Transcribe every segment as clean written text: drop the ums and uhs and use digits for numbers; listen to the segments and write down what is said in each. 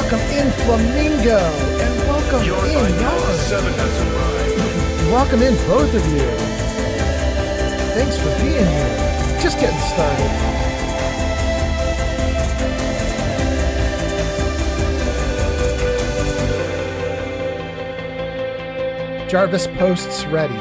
welcome in Flamingo, and welcome in Yarn. 7 has arrived. Welcome in both of you. Thanks for being here. Just getting started. Jarvis posts ready.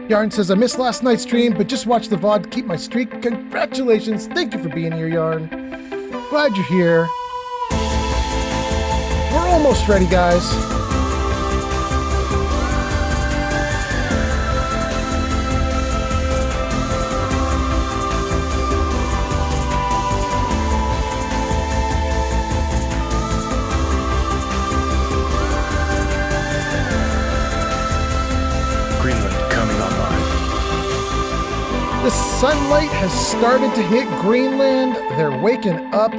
Yarn says, I missed last night's stream, but just watched the VOD to keep my streak. Congratulations. Thank you for being here, Yarn. Glad you're here. We're almost ready, guys. The sunlight has started to hit Greenland. They're waking up.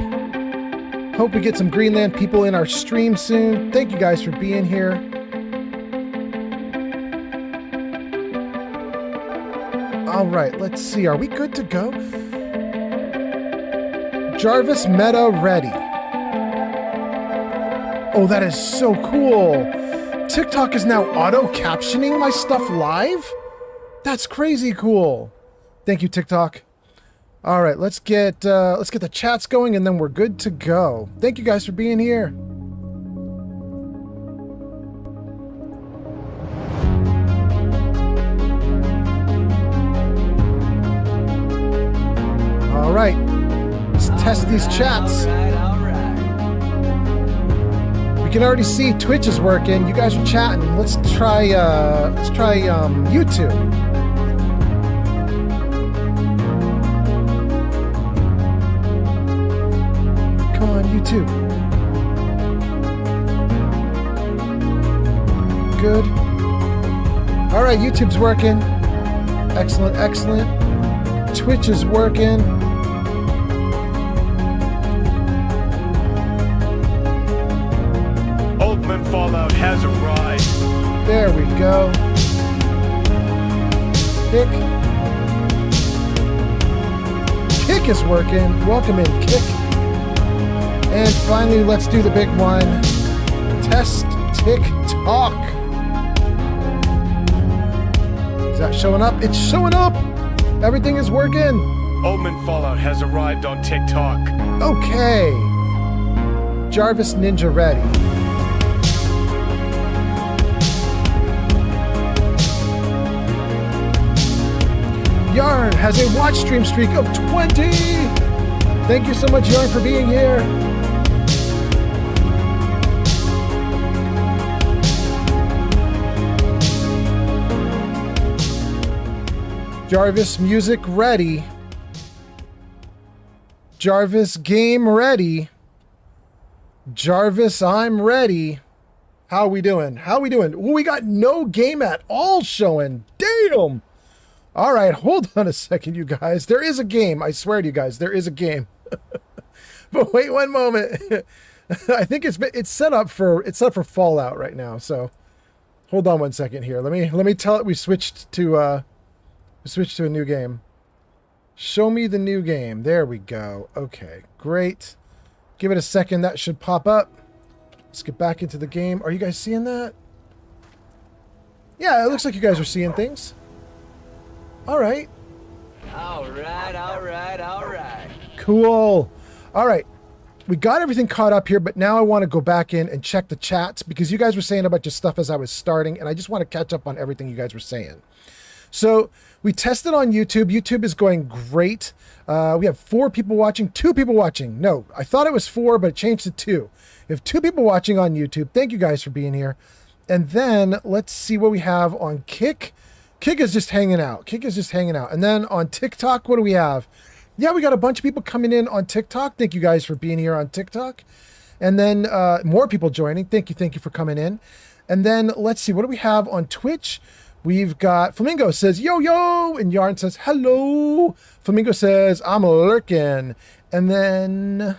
Hope we get some Greenland people in our stream soon. Thank you guys for being here. All right, let's see. Are we good to go? Jarvis Meta ready. Oh, that is so cool. TikTok is now auto-captioning my stuff live? That's crazy cool. Thank you, TikTok. All right, let's get the chats going, and then we're good to go. Thank you guys for being here. All right, let's test these chats. All right. We can already see Twitch is working. You guys are chatting. Let's try YouTube. YouTube. Good. All right, YouTube's working. Excellent, excellent. Twitch is working. Oldman Fallout has arrived. There we go. Kick is working. Welcome in, Kick. And finally, let's do the big one. Test TikTok. Is that showing up? It's showing up. Everything is working. Oldman Fallout has arrived on TikTok. Okay. Jarvis Ninja ready. Yarn has a watch stream streak of 20. Thank you so much, Yarn, for being here. Jarvis music ready. Jarvis game ready. Jarvis, I'm ready. How we doing? How we doing? Ooh, we got no game at all showing. Damn. All right, hold on a second, you guys. There is a game. I swear to you guys, there is a game. But wait one moment. I think it's set up for Fallout right now. So hold on one second here. Let me tell it we switched to a new game. Show me the new game. There we go. Okay, great. Give it a second. That should pop up. Let's get back into the game. Are you guys seeing that? Yeah, it looks like you guys are seeing things. All right. All right. Cool. All right. We got everything caught up here, but now I want to go back in and check the chats because you guys were saying a bunch of stuff as I was starting, and I just want to catch up on everything you guys were saying. So we tested on YouTube. YouTube is going great. We have 4 people watching, 2 people watching. No, I thought it was 4, but it changed to 2. We have 2 people watching on YouTube. Thank you guys for being here. And then let's see what we have on Kick. Kick is just hanging out. And then on TikTok, what do we have? Yeah, we got a bunch of people coming in on TikTok. Thank you guys for being here on TikTok. And then more people joining. Thank you for coming in. And then let's see, what do we have on Twitch? We've got Flamingo says, yo, yo. And Yarn says, hello. Flamingo says, I'm lurking. And then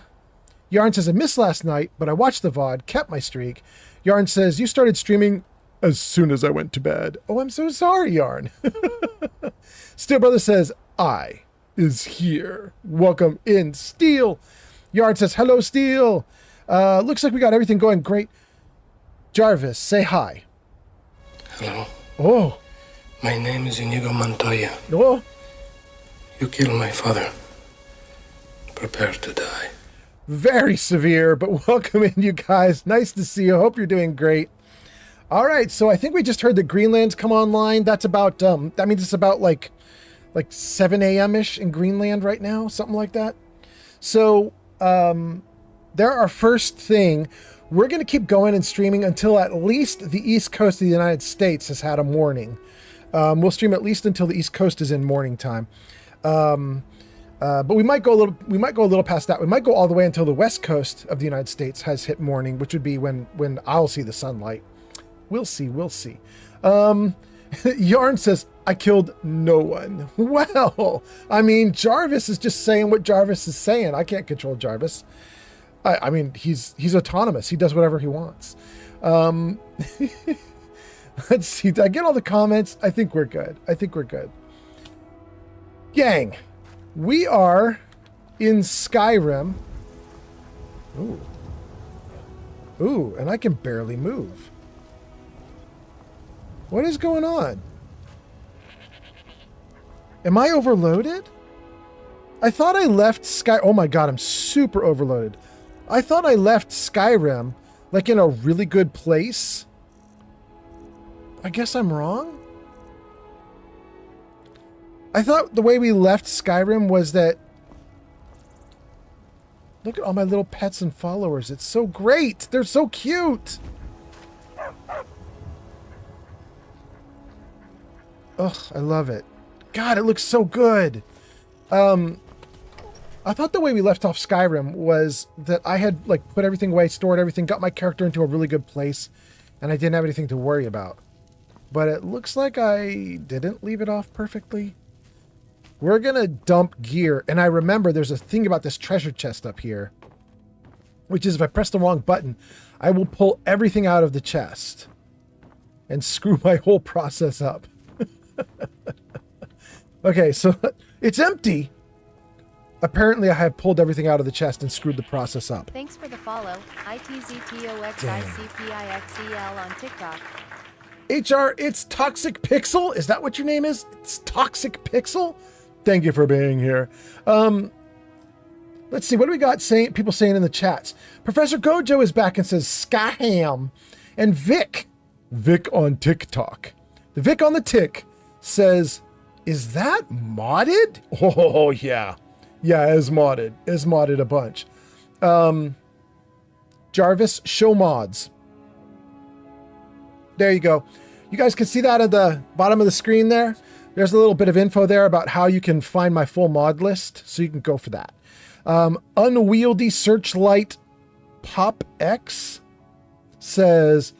Yarn says, I missed last night, but I watched the VOD, kept my streak. Yarn says, you started streaming as soon as I went to bed. Oh, I'm so sorry, Yarn. Steel Brother says, I is here. Welcome in, Steel. Yarn says, hello, Steel. Looks like we got everything going great. Jarvis, say hi. Hello. Oh. My name is Inigo Montoya. Oh. You killed my father. Prepare to die. Very severe, but welcome in, you guys. Nice to see you. Hope you're doing great. All right, so I think we just heard that Greenland's come online. That's about, that means it's about like 7 a.m.-ish in Greenland right now, something like that. So, there our first thing. We're going to keep going and streaming until at least the East Coast of the United States has had a morning. We'll stream at least until the East Coast is in morning time. But we might go a little past that. We might go all the way until the West Coast of the United States has hit morning, which would be when I'll see the sunlight. We'll see. Yarn says, I killed no one. Well, I mean, Jarvis is just saying what Jarvis is saying. I can't control Jarvis. I mean, he's autonomous. He does whatever he wants. Let's see. Did I get all the comments? I think we're good. Gang, we are in Skyrim. Ooh, and I can barely move. What is going on? Am I overloaded? I thought I left oh my god, I'm super overloaded. I thought I left Skyrim like in a really good place. I guess I'm wrong. I thought the way we left Skyrim was that... Look at all my little pets and followers. It's so great. They're so cute. Ugh, I love it. God, it looks so good. I thought the way we left off Skyrim was that I had like put everything away, stored everything, got my character into a really good place, and I didn't have anything to worry about. But it looks like I didn't leave it off perfectly. We're gonna dump gear, and I remember there's a thing about this treasure chest up here, which is if I press the wrong button, I will pull everything out of the chest and screw my whole process up. Okay, so it's empty. Apparently, I have pulled everything out of the chest and screwed the process up. Thanks for the follow. ITZTOXICPIXEL on TikTok. HR, it's Toxic Pixel? Is that what your name is? It's Toxic Pixel? Thank you for being here. Let's see, what do we got people saying in the chats? Professor Gojo is back and says Skyham. And Vic on TikTok. The Vic on the tick says, is that modded? Oh, yeah. Yeah, it's modded. It's modded a bunch. Jarvis, show mods. There you go. You guys can see that at the bottom of the screen there. There's a little bit of info there about how you can find my full mod list, so you can go for that. Unwieldy Searchlight Pop X says,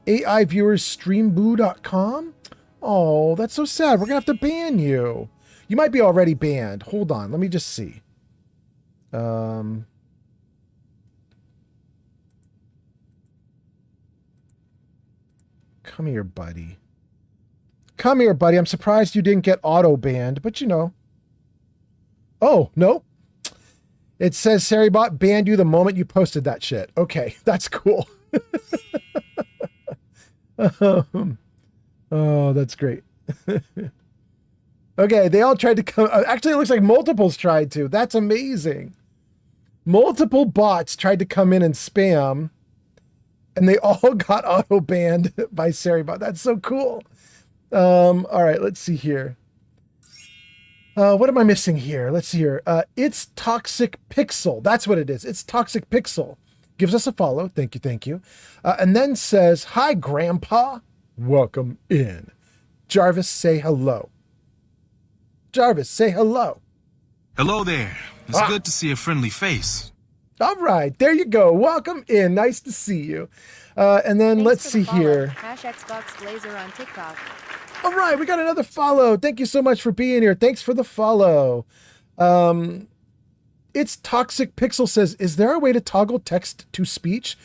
AI viewers streamboo.com. Oh, that's so sad. We're going to have to ban you. You might be already banned. Hold on. Let me just see. Come here, buddy. Come here, buddy. I'm surprised you didn't get auto banned, but you know. Oh, no. It says Saribot banned you the moment you posted that shit. Okay, that's cool. Oh, that's great. Okay, they all tried to come. Actually, it looks like multiples tried to. That's amazing. Multiple bots tried to come in and spam, and they all got auto banned by Saribot. That's so cool. All right, let's see here. What am I missing here? Let's see here. It's Toxic Pixel. That's what it is. It's Toxic Pixel. Gives us a follow. Thank you, thank you. And then says, "Hi, Grandpa. Welcome in." Jarvis, say hello. Jarvis, say hello. Hello there. It's good to see a friendly face. All right, there you go. Welcome in. Nice to see you. And then Thanks let's for see the follow. here. Hash Xbox Blazer on TikTok. All right, we got another follow. Thank you so much for being here. Thanks for the follow. It's Toxic Pixel says, "Is there a way to toggle text to speech?"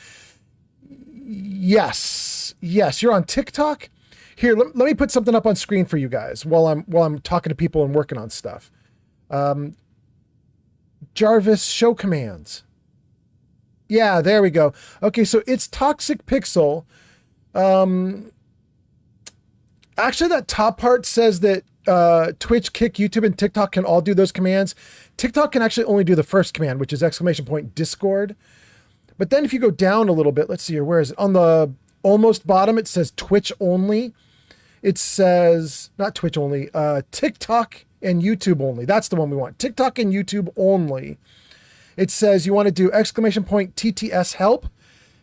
Yes. Yes, you're on TikTok. Here, let me put something up on screen for you guys while I'm talking to people and working on stuff. Jarvis, show commands. Yeah, there we go. Okay, so it's Toxic Pixel. Actually, that top part says that Twitch, Kick, YouTube, and TikTok can all do those commands. TikTok can actually only do the first command, which is !Discord. But then if you go down a little bit, let's see here, where is it? On the almost bottom, it says Twitch only. It says, not Twitch only, TikTok and YouTube only. That's the one we want. TikTok and YouTube only. It says you want to do !TTS help,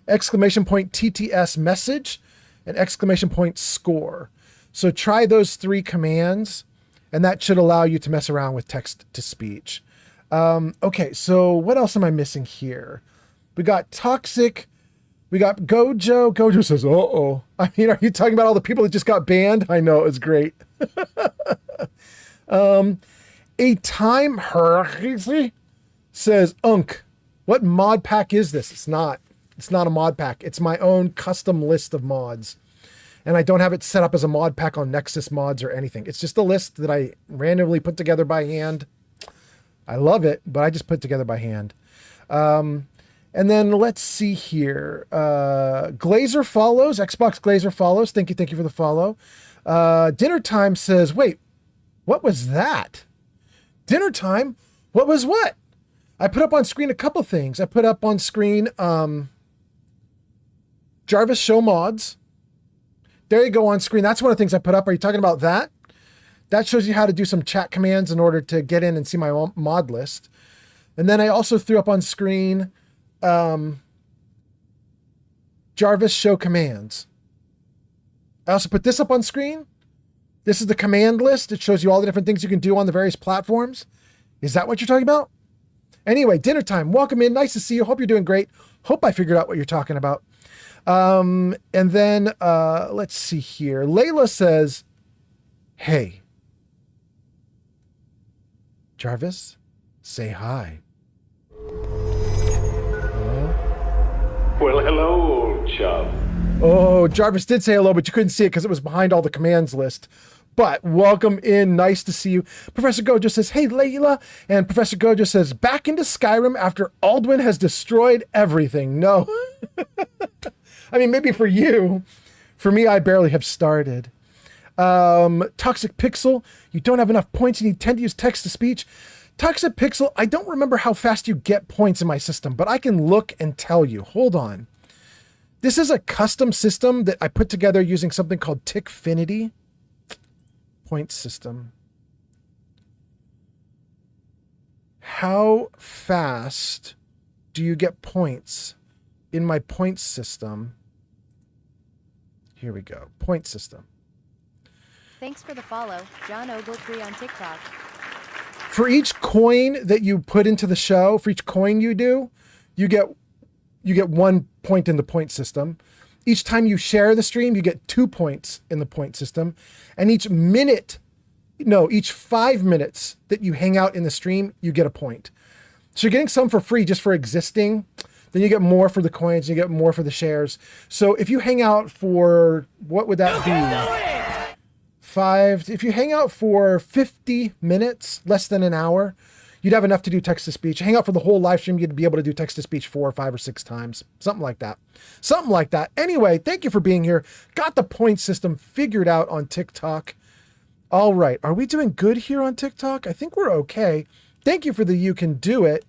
!TTS message, and !score. So try those three commands, and that should allow you to mess around with text to speech. Okay, so what else am I missing here? We got Toxic. We got Gojo. Gojo says, uh-oh. I mean, are you talking about all the people that just got banned? I know, it's great. A Time Her says, Unk, what mod pack is this? It's not a mod pack. It's my own custom list of mods. And I don't have it set up as a mod pack on Nexus mods or anything. It's just a list that I randomly put together by hand. I love it, but I just put it together by hand. And then let's see here. Glazer follows. Xbox Glazer follows. Thank you for the follow. Dinner Time says, wait, what was that? Dinner Time? What was what? I put up on screen a couple things. I put up on screen Jarvis Show Mods. There you go on screen. That's one of the things I put up. Are you talking about that? That shows you how to do some chat commands in order to get in and see my mod list. And then I also threw up on screen Jarvis Show Commands. I also put this up on screen. This is the command list. It shows you all the different things you can do on the various platforms. Is that what you're talking about? Anyway, Dinner Time. Welcome in. Nice to see you. Hope you're doing great. Hope I figured out what you're talking about. And then let's see here. Layla says, hey, Jarvis, say hi. Well, hello, old chum. Oh, Jarvis did say hello, but you couldn't see it because it was behind all the commands list. But welcome in. Nice to see you. Professor Gojo says, hey, Layla. And Professor Gojo says, back into Skyrim after Aldwin has destroyed everything. No. I mean, maybe for you. For me, I barely have started. Toxic Pixel, you don't have enough points and you tend to use text to speech. Toxic Pixel, I don't remember how fast you get points in my system, but I can look and tell you. Hold on. This is a custom system that I put together using something called Tickfinity. Point system. How fast do you get points in my point system? Here we go. Point system. Thanks for the follow, John Ogletree on TikTok. For each coin that you put into the show, for each coin you do, you get 1 point in the point system. Each time you share the stream, you get 2 points in the point system. And each 5 minutes that you hang out in the stream, you get a point. So you're getting some for free just for existing. Then you get more for the coins, you get more for the shares. So if you hang out for, what would that be? If you hang out for 50 minutes, less than an hour, you'd have enough to do text-to-speech. Hang out for the whole live stream, you'd be able to do text-to-speech 4 or 5 or 6 times. Something like that. Something like that. Anyway, thank you for being here. Got the point system figured out on TikTok. All right. Are we doing good here on TikTok? I think we're okay. Thank you for the you can do it.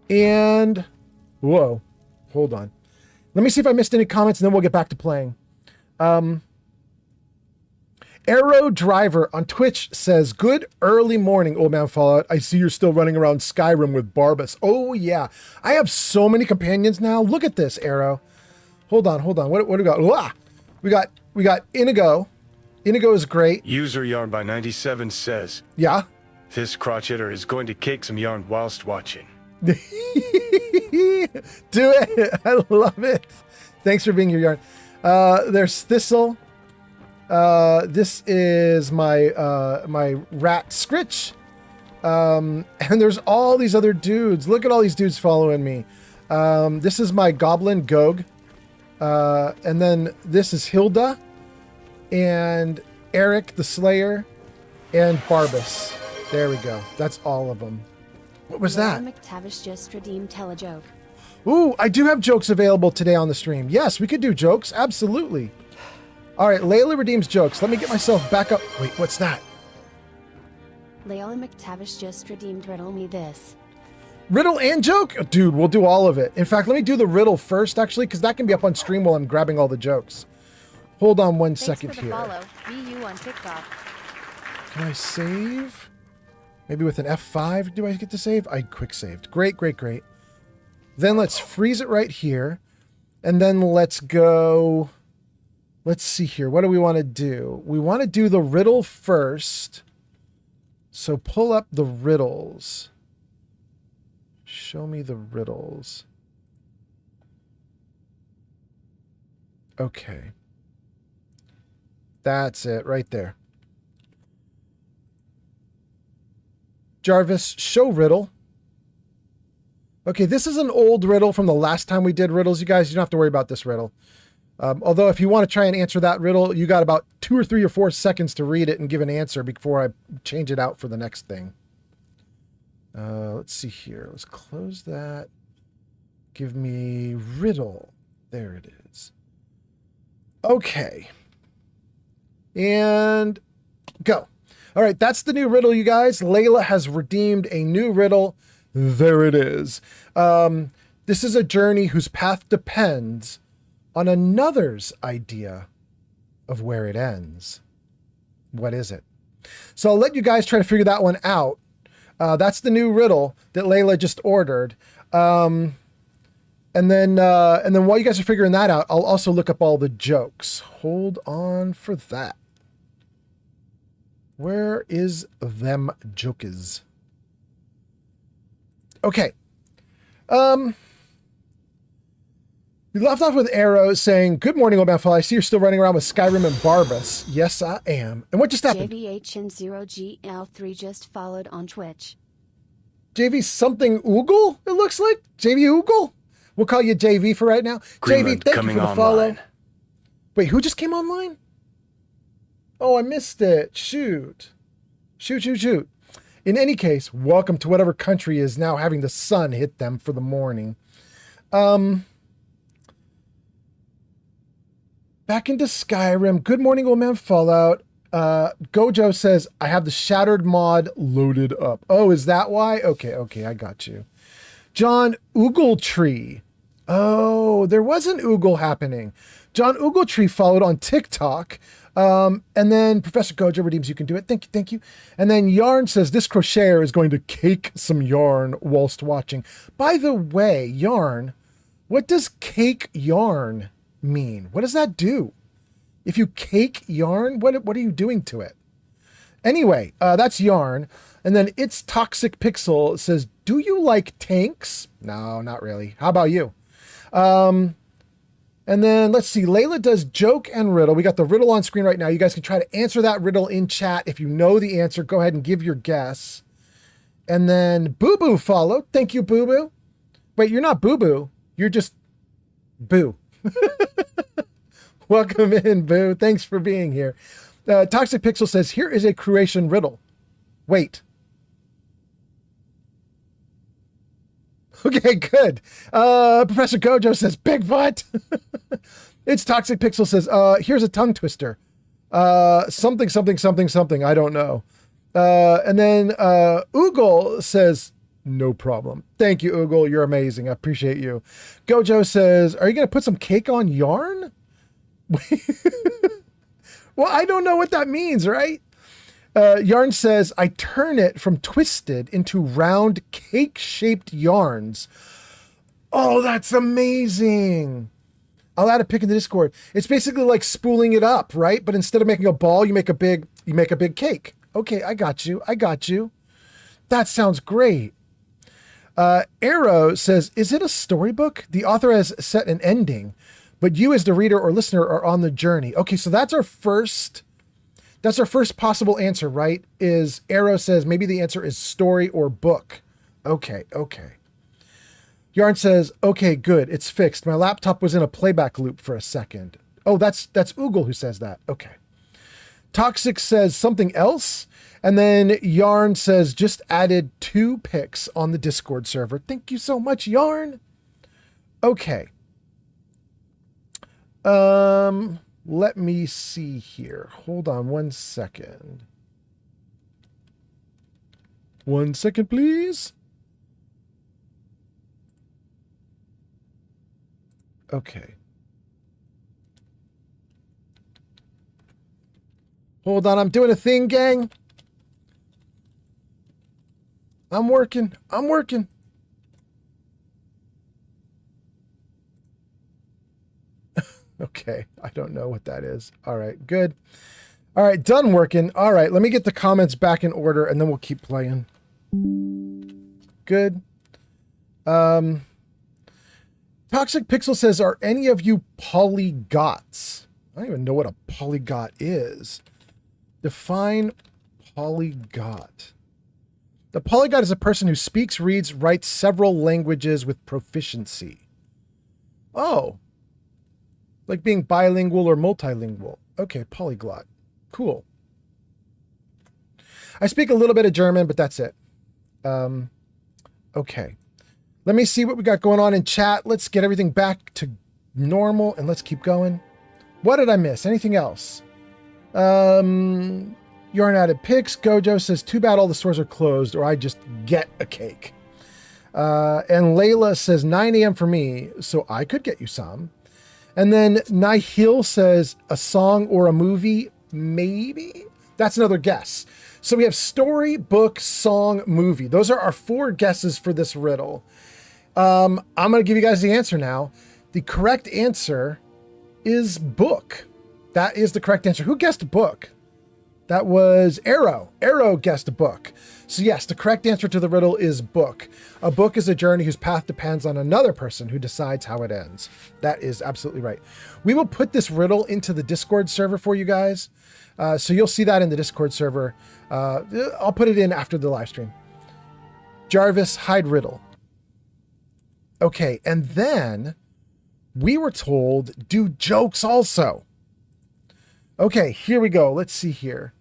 And, whoa, hold on. Let me see if I missed any comments, and then we'll get back to playing. Arrow Driver on Twitch says, good early morning, Old Man Fallout. I see you're still running around Skyrim with Barbas. Oh, yeah. I have so many companions now. Look at this, Arrow. Hold on. What do we got? Ah! We got Inigo. Inigo is great. User Yarn by 97 says, Yeah. this crotch hitter is going to cake some yarn whilst watching. Do it. I love it. Thanks for being here, Yarn. There's Thistle. This is my my rat Scritch. And there's all these other dudes. Look at all these dudes following me. This is my goblin Gog. And then this is Hilda and Eric the Slayer and Barbas. There we go. That's all of them. What was that? McTavish just redeemed telejoke. Ooh, I do have jokes available today on the stream. Yes, we could do jokes. Absolutely. All right, Layla redeems jokes. Let me get myself back up. Wait, what's that? Layla McTavish just redeemed riddle me this. Riddle and joke? Oh, dude, we'll do all of it. In fact, let me do the riddle first, actually, because that can be up on stream while I'm grabbing all the jokes. Hold on one second Thanks for the here. follow. Be you on TikTok. Can I save? Maybe with an F5, do I get to save? I quick saved. Great. Then let's freeze it right here. And then let's go... Let's see here. What do we want to do? We want to do the riddle first. So pull up the riddles. Show me the riddles. Okay. That's it right there. Jarvis, show riddle. Okay, this is an old riddle from the last time we did riddles, you guys. You don't have to worry about this riddle. Although if you want to try and answer that riddle, you got about 2 or 3 or 4 seconds to read it and give an answer before I change it out for the next thing. Let's see here. Let's close that. Give me riddle. There it is. Okay. And go. All right, that's the new riddle, you guys. Layla has redeemed a new riddle. There it is. This is a journey whose path depends on another's idea of where it ends. What is it? So I'll let you guys try to figure that one out. That's the new riddle that Layla just ordered. And then while you guys are figuring that out, I'll also look up all the jokes. Hold on for that. Where is them jokes? Okay. We left off with Arrow saying, good morning, Old Man Fall. I see you're still running around with Skyrim and Barbas. Yes, I am. And what just happened? JVHN0GL3 just followed on Twitch. JV something Oogle, it looks like. JV Oogle? We'll call you JV for right now. Greenland JV, thank you coming for the follow. online. Wait, who just came online? Oh, I missed it. Shoot. Shoot. In any case, welcome to whatever country is now having the sun hit them for the morning. Back into Skyrim. Good morning, Old Man Fallout. Gojo says, I have the Shattered mod loaded up. Oh, is that why? Okay, I got you. John Oogletree. Oh, there was an Oogle happening. John Oogletree followed on TikTok. And then Professor Gojo redeems, you can do it. Thank you. And then Yarn says, this crocheter is going to cake some yarn whilst watching. By the way, Yarn, what does cake yarn mean? What does that do? If you cake yarn, what are you doing to it? Anyway, that's Yarn. And then It's Toxic Pixel says, do you like tanks? No, not really. How about you? And then let's see, Layla does joke and riddle. We got the riddle on screen right now. You guys can try to answer that riddle in chat. If you know the answer, go ahead and give your guess. And then Boo Boo followed. Thank you, Boo Boo. Wait, you're not Boo Boo. You're just Boo. Welcome in, Boo. Thanks for being here. Toxic Pixel says, here is a Croatian riddle. Wait. Okay, good. Professor Gojo says, Bigfoot. It's Toxic Pixel says, here's a tongue twister. Something, something, something, something. I don't know. And then Oogle says, no problem. Thank you, Oogle. You're amazing. I appreciate you. Gojo says, are you going to put some cake on yarn? Well, I don't know what that means, right? Yarn says, I turn it from twisted into round cake-shaped yarns. Oh, that's amazing. I'll add a pic in the Discord. It's basically like spooling it up, right? But instead of making a ball, you make a big cake. Okay, I got you. That sounds great. Arrow says, is it a storybook? The author has set an ending, but you as the reader or listener are on the journey. Okay, so that's our first possible answer, right? Is Arrow says maybe the answer is story or book. Okay. Yarn says, okay, good. It's fixed. My laptop was in a playback loop for a second. Oh, that's Oogle who says that. Okay. Toxic says something else. And then Yarn says, just added 2 pics on the Discord server. Thank you so much, Yarn. Okay. Let me see here. Hold on 1 second. 1 second, please. Okay. Hold on, I'm doing a thing, gang. I'm working. Okay, I don't know what that is. All right, good. All right, done working. All right, let me get the comments back in order and then we'll keep playing. Good. Toxic Pixel says, are any of you polygots? I don't even know what a polygot is. Define polygot. The polygot is a person who speaks, reads, writes several languages with proficiency. Oh. Like being bilingual or multilingual. Okay, polyglot. Cool. I speak a little bit of German, but that's it. Okay. Let me see what we got going on in chat. Let's get everything back to normal and let's keep going. What did I miss? Anything else? Yarn added pics. Gojo says, too bad all the stores are closed or I just get a cake. And Layla says 9 a.m. for me, so I could get you some. And then Nihil says a song or a movie, maybe? That's another guess. So we have story, book, song, movie. Those are our 4 guesses for this riddle. I'm going to give you guys the answer now. The correct answer is book. That is the correct answer. Who guessed book? That was Arrow. Arrow guessed a book. So yes, the correct answer to the riddle is book. A book is a journey whose path depends on another person who decides how it ends. That is absolutely right. We will put this riddle into the Discord server for you guys. So you'll see that in the Discord server. I'll put it in after the live stream. Jarvis, hide riddle. Okay, and then we were told do jokes also. Okay, here we go. Let's see here.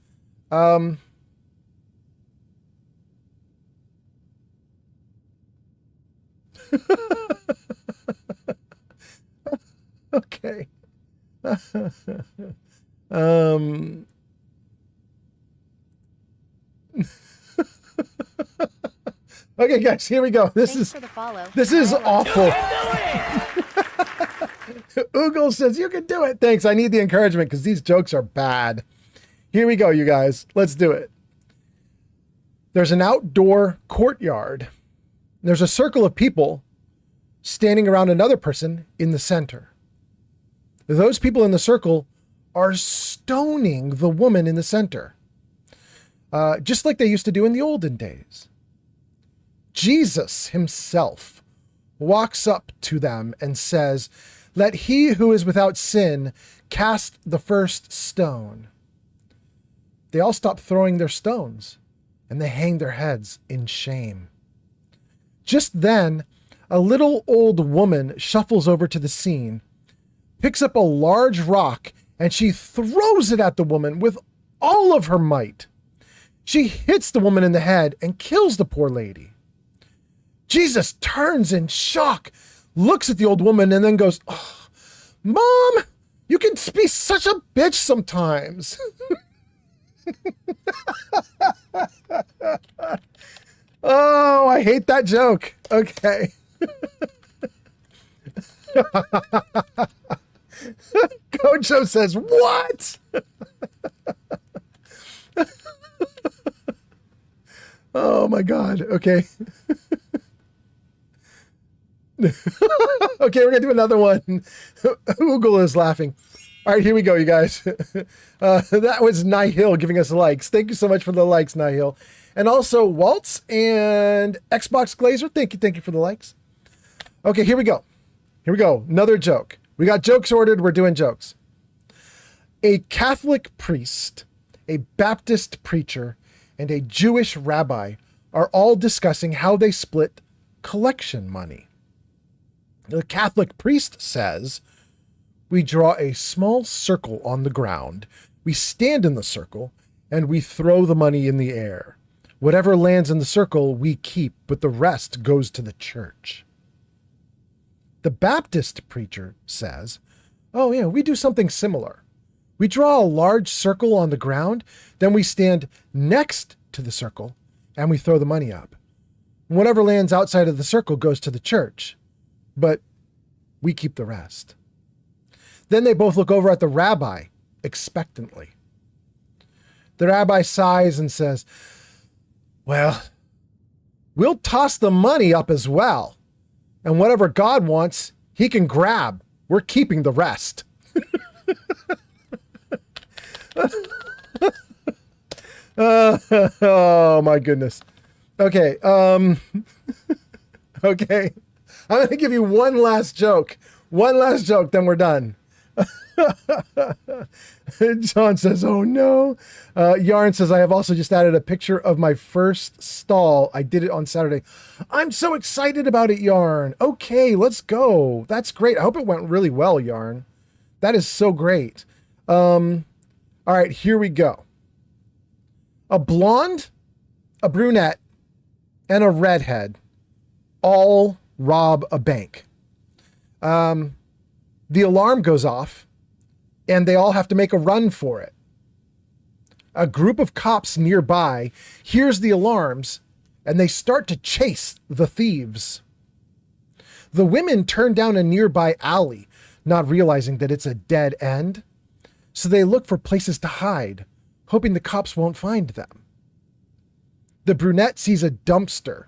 Okay. Okay, guys, here we go. This is awful. Oogle says you can do it. Thanks. I need the encouragement because these jokes are bad. Here we go, you guys. Let's do it. There's an outdoor courtyard. There's a circle of people standing around another person in the center. Those people in the circle are stoning the woman in the center, just like they used to do in the olden days. Jesus himself walks up to them and says, Let he who is without sin cast the first stone. They all stop throwing their stones, and they hang their heads in shame. Just then, a little old woman shuffles over to the scene, picks up a large rock, and she throws it at the woman with all of her might. She hits the woman in the head and kills the poor lady. Jesus turns in shock, looks at the old woman, and then goes, "Oh, Mom, you can be such a bitch sometimes." Oh, I hate that joke. Okay. Gojo says, what? Oh my God. Okay. Okay, we're gonna do another one. Google is laughing. All right, here we go, you guys. That was Nihil giving us likes. Thank you so much for the likes, Nihil. And also Waltz and Xbox Glazer. Thank you for the likes. Okay, here we go. Here we go. Another joke. We got jokes ordered. We're doing jokes. A Catholic priest, a Baptist preacher, and a Jewish rabbi are all discussing how they split collection money. The Catholic priest says, "We draw a small circle on the ground. We stand in the circle and we throw the money in the air. Whatever lands in the circle, we keep, but the rest goes to the church." The Baptist preacher says, "Oh yeah, we do something similar. We draw a large circle on the ground, then we stand next to the circle and we throw the money up. Whatever lands outside of the circle goes to the church, but we keep the rest." Then they both look over at the rabbi expectantly. The rabbi sighs and says, "Well, we'll toss the money up as well. And whatever God wants, he can grab. We're keeping the rest." Oh my goodness. Okay. Okay. I'm going to give you one last joke. One last joke, then we're done. John says, "Oh no." Yarn says, "I have also just added a picture of my first stall. I did it on Saturday." I'm so excited about it, Yarn. Okay, let's go. That's great. I hope it went really well, Yarn. That is so great. All right, here we go. A blonde, a brunette, and a redhead all rob a bank. The alarm goes off, and they all have to make a run for it. A group of cops nearby hears the alarms, and they start to chase the thieves. The women turn down a nearby alley, not realizing that it's a dead end, so they look for places to hide, hoping the cops won't find them. The brunette sees a dumpster.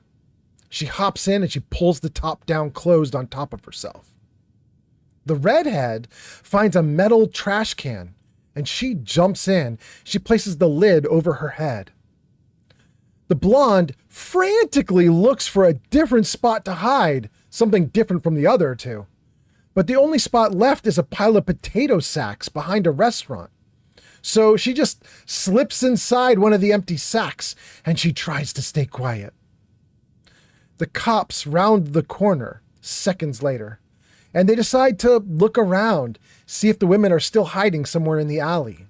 She hops in and she pulls the top down closed on top of herself. The redhead finds a metal trash can and she jumps in. She places the lid over her head. The blonde frantically looks for a different spot to hide, something different from the other two. But the only spot left is a pile of potato sacks behind a restaurant. So she just slips inside one of the empty sacks and she tries to stay quiet. The cops round the corner seconds later, and they decide to look around, see if the women are still hiding somewhere in the alley.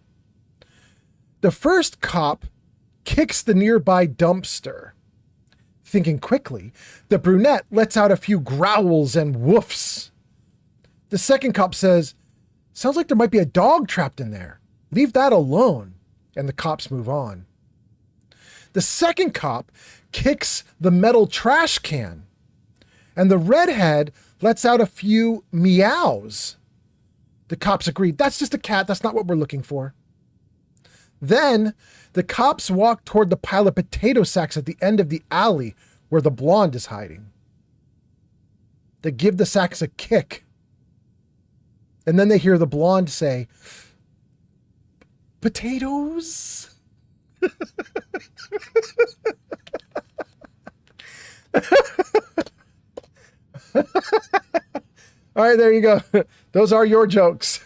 The first cop kicks the nearby dumpster. Thinking quickly, the brunette lets out a few growls and woofs. The second cop says, "Sounds like there might be a dog trapped in there. Leave that alone." And the cops move on. The second cop kicks the metal trash can, and the redhead lets out a few meows. The cops agree, "That's just a cat. That's not what we're looking for." Then the cops walk toward the pile of potato sacks at the end of the alley where the blonde is hiding. They give the sacks a kick. And then they hear the blonde say, "Potatoes?" All right, there you go. Those are your jokes.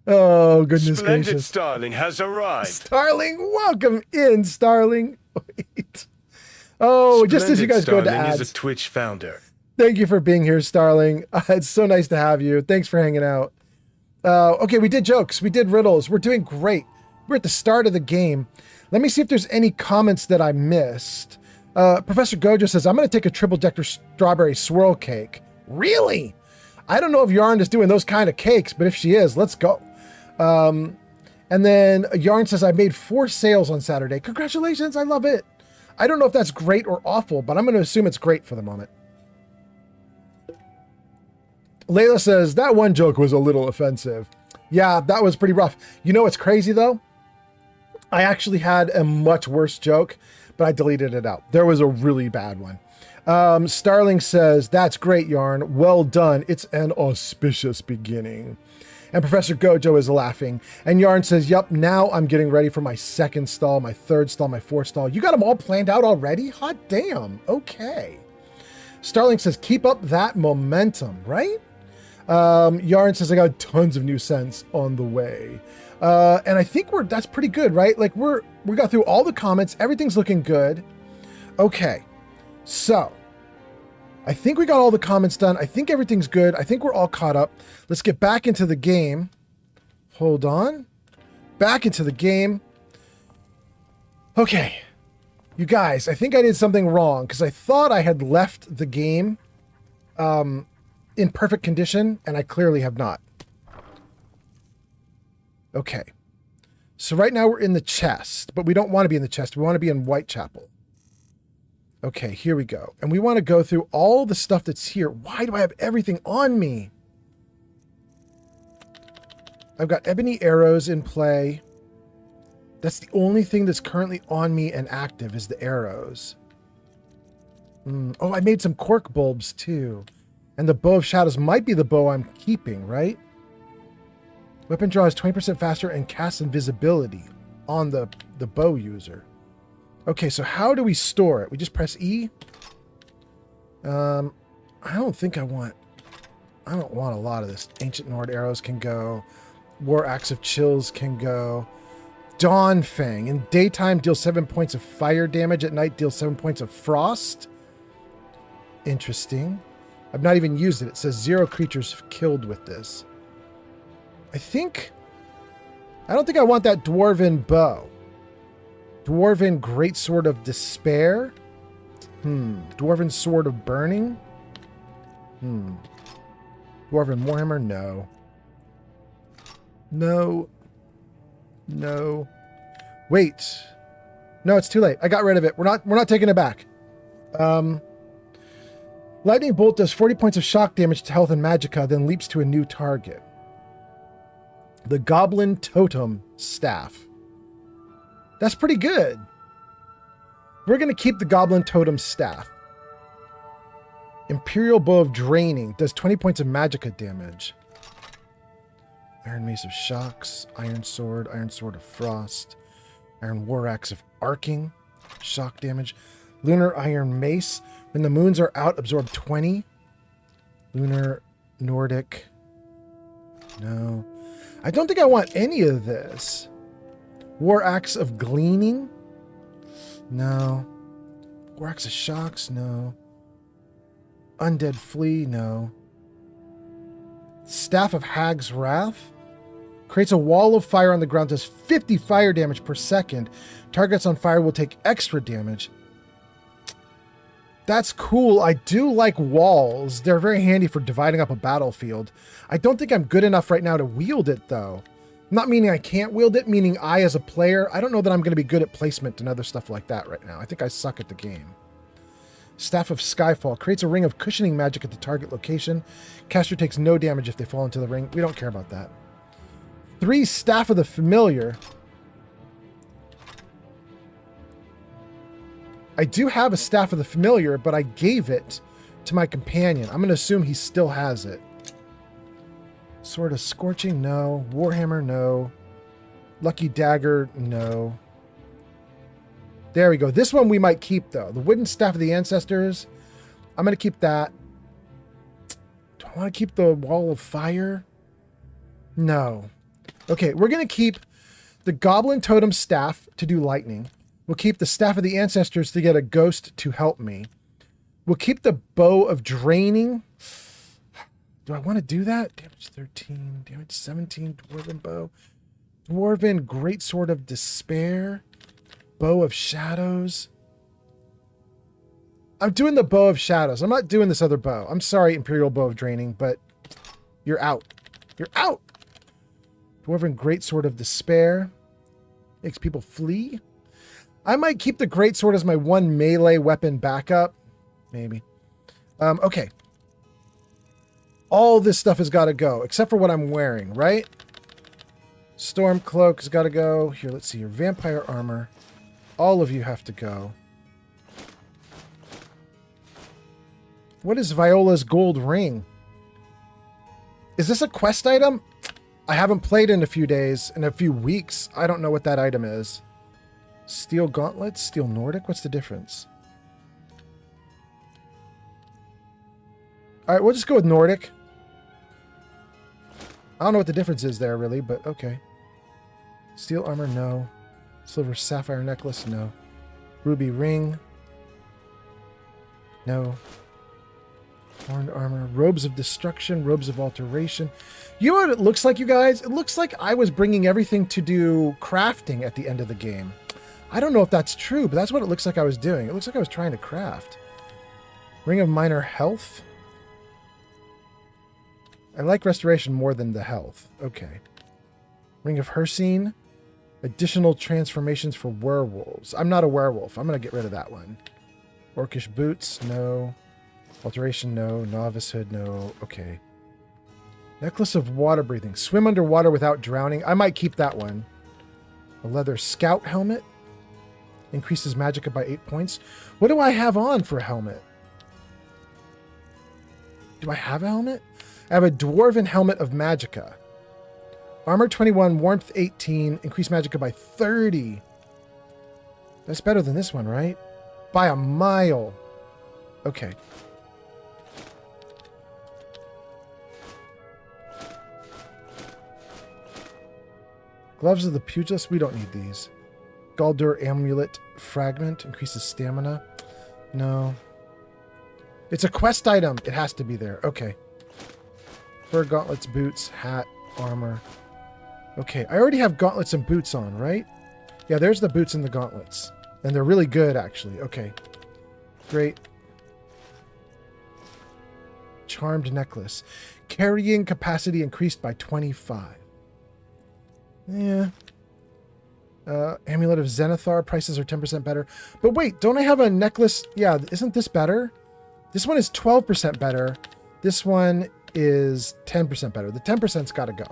Oh, goodness Splendid gracious. Starling has arrived. Starling, welcome in, Starling. Wait. Oh, just as you guys go into Starling ads. is a Twitch founder. Thank you for being here, Starling. It's so nice to have you. Thanks for hanging out. Okay, we did jokes. We did riddles. We're doing great. We're at the start of the game. Let me see if there's any comments that I missed. Professor Gojo says, I'm going to take a triple decker strawberry swirl cake. Really? I don't know if Yarn is doing those kind of cakes, but if she is, let's go. And then Yarn says, I made 4 sales on Saturday. Congratulations. I love it. I don't know if that's great or awful, but I'm going to assume it's great for the moment. Layla says, that one joke was a little offensive. Yeah, that was pretty rough. You know what's crazy, though? I actually had a much worse joke, but I deleted it out. There was a really bad one. Starling says, that's great, Yarn. Well done. It's an auspicious beginning. And Professor Gojo is laughing. And Yarn says, yep, now I'm getting ready for my 2nd stall, my 3rd stall, my 4th stall. You got them all planned out already? Hot damn. Okay. Starling says, keep up that momentum, right? Yarn says, I got tons of new scents on the way. And I think that's pretty good, right? Like we got through all the comments. Everything's looking good. Okay. So I think we got all the comments done. I think everything's good. I think we're all caught up. Let's get back into the game. Hold on. Back into the game. Okay. You guys, I think I did something wrong because I thought I had left the game in perfect condition, and I clearly have not. Okay. So right now we're in the chest, but we don't want to be in the chest. We want to be in Whitechapel. Okay, here we go. And we want to go through all the stuff that's here. Why do I have everything on me? I've got ebony arrows in play. That's the only thing that's currently on me and active is the arrows. Oh, I made some cork bulbs too. And the bow of shadows might be the bow I'm keeping, right? Weapon draw is 20% faster and casts invisibility on the bow user. Okay, so how do we store it? We just press E? I don't want a lot of this. Ancient Nord arrows can go. War Axe of Chills can go. Dawn Fang. In daytime, deals 7 points of fire damage. At night, deals 7 points of frost. Interesting. I've not even used it. It says 0 creatures killed with this. I don't think I want that Dwarven Bow. Dwarven Greatsword of Despair. Dwarven Sword of Burning. Dwarven Warhammer. No. Wait. No, it's too late. I got rid of it. We're not taking it back. Lightning Bolt does 40 points of shock damage to health and magicka, then leaps to a new target. The Goblin Totem Staff. That's pretty good. We're going to keep the Goblin Totem Staff. Imperial Bow of Draining does 20 points of magicka damage. Iron Mace of Shocks, Iron Sword of Frost, Iron War Axe of Arcing, shock damage. Lunar Iron Mace, when the moons are out, absorb 20. Lunar Nordic. No. I don't think I want any of this. War Axe of Gleaning? No. War Axe of Shocks? No. Undead Flea? No. Staff of Hag's Wrath? Creates a wall of fire on the ground, does 50 fire damage per second. Targets on fire will take extra damage. That's cool. I do like walls. They're very handy for dividing up a battlefield. I don't think I'm good enough right now to wield it, though. Not meaning I can't wield it, meaning I, as a player, I don't know that I'm going to be good at placement and other stuff like that right now. I think I suck at the game. Staff of Skyfall. Creates a ring of cushioning magic at the target location. Caster takes no damage if they fall into the ring. We don't care about that. 3 Staff of the Familiar. I do have a Staff of the Familiar, but I gave it to my companion. I'm going to assume he still has it. Sword of Scorching, no. Warhammer, no. Lucky Dagger, no. There we go. This one we might keep, though. The Wooden Staff of the Ancestors. I'm going to keep that. I want to keep the wall of fire. No. Okay, we're going to keep the goblin totem staff to do lightning. We'll keep the staff of the ancestors to get a ghost to help me. We'll keep the bow of draining. Do I want to do that? Damage 13, damage 17, dwarven bow. Dwarven greatsword of despair. Bow of shadows. I'm doing the bow of shadows. I'm not doing this other bow. I'm sorry, Imperial bow of draining, but you're out. You're out. Dwarven greatsword of despair. Makes people flee. I might keep the greatsword as my one melee weapon backup. Maybe. Okay. All this stuff has got to go, except for what I'm wearing, right? Storm cloak has got to go. Here, let's see. Your vampire armor. All of you have to go. What is Viola's gold ring? Is this a quest item? I haven't played in a few days, in a few weeks. I don't know what that item is. Steel gauntlets? Steel Nordic? What's the difference? Alright, we'll just go with Nordic. I don't know what the difference is there, really, but okay. Steel armor, no. Silver sapphire necklace, no. Ruby ring. No. Horned armor. Robes of destruction. Robes of alteration. You know what it looks like, you guys? It looks like I was bringing everything to do crafting at the end of the game. I don't know if that's true, but that's what it looks like I was doing. It looks like I was trying to craft. Ring of minor health. I like restoration more than the health. Okay. Ring of Hersine. Additional transformations for werewolves. I'm not a werewolf. I'm going to get rid of that one. Orcish boots. No. Alteration. No. Novicehood. No. Okay. Necklace of water breathing. Swim underwater without drowning. I might keep that one. A leather scout helmet. Increases magicka by 8 points. What do I have on for a helmet? Do I have a helmet? I have a dwarven helmet of magicka. Armor 21, warmth 18, increased magicka by 30. That's better than this one, right? By a mile. Okay. Gloves of the Pugilist, we don't need these. Galdur amulet fragment, increases stamina. No. It's a quest item. It has to be there. Okay. Fur gauntlets, boots, hat, armor. Okay, I already have gauntlets and boots on, right? Yeah, there's the boots and the gauntlets. And they're really good, actually. Okay. Great. Charmed necklace. Carrying capacity increased by 25. Yeah. Amulet of Zenithar. Prices are 10% better. But wait, don't I have a necklace? Yeah, isn't this better? This one is 12% better. This one is 10% better. The 10%'s got to go.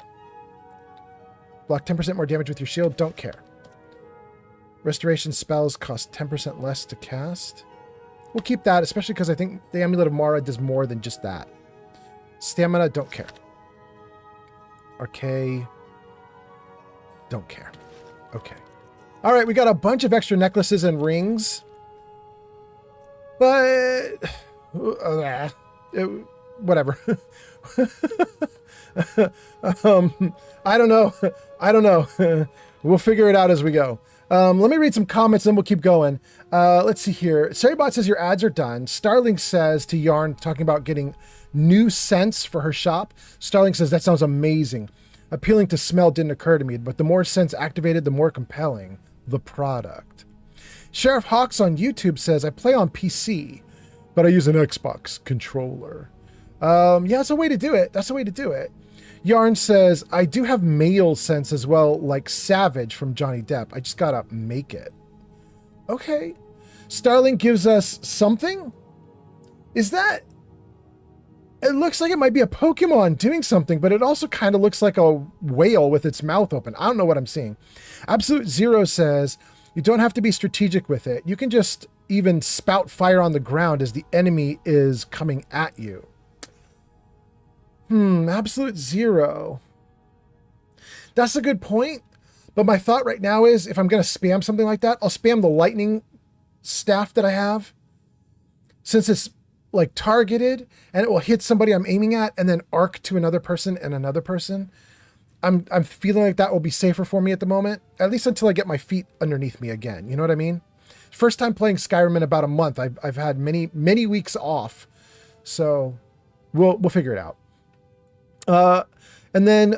Block 10% more damage with your shield. Don't care. Restoration spells cost 10% less to cast. We'll keep that, especially because I think the Amulet of Mara does more than just that. Stamina, don't care. Arcane, don't care. Okay. All right, we got a bunch of extra necklaces and rings. But... whatever. I don't know. I don't know. We'll figure it out as we go. Let me read some comments, then we'll keep going. Let's see here. Sarybot says your ads are done. Starling says to Yarn, talking about getting new scents for her shop. Starling says, that sounds amazing. Appealing to smell didn't occur to me, but the more scents activated, the more compelling the product. Sheriff Hawks on YouTube says, I play on PC, but I use an Xbox controller. Yeah, that's a way to do it. That's a way to do it. Yarn says, I do have male scents as well, like Savage from Johnny Depp. I just gotta make it. Okay. Starling gives us something? Is that... It looks like it might be a Pokemon doing something, but it also kind of looks like a whale with its mouth open. I don't know what I'm seeing. Absolute Zero says, you don't have to be strategic with it. You can just even spout fire on the ground as the enemy is coming at you. Absolute Zero. That's a good point. But my thought right now is if I'm going to spam something like that, I'll spam the lightning staff that I have. Since it's like targeted, and it will hit somebody I'm aiming at, and then arc to another person and another person. I'm feeling like that will be safer for me at the moment, at least until I get my feet underneath me again. You know what I mean? First time playing Skyrim in about a month. I've had many weeks off, so we'll figure it out. And then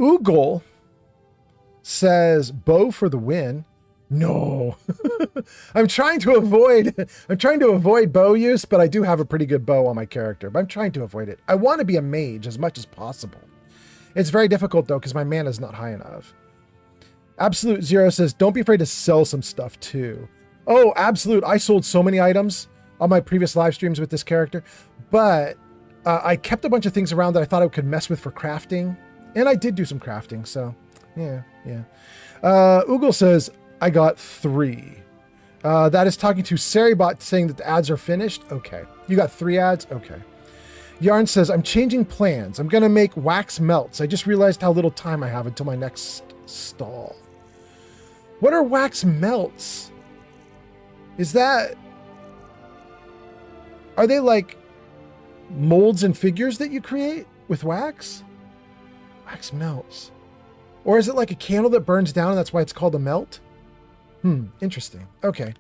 Oogle says bow for the win. No. I'm trying to avoid bow use, but I do have a pretty good bow on my character, but I'm trying to avoid it. I want to be a mage as much as possible. It's very difficult though, because my mana is not high enough. Absolute Zero says, don't be afraid to sell some stuff too. Oh, Absolute. I sold so many items on my previous live streams with this character, but I kept a bunch of things around that I thought I could mess with for crafting. And I did do some crafting, so yeah. Oogle says, I got 3. That is talking to Saribot saying that the ads are finished. Okay. You got 3 ads? Okay. Yarn says, I'm changing plans. I'm going to make wax melts. I just realized how little time I have until my next stall. What are wax melts? Are they like molds and figures that you create with wax? Wax melts. Or is it like a candle that burns down and that's why it's called a melt? Interesting. Okay.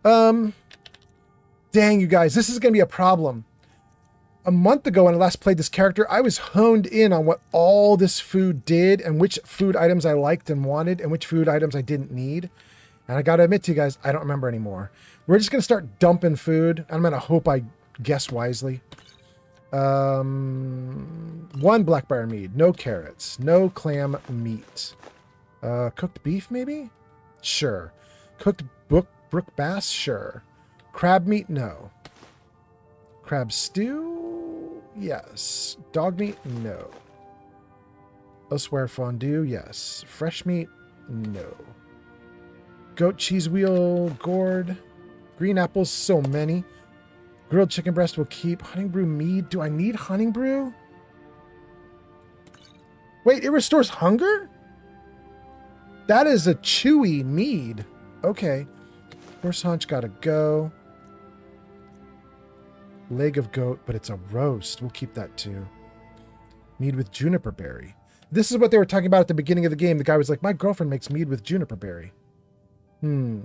Dang, you guys, this is going to be a problem. A month ago when I last played this character, I was honed in on what all this food did and which food items I liked and wanted and which food items I didn't need. And I got to admit to you guys, I don't remember anymore. We're just going to start dumping food. I'm going to hope I guess wisely. 1 blackberry mead, no carrots, no clam meat. Cooked beef maybe? Sure. Cooked brook bass? Sure. Crab meat? No. Crab stew? Yes. Dog meat? No. Elsewhere fondue? Yes. Fresh meat? No. Goat cheese wheel? Gourd? Green apples? So many. Grilled chicken breast will keep. Honey brew mead? Do I need honey brew? Wait, it restores hunger? That is a chewy mead. Okay. Horse haunch gotta go. Leg of goat, but it's a roast. We'll keep that too. Mead with juniper berry. This is what they were talking about at the beginning of the game. The guy was like, my girlfriend makes mead with juniper berry. We're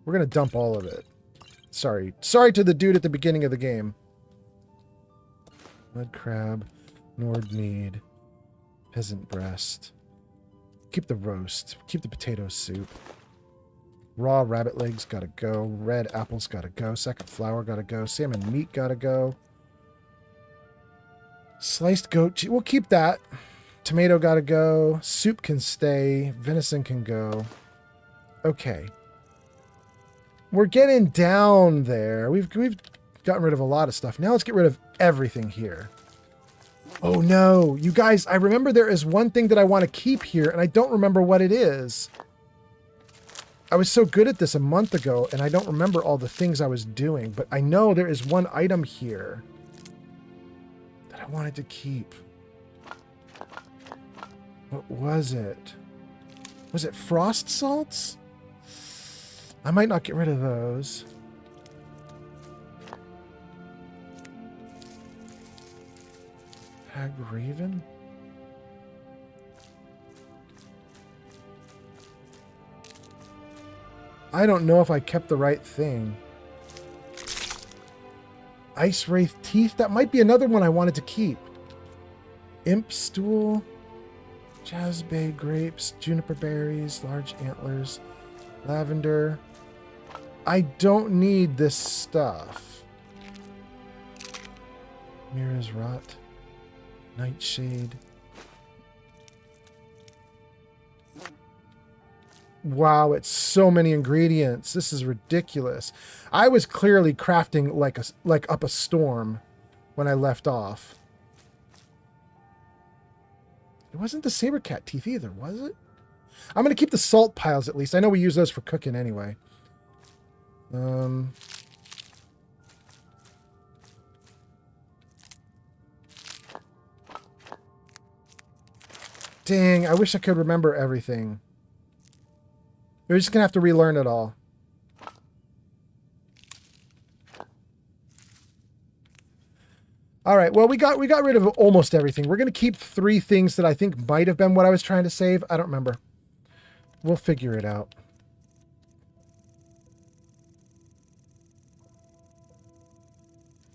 gonna dump all of it. Sorry to the dude at the beginning of the game. Mud crab, Nord mead, peasant breast. Keep the roast. Keep the potato soup. Raw rabbit legs gotta go. Red apples gotta go. Second flour gotta go. Salmon meat gotta go. Sliced goat cheese. We'll keep that. Tomato gotta go. Soup can stay. Venison can go. Okay. We're getting down there. We've gotten rid of a lot of stuff. Now let's get rid of everything here. Oh no, you guys, I remember there is one thing that I want to keep here and I don't remember what it is. I was so good at this a month ago and I don't remember all the things I was doing, but I know there is one item here that I wanted to keep. What was it? Was it frost salts? I might not get rid of those. Hag Raven? I don't know if I kept the right thing. Ice Wraith Teeth? That might be another one I wanted to keep. Imp Stool? Jazzbay Grapes? Juniper Berries? Large Antlers? Lavender? I don't need this stuff. Mira's Rot? Nightshade. Wow, it's so many ingredients. This is ridiculous. I was clearly crafting like up a storm when I left off. It wasn't the saber cat teeth either, was it? I'm going to keep the salt piles at least. I know we use those for cooking anyway. Dang, I wish I could remember everything. We're just going to have to relearn it all. All right. Well, we got rid of almost everything. We're going to keep 3 things that I think might have been what I was trying to save. I don't remember. We'll figure it out.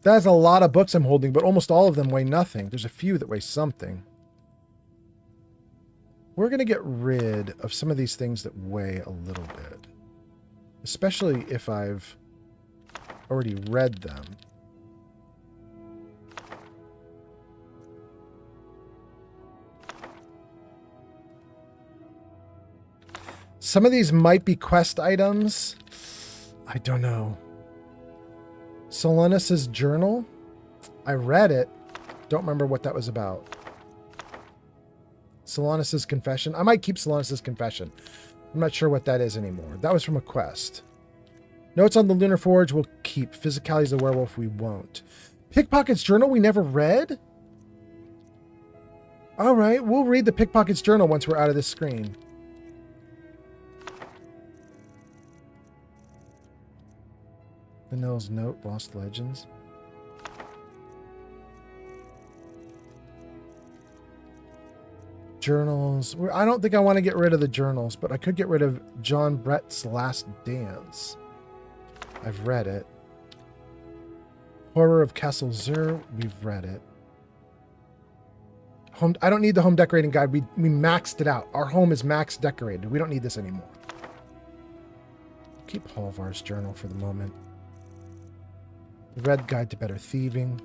That's a lot of books I'm holding, but almost all of them weigh nothing. There's a few that weigh something. We're going to get rid of some of these things that weigh a little bit. Especially if I've already read them. Some of these might be quest items. I don't know. Solanus' journal. I read it. Don't remember what that was about. Solanus' confession. I might keep Solanus' confession. I'm not sure what that is anymore. That was from a quest. Notes on the Lunar Forge we'll keep. Physicalities of the werewolf we won't. Pickpocket's journal we never read? Alright, we'll read the Pickpocket's journal once we're out of this screen. Vanille's Note, Lost Legends. Journals. I don't think I want to get rid of the journals, but I could get rid of John Brett's Last Dance. I've read it. Horror of Castle Zur. We've read it. I don't need the home decorating guide. We maxed it out. Our home is max decorated. We don't need this anymore. Keep Halvar's journal for the moment. The Red Guide to Better Thieving.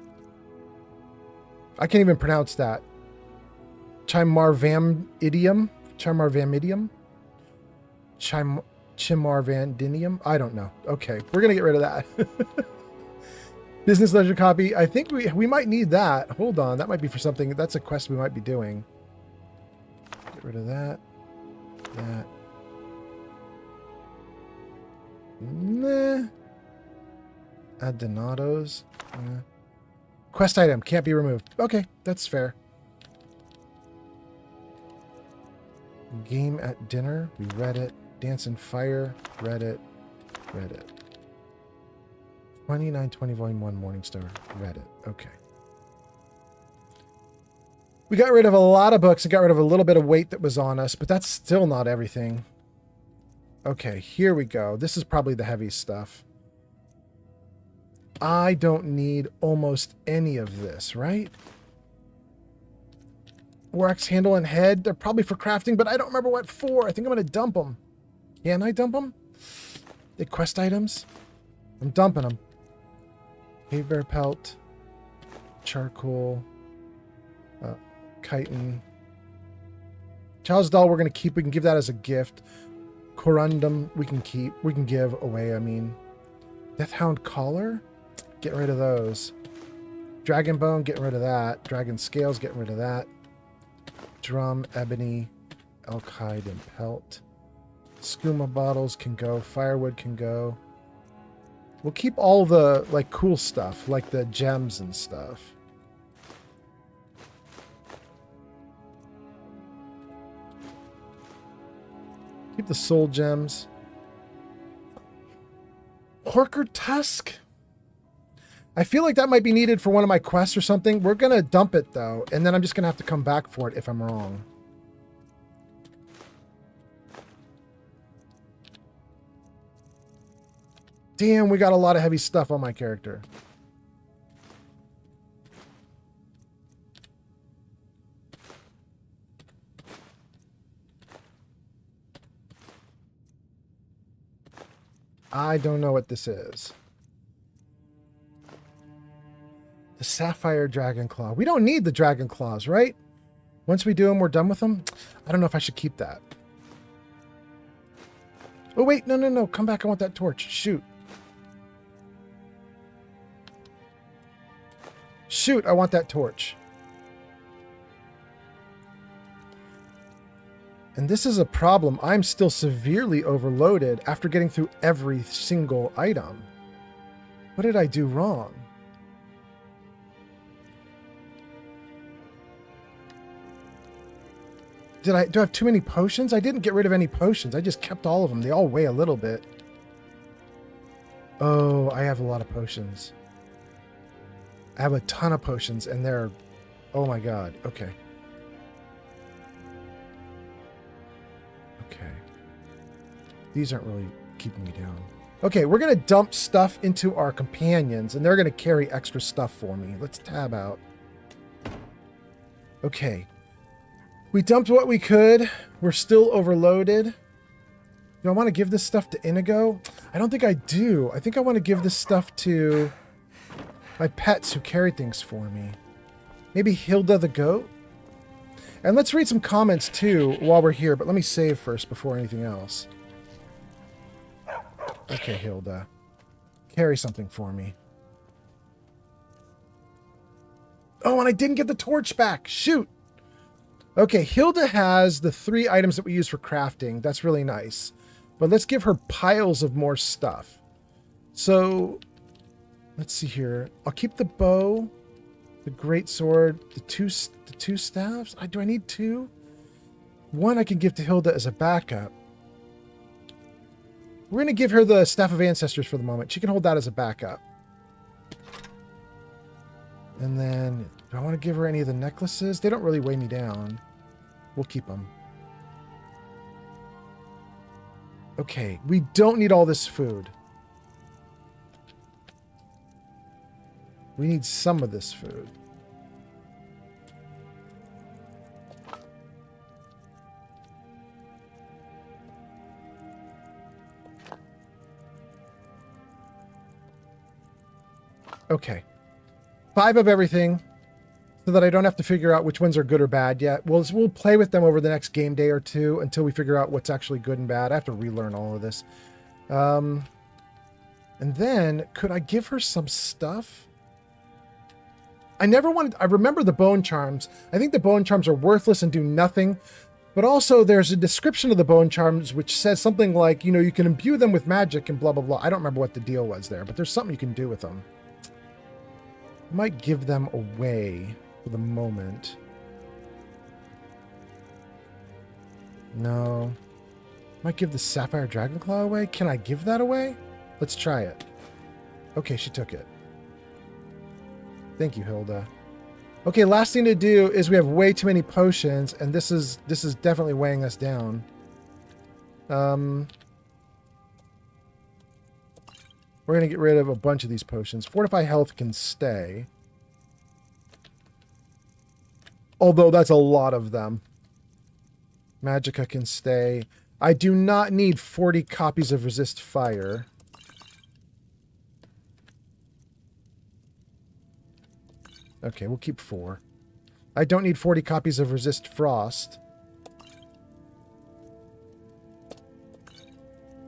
I can't even pronounce that. Chimarvamidium? Chimarvandinium? I don't know. Okay, we're going to get rid of that. Business ledger copy. I think we might need that. Hold on. That might be for something. That's a quest we might be doing. Get rid of that. That. Nah. Add Donatos. Quest item. Can't be removed. Okay, that's fair. Game at Dinner. We read it. Dance and Fire. Read it. Read it. 2920 Volume 1 Morningstar. Read it. Okay. We got rid of a lot of books and got rid of a little bit of weight that was on us, but that's still not everything. Okay, here we go. This is probably the heavy stuff. I don't need almost any of this, right? Wax handle and head. They're probably for crafting, but I don't remember what for. I think I'm going to dump them. Can I dump them? The quest items? I'm dumping them. Cave bear pelt. Charcoal. Chitin. Child's doll we're going to keep. We can give that as a gift. Corundum we can keep. We can give away, I mean. Deathhound collar? Getting rid of those. Dragon bone, getting rid of that. Dragon scales, getting rid of that. Drum, ebony, elk hide, and pelt. Skooma bottles can go. Firewood can go. We'll keep all the cool stuff, like the gems and stuff. Keep the soul gems. Horker tusk? I feel like that might be needed for one of my quests or something. We're going to dump it, though, and then I'm just going to have to come back for it if I'm wrong. Damn, we got a lot of heavy stuff on my character. I don't know what this is. The Sapphire Dragon Claw. We don't need the Dragon Claws, right? Once we do them, we're done with them? I don't know if I should keep that. Oh, wait. No, no, no. Come back. I want that torch. Shoot. Shoot, I want that torch. And this is a problem. I'm still severely overloaded after getting through every single item. What did I do wrong? Do I have too many potions? I didn't get rid of any potions. I just kept all of them. They all weigh a little bit. Oh, I have a lot of potions. I have a ton of potions, and they're... Oh my god. Okay. Okay. These aren't really keeping me down. Okay, we're going to dump stuff into our companions, and they're going to carry extra stuff for me. Let's tab out. Okay. We dumped what we could. We're still overloaded. Do I want to give this stuff to Inigo? I don't think I do. I think I want to give this stuff to my pets who carry things for me. Maybe Hilda the goat? And let's read some comments too while we're here, but let me save first before anything else. Okay, Hilda. Carry something for me. Oh, and I didn't get the torch back. Shoot. Okay, Hilda has the 3 items that we use for crafting. That's really nice. But let's give her piles of more stuff. So, let's see here. I'll keep the bow, the great sword, the two staffs. Do I need 2? 1 I can give to Hilda as a backup. We're going to give her the Staff of Ancestors for the moment. She can hold that as a backup. And then, do I want to give her any of the necklaces? They don't really weigh me down. We'll keep them. Okay, we don't need all this food. We need some of this food. Okay. 5 of everything so that I don't have to figure out which ones are good or bad yet. We'll play with them over the next game day or 2 until we figure out what's actually good and bad. I have to relearn all of this. And then, could I give her some stuff? I remember the bone charms. I think the bone charms are worthless and do nothing. But also, there's a description of the bone charms which says something like, you know, you can imbue them with magic and blah, blah, blah. I don't remember what the deal was there, but there's something you can do with them. I might give them away for the moment. No. Might give the Sapphire Dragonclaw away? Can I give that away? Let's try it. Okay, she took it. Thank you, Hilda. Okay, last thing to do is we have way too many potions, and this is definitely weighing us down. We're going to get rid of a bunch of these potions. Fortify Health can stay. Although that's a lot of them. Magicka can stay. I do not need 40 copies of Resist Fire. Okay, we'll keep 4. I don't need 40 copies of Resist Frost.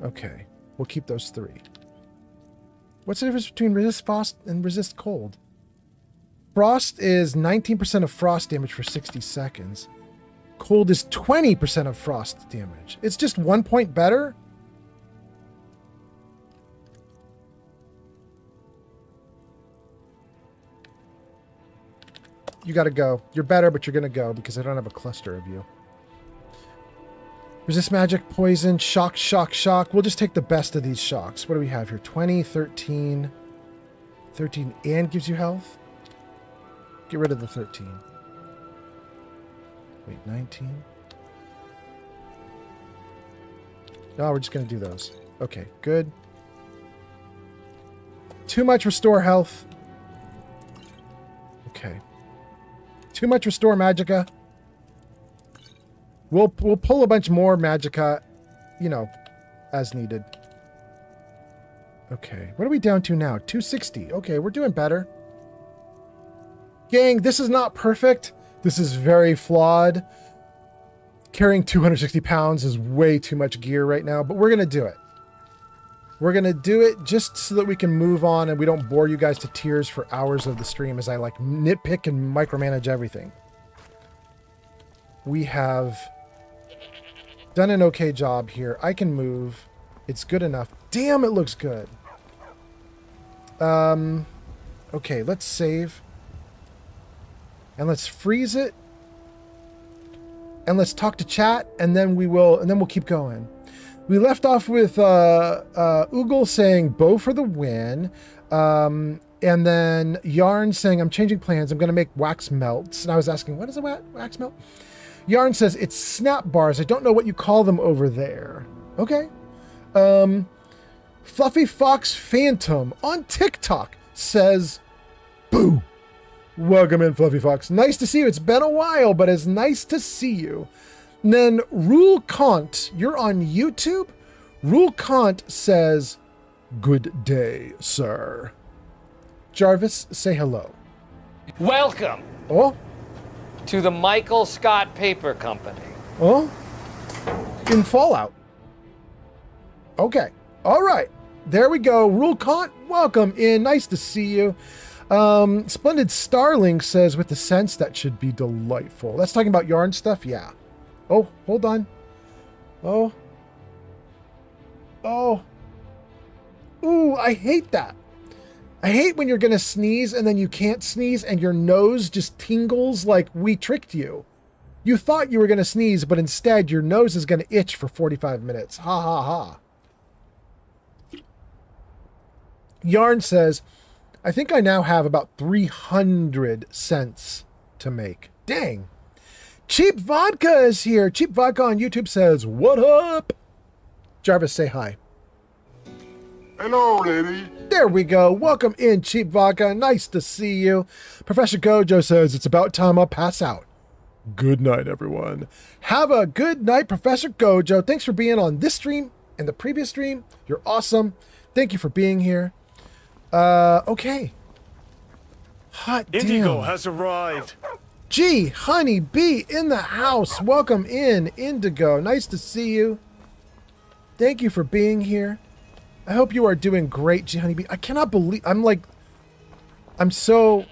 Okay, we'll keep those 3. What's the difference between Resist Frost and Resist Cold? Frost is 19% of frost damage for 60 seconds. Cold is 20% of frost damage. It's just 1 point better? You gotta go. You're better, but you're gonna go because I don't have a cluster of you. Resist magic, poison, shock, shock, shock. We'll just take the best of these shocks. What do we have here? 20, 13. 13 and gives you health? Get rid of the 13. Wait, 19? No, we're just going to do those. Okay, good. Too much restore health. Okay. Too much restore magicka. We'll pull a bunch more magicka, you know, as needed. Okay, what are we down to now? 260. Okay, we're doing better. Gang, this is not perfect. This is very flawed. Carrying 260 pounds is way too much gear right now, but we're going to do it. We're going to do it just so that we can move on and we don't bore you guys to tears for hours of the stream as I like nitpick and micromanage everything. We have done an okay job here. I can move. It's good enough. Damn, it looks good. Okay, let's save. And let's freeze it. And let's talk to chat, and then we'll keep going. We left off with Oogle saying bow for the win. And then Yarn saying, I'm changing plans. I'm going to make wax melts. And I was asking, what is a wax melt? Yarn says, it's snap bars. I don't know what you call them over there. Okay. Fluffy Fox Phantom on TikTok says, boo. Welcome in, Fluffy Fox. Nice to see you. It's been a while, but it's nice to see you. And then Rule Kant, you're on YouTube? Rule Kant says, good day, sir. Jarvis, say hello. Welcome Oh? to the Michael Scott Paper Company. Oh? In Fallout. Okay. All right. There we go. Rule Kant, welcome in. Nice to see you. Splendid Starling says, with the sense that should be delightful. That's talking about yarn stuff? Yeah. Oh, hold on. Oh. Oh. Ooh, I hate that. I hate when you're going to sneeze and then you can't sneeze and your nose just tingles like we tricked you. You thought you were going to sneeze, but instead your nose is going to itch for 45 minutes. Ha ha ha. Yarn says, I think I now have about 300 cents to make. Dang. Cheap Vodka is here. Cheap Vodka on YouTube says, what up? Jarvis, say hi. Hello, lady. There we go. Welcome in, Cheap Vodka. Nice to see you. Professor Gojo says, it's about time I pass out. Good night, everyone. Have a good night, Professor Gojo. Thanks for being on this stream and the previous stream. You're awesome. Thank you for being here. Okay. Hot Indigo damn. has arrived. Gee, Honey Bee in the house. Welcome in, Indigo. Nice to see you. Thank you for being here. I hope you are doing great, G Honeybee. I cannot believe I'm so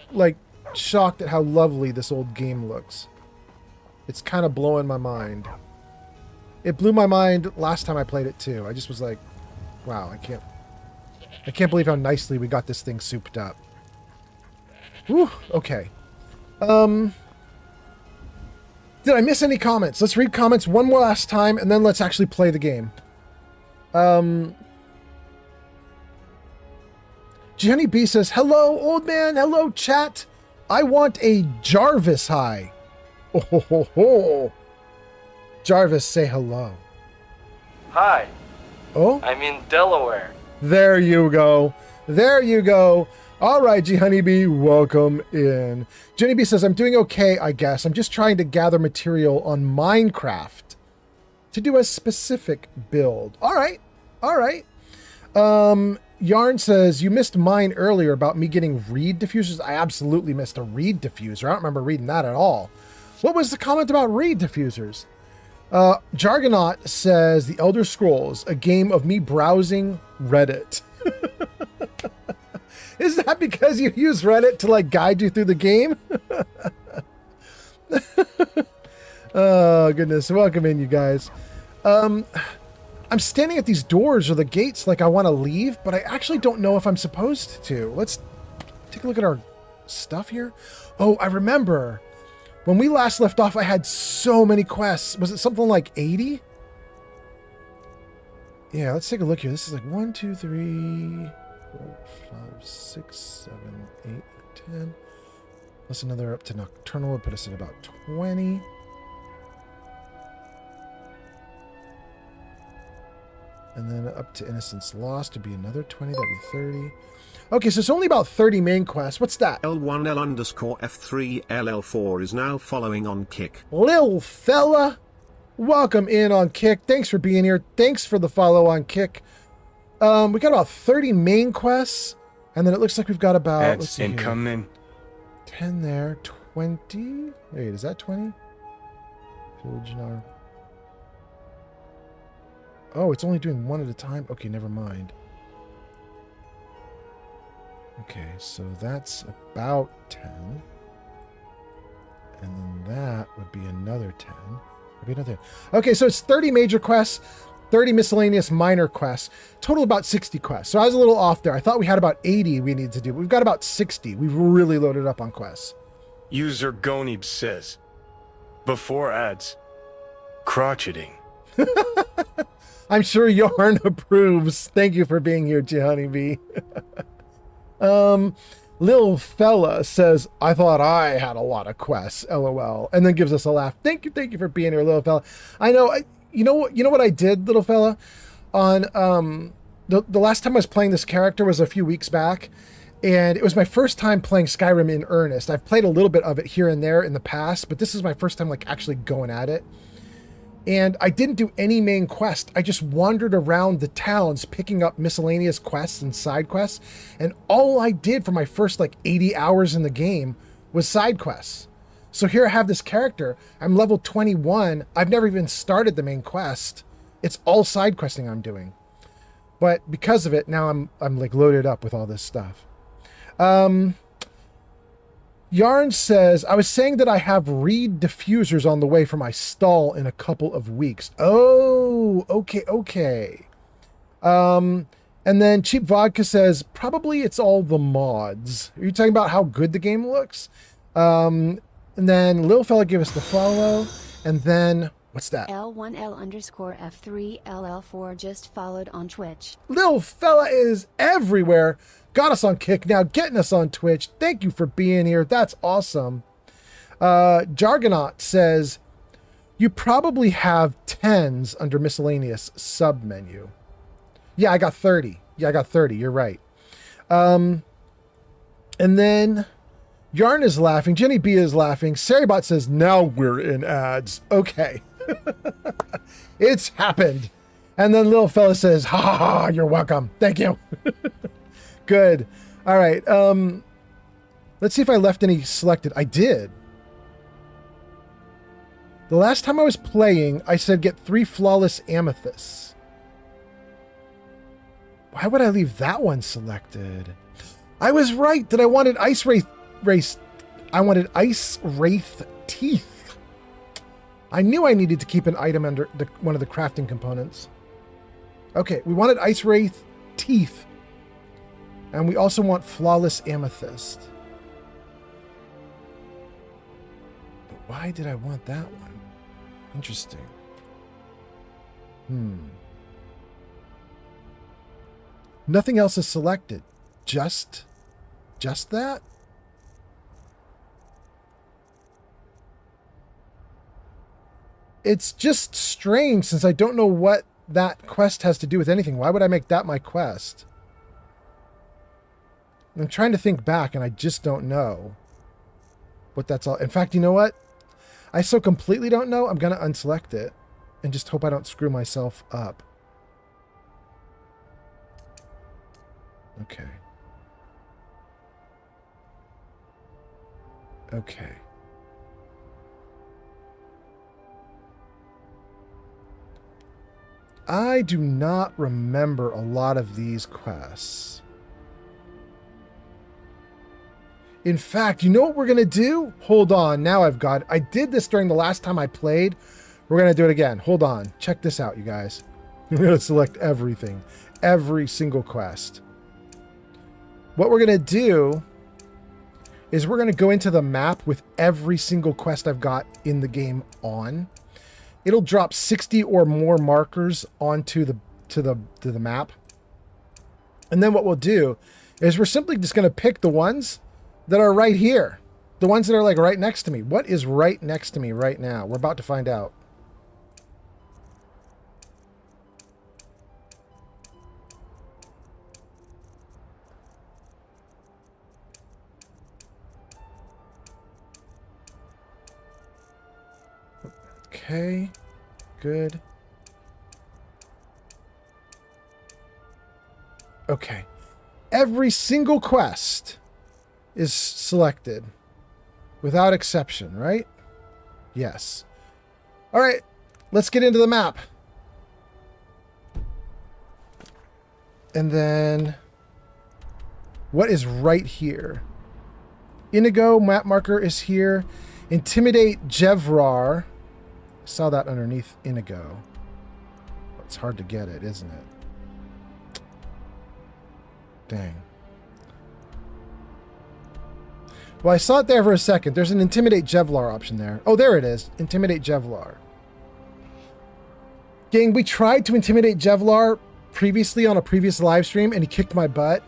shocked at how lovely this old game looks. It's kind of blowing my mind. It blew my mind last time I played it too. I just was like, wow, I can't believe how nicely we got this thing souped up. Whew, okay. Did I miss any comments? Let's read comments one more last time and then let's actually play the game. Jenny B says, hello, old man. Hello, chat. I want a Jarvis high. Oh, ho, ho, ho. Jarvis, say hello. Hi, Oh, I'm in Delaware. there you go. There you go. All right, G Honeybee, welcome in. Jenny B says, I'm doing okay, I guess. I'm just trying to gather material on Minecraft to do a specific build. All right. All right. Yarn says, you missed mine earlier about me getting reed diffusers. I absolutely missed a reed diffuser. I don't remember reading that at all. What was the comment about reed diffusers? Jargonaut says, The Elder Scrolls, a game of me browsing Reddit. Is that because you use Reddit to guide you through the game? Oh, goodness. Welcome in, you guys. I'm standing at these doors or the gates like I want to leave, but I actually don't know if I'm supposed to. Let's take a look at our stuff here. Oh, I remember. When we last left off, I had so many quests. Was it something like 80? Yeah, let's take a look here. This is 1, 2, 3, 4, 5, 6, 7, 8, 10. Plus another up to Nocturnal would put us at about 20. And then up to Innocence Lost would be another 20. That'd be 30. Okay, so it's only about 30 main quests. What's that? L1L_F3LL4 is now following on Kick. Lil fella, welcome in on Kick. Thanks for being here. Thanks for the follow on Kick. We got about 30 main quests, and then it looks like we've got about Ads incoming. 10 there, 20. Wait, is that 20? Oh, it's only doing one at a time. Okay, never mind. Okay, so that's about 10. And then that would be another 10. Would be another. Okay, so it's 30 major quests, 30 miscellaneous minor quests, total about 60 quests. So I was a little off there. I thought we had about 80 we needed to do. We've got about 60. We've really loaded up on quests. User Gonib says, before ads, crotcheting. I'm sure Yarn approves. Thank you for being here, G Honeybee. Lil fella says, I thought I had a lot of quests, LOL, and then gives us a laugh. Thank you for being here, little fella. I know, you know what I did, little fella? On the last time I was playing this character was a few weeks back, and it was my first time playing Skyrim in earnest. I've played a little bit of it here and there in the past, but this is my first time like actually going at it. And I didn't do any main quest. I just wandered around the towns picking up miscellaneous quests and side quests. And all I did for my first like 80 hours in the game was side quests. So here I have this character. I'm level 21. I've never even started the main quest. It's all side questing I'm doing. But because of it, now I'm like loaded up with all this stuff. Yarn says, I was saying that I have reed diffusers on the way for my stall in a couple of weeks. Oh, okay. And then Cheap Vodka says, probably it's all the mods. Are you talking about how good the game looks? And then Lil Fella gave us the follow. And then, what's that? L1L_F3LL4 just followed on Twitch. Lil Fella is everywhere. Got us on Kick, now getting us on Twitch. Thank you for being here. That's awesome. Jargonaut says, you probably have 10s under miscellaneous sub menu. Yeah, I got 30. You're right. And then Yarn is laughing. Jenny B is laughing. Saribot says, now we're in ads. Okay. It's happened. And then Lil Fella says, ha ha ha, you're welcome. Thank you. Good. All right. Let's see if I left any selected. I did. The last time I was playing, I said get 3 flawless amethysts. Why would I leave that one selected? I was right that I wanted Ice Wraith teeth. I knew I needed to keep an item under one of the crafting components. Okay, we wanted Ice Wraith teeth. And we also want flawless amethyst. But why did I want that one? Interesting. Nothing else is selected. Just that? It's just strange since I don't know what that quest has to do with anything. Why would I make that my quest? I'm trying to think back, and I just don't know what that's all. In fact, you know what? I so completely don't know, I'm going to unselect it and just hope I don't screw myself up. Okay. I do not remember a lot of these quests. In fact, you know what we're going to do? Hold on. Now I've got it. I did this during the last time I played. We're going to do it again. Hold on. Check this out, you guys. We're going to select everything. Every single quest. What we're going to do is we're going to go into the map with every single quest I've got in the game on. It'll drop 60 or more markers onto the map. And then what we'll do is we're simply just going to pick the ones that are right here. The ones that are like right next to me. What is right next to me right now? We're about to find out. Okay, good. Okay. Every single quest is selected without exception, right? Yes. All right, let's get into the map. And then what is right here? Inigo map marker is here. Intimidate Jevrar. I saw that underneath Inigo. It's hard to get it, isn't it? Dang. Well, I saw it there for a second. There's an Intimidate Jevlar option there. Oh, there it is. Intimidate Jevlar. Gang, we tried to intimidate Jevlar previously on a previous live stream, and he kicked my butt.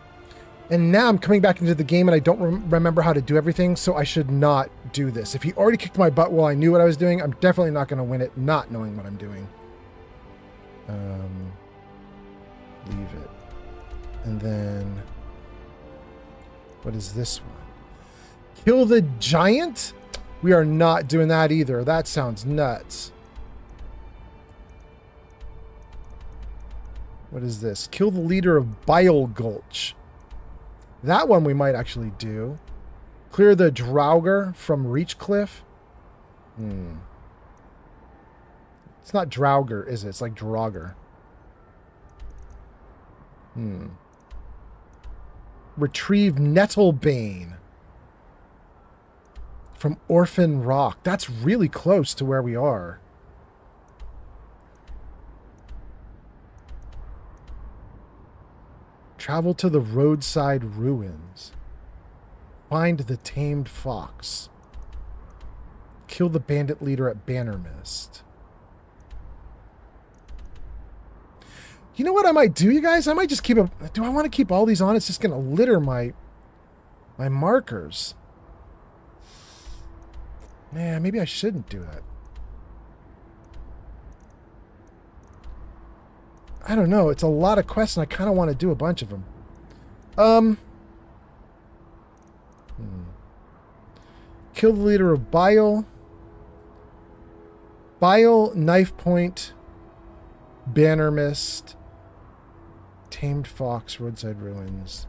And now I'm coming back into the game and I don't remember how to do everything, so I should not do this. If he already kicked my butt while I knew what I was doing, I'm definitely not going to win it not knowing what I'm doing. Leave it. And then... what is this one? Kill the giant? We are not doing that either. That sounds nuts. What is this? Kill the leader of Bile Gulch. That one we might actually do. Clear the Draugr from Reachcliff. It's not Draugr, is it? It's like Draugr. Retrieve Nettlebane from Orphan Rock. That's really close to where we are. Travel to the roadside ruins. Find the tamed fox. Kill the bandit leader at Bannermist. You know what I might do, you guys? I might just keep a... do I want to keep all these on? It's just going to litter my markers. Man, maybe I shouldn't do it. I don't know. It's a lot of quests, and I kind of want to do a bunch of them. Kill the leader of Bile. Bile, Knife Point, Bannermist, Tamed Fox, Roadside Ruins.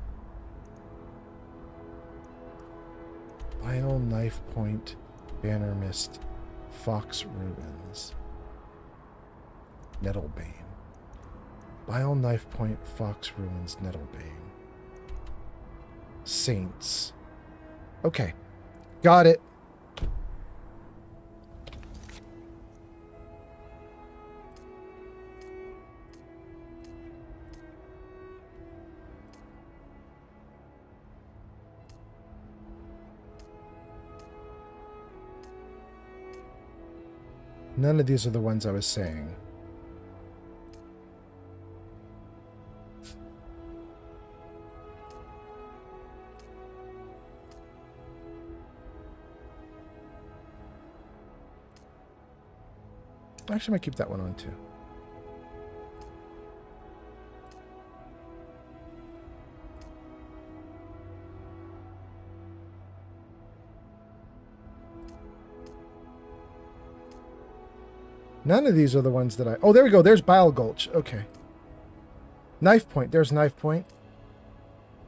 Bile, Knife Point, Bannermist, Fox Ruins. Nettlebane. Bile, Knife Point, Fox Ruins, Nettlebane. Saints. Okay. Got it. None of these are the ones I was saying. Actually, I might keep that one on too. None of these are the ones that I... oh, there we go. There's Bile Gulch. Okay. Knife Point. There's Knife Point.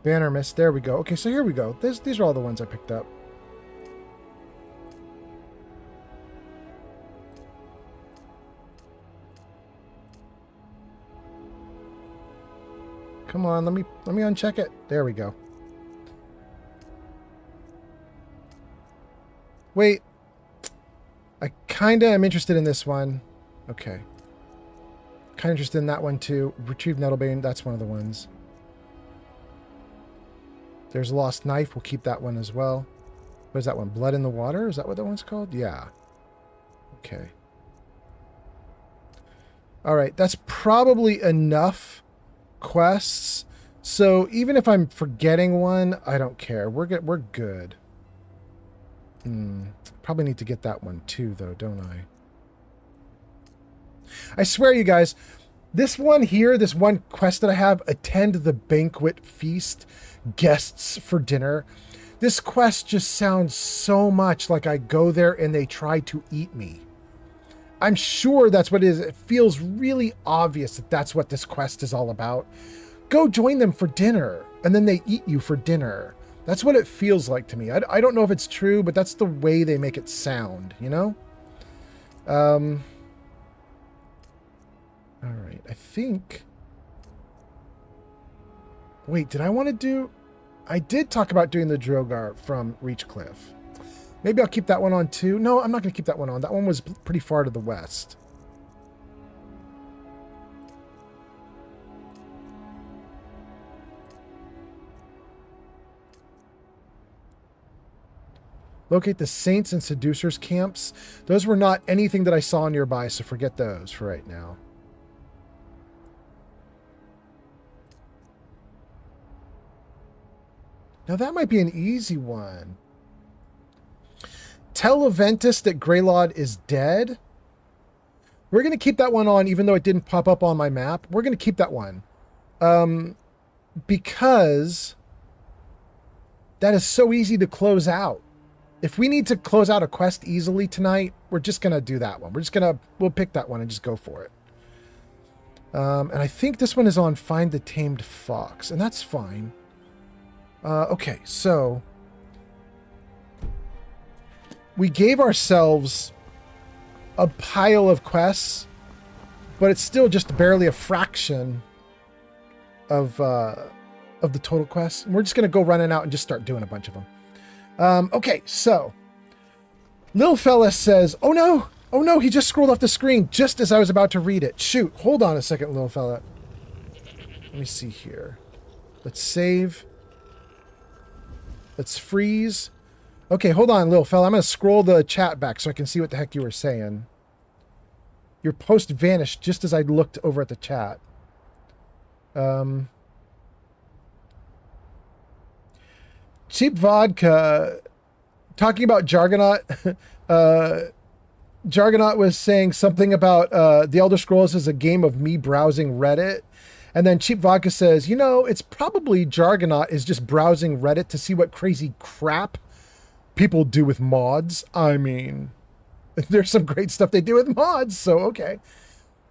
Bannermist. There we go. Okay, so here we go. These are all the ones I picked up. Come on, let me uncheck it. There we go. Wait. I kinda am interested in this one. Okay. Kinda interested in that one too. Retrieve Nettlebane, that's one of the ones. There's Lost Knife, we'll keep that one as well. What is that one? Blood in the Water? Is that what that one's called? Yeah. Okay. Alright, that's probably enough quests. So even if I'm forgetting one, I don't care. We're good. Probably need to get that one too, though, don't I? I swear, you guys, this one here, this one quest that I have, attend the banquet feast, guests for dinner. This quest just sounds so much like I go there and they try to eat me. I'm sure that's what it is. It feels really obvious that that's what this quest is all about. Go join them for dinner, and then they eat you for dinner. That's what it feels like to me. I don't know if it's true, but that's the way they make it sound, you know? All right, I think... wait, did I want to do... I did talk about doing the Draugr from Reachcliff. Maybe I'll keep that one on too. No, I'm not going to keep that one on. That one was pretty far to the west. Locate the Saints and Seducers camps. Those were not anything that I saw nearby, so forget those for right now. Now that might be an easy one. Tell Aventus that Greylod is dead. We're going to keep that one on, even though it didn't pop up on my map. We're going to keep that one. Because that is so easy to close out. If we need to close out a quest easily tonight, we're just going to do that one. We'll pick that one and just go for it. And I think this one is on Find the Tamed Fox, and that's fine. Okay, so we gave ourselves a pile of quests, but it's still just barely a fraction of the total quests. And we're just going to go running out and just start doing a bunch of them. Okay, so Lil Fella says, oh no, he just scrolled off the screen just as I was about to read it. Shoot, hold on a second, Lil Fella. Let me see here. Let's save. Let's freeze. Okay, hold on, Lil Fella. I'm going to scroll the chat back so I can see what the heck you were saying. Your post vanished just as I looked over at the chat. Cheap Vodka, talking about Jargonaut. Jargonaut was saying something about The Elder Scrolls is a game of me browsing Reddit. And then Cheap Vodka says, it's probably Jargonaut is just browsing Reddit to see what crazy crap people do with mods. I mean, there's some great stuff they do with mods, so okay.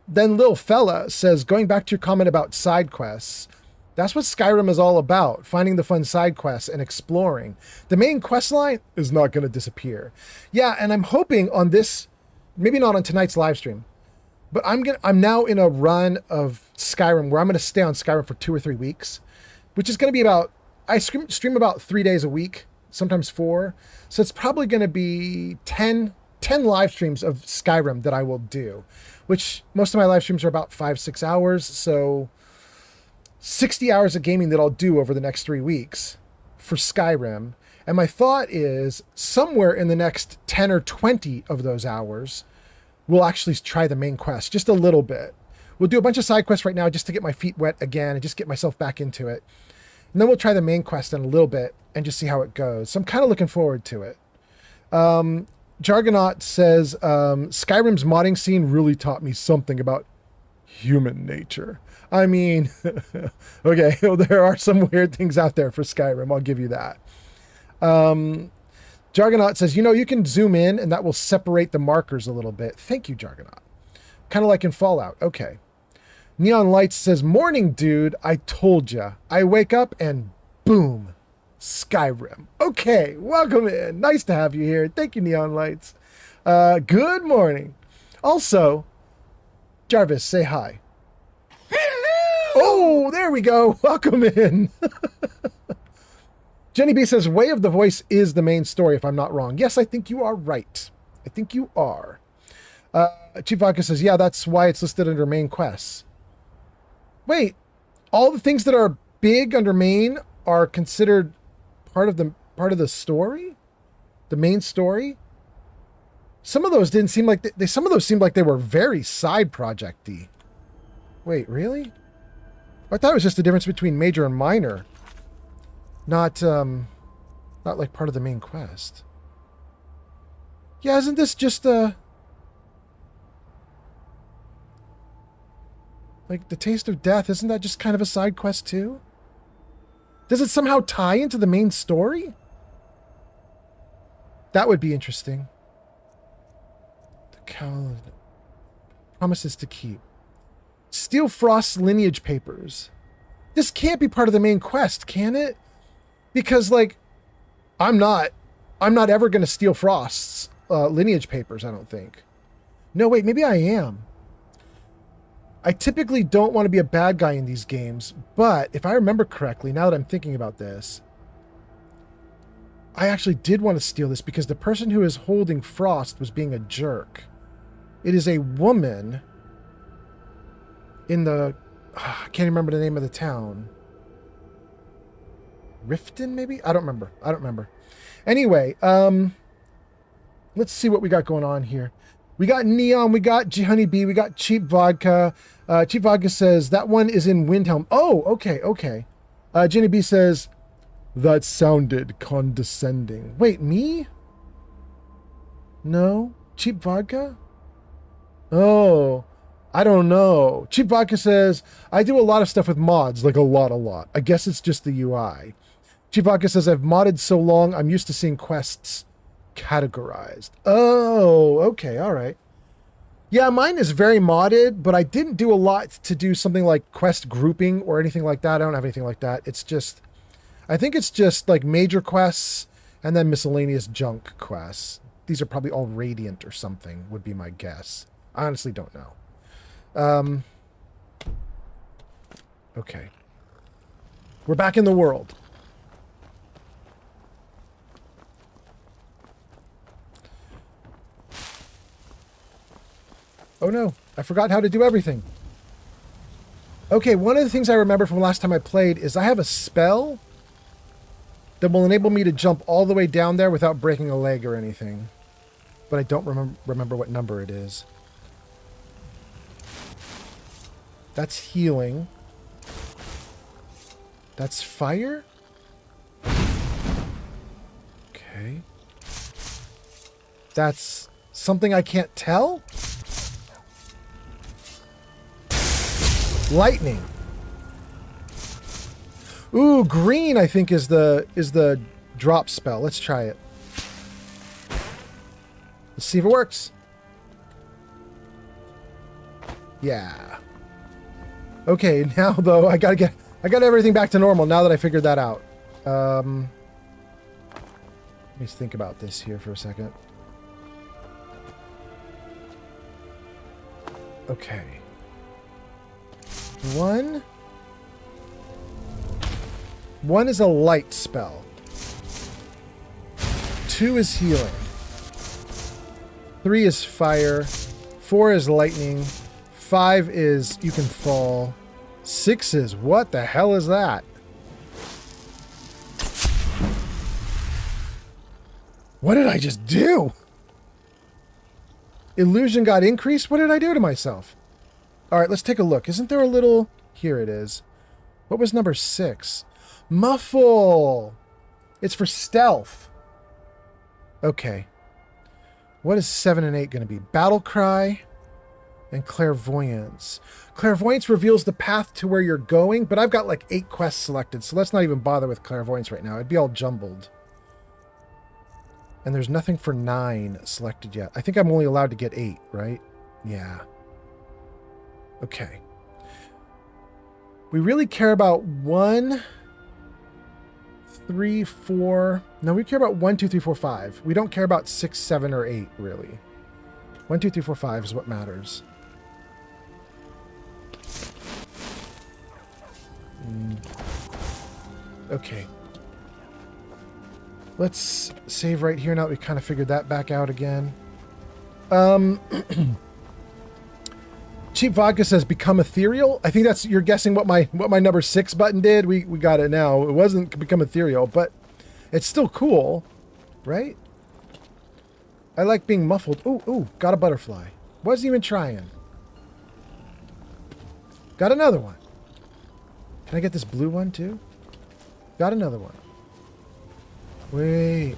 Then Lil Fella says, going back to your comment about side quests, that's what Skyrim is all about, finding the fun side quests and exploring. The main quest line is not going to disappear. Yeah, and I'm hoping on this, maybe not on tonight's live stream, but I'm now in a run of Skyrim where I'm going to stay on Skyrim for 2 or 3 weeks, which is going to be about, I stream about 3 days a week, sometimes 4. So it's probably going to be 10 live streams of Skyrim that I will do, which most of my live streams are about 5-6 hours. So 60 hours of gaming that I'll do over the next 3 weeks for Skyrim. And my thought is somewhere in the next 10 or 20 of those hours, we'll actually try the main quest just a little bit. We'll do a bunch of side quests right now just to get my feet wet again and just get myself back into it. And then we'll try the main quest in a little bit and just see how it goes. So I'm kind of looking forward to it. Jargonaut says, Skyrim's modding scene really taught me something about human nature. I mean, okay, there are some weird things out there for Skyrim. I'll give you that. Jargonaut says, you can zoom in and that will separate the markers a little bit. Thank you, Jargonaut. Kind of like in Fallout. Okay. Neon Lights says, morning, dude. I told ya. I wake up and boom, Skyrim. Okay, welcome in. Nice to have you here. Thank you, Neon Lights. Good morning. Also, Jarvis, say hi. Oh, there we go. Welcome in. Jenny B says, Way of the Voice is the main story, if I'm not wrong. Yes, I think you are right. I think you are. Chief Vodka says, yeah, that's why it's listed under main quests. Wait, all the things that are big under main are considered part of the story? The main story? Some of those didn't seem like some of those seemed like they were very side project-y. Wait, really? I thought it was just the difference between major and minor. Not like part of the main quest. Yeah, isn't this just like the Taste of Death, isn't that just kind of a side quest too? Does it somehow tie into the main story? That would be interesting. The Cowl Promises to Keep. Steel Frost's lineage papers. This can't be part of the main quest, can it? Because, like, I'm not ever going to steal Frost's lineage papers, I don't think. No, wait, maybe I am. I typically don't want to be a bad guy in these games, but if I remember correctly, now that I'm thinking about this, I actually did want to steal this because the person who is holding Frost was being a jerk. It is a woman in the... I can't remember the name of the town. Riften, maybe? I don't remember. Anyway, let's see what we got going on here. We got Neon, we got G Honeybee, we got Cheap Vodka. Cheap Vodka says, that one is in Windhelm. Oh, okay. Jenny B says, That sounded condescending. Wait, me? No? Cheap vodka? Oh, I don't know. Cheap vodka says, I do a lot of stuff with mods, like a lot. I guess it's just the UI. Cheap vodka says, I've modded so long, I'm used to seeing quests categorized. Oh, okay, all right. Yeah, mine is very modded, but I didn't do a lot to do something like quest grouping or anything like that. I don't have anything like that. It's just, I think it's just like major quests and then miscellaneous junk quests. These are probably all Radiant or something, would be my guess. I honestly don't know. Okay. We're back in the world. Oh no, I forgot how to do everything. Okay, one of the things I remember from last time I played is I have a spell that will enable me to jump all the way down there without breaking a leg or anything. But I don't remember what number it is. That's healing. That's fire? Okay. That's something I can't tell? Lightning. Ooh, green I think is the drop spell. Let's try it. Let's see if it works. Yeah. Okay, now though I got everything back to normal now that I figured that out. Let me think about this here for a second. Okay. One is a light spell. 2 is healing. 3 is fire. 4 is lightning. 5 is you can fall. 6 is what the hell is that? What did I just do? Illusion got increased? What did I do to myself? All right, let's take a look. Isn't there a little... Here it is. What was number 6? Muffle! It's for stealth. Okay. What is 7 and 8 going to be? Battle Cry and Clairvoyance. Clairvoyance reveals the path to where you're going, but I've got like 8 quests selected, so let's not even bother with Clairvoyance right now. It'd be all jumbled. And there's nothing for 9 selected yet. I think I'm only allowed to get 8, right? Yeah. Okay. We really care about 1, 3, 4. No, we care about 1, 2, 3, 4, 5. We don't care about 6, 7, or 8, really. 1, 2, 3, 4, 5 is what matters. Okay. Let's save right here now that we kind of figured that back out again. Cheap Vodka says become ethereal. I think that's, you're guessing what my number 6 button did. We got it now. It wasn't become ethereal, but it's still cool, right? I like being muffled. Ooh, got a butterfly. Wasn't even trying. Got another one. Can I get this blue one too? Got another one. Wait.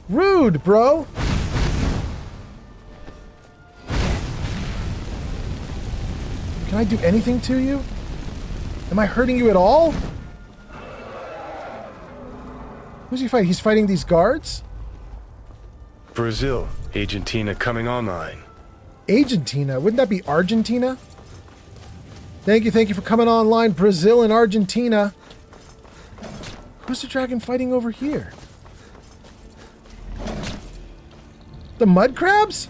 Rude, bro. Can I do anything to you? Am I hurting you at all? Who's he fighting? He's fighting these guards? Brazil, Argentina coming online. Argentina? Wouldn't that be Argentina? Thank you for coming online, Brazil and Argentina. Who's the dragon fighting over here? The mud crabs?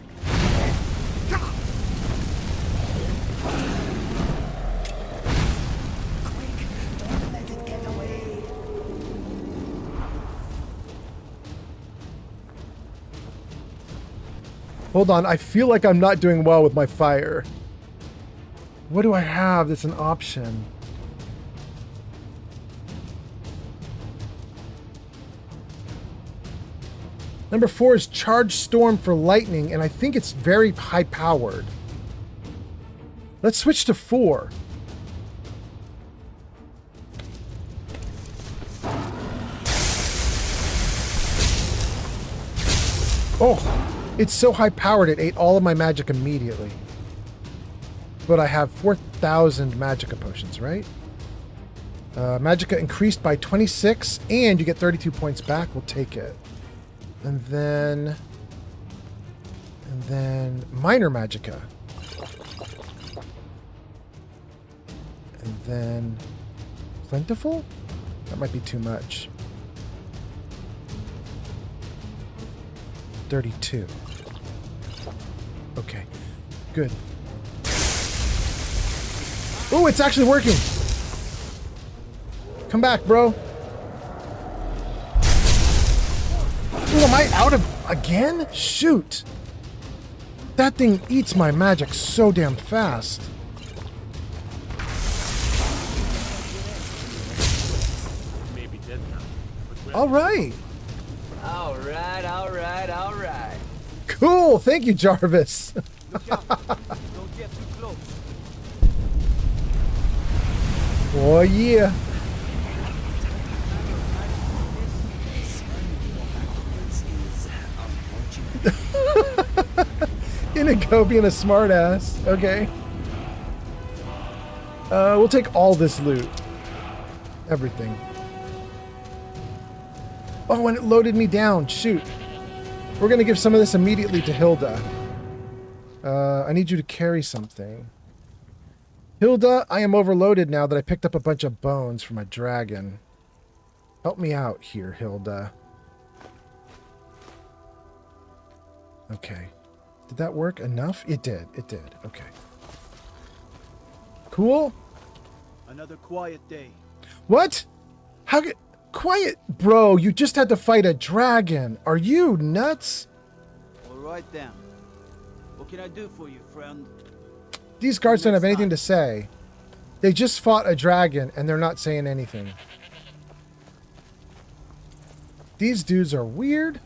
Hold on, I feel like I'm not doing well with my fire. What do I have that's an option? Number 4 is Charge Storm for lightning, and I think it's very high powered. Let's switch to 4. Oh, it's so high powered it ate all of my magic immediately. But I have 4,000 magicka potions, right? Magicka increased by 26, and you get 32 points back. We'll take it. And then minor magicka. And then plentiful? That might be too much. 32. Okay, good. Oh, it's actually working. Come back, bro. Ooh, am I out of again? Shoot. That thing eats my magic so damn fast. All right. All right. Cool. Thank you, Jarvis. Look out. Don't get too close. Oh, yeah. Inigo being a smartass. Okay. We'll take all this loot. Everything. Oh, and it loaded me down. Shoot. We're going to give some of this immediately to Hilda. I need you to carry something. Hilda, I am overloaded now that I picked up a bunch of bones from a dragon. Help me out here, Hilda. Okay. Did that work enough? It did. It did. Okay. Cool. Another quiet day. What? How get... Quiet, bro. You just had to fight a dragon. Are you nuts? All right then. What can I do for you, friend? These guards don't have anything to say. They just fought a dragon and they're not saying anything. These dudes are weird.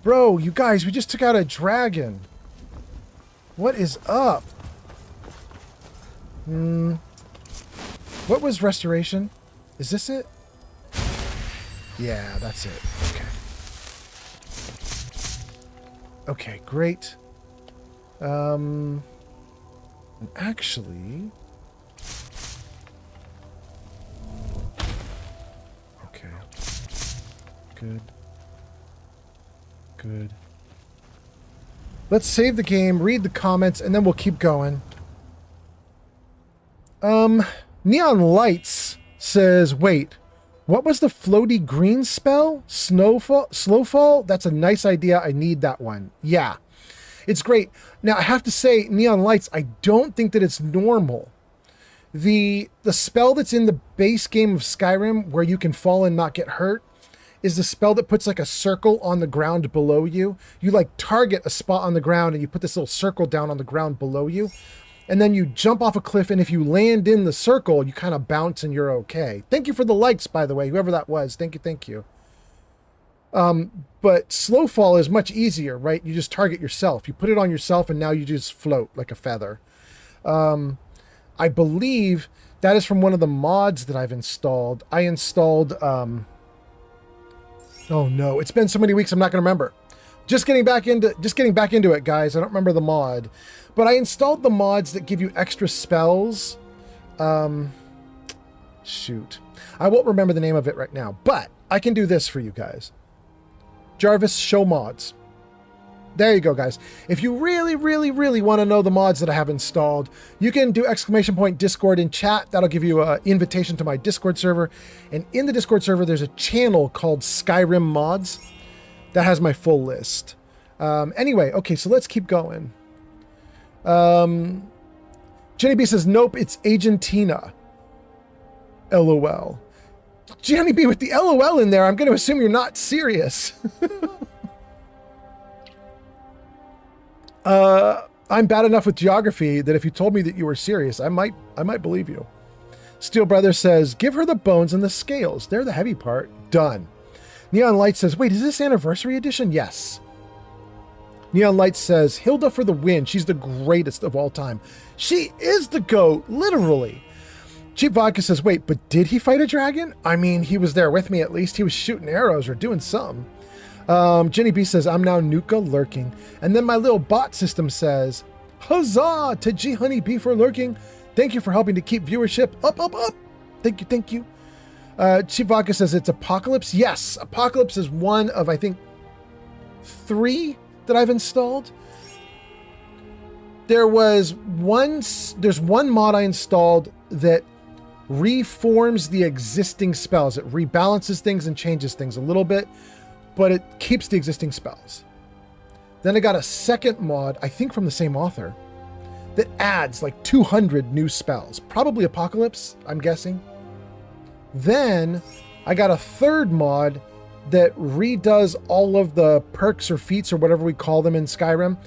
Bro, you guys, we just took out a dragon. What is up? What was restoration? Is this it? Yeah, that's it. Okay. Okay, great. And actually... Okay. Good. Good. Let's save the game, read the comments, and then we'll keep going. Neon Lights says, wait, what was the floaty green spell? Slowfall? That's a nice idea. I need that one. Yeah, it's great. Now, I have to say, Neon Lights, I don't think that it's normal. The spell that's in the base game of Skyrim where you can fall and not get hurt is the spell that puts like a circle on the ground below you. You like target a spot on the ground and you put this little circle down on the ground below you. And then you jump off a cliff, and if you land in the circle, you kind of bounce and you're okay. Thank you for the likes, by the way, whoever that was. Thank you, thank you. But slow fall is much easier, right? You just target yourself. You put it on yourself, and now you just float like a feather. I believe that is from one of the mods that I've installed. I installed... oh no, it's been so many weeks, I'm not going to remember. Just getting back into it, guys. I don't remember the mod. But I installed the mods that give you extra spells. Shoot. I won't remember the name of it right now, but I can do this for you guys. Jarvis, show mods. There you go, guys. If you really, really, really want to know the mods that I have installed, you can do !Discord in chat. That'll give you an invitation to my Discord server. And in the Discord server, there's a channel called Skyrim Mods that has my full list. Anyway, okay, so let's keep going. Jenny B says, nope, it's Argentina. LOL. Jenny B with the LOL in there, I'm going to assume you're not serious. I'm bad enough with geography that if you told me that you were serious, I might believe you. Steel Brother says, give her the bones and the scales. They're the heavy part. Done. Neon Light says, wait, is this anniversary edition? Yes. Neon Light says, Hilda for the win. She's the greatest of all time. She is the GOAT, literally. Cheap Vodka says, wait, but did he fight a dragon? I mean, he was there with me at least. He was shooting arrows or doing something. Jenny B says, I'm now Nuka lurking. And then my little bot system says, huzzah to G Honey B for lurking. Thank you for helping to keep viewership up. Thank you, thank you. Cheap Vodka says, it's Apocalypse. Yes, Apocalypse is one of, I think, 3 that I've installed. There's one mod I installed that reforms the existing spells. It rebalances things and changes things a little bit, but it keeps the existing spells. Then I got a second mod, I think from the same author, that adds like 200 new spells. Probably Apocalypse, I'm guessing. Then I got a third mod that redoes all of the perks or feats or whatever we call them in Skyrim,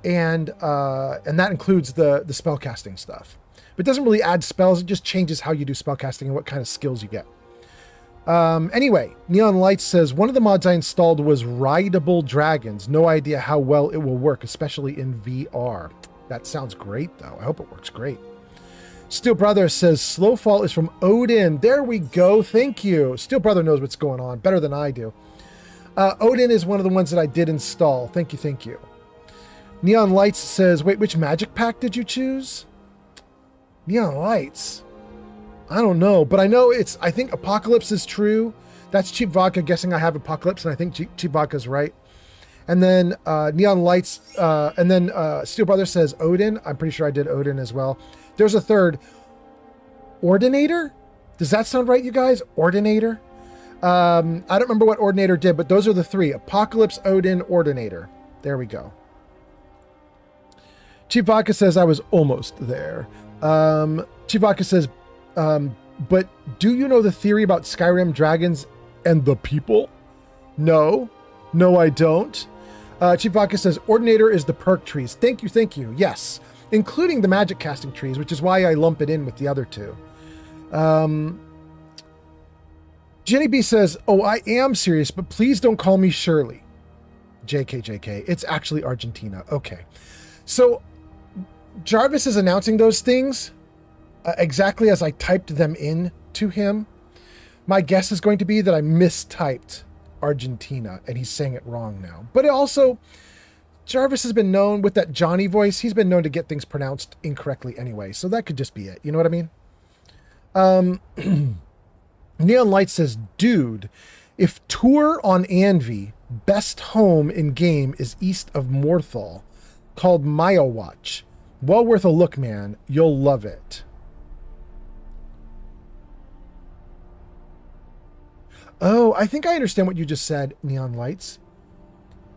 and that includes the spellcasting stuff. But it doesn't really add spells, it just changes how you do spellcasting and what kind of skills you get. Anyway, Neon Lights says, one of the mods I installed was Rideable Dragons. No idea how well it will work, especially in VR. That sounds great, though. I hope it works great. Steel Brother says, Slowfall is from Odin. There we go. Thank you. Steel Brother knows what's going on better than I do. Odin is one of the ones that I did install. Thank you, thank you. Neon Lights says, wait, which magic pack did you choose? Neon Lights. I don't know, but I know I think Apocalypse is true. That's Cheap Vodka guessing I have Apocalypse, and I think Cheap Vodka's right. And then Neon Lights, and then Steel Brother says Odin. I'm pretty sure I did Odin as well. There's a third. Ordinator? Does that sound right, you guys? Ordinator? I don't remember what Ordinator did, but those are the 3. Apocalypse, Odin, Ordinator. There we go. Cheap Vodka says I was almost there. Cheap Vodka says, but do you know the theory about Skyrim dragons and the people? No, I don't. Cheap Vodka says, Ordinator is the perk trees. Thank you. Yes, including the magic casting trees, which is why I lump it in with the other 2. Jenny B says, oh, I am serious, but please don't call me Shirley. JK. It's actually Argentina. Okay. So Jarvis is announcing those things exactly as I typed them in to him. My guess is going to be that I mistyped Argentina and he's saying it wrong now. But also, Jarvis has been known with that Johnny voice. He's been known to get things pronounced incorrectly anyway. So that could just be it. You know what I mean? Neon Light says, dude, if Tour on Anvi, best home in game is east of Morthal, called Maya Watch. Well worth a look, man. You'll love it. Oh, I think I understand what you just said, Neon Lights.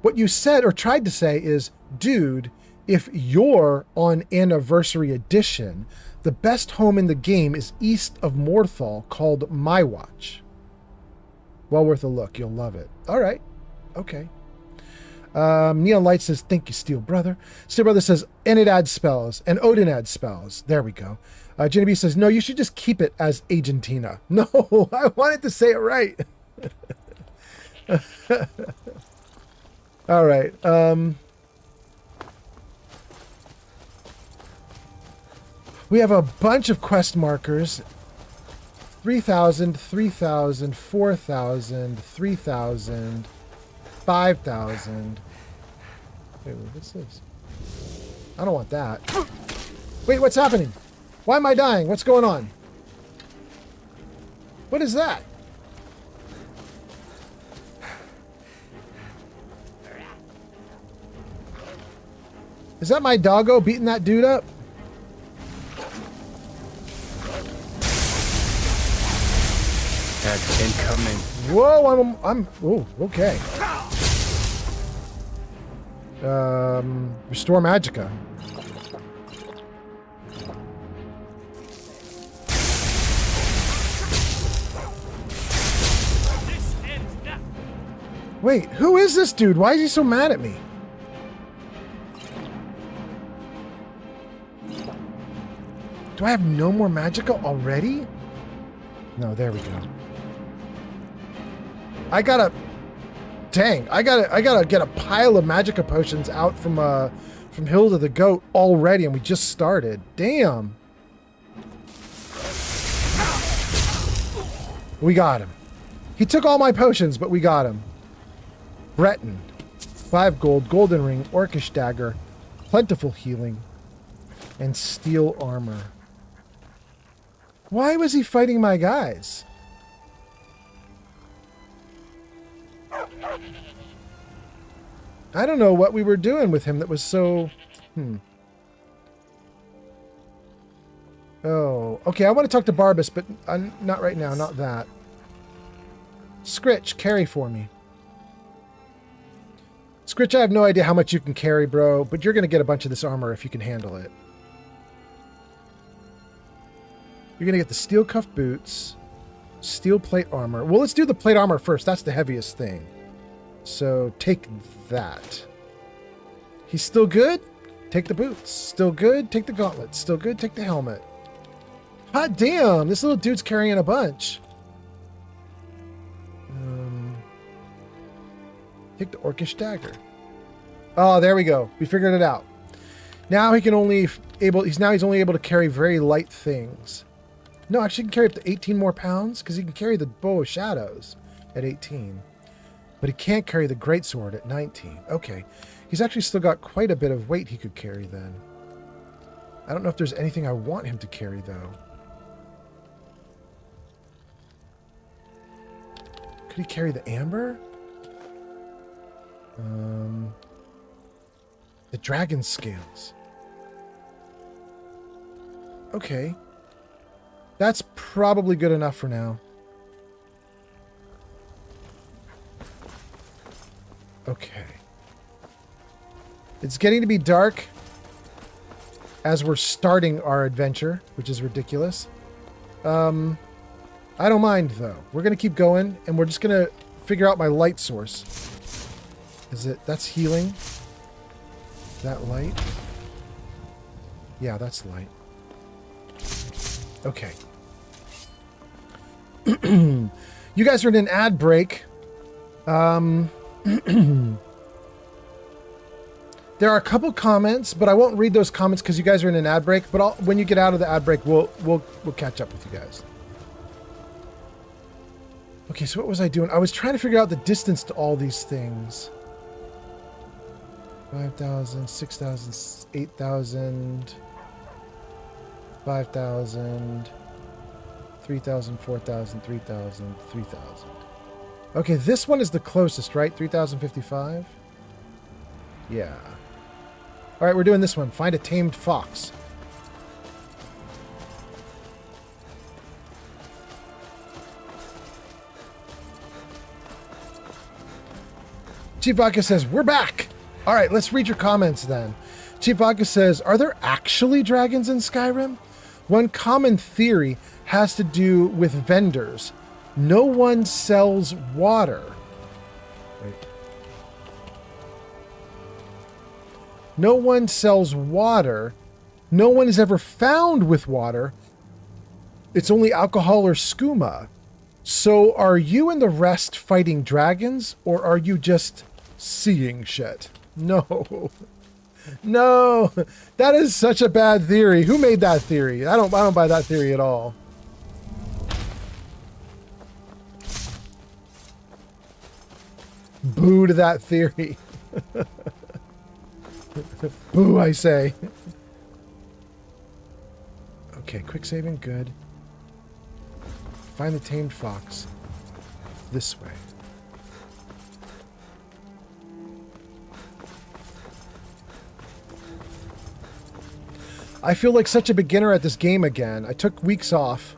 What you said or tried to say is, dude, if you're on Anniversary Edition, the best home in the game is east of Morthal called My Watch. Well worth a look. You'll love it. All right. Okay. Neon Light says, thank you, Steel Brother. Steel Brother says, and it adds spells. And Odin adds spells. There we go. Jenny B says, no, you should just keep it as Argentina. No, I wanted to say it right. All right. We have a bunch of quest markers. 3,000, 3,000, 4,000, 3,000, 5,000. Wait, what's this? I don't want that. Wait, what's happening? Why am I dying? What's going on? What is that? Is that my doggo beating that dude up? That's incoming. Whoa, I'm oh, okay. Restore Magicka. Wait, who is this dude? Why is he so mad at me? Do I have no more Magicka already? No, there we go. I gotta get a pile of Magicka potions out from Hilda the Goat already, and we just started. Damn. We got him. He took all my potions, but we got him. Breton. 5 gold, golden ring, orcish dagger, plentiful healing, and steel armor. Why was he fighting my guys? I don't know what we were doing with him that was so... Oh, okay, I want to talk to Barbas, but not right now, not that. Scritch, carry for me. Scritch, I have no idea how much you can carry, bro, but you're going to get a bunch of this armor if you can handle it. You're going to get the steel cuff boots, steel plate armor. Well, let's do the plate armor first. That's the heaviest thing. So take that. He's still good? Take the boots. Still good? Take the gauntlets. Still good? Take the helmet. Hot damn! This little dude's carrying a bunch. Take the orcish dagger. Oh, there we go. We figured it out. Now he's only able to carry very light things. No, actually he can carry up to 18 more pounds because he can carry the bow of shadows at 18. But he can't carry the greatsword at 19. Okay. He's actually still got quite a bit of weight he could carry then. I don't know if there's anything I want him to carry though. Could he carry the amber? The dragon scales. Okay. That's probably good enough for now. Okay. It's getting to be dark as we're starting our adventure, which is ridiculous. I don't mind, though. We're going to keep going, and we're just going to figure out my light source. That's healing? Is that light? Yeah, that's light. Okay. You guys are in an ad break. There are a couple comments, but I won't read those comments because you guys are in an ad break. But when you get out of the ad break, we'll catch up with you guys. Okay, so what was I doing? I was trying to figure out the distance to all these things. 5,000, 6,000, 8,000, 5,000, 3,000, 4,000, 3,000, 3,000. Okay, this one is the closest, right? 3,055? Yeah. All right, we're doing this one. Find a tamed fox. Chief Vodka says, we're back. All right, let's read your comments then. Chief Vodka says, are there actually dragons in Skyrim? One common theory has to do with vendors. No one sells water. Wait. No one sells water. No one is ever found with water. It's only alcohol or skooma. So are you and the rest fighting dragons, or are you just seeing shit? No. No. That is such a bad theory. Who made that theory? I don't buy that theory at all. Boo to that theory. Boo, I say. Okay, quick saving, good. Find the tamed fox. This way. I feel like such a beginner at this game again. I took weeks off.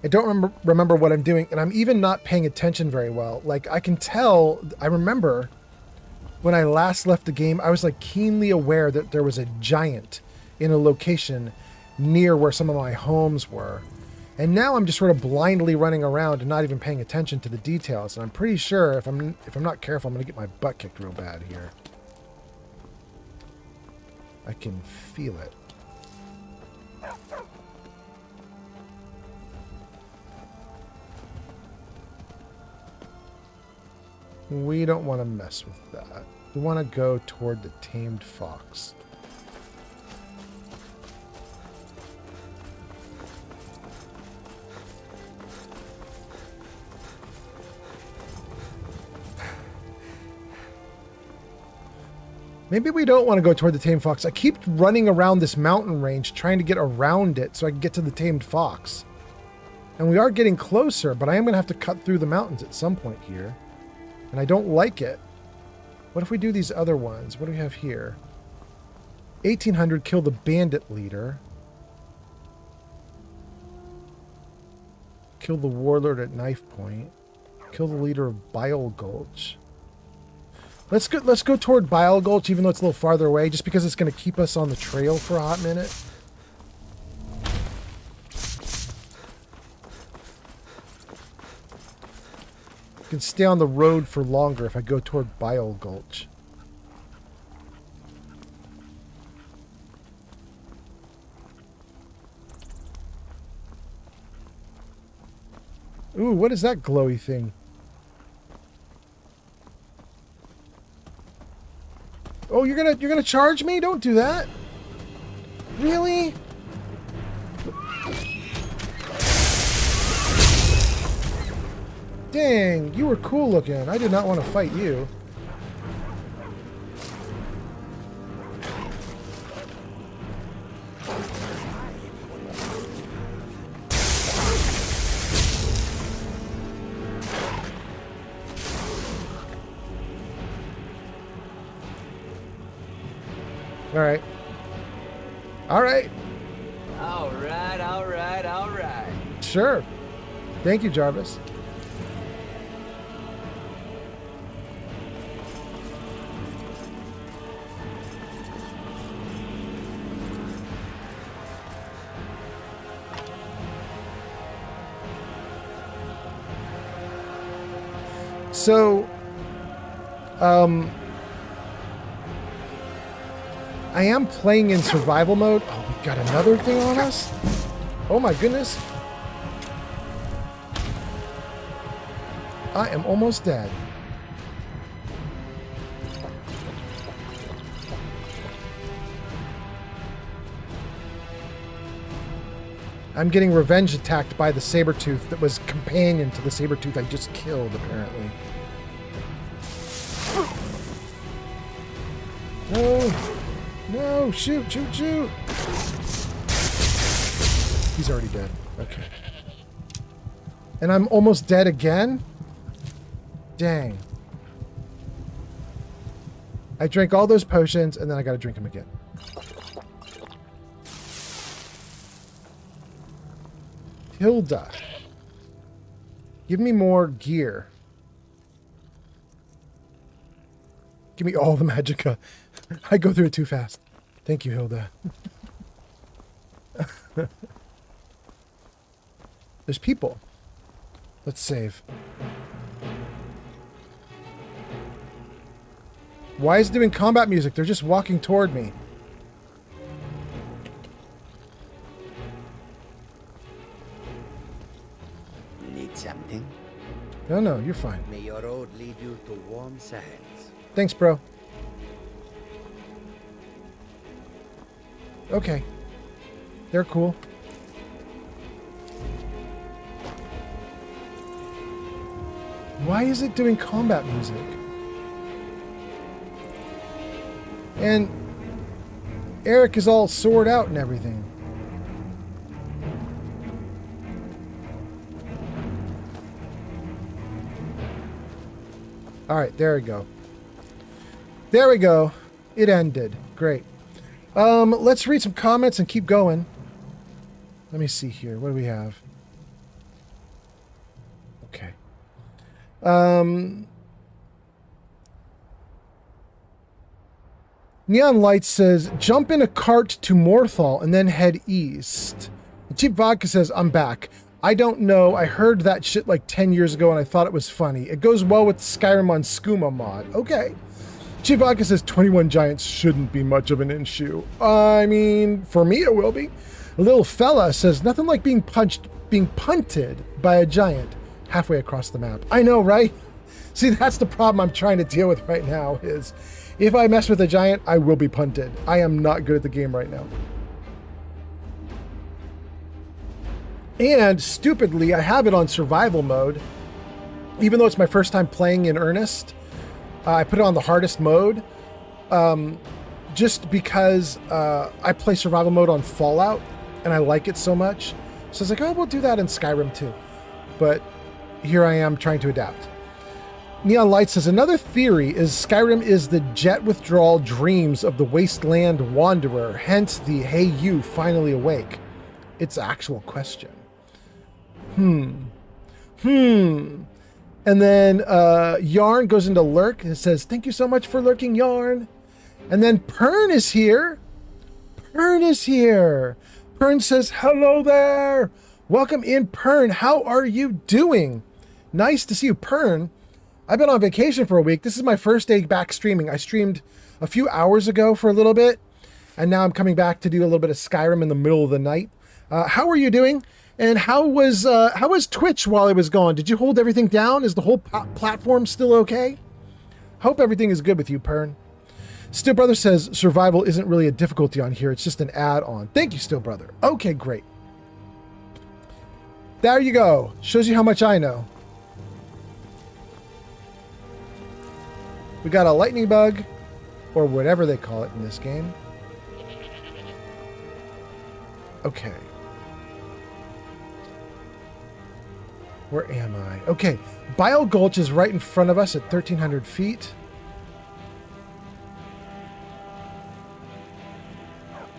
I don't remember what I'm doing, and I'm even not paying attention very well. Like, I can tell, I remember when I last left the game, I was like keenly aware that there was a giant in a location near where some of my homes were. And now I'm just sort of blindly running around and not even paying attention to the details. And I'm pretty sure if I'm not careful, I'm going to get my butt kicked real bad here. I can feel it. We don't want to mess with that. We want to go toward the tamed fox. Maybe we don't want to go toward the tamed fox. I keep running around this mountain range trying to get around it so I can get to the tamed fox. And we are getting closer, but I am going to have to cut through the mountains at some point here. And I don't like it. What if we do these other ones? What do we have here? 1800, kill the bandit leader. Kill the warlord at knife point. Kill the leader of Bile Gulch. Let's go toward Bile Gulch, even though it's a little farther away, just because it's going to keep us on the trail for a hot minute. I can stay on the road for longer if I go toward Bile Gulch. Ooh, what is that glowy thing? Oh, you're gonna charge me? Don't do that. Really? Dang, you were cool looking. I did not want to fight you. All right. All right. All right, all right, all right. Sure. Thank you, Jarvis. So, I am playing in survival mode. Oh, we got another thing on us? Oh my goodness. I am almost dead. I'm getting revenge attacked by the saber-tooth that was companion to the saber-tooth I just killed, apparently. No! No! Shoot! Shoot! Shoot! He's already dead. Okay. And I'm almost dead again? Dang. I drank all those potions, and then I gotta drink them again. Hilda. Give me more gear. Give me all the magicka. I go through it too fast. Thank you, Hilda. There's people. Let's save. Why is it doing combat music? They're just walking toward me. Need something? No, you're fine. May your road lead you to warm sands. Thanks, bro. Okay. They're cool. Why is it doing combat music? And Eric is all sword out and everything. All right, there we go. There we go. It ended. Great. Let's read some comments and keep going. Let me see here. What do we have? Okay. Neon Light says, jump in a cart to Morthal and then head east. Cheap Vodka says, I'm back. I don't know. I heard that shit like 10 years ago and I thought it was funny. It goes well with Skyrim on Skooma mod. Okay. Cheap Vodka says 21 giants shouldn't be much of an issue. I mean, for me it will be. Little Fella says, nothing like being punted by a giant halfway across the map. I know, right? See, that's the problem I'm trying to deal with right now is if I mess with a giant, I will be punted. I am not good at the game right now. And stupidly, I have it on survival mode. Even though it's my first time playing in earnest, I put it on the hardest mode. just because I play survival mode on Fallout and I like it so much. So I was like, oh, we'll do that in Skyrim too. But here I am trying to adapt. Neon Light says, another theory is Skyrim is the jet withdrawal dreams of the wasteland wanderer, hence the hey you finally awake. It's an actual question. And then Yarn goes into lurk and says, thank you so much for lurking, Yarn. And then Pern is here. Pern is here. Pern says, hello there. Welcome in, Pern. How are you doing? Nice to see you, Pern. I've been on vacation for a week. This is my first day back streaming. I streamed a few hours ago for a little bit, and now I'm coming back to do a little bit of Skyrim in the middle of the night. How are you doing? And how was Twitch while I was gone? Did you hold everything down? Is the whole platform still okay? Hope everything is good with you, Pern. Still Brother says survival isn't really a difficulty on here. It's just an add-on. Thank you, Still Brother. Okay, great. There you go. Shows you how much I know. We got a lightning bug, or whatever they call it in this game. Okay. Where am I? Okay. Bile Gulch is right in front of us at 1,300 feet.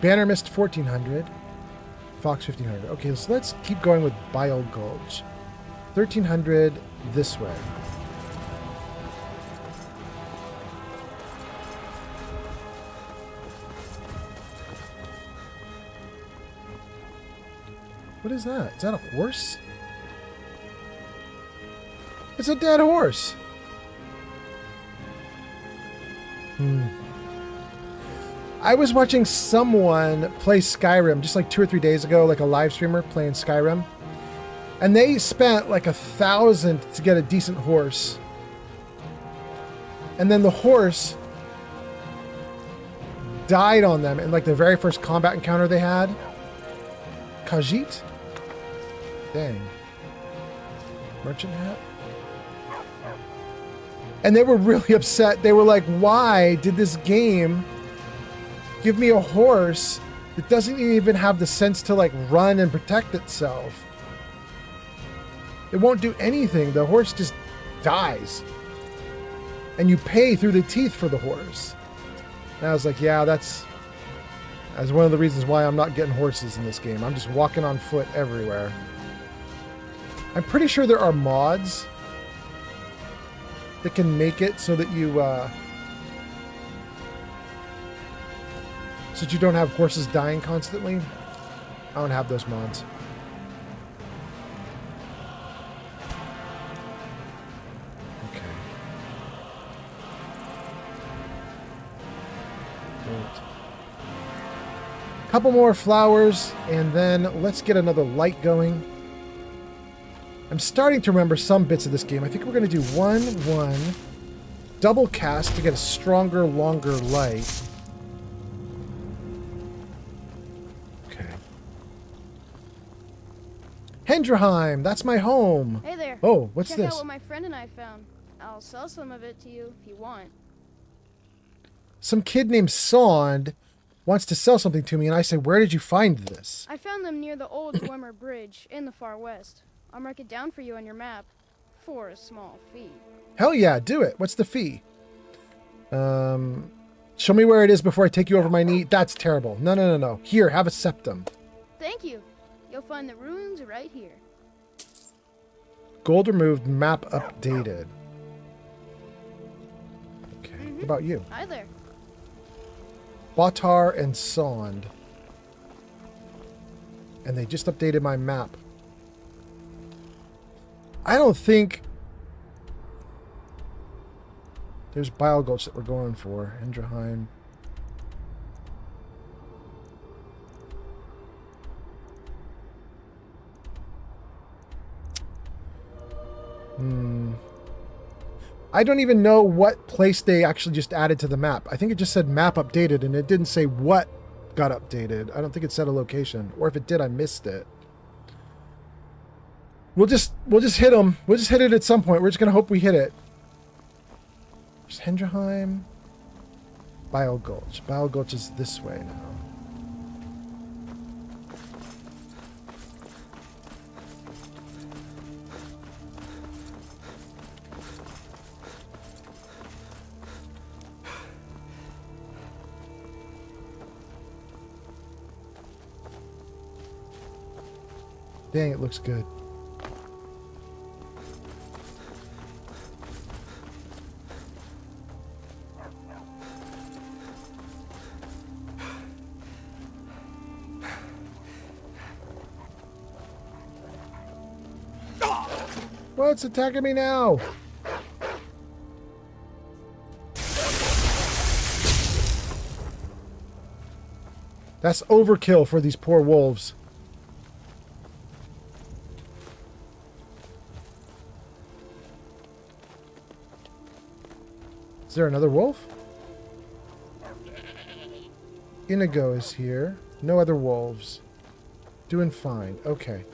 Banner Mist 1,400. Fox 1,500. Okay, so let's keep going with Bile Gulch. 1,300 this way. What is that? Is that a horse? It's a dead horse. I was watching someone play Skyrim just like 2 or 3 days ago, like a live streamer playing Skyrim. And they spent like 1,000 to get a decent horse. And then the horse died on them in like the very first combat encounter they had. Khajiit? Dang. Merchant hat? And they were really upset. They were like, why did this game give me a horse that doesn't even have the sense to like run and protect itself? It won't do anything. The horse just dies. And you pay through the teeth for the horse. And I was like, yeah, that's one of the reasons why I'm not getting horses in this game. I'm just walking on foot everywhere. I'm pretty sure there are mods that can make it so that you so that you don't have horses dying constantly. I don't have those mods. Okay. Right. Couple more flowers, and then let's get another light going. I'm starting to remember some bits of this game. I think we're going to do 1-1 double cast to get a stronger, longer light. Okay. Hendrheim, that's my home. Hey there. Oh, what's Check this? out what my friend and I found. I'll sell some of it to you if you want. Some kid named Sond wants to sell something to me, and I say, where did you find this? I found them near the old Dwemer Bridge in the far west. I'll mark it down for you on your map for a small fee. Hell yeah, do it. What's the fee? Show me where it is before I take you over my knee. That's terrible. No. Here, have a septum. Thank you. You'll find the ruins right here. Gold removed, map updated. Okay, what about you? Hi there. Batar and Sond. And they just updated my map. I don't think there's Bile Gulch that we're going for. Hendrheim. I don't even know what place they actually just added to the map. I think it just said map updated, and it didn't say what got updated. I don't think it said a location, or if it did, I missed it. We'll just hit them. We'll just hit it at some point. We're just gonna hope we hit it. There's Hendrheim. Bile Gulch. Bile Gulch is this way now. Dang, it looks good. What's attacking me now? That's overkill for these poor wolves. Is there another wolf? Inigo is here. No other wolves. Doing fine. Okay.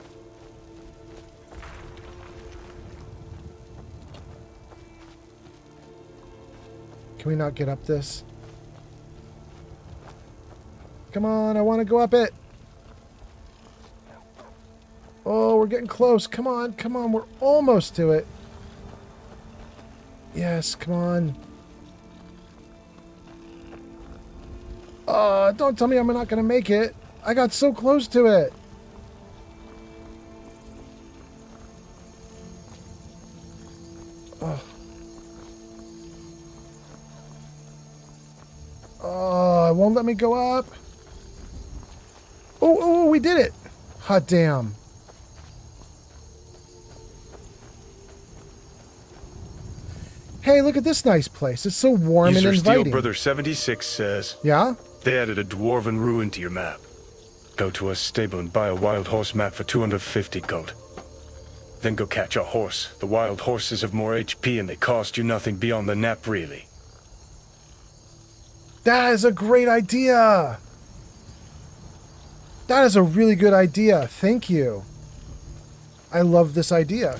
Can we not get up this? Come on, I want to go up it. Oh, we're getting close. Come on, come on. We're almost to it. Yes, come on. Don't tell me I'm not going to make it. I got so close to it. Oh, it won't let me go up. Oh, we did it. Hot damn. Hey, look at this nice place. It's so warm and inviting. Steel Brother 76 says... Yeah? They added a dwarven ruin to your map. Go to a stable and buy a wild horse map for 250 gold. Then go catch a horse. The wild horses have more HP and they cost you nothing beyond the nap, really. That is a great idea. That is a really good idea. Thank you. I love this idea.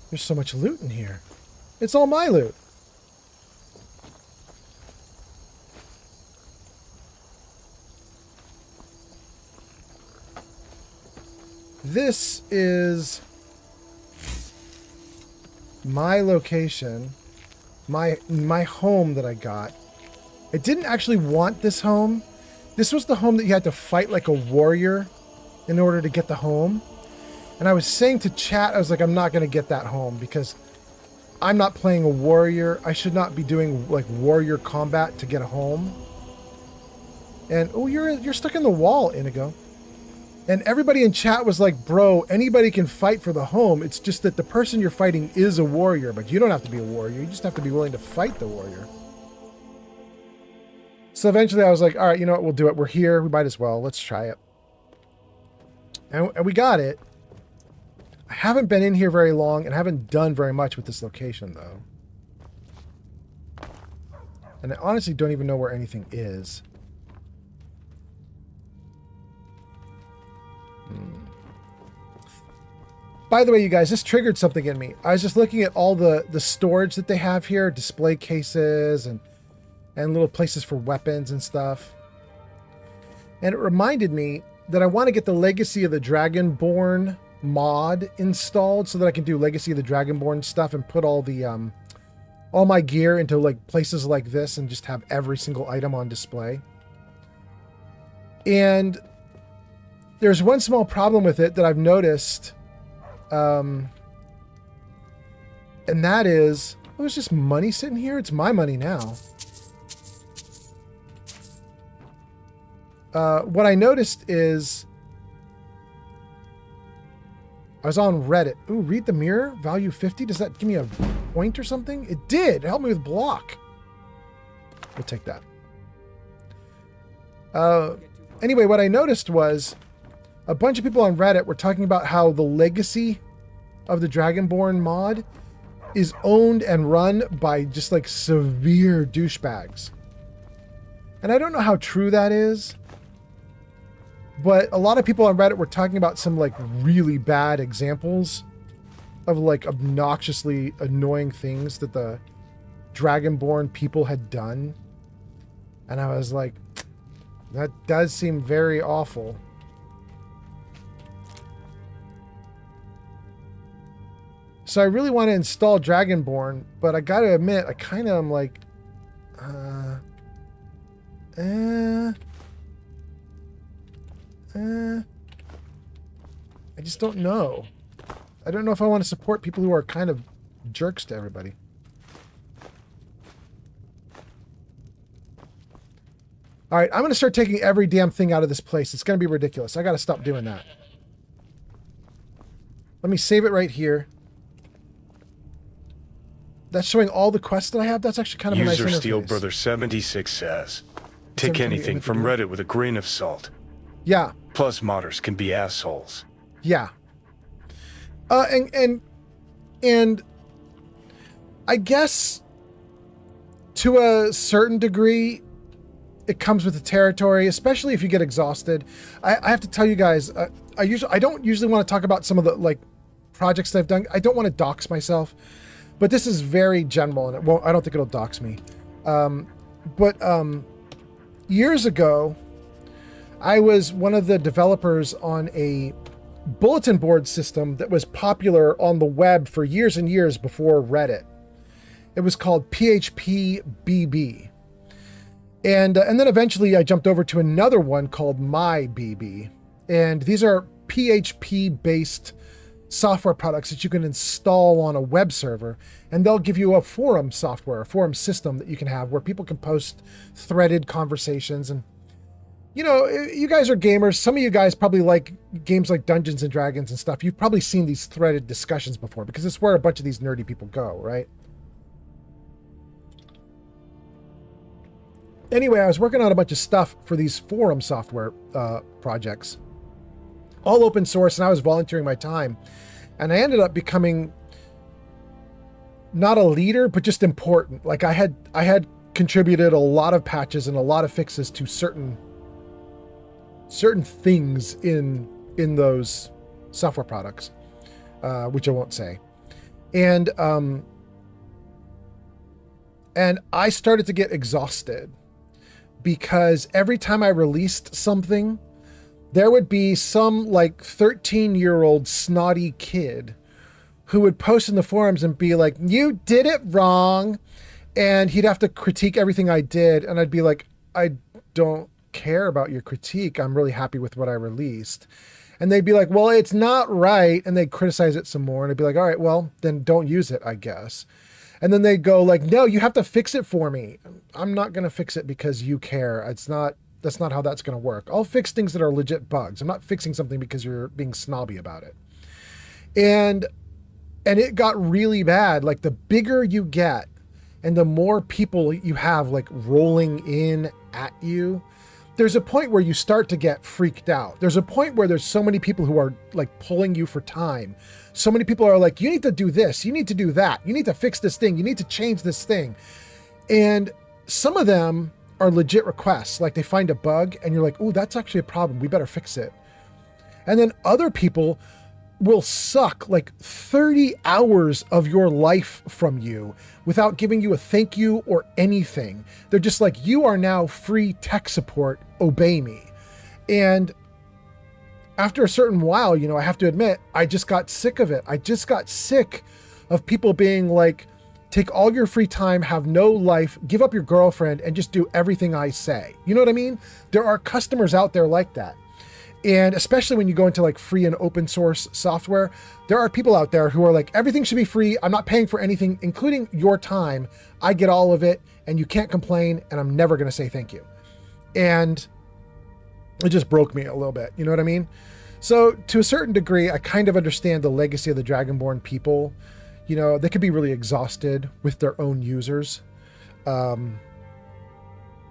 There's so much loot in here. It's all my loot. This is my location, my home that I got. I didn't actually want this home. This was the home that you had to fight like a warrior in order to get the home. And I was saying to chat, I was like, I'm not going to get that home because I'm not playing a warrior. I should not be doing like warrior combat to get a home. And oh, you're stuck in the wall, Inigo. And everybody in chat was like, bro, anybody can fight for the home. It's just that the person you're fighting is a warrior, but you don't have to be a warrior. You just have to be willing to fight the warrior. So eventually I was like, all right, you know what? We'll do it. We're here. We might as well. Let's try it. And we got it. I haven't been in here very long and haven't done very much with this location, though. And I honestly don't even know where anything is. By the way, you guys, this triggered something in me. I was just looking at all the storage that they have here, display cases and little places for weapons and stuff. And it reminded me that I want to get the Legacy of the Dragonborn mod installed so that I can do Legacy of the Dragonborn stuff and put all the all my gear into like places like this and just have every single item on display. And there's one small problem with it that I've noticed, and that is, oh, there's just money sitting here. It's my money now. What I noticed is I was on Reddit. Ooh, read the mirror. Value 50. Does that give me a point or something? It did. It helped me with block. We'll take that. Anyway, what I noticed was a bunch of people on Reddit were talking about how the Legacy of the Dragonborn mod is owned and run by just like severe douchebags. And I don't know how true that is, but a lot of people on Reddit were talking about some like really bad examples of like obnoxiously annoying things that the Dragonborn people had done. And I was like, that does seem very awful. So I really want to install Dragonborn, but I gotta admit, I kind of am like, I just don't know. I don't know if I want to support people who are kind of jerks to everybody. All right, I'm going to start taking every damn thing out of this place. It's going to be ridiculous. I got to stop doing that. Let me save it right here. That's showing all the quests that I have. That's actually kind of a nice interface. User Steel Brother 76 says, take anything from Reddit with a grain of salt. Yeah. Plus modders can be assholes. Yeah. And I guess to a certain degree, it comes with the territory, especially if you get exhausted. I have to tell you guys, I don't usually want to talk about some of the like projects that I've done. I don't want to dox myself, but this is very general, and I don't think it'll dox me. But years ago, I was one of the developers on a bulletin board system that was popular on the web for years and years before Reddit. It was called PHP BB. And then eventually I jumped over to another one called MyBB. And these are PHP-based software products that you can install on a web server. And they'll give you a forum software, a forum system that you can have where people can post threaded conversations. And, you know, you guys are gamers. Some of you guys probably like games like Dungeons and Dragons and stuff. You've probably seen these threaded discussions before because it's where a bunch of these nerdy people go, right? Anyway, I was working on a bunch of stuff for these forum software projects, all open source, and I was volunteering my time. And I ended up becoming not a leader, but just important. Like I had contributed a lot of patches and a lot of fixes to certain things in those software products, which I won't say. And I started to get exhausted, because every time I released something, there would be some like 13-year-old snotty kid who would post in the forums and be like, you did it wrong. And he'd have to critique everything I did. And I'd be like, I don't care about your critique. I'm really happy with what I released. And they'd be like, well, it's not right. And they'd criticize it some more. And I'd be like, all right, well, then don't use it, I guess. And then they go like, no, you have to fix it for me. I'm not going to fix it because you care. That's not how that's going to work. I'll fix things that are legit bugs. I'm not fixing something because you're being snobby about it. And it got really bad. Like the bigger you get and the more people you have like rolling in at you, there's a point where you start to get freaked out. There's a point where there's so many people who are like pulling you for time. So many people are like, you need to do this. You need to do that. You need to fix this thing. You need to change this thing. And some of them are legit requests. Like they find a bug and you're like, oh, that's actually a problem. We better fix it. And then other people will suck like 30 hours of your life from you without giving you a thank you or anything. They're just like, you are now free tech support. Obey me. And after a certain while, you know, I have to admit, I just got sick of it. I just got sick of people being like, take all your free time, have no life, give up your girlfriend, and just do everything I say. You know what I mean? There are customers out there like that. And especially when you go into like free and open source software, there are people out there who are like, everything should be free. I'm not paying for anything, including your time. I get all of it and you can't complain and I'm never going to say thank you. And it just broke me a little bit. You know what I mean? So to a certain degree, I kind of understand the legacy of the Dragonborn people. You know, they could be really exhausted with their own users. At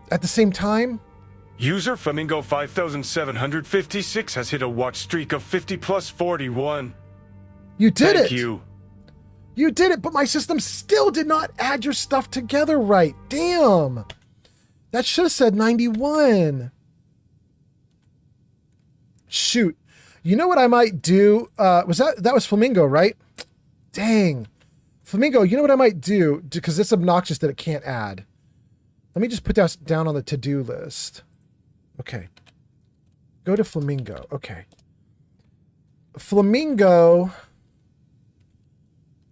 the same time, User Flamingo 5756 has hit a watch streak of 50 plus 41. You did it. Thank you. You did it, but my system still did not add your stuff together right. Damn. That should have said 91. Shoot. You know what I might do? That was Flamingo, right? Dang. Flamingo, you know what I might do? Because it's obnoxious that it can't add. Let me just put that down on the to-do list. Okay. Go to Flamingo. Okay. Flamingo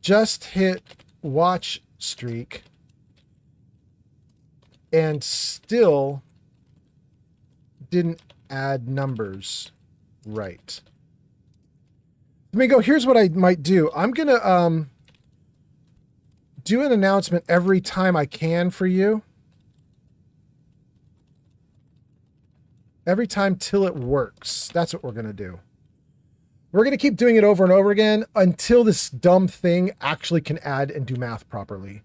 just hit watch streak and still didn't add numbers right. Flamingo, here's what I might do. I'm going to do an announcement every time I can for you. Every time till it works. That's what we're going to do. We're going to keep doing it over and over again until this dumb thing actually can add and do math properly.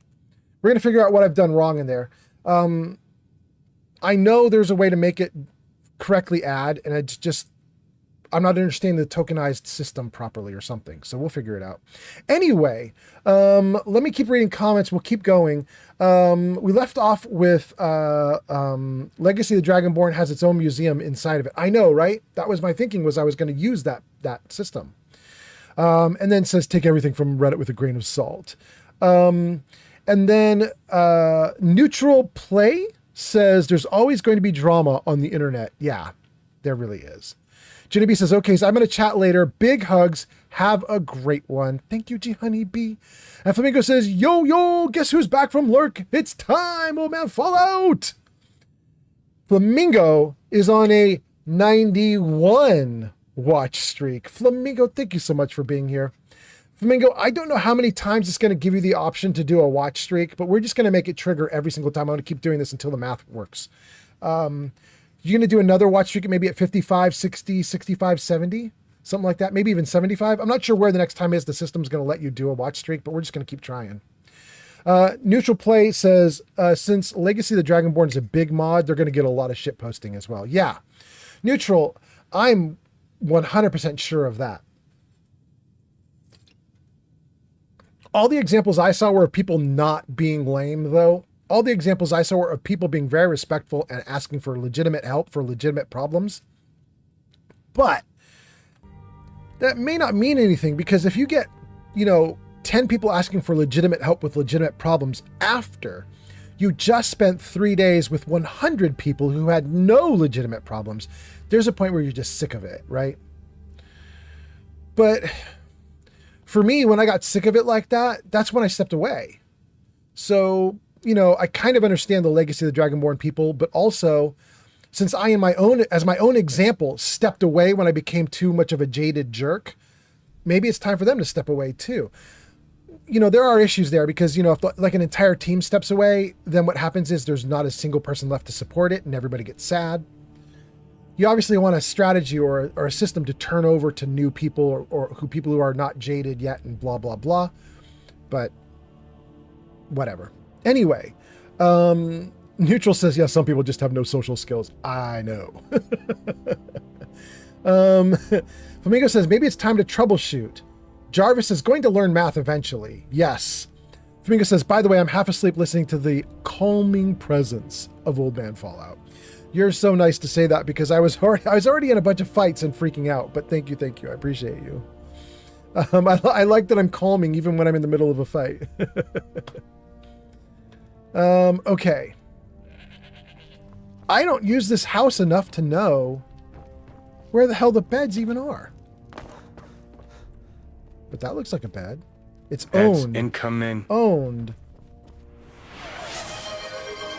We're going to figure out what I've done wrong in there. I know there's a way to make it correctly add, and it's just, I'm not understanding the tokenized system properly or something. So we'll figure it out. Anyway, let me keep reading comments. We'll keep going. We left off with Legacy of the Dragonborn has its own museum inside of it. I know, right? That was my thinking, was I was going to use that system. And then says, take everything from Reddit with a grain of salt. And then Neutral Play says, there's always going to be drama on the internet. Yeah, there really is. Jenny B says, okay, so I'm going to chat later. Big hugs. Have a great one. Thank you, G Honey B. And Flamingo says, yo, guess who's back from lurk? It's time, old man Fallout. Flamingo is on a 91 watch streak. Flamingo, thank you so much for being here. Flamingo, I don't know how many times it's going to give you the option to do a watch streak, but we're just going to make it trigger every single time. I'm going to keep doing this until the math works. You're going to do another watch streak maybe at 55, 60, 65, 70, something like that. Maybe even 75. I'm not sure where the next time is the system's going to let you do a watch streak, but we're just going to keep trying. Neutral Play says, since Legacy of the Dragonborn is a big mod, they're going to get a lot of shit posting as well. Yeah. Neutral, I'm 100% sure of that. All the examples I saw were of people not being lame, though. All the examples I saw were of people being very respectful and asking for legitimate help for legitimate problems. But that may not mean anything, because if you get, 10 people asking for legitimate help with legitimate problems after you just spent 3 days with 100 people who had no legitimate problems, there's a point where you're just sick of it, right? But for me, when I got sick of it like that, that's when I stepped away. So, I kind of understand the Legacy of the Dragonborn people, but also, since I, as my own example, stepped away when I became too much of a jaded jerk, maybe it's time for them to step away too. There are issues there because, if like an entire team steps away, then what happens is there's not a single person left to support it and everybody gets sad. You obviously want a strategy or a system to turn over to new people or people who are not jaded yet and blah, blah, blah. But whatever. Anyway, Neutral says, yeah, some people just have no social skills. I know. Flamingo says, maybe it's time to troubleshoot. Jarvis is going to learn math eventually. Yes. Flamingo says, by the way, I'm half asleep listening to the calming presence of Old Man Fallout. You're so nice to say that because I was already in a bunch of fights and freaking out, but thank you. I appreciate you. I like that I'm calming even when I'm in the middle of a fight. Okay. I don't use this house enough to know where the hell the beds even are. But that looks like a bed. It's owned. Incoming. Owned.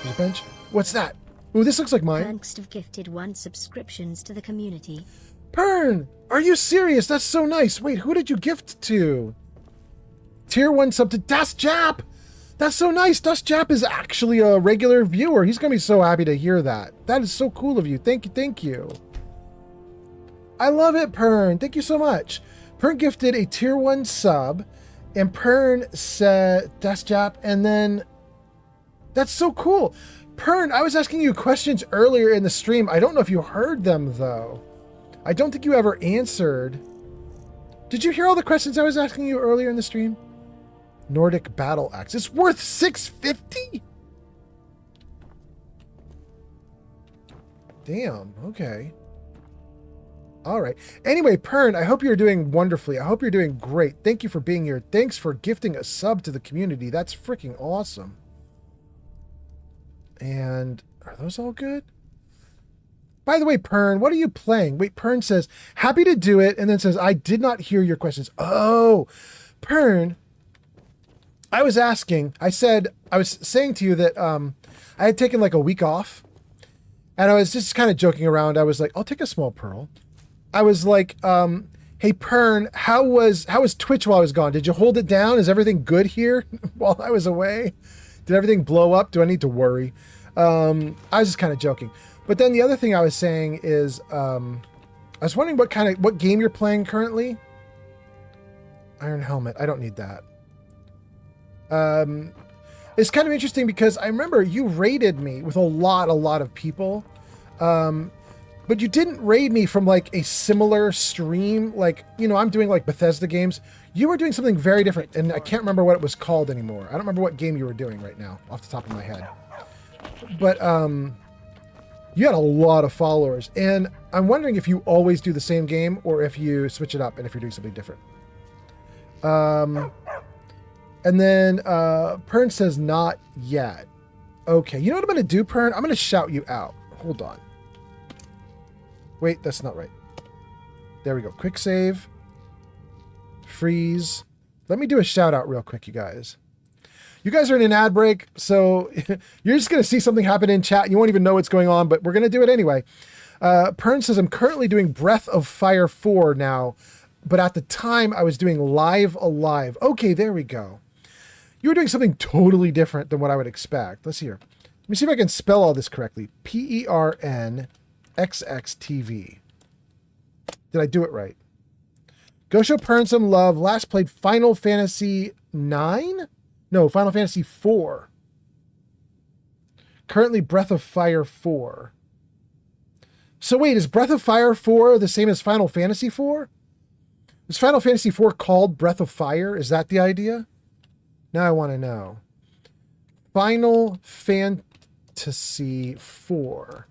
There's a bench. What's that? Ooh, this looks like mine. Thanks to have gifted 1 subscriptions to the community. Pern, are you serious? That's so nice. Wait, who did you gift to? Tier 1 sub to Das Jap. That's so nice. Das Jap is actually a regular viewer. He's going to be so happy to hear that. That is so cool of you. Thank you. I love it, Pern. Thank you so much. Pern gifted a tier 1 sub, and Pern said Das Jap, and then that's so cool. Pern, I was asking you questions earlier in the stream. I don't know if you heard them, though. I don't think you ever answered. Did you hear all the questions I was asking you earlier in the stream? Nordic battle axe. It's worth $650? Damn, okay. All right. Anyway, Pern, I hope you're doing wonderfully. I hope you're doing great. Thank you for being here. Thanks for gifting a sub to the community. That's freaking awesome. And are those all good? By the way, Pern, what are you playing? Wait, Pern says, happy to do it, and then says, I did not hear your questions. Oh, Pern, I was saying to you that I had taken like a week off, and I was just kind of joking around. I was like, I'll take a small pearl. I was like, hey, Pern, how was Twitch while I was gone? Did you hold it down? Is everything good here while I was away? Did everything blow up? Do I need to worry? I was just kind of joking. But then the other thing I was saying is, I was wondering what game you're playing currently. Iron Helmet. I don't need that. It's kind of interesting because I remember you raided me with a lot of people. But you didn't raid me from like a similar stream. Like, you know, I'm doing like Bethesda games. You were doing something very different, and I can't remember what it was called anymore. I don't remember what game you were doing right now off the top of my head. But you had a lot of followers, and I'm wondering if you always do the same game or if you switch it up and if you're doing something different. And then Pern says not yet. Okay, you know what I'm going to do, Pern? I'm going to shout you out. Hold on. Wait, that's not right. There we go. Quick save. Freeze. Let me do a shout out real quick, you guys. You guys are in an ad break, so you're just going to see something happen in chat. You won't even know what's going on, but we're going to do it anyway. Pern says, I'm currently doing Breath of Fire 4 now, but at the time I was doing Live Alive. Okay, there we go. You were doing something totally different than what I would expect. Let's hear. Let me see if I can spell all this correctly. PERNXXTV. Did I do it right? Go show Pern some love. Last played Final Fantasy 9? No, Final Fantasy 4. Currently Breath of Fire 4. So wait, is Breath of Fire 4 the same as Final Fantasy 4? Is Final Fantasy 4 called Breath of Fire? Is that the idea? Now I want to know. Final Fantasy 4.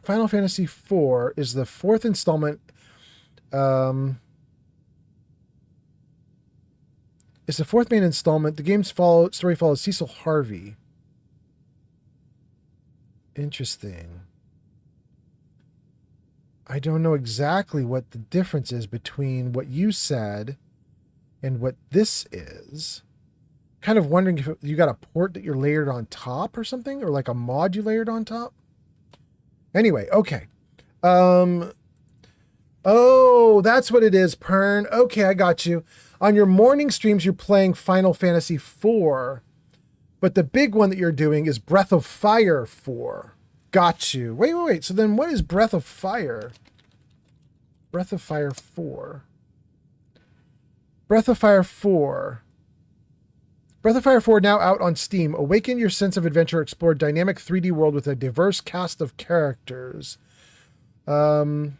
Final Fantasy 4 is the fourth installment. It's the fourth main installment. The game's story follows Cecil Harvey. Interesting. I don't know exactly what the difference is between what you said and what this is. Kind of wondering if you got a port that you're layered on top or something, or like a mod you layered on top. Anyway, okay. Oh, that's what it is, Pern. Okay, I got you. On your morning streams, you're playing Final Fantasy 4, but the big one that you're doing is Breath of Fire 4. Got you. Wait. So then what is Breath of Fire? Breath of Fire 4. Breath of Fire 4. Breath of Fire 4 now out on Steam. Awaken your sense of adventure, explore a dynamic 3D world with a diverse cast of characters. Breath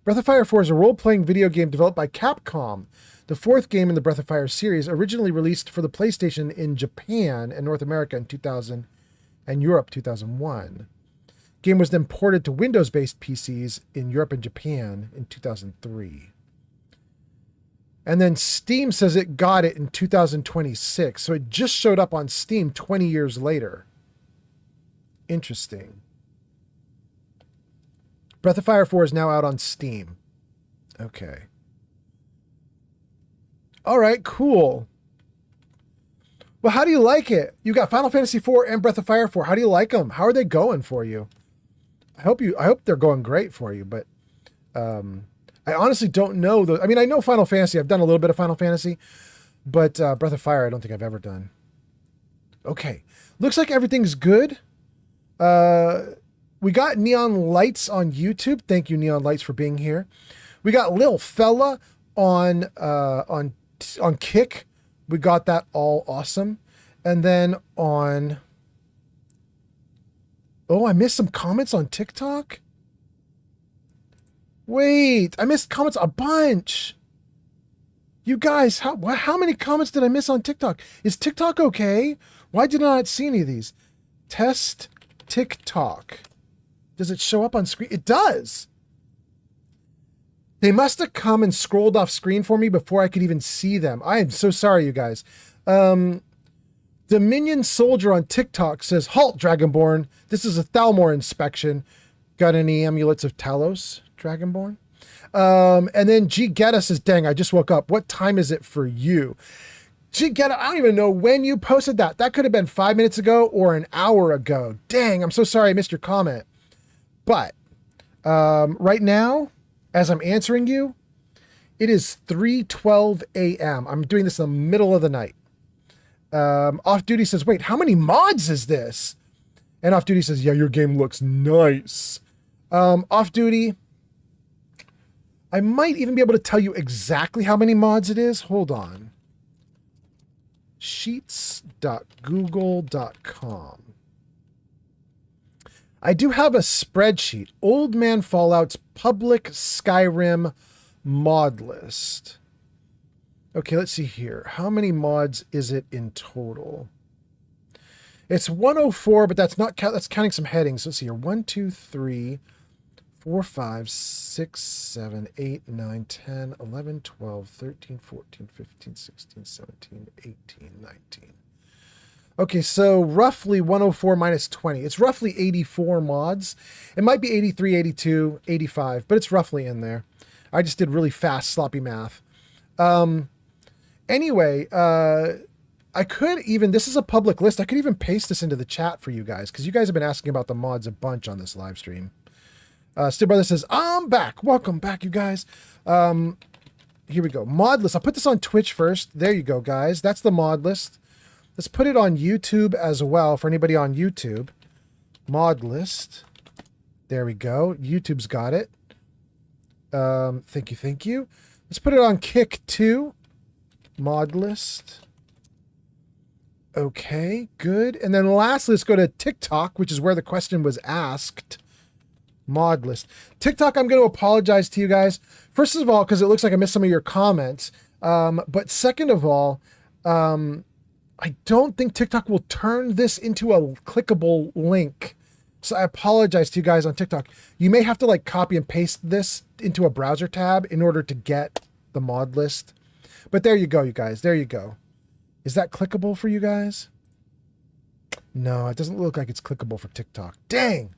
of Fire 4 is a role-playing video game developed by Capcom, the fourth game in the Breath of Fire series, originally released for the PlayStation in Japan and North America in 2000 and Europe 2001. Game was then ported to Windows-based PCs in Europe and Japan in 2003. And then Steam says it got it in 2026. So it just showed up on Steam 20 years later. Interesting. Breath of Fire 4 is now out on Steam. Okay. All right, cool. Well, how do you like it? You got Final Fantasy 4 and Breath of Fire 4. How do you like them? How are they going for you? I hope they're going great for you, but I honestly don't know. I mean, I know Final Fantasy. I've done a little bit of Final Fantasy, but Breath of Fire, I don't think I've ever done. Okay. Looks like everything's good. We got Neon Lights on YouTube. Thank you, Neon Lights, for being here. We got Lil Fella on Kick. We got that all awesome. And then on... Oh, I missed some comments on TikTok? Wait, I missed comments a bunch. You guys, how many comments did I miss on TikTok? Is TikTok okay? Why did I not see any of these? Test TikTok. Does it show up on screen? It does. They must have come and scrolled off screen for me before I could even see them. I am so sorry, you guys. Dominion Soldier on TikTok says, "Halt, Dragonborn. This is a Thalmor inspection. Got any amulets of Talos, Dragonborn?" And then G Getta says, "Dang, I just woke up. What time is it for you?" G Getta, I don't even know when you posted that. That could have been 5 minutes ago or an hour ago. Dang, I'm so sorry I missed your comment. But right now, as I'm answering you, it is 3:12 a.m. I'm doing this in the middle of the night. Off Duty says, "Wait, how many mods is this?" And Off Duty says, "Yeah, your game looks nice." Off Duty, I might even be able to tell you exactly how many mods it is. Hold on. Sheets.google.com. I do have a spreadsheet. Old Man Fallout's public Skyrim mod list. Okay, let's see here. How many mods is it in total? It's 104, but that's not that's counting some headings. Let's see here. 1, 2, 3, 4, 5, 6, 7, 8, 9, 10, 11, 12, 13, 14, 15, 16, 17, 18, 19. Okay, so roughly 104 minus 20. It's roughly 84 mods. It might be 83, 82, 85, but it's roughly in there. I just did really fast, sloppy math. Anyway, I could even, this is a public list. I could even paste this into the chat for you guys, because you guys have been asking about the mods a bunch on this live stream. Still Brother says, "I'm back." Welcome back, you guys. Here we go. Mod list. I'll put this on Twitch first. There you go, guys. That's the mod list. Let's put it on YouTube as well for anybody on YouTube. Mod list. There we go. YouTube's got it. Thank you, thank you. Let's put it on Kick too. Mod list. Okay, good. And then lastly, let's go to TikTok, which is where the question was asked. Mod list. TikTok, I'm going to apologize to you guys. First of all, because it looks like I missed some of your comments. But second of all, I don't think TikTok will turn this into a clickable link. So I apologize to you guys on TikTok. You may have to like copy and paste this into a browser tab in order to get the mod list. But there you go, you guys. There you go. Is that clickable for you guys? No, it doesn't look like it's clickable for TikTok. Dang.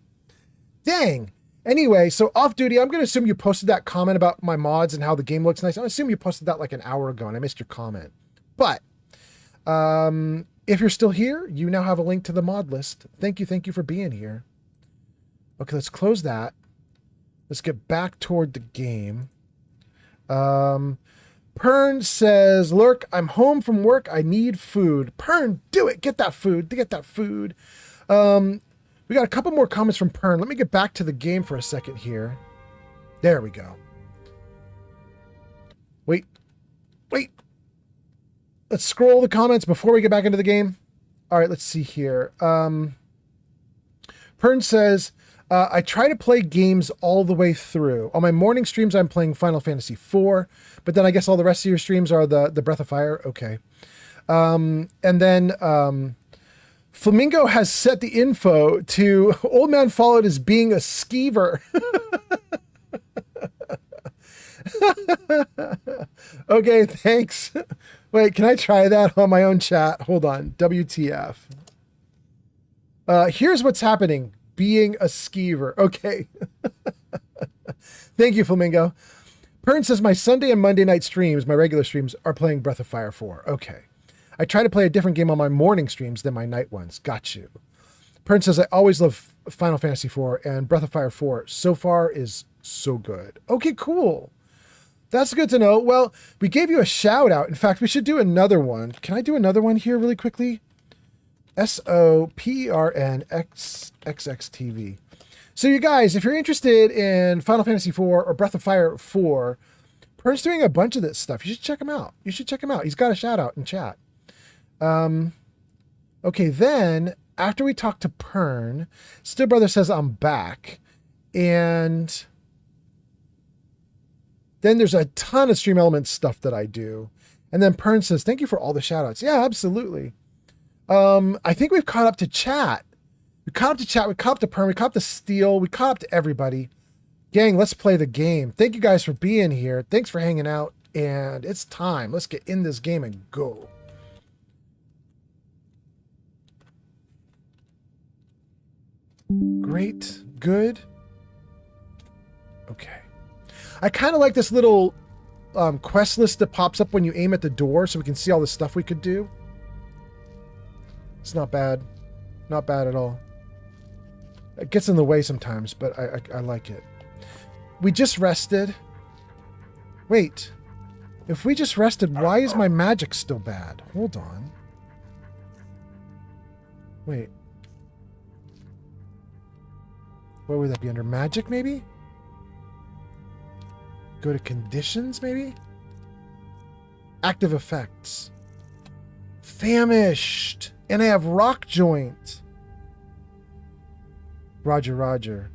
Dang. Anyway, so Off Duty, I'm going to assume you posted that comment about my mods and how the game looks nice. I assume you posted that like an hour ago and I missed your comment. But if you're still here, you now have a link to the mod list. Thank you for being here. Okay, let's close that. Let's get back toward the game. Pern says, "Lurk, I'm home from work. I need food." Pern, do it. Get that food. Get that food. We got a couple more comments from Pern. Let me get back to the game for a second here. There we go. Wait. Let's scroll the comments before we get back into the game. All right, let's see here. Pern says, "I try to play games all the way through. On my morning streams, I'm playing Final Fantasy IV, but then I guess all the rest of your streams are the Breath of Fire." Okay. And then Flamingo has set the info to Old Man Fallout as being a skeever. Okay, thanks. Wait, can I try that on my own chat? Hold on. WTF. Here's what's happening. Being a skeever. Okay. Thank you, Flamingo. Pern says, "My Sunday and Monday night streams, my regular streams, are playing Breath of Fire 4. Okay. I try to play a different game on my morning streams than my night ones. Got you." Pern says, "I always love Final Fantasy 4 and Breath of Fire 4 so far is so good." Okay, cool. That's good to know. Well, we gave you a shout out. In fact, we should do another one. Can I do another one here really quickly? SOPERNXXXTV. So you guys, if you're interested in Final Fantasy 4 or Breath of Fire 4, Pern's doing a bunch of this stuff. You should check him out. He's got a shout out in chat. Okay, then after we talk to Pern, Still Brother says, "I'm back." And then there's a ton of Stream Elements stuff that I do. And then Pern says, thank you for all the shout-outs. Yeah, absolutely. I think we've caught up to chat. We caught up to chat. We caught up to Pern. We caught up to Steel. We caught up to everybody. Gang, let's play the game. Thank you guys for being here. Thanks for hanging out. And it's time. Let's get in this game and go. Great. Good. Okay. I kind of like this little quest list that pops up when you aim at the door so we can see all the stuff we could do. It's not bad. Not bad at all. It gets in the way sometimes, but I like it. We just rested. Wait. If we just rested, why is my magic still bad? Hold on. Wait. What would that be? Under magic, maybe? Go to conditions, maybe? Active effects. Famished. And I have rock joint. Roger, roger.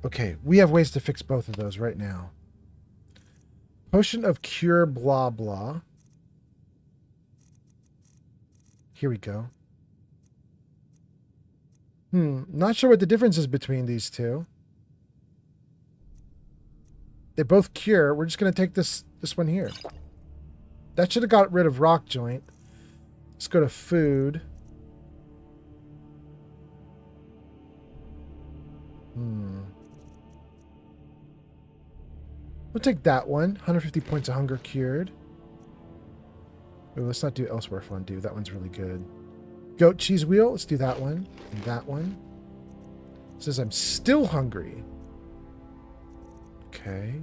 Okay, we have ways to fix both of those right now. Potion of cure, blah, blah. Here we go. Not sure what the difference is between these two. They both cure. We're just going to take this one here. That should have got rid of rock joint. Let's go to food. We'll take that one. 150 points of hunger cured. Ooh, let's not do elsewhere fondue. That one's really good. Goat cheese wheel. Let's do that one. And that one. It says I'm still hungry. Okay.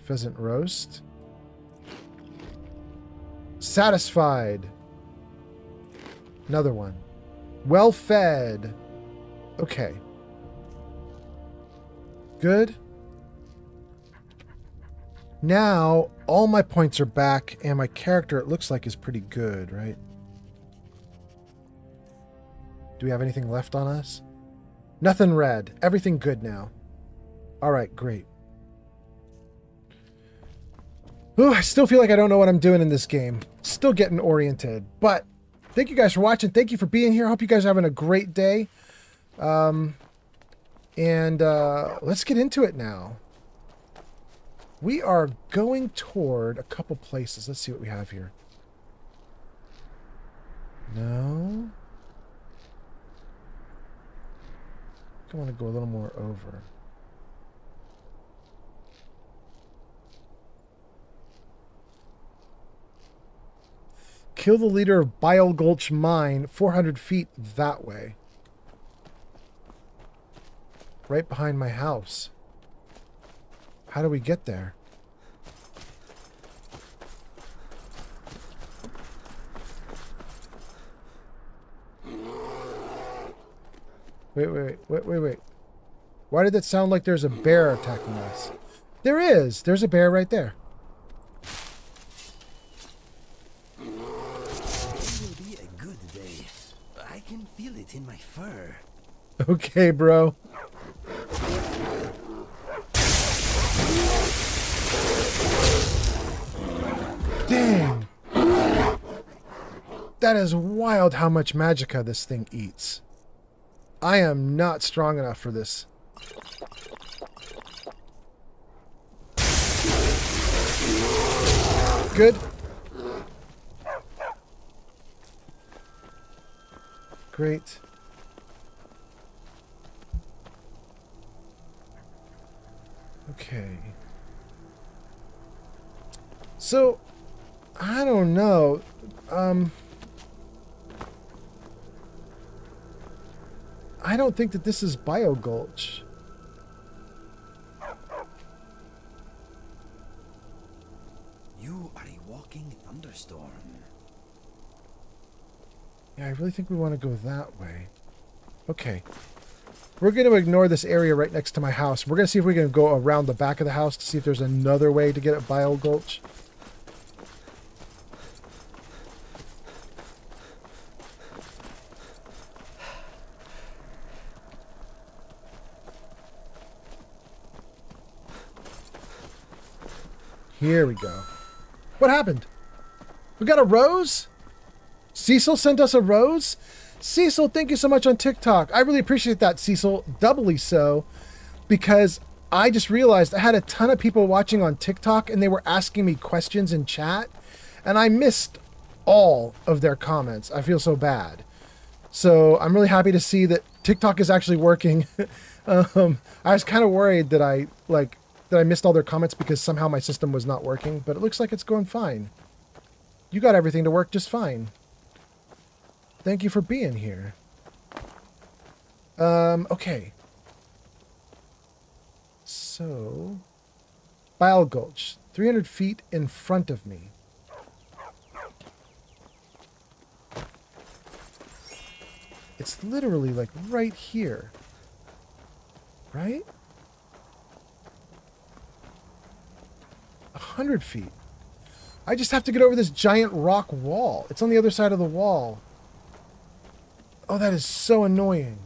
Pheasant roast. Satisfied. Another one. Well fed. Okay. Good. Now, all my points are back, and my character, it looks like, is pretty good, right? Do we have anything left on us? Nothing red. Everything good now. All right, great. Ooh, I still feel like I don't know what I'm doing in this game. Still getting oriented. But thank you guys for watching. Thank you for being here. I hope you guys are having a great day. Let's get into it now. We are going toward a couple places. Let's see what we have here. No. I want to go a little more over. Kill the leader of Bile Gulch Mine 400 feet that way. Right behind my house. How do we get there? Wait. Why did it sound like there's a bear attacking us? There is. There's a bear right there. It will be a good day. I can feel it in my fur. Okay, bro. Dang. That is wild how much magicka this thing eats. I am not strong enough for this. Good. Great. Okay. So, I don't know. I don't think that this is Bio Gulch. You are a walking thunderstorm. Yeah, I really think we want to go that way. Okay. We're going to ignore this area right next to my house. We're going to see if we can go around the back of the house to see if there's another way to get at Bio Gulch. Here we go. What happened? We got a rose? Cecil sent us a rose? Cecil, thank you so much on TikTok. I really appreciate that, Cecil. Doubly so, because I just realized I had a ton of people watching on TikTok and they were asking me questions in chat, and I missed all of their comments. I feel so bad. So I'm really happy to see that TikTok is actually working. I was kind of worried that I missed all their comments because somehow my system was not working, but it looks like it's going fine. You got everything to work just fine. Thank you for being here. Okay. So, Bile Gulch, 300 feet in front of me. It's literally like right here. Right? 100 feet. I just have to get over this giant rock wall. It's on the other side of the wall. Oh, that is so annoying.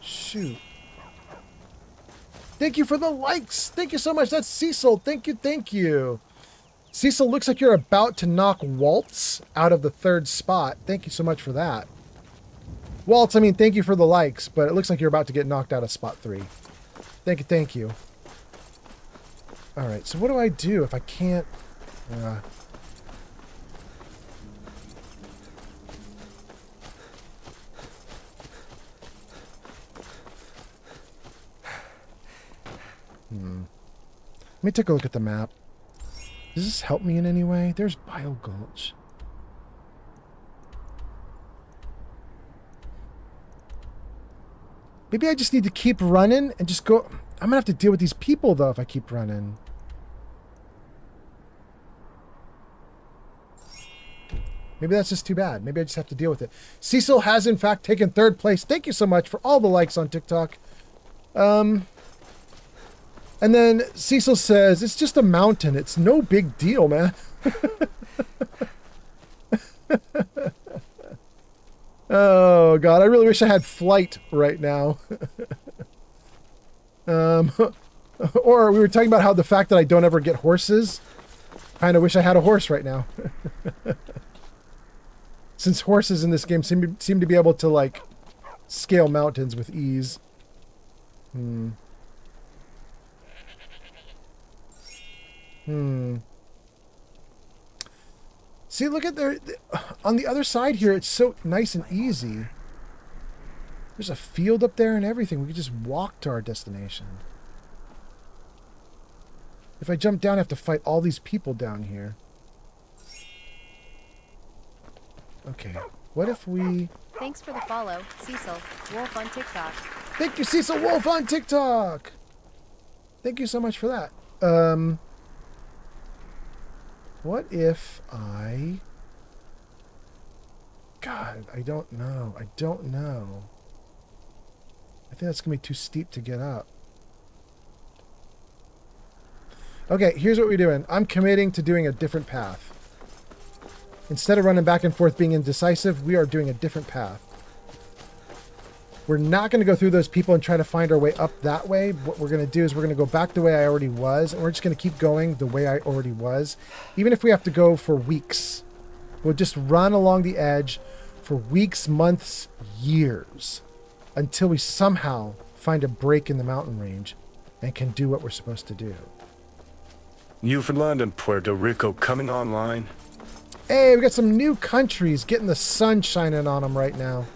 Shoot. Thank you for the likes. Thank you so much. That's Cecil. Thank you. Thank you. Cecil, looks like you're about to knock Waltz out of the 3rd spot. Thank you so much for that. Waltz, I mean, thank you for the likes, but it looks like you're about to get knocked out of spot 3. Thank you. Thank you. All right. So what do I do if I can't... Let me take a look at the map. Does this help me in any way? There's Bile Gulch. Maybe I just need to keep running and just go... I'm gonna have to deal with these people, though, if I keep running. Maybe that's just too bad. Maybe I just have to deal with it. Cecil has, in fact, taken 3rd place. Thank you so much for all the likes on TikTok. And then Cecil says, it's just a mountain. It's no big deal, man. Oh, God. I really wish I had flight right now. Or we were talking about how the fact that I don't ever get horses. Kind of wish I had a horse right now. Since horses in this game seem to be able to, like, scale mountains with ease. See, look at there. On the other side here, it's so nice and easy. There's a field up there and everything. We can just walk to our destination. If I jump down, I have to fight all these people down here. Okay. What if we... Thanks for the follow, Cecil Wolf on TikTok. Thank you, Cecil Wolf on TikTok. Thank you so much for that. What if I... God, I don't know. I don't know. I think that's going to be too steep to get up. Okay, here's what we're doing. I'm committing to doing a different path. Instead of running back and forth being indecisive, we are doing a different path. We're not going to go through those people and try to find our way up that way. What we're going to do is we're going to go back the way I already was, and we're just going to keep going the way I already was. Even if we have to go for weeks. We'll just run along the edge for weeks, months, years, until we somehow find a break in the mountain range and can do what we're supposed to do. Newfoundland and Puerto Rico coming online. Hey, we got some new countries getting the sun shining on them right now.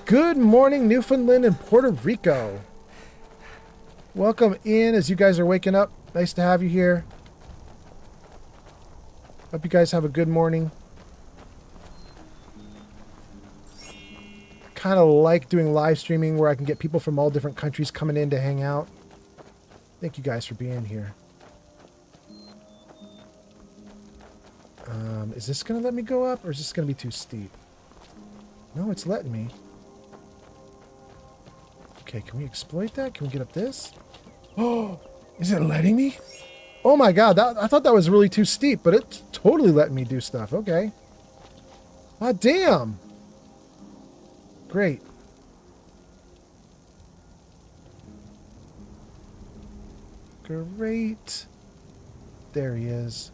Good morning, Newfoundland and Puerto Rico. Welcome in as you guys are waking up. Nice to have you here. Hope you guys have a good morning. Kind of like doing live streaming where I can get people from all different countries coming in to hang out. Thank you guys for being here. Is this going to let me go up, or is this going to be too steep? No, it's letting me. Okay, can we exploit that? Can we get up this? Oh, is it letting me? Oh my God, I thought that was really too steep, but it's totally letting me do stuff. Okay. Ah, damn. Great. Great. There he is.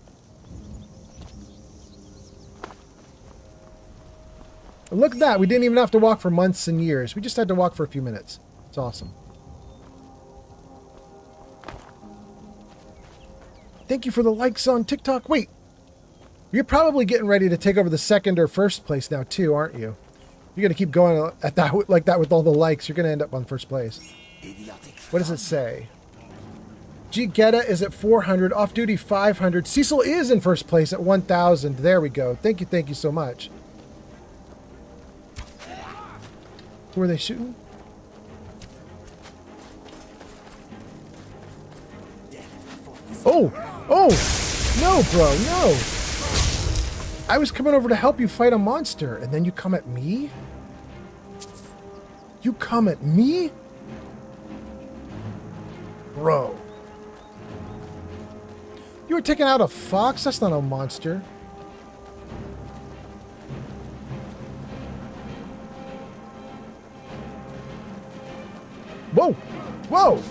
Look at that. We didn't even have to walk for months and years. We just had to walk for a few minutes. It's awesome. Thank you for the likes on TikTok. Wait. You're probably getting ready to take over the second or first place now too, aren't you? You're going to keep going at that like that with all the likes. You're going to end up on first place. What does it say? G Getta is at 400. Off duty 500. Cecil is in first place at 1,000. There we go. Thank you so much. Who are they shooting? Oh! Oh! No, bro, no! I was coming over to help you fight a monster, and then you come at me? You come at me? Bro. You were taking out a fox? That's not a monster. Whoa! Whoa!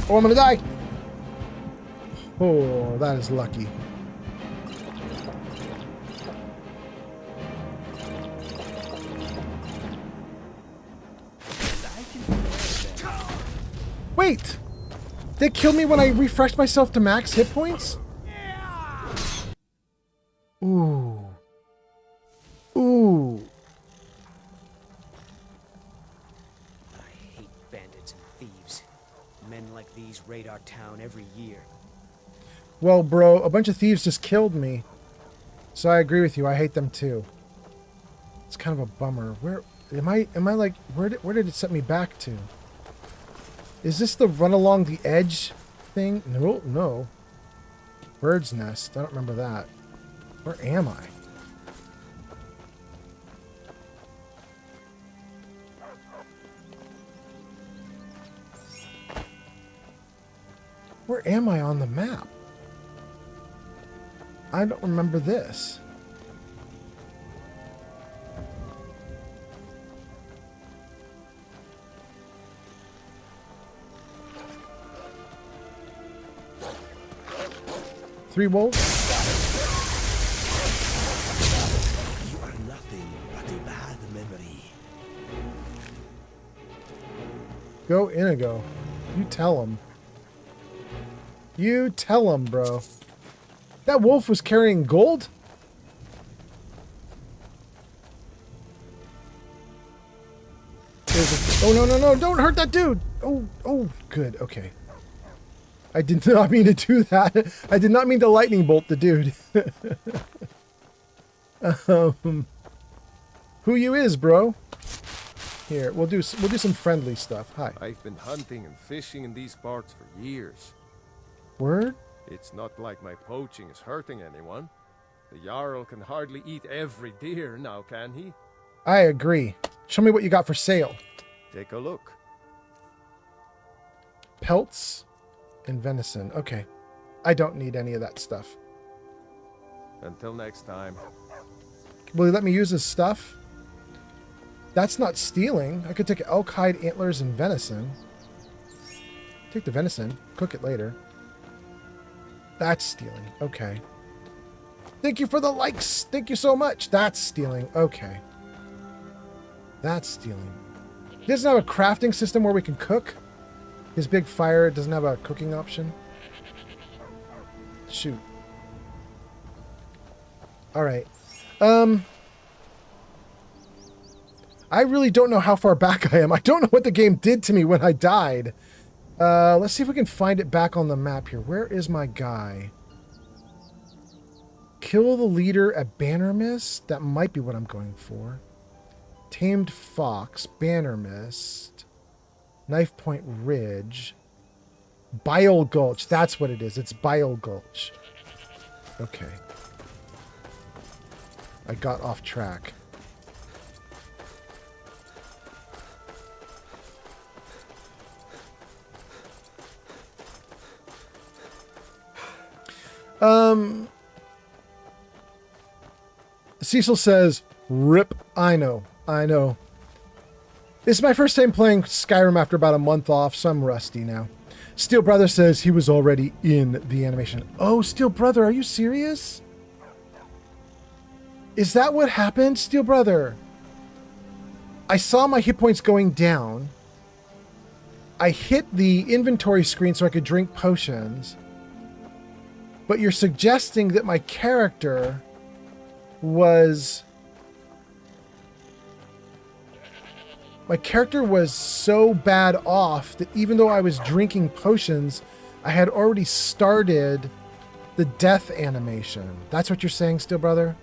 Oh, I'm gonna die! Oh, that is lucky. Wait! They killed me when I refreshed myself to max hit points? Ooh. Ooh. I hate bandits and thieves. Men like these raid our town every year. Well, bro, a bunch of thieves just killed me. So I agree with you. I hate them too. It's kind of a bummer. Where am I like where did it set me back to? Is this the run along the edge thing? No, no. Bird's nest. I don't remember that. Where am I? Where am I on the map? I don't remember this. Three wolves? You are nothing but a bad memory. Go Inigo. You tell him. You tell him, bro. That wolf was carrying gold? Oh, no, no, no. Don't hurt that dude. Oh, oh, good. Okay. I did not mean to do that. I did not mean to lightning bolt the dude. Who you is, bro? Here, we'll do some friendly stuff. Hi. I've been hunting and fishing in these parts for years. Word? It's not like my poaching is hurting anyone. The Jarl can hardly eat every deer now, can he? I agree. Show me what you got for sale. Take a look. Pelts and venison. Okay. I don't need any of that stuff. Until next time. Will you let me use his stuff? That's not stealing. I could take elk hide, antlers, and venison. Take the venison. Cook it later. That's stealing. Okay. Thank you for the likes. Thank you so much. That's stealing. Okay. That's stealing. He doesn't have a crafting system where we can cook. His big fire doesn't have a cooking option. Shoot. All right. I really don't know how far back I am. I don't know what the game did to me when I died. Let's see if we can find it back on the map here. Where is my guy? Kill the leader at Banner Mist? That might be what I'm going for. Tamed Fox, Banner Mist, Knife Point Ridge, Bile Gulch. That's what it is. It's Bile Gulch. Okay. I got off track. Cecil says, "Rip." I know. I know. This is my first time playing Skyrim after about a month off, so I'm rusty now. Steel Brother says he was already in the animation. Oh, Steel Brother, are you serious? Is that what happened, Steel Brother? I saw my hit points going down. I hit the inventory screen so I could drink potions. But you're suggesting that my character was... My character was so bad off that even though I was drinking potions, I had already started the death animation. That's what you're saying, Steel Brother?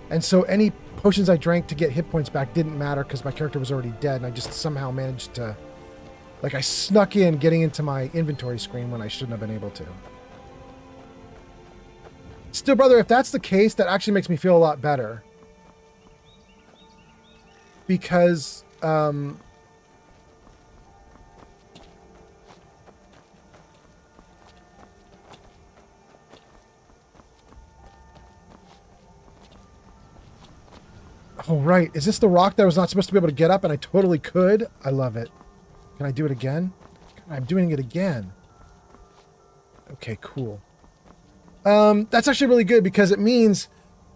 And so any potions I drank to get hit points back didn't matter because my character was already dead, and I just somehow managed to... Like, I snuck in getting into my inventory screen when I shouldn't have been able to. Steel Brother, if that's the case, that actually makes me feel a lot better. Because, oh, right. Is this the rock that I was not supposed to be able to get up and I totally could? I love it. Can I do it again? God, I'm doing it again. Okay, cool. That's actually really good because it means,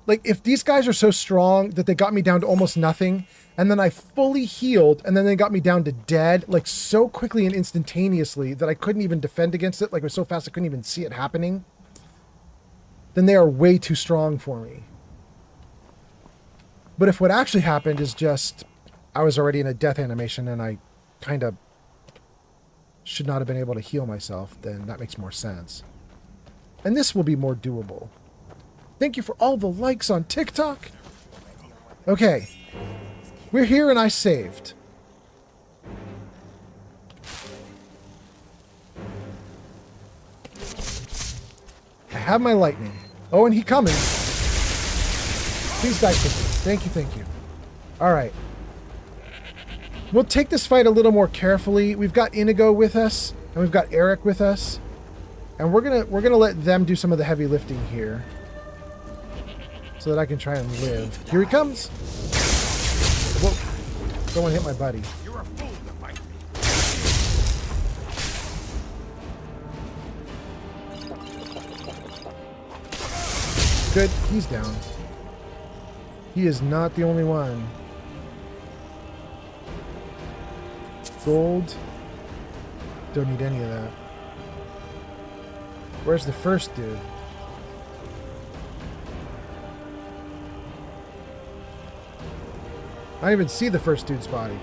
like, if these guys are so strong that they got me down to almost nothing, and then I fully healed, and then they got me down to dead, like, so quickly and instantaneously that I couldn't even defend against it, like, it was so fast I couldn't even see it happening, then they are way too strong for me. But if what actually happened is just I was already in a death animation and I kind of should not have been able to heal myself, then that makes more sense. And this will be more doable. Thank you for all the likes on TikTok. Okay. We're here and I saved. I have my lightning. Oh, and he coming. Please die quickly. Thank you, thank you. All right. We'll take this fight a little more carefully. We've got Inigo with us, and we've got Eric with us. And we're gonna let them do some of the heavy lifting here. So that I can try and live. Here he comes! Whoa. Don't want to hit my buddy. You're a fool to fight me. Good, he's down. He is not the only one. Gold. Don't need any of that. Where's the first dude? I don't even see the first dude's body.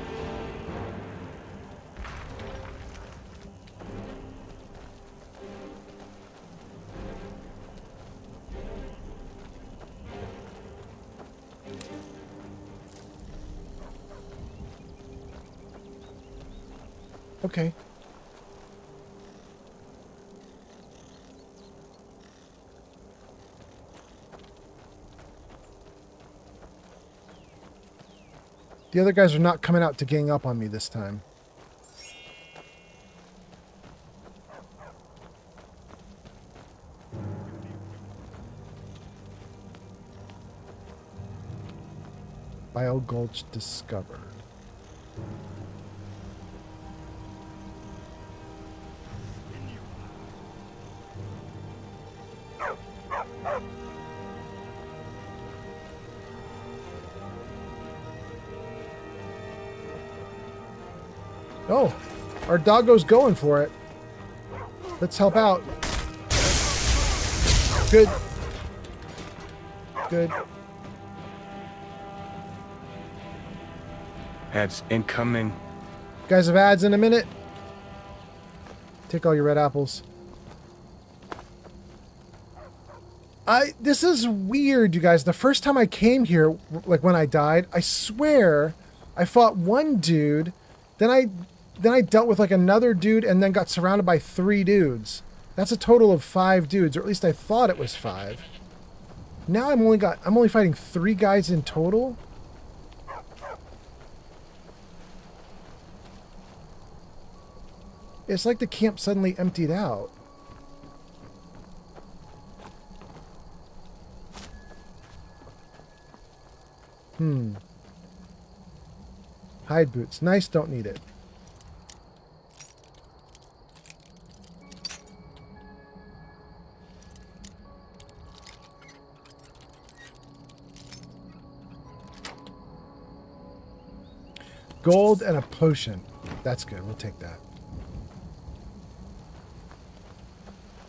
Okay. The other guys are not coming out to gang up on me this time. Bio Gulch discovered. Oh, our doggo's going for it. Let's help out. Good. Good. Ads incoming. Guys have ads in a minute. Take all your red apples. This is weird, you guys. The first time I came here, like when I died, I swear I fought one dude, then I dealt with like another dude and then got surrounded by 3 dudes. That's a total of 5 dudes, or at least I thought it was 5. Now I'm only fighting 3 guys in total. It's like the camp suddenly emptied out. Hide boots. Nice, don't need it. Gold and a potion. That's good. We'll take that.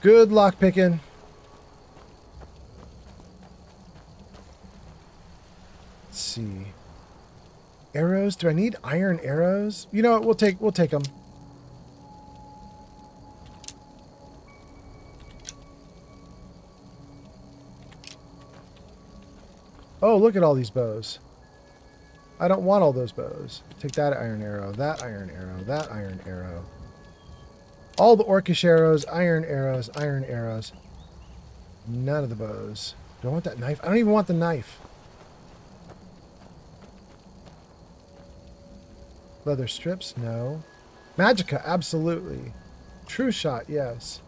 Good lock picking. Let's see. Arrows? Do I need iron arrows? You know what? We'll take them. Oh, look at all these bows. I don't want all those bows. Take that iron arrow, that iron arrow, that iron arrow. All the orcish arrows, iron arrows, iron arrows. None of the bows. Do I want that knife? I don't even want the knife. Leather strips? No. Magicka? Absolutely. True shot? Yes.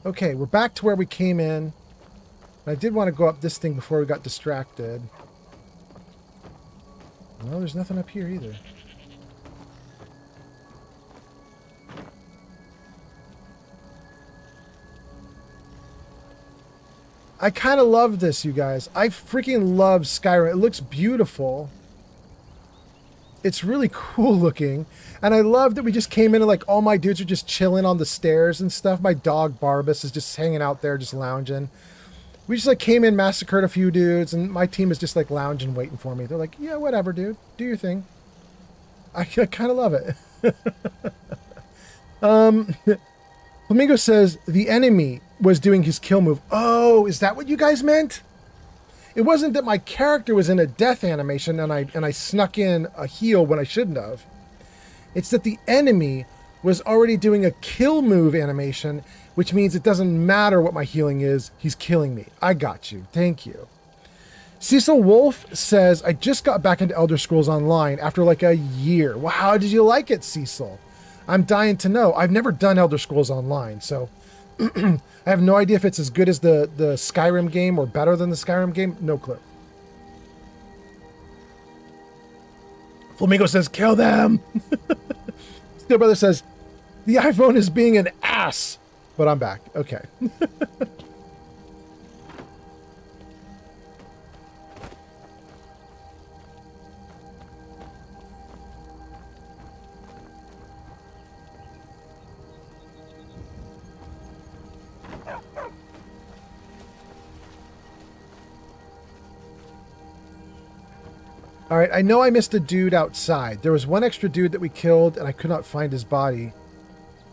Okay, we're back to where we came in. I did want to go up this thing before we got distracted. Well, there's nothing up here either. I kind of love this, you guys. I freaking love Skyrim. It looks beautiful. It's really cool looking. And I love that we just came in and like all my dudes are just chilling on the stairs and stuff. My dog Barbas is just hanging out there, just lounging. We just like came in, massacred a few dudes, and my team is just like lounging, waiting for me. They're like, yeah, whatever, dude. Do your thing. I kind of love it. Flamingo says the enemy was doing his kill move. Oh, is that what you guys meant? It wasn't that my character was in a death animation and I snuck in a heal when I shouldn't have. It's that the enemy was already doing a kill move animation, which means it doesn't matter what my healing is. He's killing me. I got you. Thank you. Cecil Wolf says, I just got back into Elder Scrolls Online after like a year. Well, how did you like it, Cecil? I'm dying to know. I've never done Elder Scrolls Online, so I have no idea if it's as good as the Skyrim game or better than the Skyrim game. No clue. Flamingo says, kill them. Steel Brother says, the iPhone is being an ass. But I'm back. Okay. All right, I know I missed a dude outside. There was one extra dude that we killed, and I could not find his body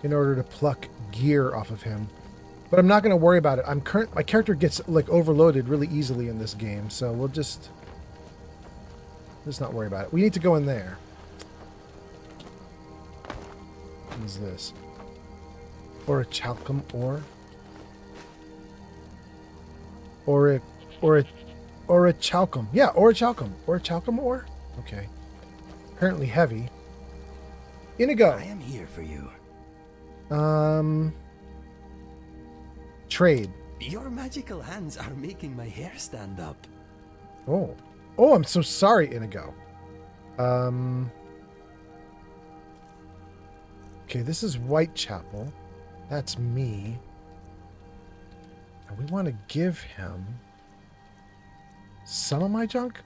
in order to pluck gear off of him. But I'm not going to worry about it. My character gets like overloaded really easily in this game, so we'll just not worry about it. We need to go in there. What is this? Or a chalcum ore? Or a chalcum. Yeah, or a chalcum. Or a chalcum ore? Okay. Apparently heavy. Inigo. I am here for you. Trade. Your magical hands are making my hair stand up. Oh. Oh, I'm so sorry, Inigo. Okay, this is Whitechapel. That's me. And we want to give him some of my junk.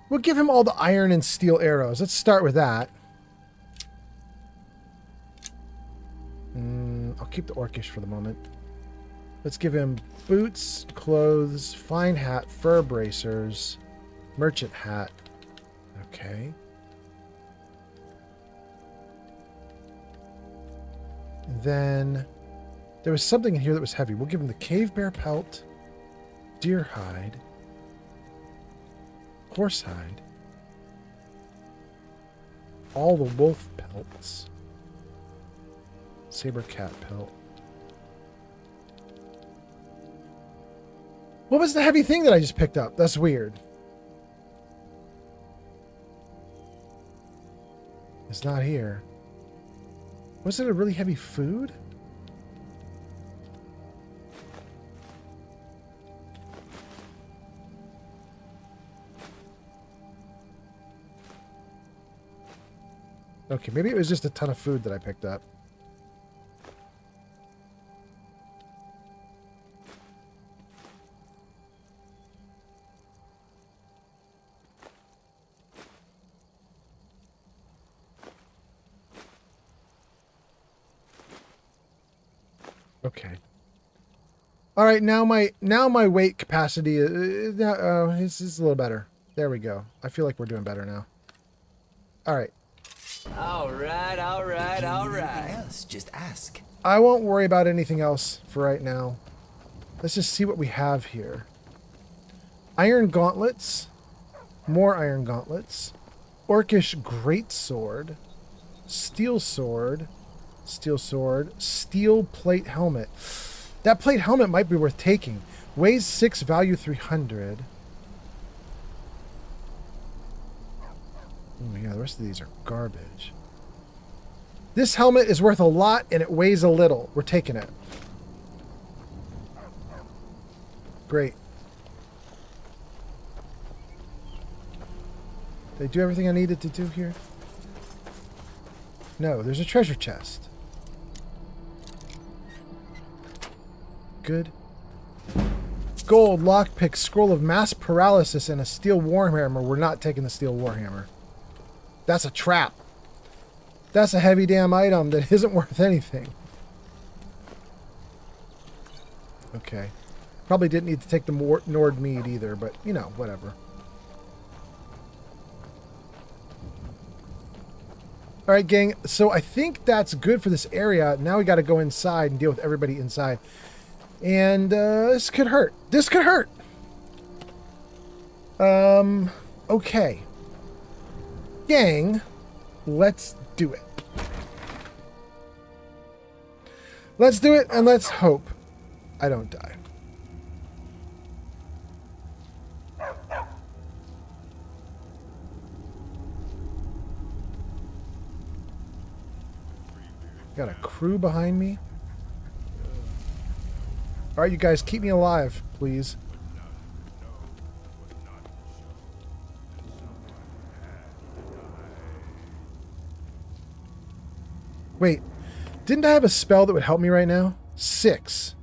We'll give him all the iron and steel arrows. Let's start with that. I'll keep the orcish for the moment. Let's give him boots, clothes, fine hat, fur bracers, merchant hat. Okay. Then there was something in here that was heavy. We'll give him the cave bear pelt, deer hide, horse hide, all the wolf pelts, saber cat pelt. What was the heavy thing that I just picked up? That's weird. It's not here. Was it a really heavy food? Okay, maybe it was just a ton of food that I picked up. Okay. All right, now my weight capacity is a little better. There we go. I feel like we're doing better now. All right. All right, all right, all right. Else, just ask. I won't worry about anything else for right now. Let's just see what we have here. Iron gauntlets. More iron gauntlets. Orcish greatsword. Steel sword. Steel sword. Steel plate helmet. That plate helmet might be worth taking. Weighs 6, value 300. Oh yeah, the rest of these are garbage. This helmet is worth a lot and it weighs a little. We're taking it. Great. Did I do everything I needed to do here? No, there's a treasure chest. Good. Gold, lockpick, scroll of mass paralysis, and a steel warhammer. We're not taking the steel warhammer. That's a trap. That's a heavy damn item that isn't worth anything. Okay. Probably didn't need to take the Nord mead either, but, you know, whatever. Alright, gang. So I think that's good for this area. Now we got to go inside and deal with everybody inside. And this could hurt. This could hurt. Okay. Gang, let's do it. Let's do it, and let's hope I don't die. Got a crew behind me. All right, you guys, keep me alive, please. Wait, didn't I have a spell that would help me right now? 6.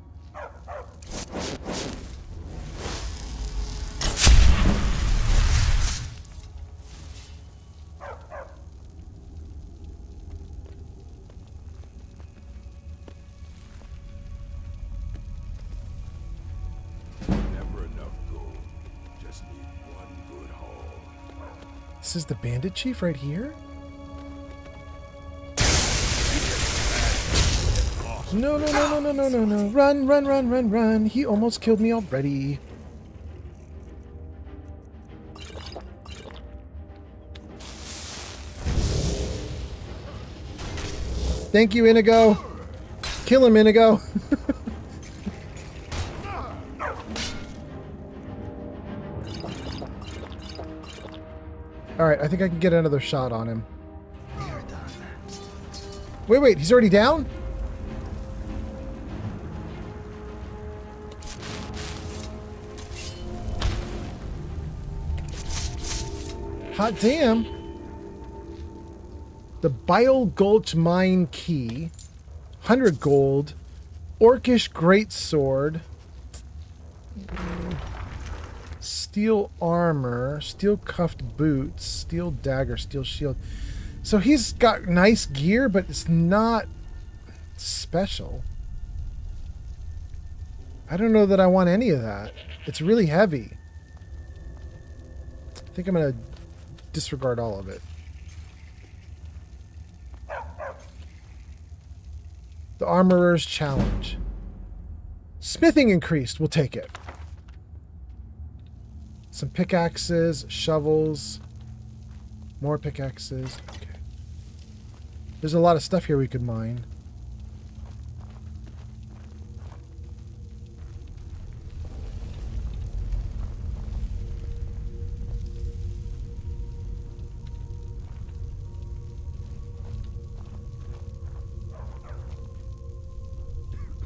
This is the bandit chief right here? No, no, no, no, no, no, no, no. Run, run, run, run, run. He almost killed me already. Thank you, Inigo. Kill him, Inigo. Alright, I think I can get another shot on him. Wait, wait, he's already down? Hot damn. The Bile Gulch Mine Key. 100 gold. Orcish Greatsword. Steel armor. Steel cuffed boots. Steel dagger. Steel shield. So he's got nice gear, but it's not special. I don't know that I want any of that. It's really heavy. I think I'm going to disregard all of it. The Armorer's Challenge. Smithing increased. We'll take it. Some pickaxes, shovels, more pickaxes. Okay. There's a lot of stuff here we could mine.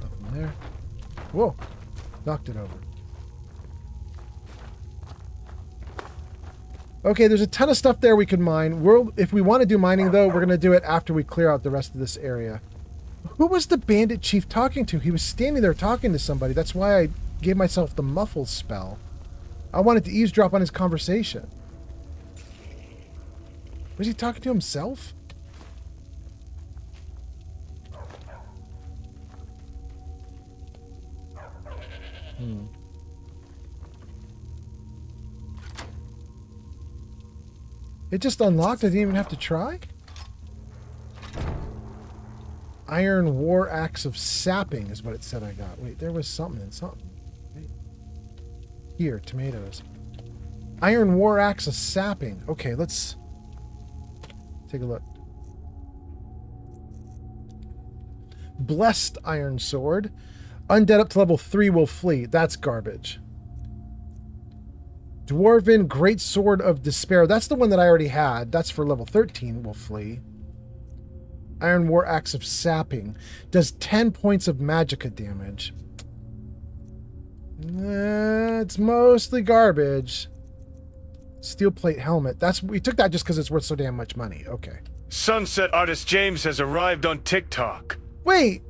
Nothing there. Whoa! Knocked it over. Okay, there's a ton of stuff there we could mine. If we want to do mining, though, we're going to do it after we clear out the rest of this area. Who was the bandit chief talking to? He was standing there talking to somebody. That's why I gave myself the muffle spell. I wanted to eavesdrop on his conversation. Was he talking to himself? It just unlocked. I didn't even have to try. Iron War Axe of Sapping is what it said I got. Wait, there was something in something. Wait. Here, tomatoes. Iron War Axe of Sapping. Okay, let's take a look. Blessed Iron Sword. Undead up to level 3 will flee. That's garbage. Dwarven Great Sword of Despair. That's the one that I already had. That's for level 13 will flee. Iron War Axe of Sapping. Does 10 points of magicka damage. It's mostly garbage. Steel plate helmet. We took that just because it's worth so damn much money. Okay. Sunset Artist James has arrived on TikTok. Wait.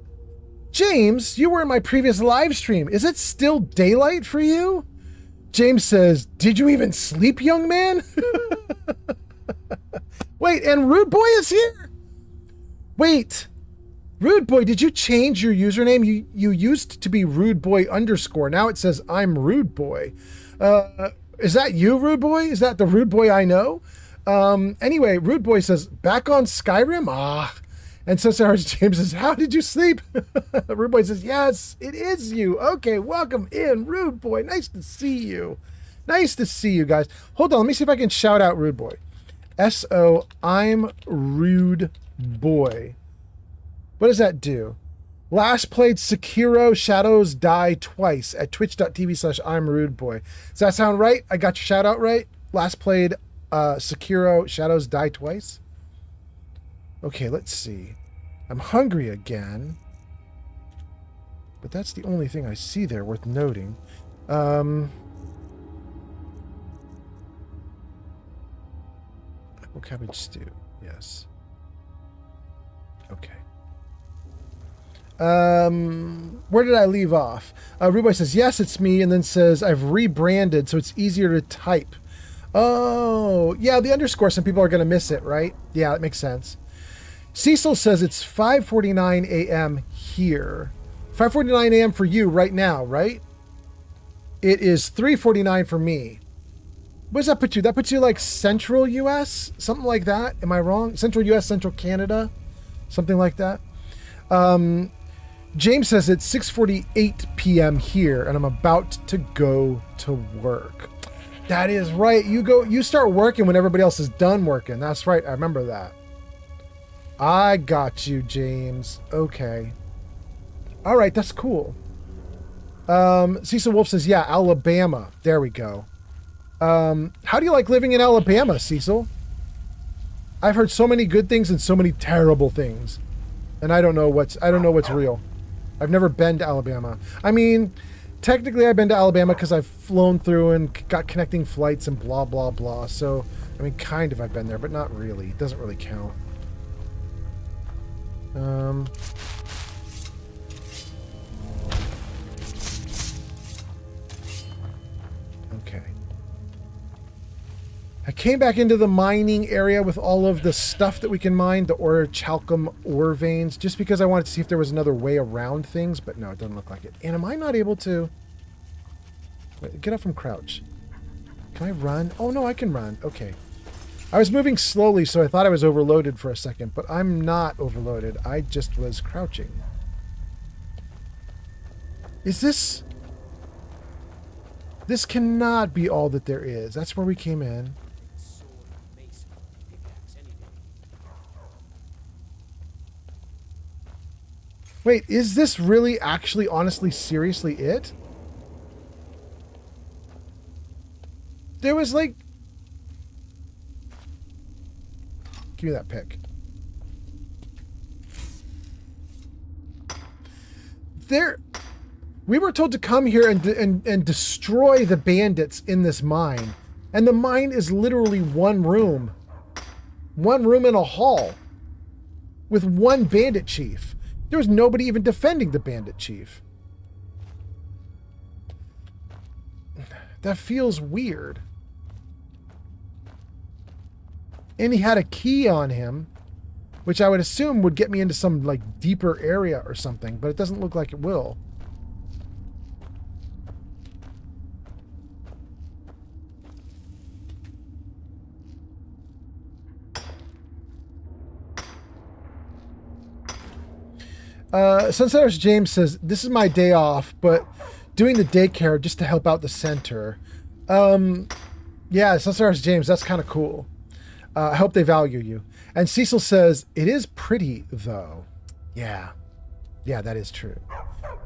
James, you were in my previous live stream. Is it still daylight for you? James says, did you even sleep, young man? Wait, and Rude Boy is here? Wait. Rude Boy, did you change your username? You used to be Rude Boy _. Now it says I'm Rude Boy. Is that you, Rude Boy? Is that the Rude Boy I know? Anyway, Rude Boy says, back on Skyrim? Ah. And so James says, how did you sleep? Rude Boy says, yes, it is you. Okay, welcome in, Rude Boy. Nice to see you. Nice to see you guys. Hold on, let me see if I can shout out Rude Boy. S-O, I'm Rude Boy. What does that do? Last played Sekiro Shadows Die Twice at twitch.tv/I'm Rude Boy. Does that sound right? I got your shout out right? Last played Sekiro Shadows Die Twice? Okay, let's see. I'm hungry again. But that's the only thing I see there worth noting. Apple cabbage stew. Yes. Okay. Where did I leave off? Ruboy says, yes, it's me, and then says, I've rebranded, so it's easier to type. Oh, yeah, the underscore, some people are going to miss it, right? Yeah, that makes sense. Cecil says it's 5:49 a.m. here. 5:49 a.m. for you right now, right? It is 3:49 for me. What does that put you? That puts you like Central U.S.? Something like that? Am I wrong? Central U.S., Central Canada? Something like that? James says it's 6:48 p.m. here, and I'm about to go to work. That is right. You start working when everybody else is done working. That's right. I remember that. I got you, James. Okay. All right, that's cool. Cecil Wolf says, yeah, Alabama. There we go. How do you like living in Alabama, Cecil? I've heard so many good things and so many terrible things. And I don't know what's real. I've never been to Alabama. I mean, technically I've been to Alabama because I've flown through and got connecting flights and blah, blah, blah. So, I mean, kind of I've been there, but not really. It doesn't really count. Okay. I came back into the mining area with all of the stuff that we can mine, the orichalcum ore veins, just because I wanted to see if there was another way around things, but no, it doesn't look like it. And am I not able to... Wait, get up from crouch. Can I run? Oh, no, I can run. Okay. I was moving slowly, so I thought I was overloaded for a second, but I'm not overloaded. I just was crouching. Is this... This cannot be all that there is. That's where we came in. Wait, is this really, actually, honestly, seriously it? There was like... Give me that pick. We were told to come here and destroy the bandits in this mine. And the mine is literally one room. One room in a hall. With one bandit chief. There was nobody even defending the bandit chief. That feels weird. And he had a key on him, which I would assume would get me into some like deeper area or something, but it doesn't look like it will. Sunsetters James says, this is my day off, but doing the daycare just to help out the center. Yeah, Sunsetters James, that's kind of cool. I hope they value you. And Cecil says, it is pretty, though. Yeah. Yeah, that is true.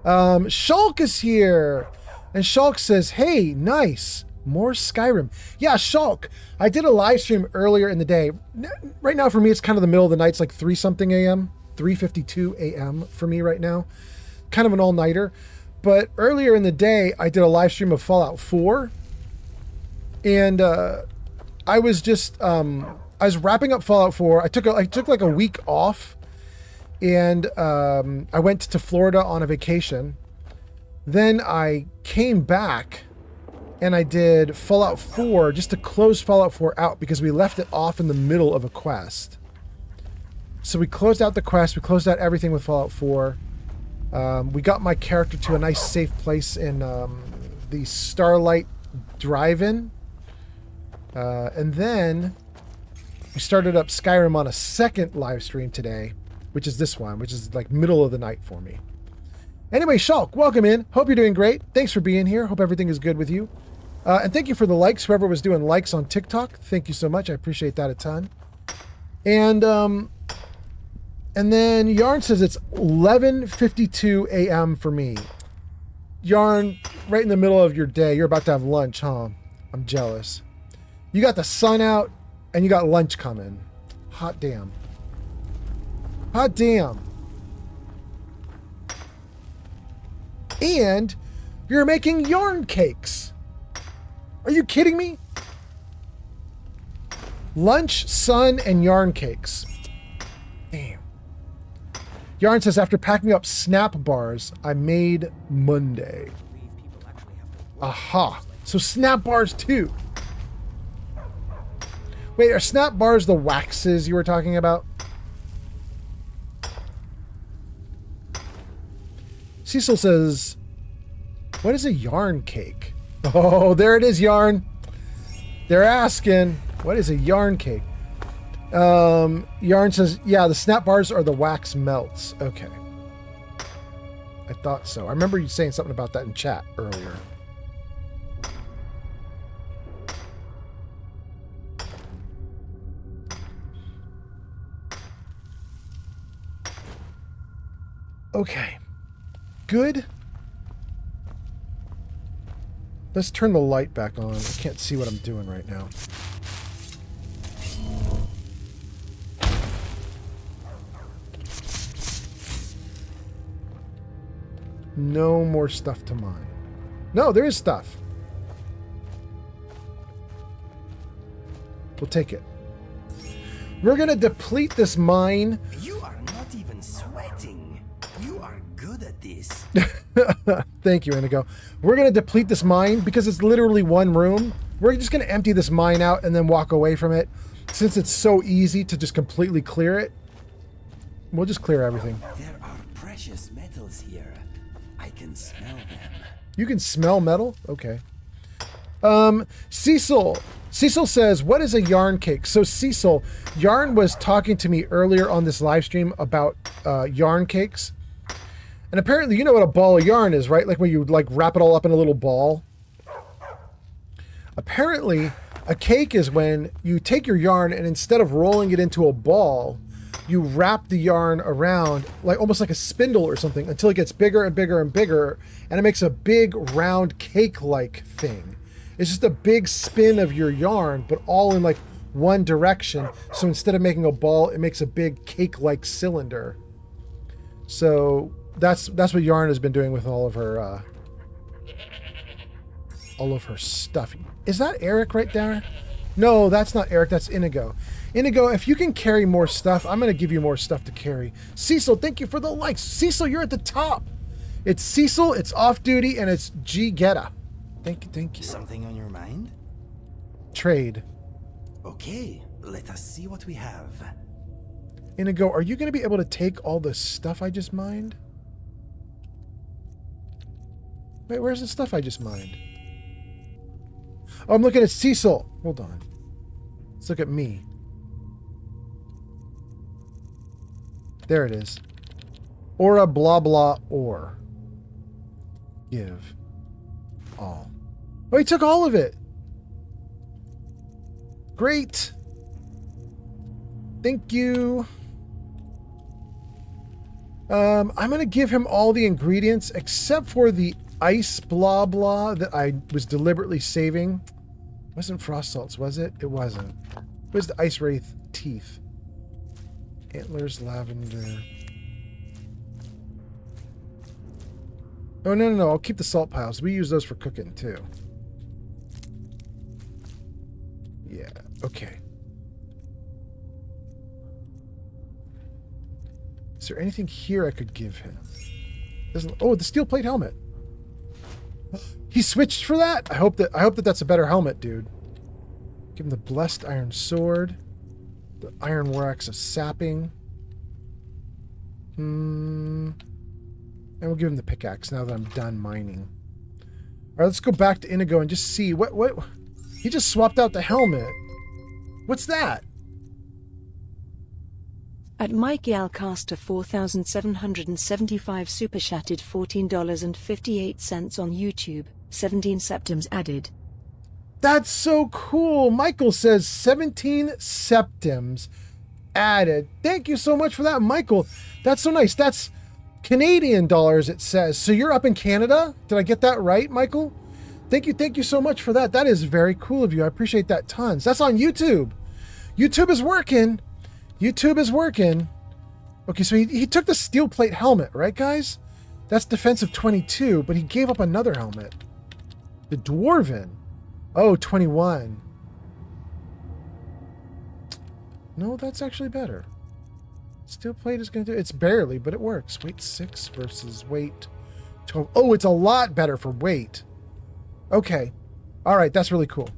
Shulk is here. And Shulk says, hey, nice. More Skyrim. Yeah, Shulk. I did a live stream earlier in the day. Right now, for me, it's kind of the middle of the night. It's like 3-something a.m. 3:52 a.m. for me right now. Kind of an all-nighter. But earlier in the day, I did a live stream of Fallout 4. And I was just... I was wrapping up Fallout 4. I took like a week off, and I went to Florida on a vacation. Then I came back, and I did Fallout 4 just to close Fallout 4 out because we left it off in the middle of a quest. So we closed out the quest. We closed out everything with Fallout 4. We got my character to a nice safe place in the Starlight Drive-In. And then... we started up Skyrim on a second live stream today, which is this one, which is like middle of the night for me. Anyway, Shulk, welcome in. Hope you're doing great. Thanks for being here. Hope everything is good with you. And thank you for the likes. Whoever was doing likes on TikTok, thank you so much. I appreciate that a ton. And then Yarn says it's 11:52 a.m. for me. Yarn, right in the middle of your day. You're about to have lunch, huh? I'm jealous. You got the sun out. And you got lunch coming. Hot damn. Hot damn. And you're making yarn cakes. Are you kidding me? Lunch, sun, and yarn cakes. Damn. Yarn says, after packing up snap bars, I made Monday. Aha. So snap bars too. Wait, are snap bars the waxes you were talking about? Cecil says, what is a yarn cake? Oh, there it is, Yarn. They're asking, what is a yarn cake? Yarn says, yeah, the snap bars are the wax melts. Okay. I thought so. I remember you saying something about that in chat earlier. Okay, good. Let's turn the light back on. I can't see what I'm doing right now. No more stuff to mine. No, there is stuff. We'll take it. We're gonna deplete this mine. You are not even sweating. You are good at this. Thank you, Indigo. We're going to deplete this mine because it's literally one room. We're just going to empty this mine out and then walk away from it. Since it's so easy to just completely clear it, we'll just clear everything. There are precious metals here. I can smell them. You can smell metal? Okay. Cecil says, what is a yarn cake? So Cecil, Yarn was talking to me earlier on this live stream about yarn cakes. And apparently, you know what a ball of yarn is, right? Like when you like wrap it all up in a little ball. Apparently, a cake is when you take your yarn and instead of rolling it into a ball, you wrap the yarn around like almost like a spindle or something until it gets bigger and bigger and bigger, and it makes a big round cake-like thing. It's just a big spin of your yarn, but all in like one direction. So instead of making a ball, it makes a big cake-like cylinder. So that's what Yarn has been doing with all of her all of her stuff. Is that Eric right there? No, that's not Eric. That's Inigo. Inigo, if you can carry more stuff, I'm going to give you more stuff to carry. Cecil, thank you for the likes. Cecil, you're at the top. It's Cecil, it's Off Duty, and it's G Getta. Thank you, thank you. Something on your mind? Trade. Okay, let us see what we have. Inigo, are you going to be able to take all the stuff I just mined? Wait, where's the stuff I just mined? Oh, I'm looking at Cecil. Hold on. Let's look at me. There it is. Aura blah blah or. Give. All. Oh, he took all of it. Great. Thank you. I'm going to give him all the ingredients except for the ice blah blah that I was deliberately saving. It wasn't frost salts, was it? It wasn't. It was the ice wraith teeth. Antlers, lavender. Oh, no. I'll keep the salt piles. We use those for cooking, too. Yeah, okay. Is there anything here I could give him? Oh, the steel plate helmet. He switched for that? I hope that that's a better helmet, dude. Give him the blessed iron sword. The iron war axe of sapping. And we'll give him the pickaxe now that I'm done mining. Alright, let's go back to Inigo and just see what he just swapped out the helmet. What's that? At Mikey Alcaster 4,775 super chatted $14.58 on YouTube, 17 septims added. That's so cool. Michael says 17 septims added. Thank you so much for that, Michael. That's so nice. That's Canadian dollars, it says. So you're up in Canada? Did I get that right, Michael? Thank you so much for that. That is very cool of you. I appreciate that tons. That's on YouTube. YouTube is working. YouTube is working. Okay, so he took the steel plate helmet, right, guys? That's defensive 22, but he gave up another helmet. The Dwarven. Oh, 21. No, that's actually better. Steel plate is going to do... It's barely, but it works. Weight 6 versus weight 12. Oh, it's a lot better for weight. Okay. All right, that's really cool.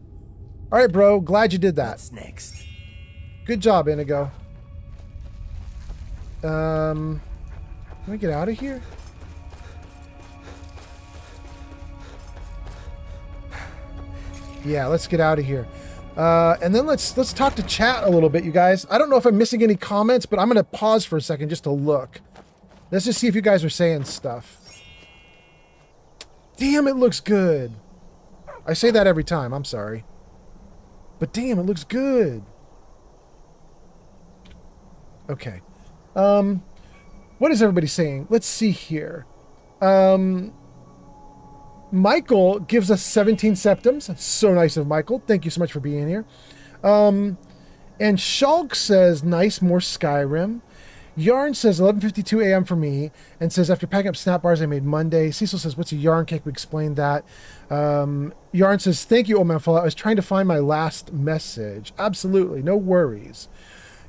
All right, bro. Glad you did that. What's next? Good job, Inigo. Can we get out of here? Yeah, let's get out of here. And then let's talk to chat a little bit, you guys. I don't know if I'm missing any comments, but I'm going to pause for a second just to look. Let's just see if you guys are saying stuff. Damn, it looks good. I say that every time. I'm sorry. But damn, it looks good. Okay. What is everybody saying? Let's see here. Michael gives us 17 septims. So nice of Michael. Thank you so much for being here. And Shulk says, nice, more Skyrim. Yarn says 11:52 a.m. for me, and says after packing up snap bars I made Monday. Cecil says, what's a yarn cake? We explained that. Yarn says, thank you, Old Man Fallout. I was trying to find my last message. Absolutely, no worries.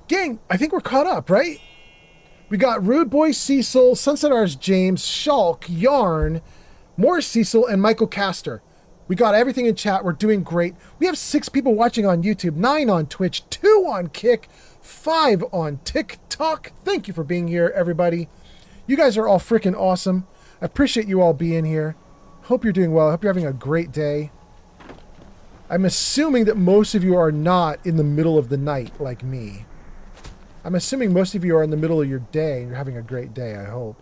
Gang, I think we're caught up, right? We got Rude Boy Cecil, Sunset R's James, Shulk, Yarn, more Cecil, and Michael Caster. We got everything in chat. We're doing great. We have 6 people watching on YouTube, 9 on Twitch, 2 on Kick, 5 on TikTok. Thank you for being here, everybody. You guys are all freaking awesome. I appreciate you all being here. Hope you're doing well. I hope you're having a great day. I'm assuming that most of you are not in the middle of the night like me. I'm assuming most of you are in the middle of your day and you're having a great day, I hope.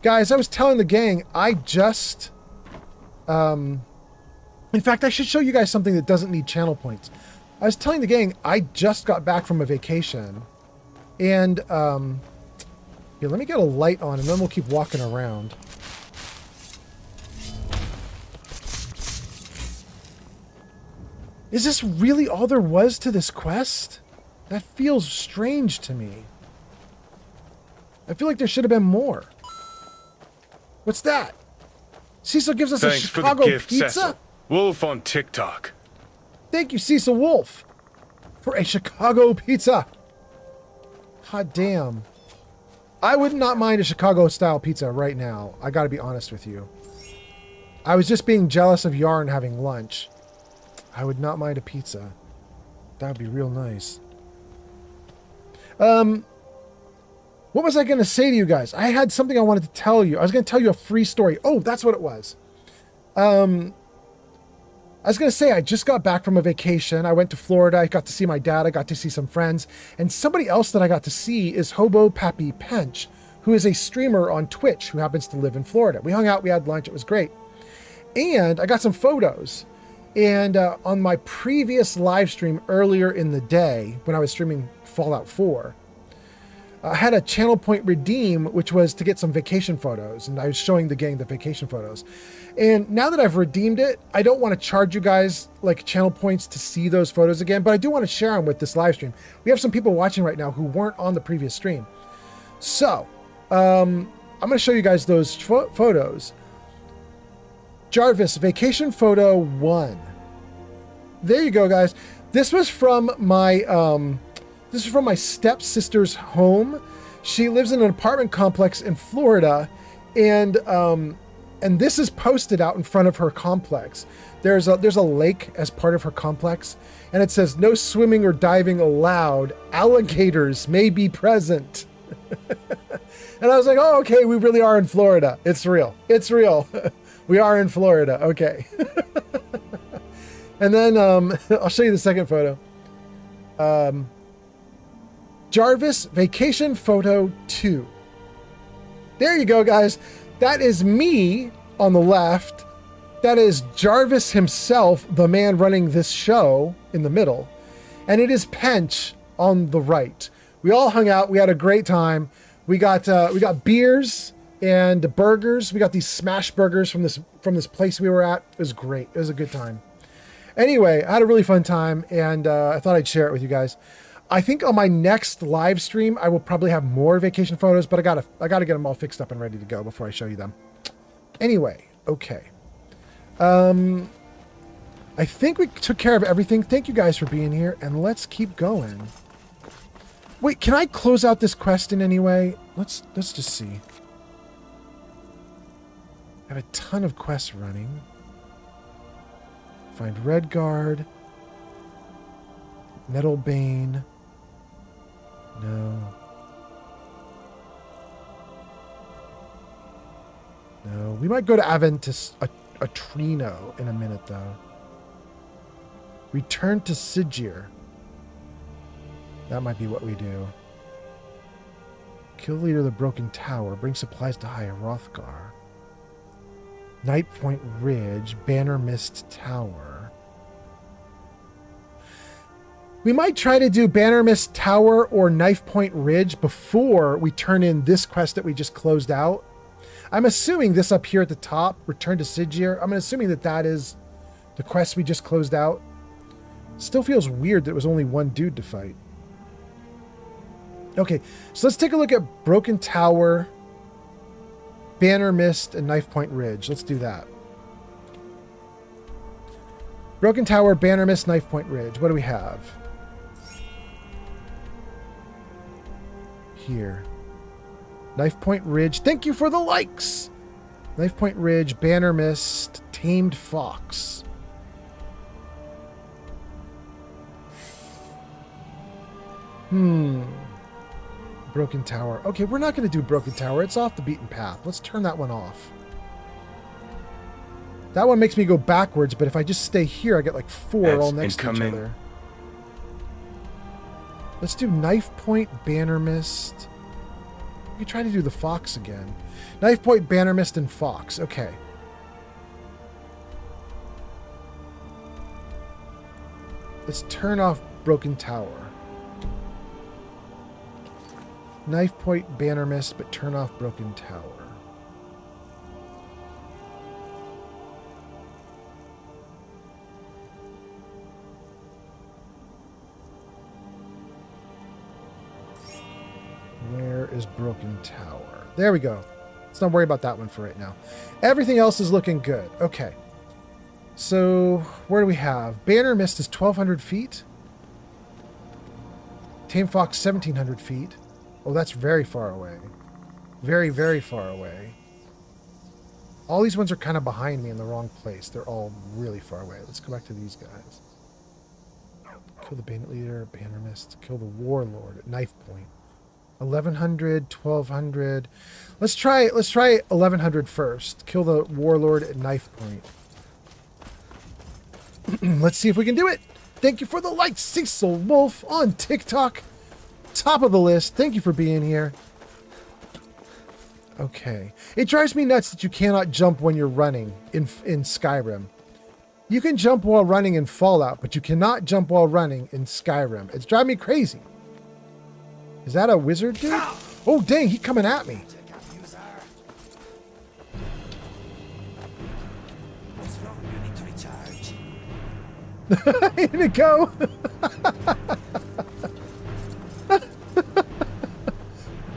Guys, I was telling the gang, I just... in fact, I should show you guys something that doesn't need channel points. I was telling the gang, I just got back from a vacation. And, here, let me get a light on and then we'll keep walking around. Is this really all there was to this quest? That feels strange to me. I feel like there should have been more. What's that? Cecil gives us Thanks a for the Chicago gift, pizza? Cecil. Wolf on TikTok. Thank you, Cecil Wolf, for a Chicago pizza. Hot damn. I would not mind a Chicago-style pizza right now. I gotta be honest with you. I was just being jealous of Yarn having lunch. I would not mind a pizza. That would be real nice. What was I going to say to you guys? I had something I wanted to tell you. I was going to tell you a free story. Oh, that's what it was. I was going to say I just got back from a vacation. I went to Florida. I got to see my dad. I got to see some friends. And somebody else that I got to see is Hobo Pappy Pench, who is a streamer on Twitch who happens to live in Florida. We hung out. We had lunch. It was great. And I got some photos. And on my previous live stream earlier in the day, when I was streaming Fallout 4, I had a channel point redeem, which was to get some vacation photos. And I was showing the gang the vacation photos. And now that I've redeemed it, I don't want to charge you guys like channel points to see those photos again, but I do want to share them with this live stream. We have some people watching right now who weren't on the previous stream. So, I'm going to show you guys those photos. Jarvis, vacation photo 1. There you go, guys. This was from my stepsister's home. She lives in an apartment complex in Florida, and this is posted out in front of her complex. There's a lake as part of her complex, and it says no swimming or diving allowed. Alligators may be present. And I was like, oh, okay, we really are in Florida. It's real. It's real. We are in Florida. Okay. And then I'll show you the second photo. Jarvis, vacation photo 2. There you go, guys. That is me on the left. That is Jarvis himself, the man running this show, in the middle. And it is Pench on the right. We all hung out. We had a great time. We got beers and burgers. We got these smash burgers from this place we were at. It was great. It was a good time. Anyway, I had a really fun time, and I thought I'd share it with you guys. I think on my next live stream, I will probably have more vacation photos, but I gotta get them all fixed up and ready to go before I show you them. Anyway, okay. I think we took care of everything. Thank you guys for being here, and let's keep going. Wait, can I close out this quest in any way? Let's just see. I have a ton of quests running. Find Redguard. Nettlebane. No. No. We might go to Aventus Atrino in a minute, though. Return to Sigir. That might be what we do. Kill the leader of the Broken Tower. Bring supplies to High Hrothgar. Night Point Ridge. Banner Mist Tower. We might try to do Banner Mist Tower or Knife Point Ridge before we turn in this quest that we just closed out. I'm assuming this up here at the top, Return to Sigir, I'm assuming that is the quest we just closed out. Still feels weird that it was only one dude to fight. Okay, so let's take a look at Broken Tower, Banner Mist, and Knife Point Ridge. Let's do that. Broken Tower, Banner Mist, Knife Point Ridge. What do we have? Here. Knife Point Ridge. Thank you for the likes! Knife Point Ridge, Banner Mist, Tamed Fox. Broken Tower. Okay, we're not going to do Broken Tower. It's off the beaten path. Let's turn that one off. That one makes me go backwards, but if I just stay here, I get like 4 all next to each other. Let's do Knife Point, Banner Mist. We try to do the Fox again. Knife Point, Banner Mist, and Fox. Okay. Let's turn off Broken Tower. Knife Point, Banner Mist, but turn off Broken Tower. Where is Broken Tower? There we go. Let's not worry about that one for right now. Everything else is looking good. Okay. So, where do we have? Banner Mist is 1,200 feet. Tame Fox, 1,700 feet. Oh, that's very far away. Very, very far away. All these ones are kind of behind me in the wrong place. They're all really far away. Let's go back to these guys. Kill the Bandit Leader, Banner Mist. Kill the Warlord at knife point. 1,100, 1,200. Let's try 1,100 first. Kill the Warlord at knife point. Let's see if we can do it. Thank you for the like, Cecil Wolf on TikTok. Top of the list. Thank you for being here. Okay. It drives me nuts that you cannot jump when you're running in Skyrim. You can jump while running in Fallout, but you cannot jump while running in Skyrim. It's driving me crazy. Is that a wizard dude? Oh, dang, he's coming at me. Inigo.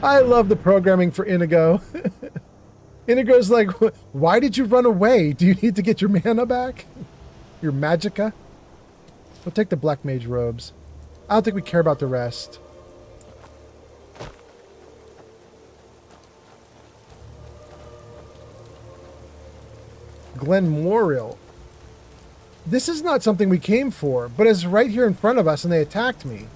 I love the programming for Inigo. Inigo's like, why did you run away? Do you need to get your mana back? Your magicka? We'll take the Black Mage robes. I don't think we care about the rest. Glenmorial. This is not something we came for, but it's right here in front of us and they attacked me.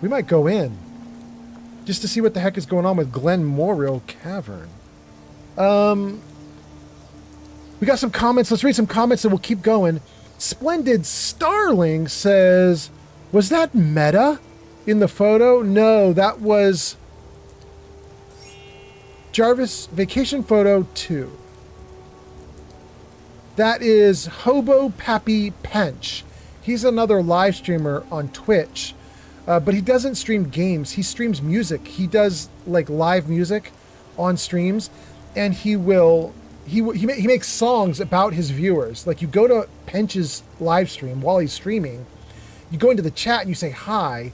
We might go in just to see what the heck is going on with Glenmorial Cavern. We got some comments. Let's read some comments and we'll keep going. Splendid Starling says, was that Meta in the photo? No, that was Jarvis Vacation Photo 2. That is Hobo Pappy Pench. He's another live streamer on Twitch. But he doesn't stream games. He streams music. He does like live music on streams, and he makes songs about his viewers. Like you go to Pench's live stream while he's streaming, you go into the chat and you say hi,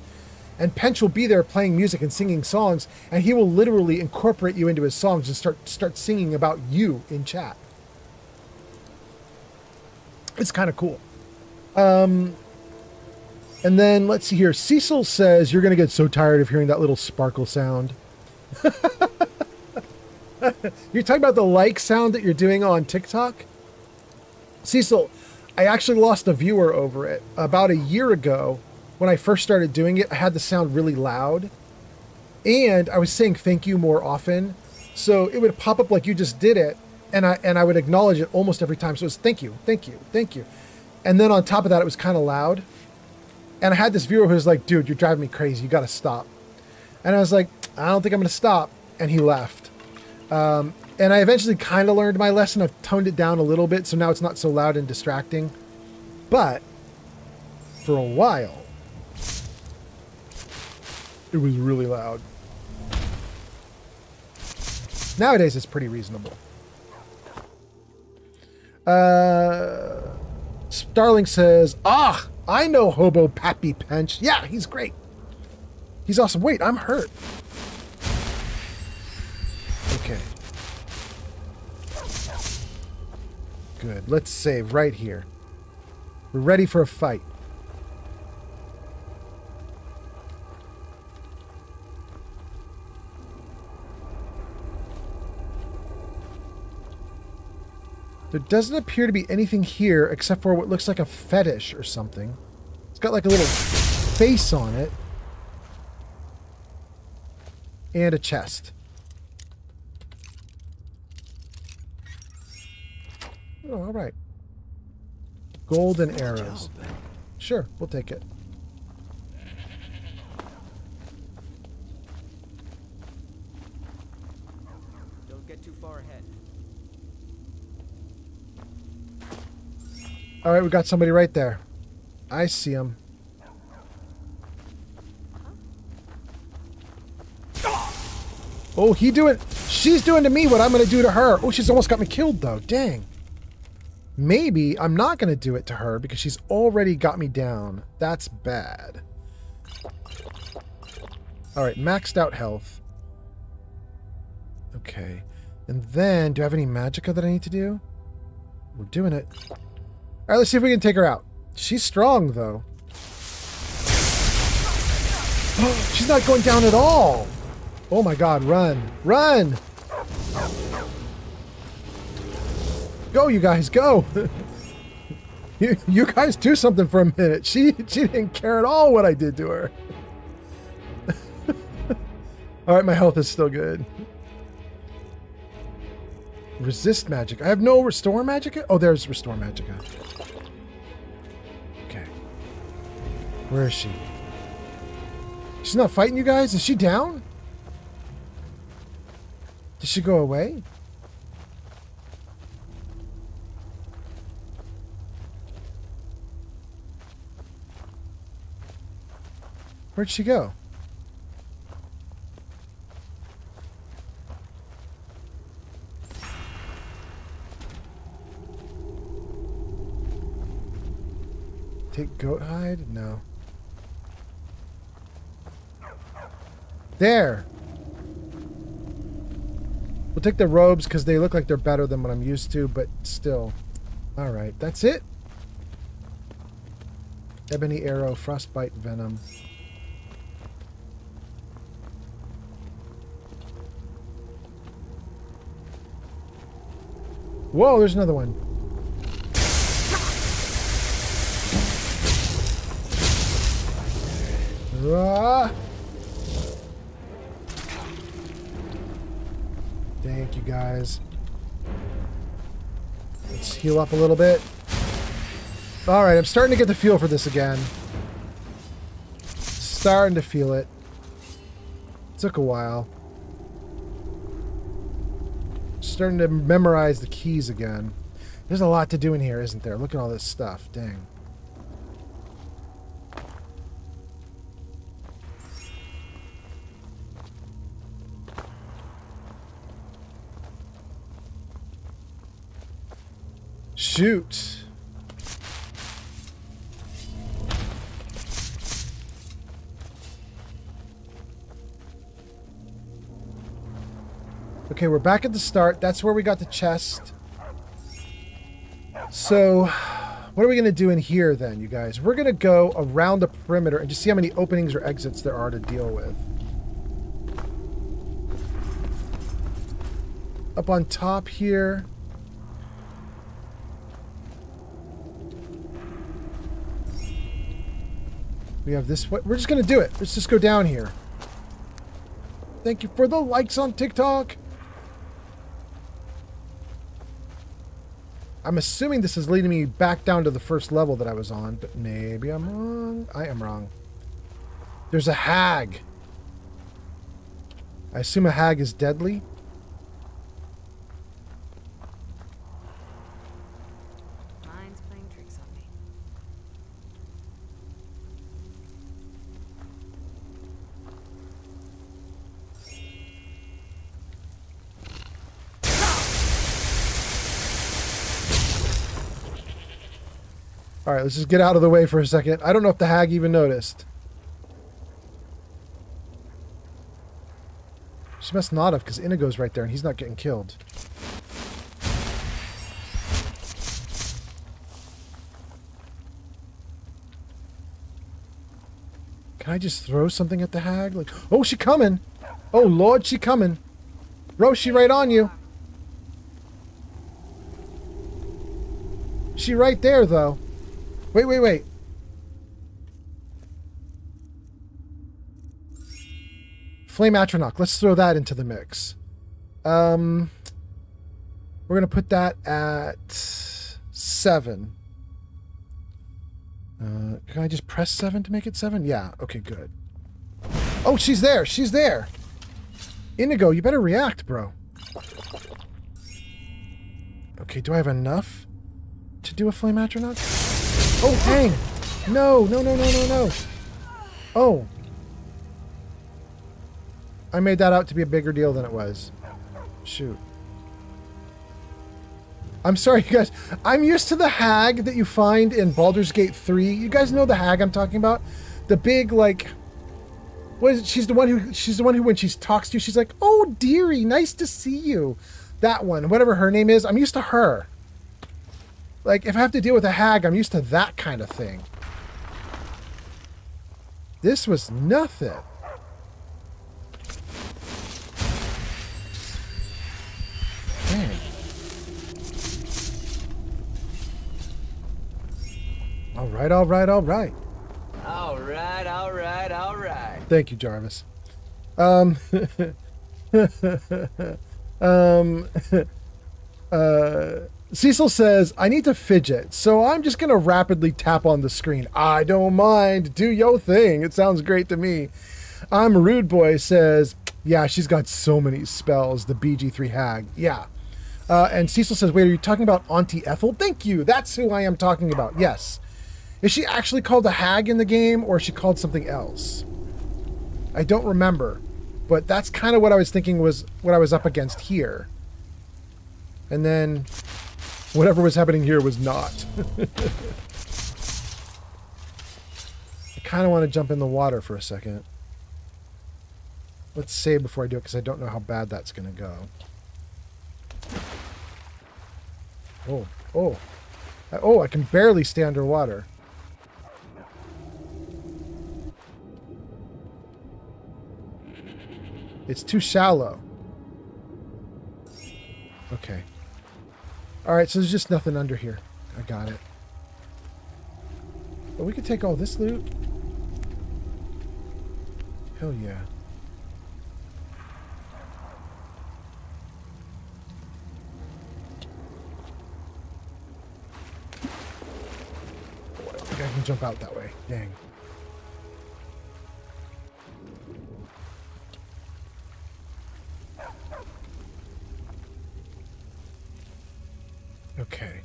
and Pench will be there playing music and singing songs, and he will literally incorporate you into his songs and start singing about you in chat. It's kind of cool. And then, let's see here. Cecil says, you're going to get so tired of hearing that little sparkle sound. You're talking about the like sound that you're doing on TikTok? Cecil, I actually lost a viewer over it. About a year ago, when I first started doing it, I had the sound really loud. And I was saying thank you more often. So it would pop up like you just did it. And I would acknowledge it almost every time. So it was thank you, thank you, thank you. And then on top of that, it was kind of loud. And I had this viewer who was like, dude, you're driving me crazy. You got to stop. And I was like, I don't think I'm going to stop. And he left. And I eventually kind of learned my lesson. I've toned it down a little bit, so now it's not so loud and distracting. But for a while, it was really loud. Nowadays, it's pretty reasonable. Starling says, I know Hobo Pappy Pench. Yeah, he's great. He's awesome. Wait, I'm hurt. Okay. Good. Let's save right here. We're ready for a fight. There doesn't appear to be anything here except for what looks like a fetish or something. It's got like a little face on it. And a chest. Oh, all right. Golden arrows. Sure, we'll take it. Don't get too far ahead. All right, we got somebody right there. I see him. Oh, she's doing to me what I'm going to do to her. Oh, she's almost got me killed, though. Dang. Maybe I'm not going to do it to her because she's already got me down. That's bad. All right, maxed out health. Okay. And then, do I have any magicka that I need to do? We're doing it. All right, let's see if we can take her out. She's strong, though. She's not going down at all. Oh my god, run. Run! Go, you guys, go! you guys do something for a minute. She didn't care at all what I did to her. Alright, my health is still good. Resist magic. I have no restore magicka? Oh, there's restore magicka. Okay. Where is she? She's not fighting you guys? Is she down? Did she go away? Where'd she go? Take goat hide? No. There! We'll take the robes because they look like they're better than what I'm used to, but still. Alright, that's it. Ebony arrow, frostbite venom. Whoa, there's another one. Ah! Thank you, guys. Let's heal up a little bit. Alright, I'm starting to get the feel for this again. Starting to feel it. Took a while. Starting to memorize the keys again. There's a lot to do in here, isn't there? Look at all this stuff. Dang. Shoot. Okay, we're back at the start. That's where we got the chest. So, what are we going to do in here then, you guys? We're going to go around the perimeter and just see how many openings or exits there are to deal with. Up on top here. We have this. We're just going to do it. Let's just go down here. Thank you for the likes on TikTok. I'm assuming this is leading me back down to the first level that I was on, but maybe I'm wrong. I am wrong. There's a hag. I assume a hag is deadly. Mine's playing tricks on me. Alright, let's just get out of the way for a second. I don't know if the hag even noticed. She must not have, because Inigo's right there and he's not getting killed. Can I just throw something at the hag? Like, oh, she coming! Oh, Lord, she coming! Bro, she right on you! She right there, though. Wait, wait, wait. Flame Atronach. Let's throw that into the mix. We're going to put that at 7. Can I just press 7 to make it 7? Yeah. Okay, good. Oh, she's there. She's there. Inigo, you better react, bro. Okay, do I have enough to do a Flame Atronach? Oh, dang! No, no, no, no, no, no. Oh. I made that out to be a bigger deal than it was. Shoot. I'm sorry, you guys. I'm used to the hag that you find in Baldur's Gate 3. You guys know the hag I'm talking about? The big, like... What is it? She's the one who, when she talks to you, she's like, "Oh, dearie, nice to see you." That one, whatever her name is, I'm used to her. Like, if I have to deal with a hag, I'm used to that kind of thing. This was nothing. Dang. All right, all right, all right. All right, all right, all right. Thank you, Jarvis. Cecil says, I need to fidget, so I'm just going to rapidly tap on the screen. I don't mind. Do your thing. It sounds great to me. I'm Rude Boy says, yeah, she's got so many spells, the BG3 hag. Yeah. And Cecil says, wait, are you talking about Auntie Ethel? Thank you. That's who I am talking about. Yes. Is she actually called a hag in the game, or is she called something else? I don't remember, but that's kind of what I was thinking was what I was up against here. And then whatever was happening here was not. I kind of want to jump in the water for a second. Let's save before I do it, because I don't know how bad that's going to go. Oh, oh. Oh, I can barely stay underwater. It's too shallow. Okay. Alright, so there's just nothing under here. I got it. But we could take all this loot. Hell yeah. Oh, I think I can jump out that way. Dang. Okay.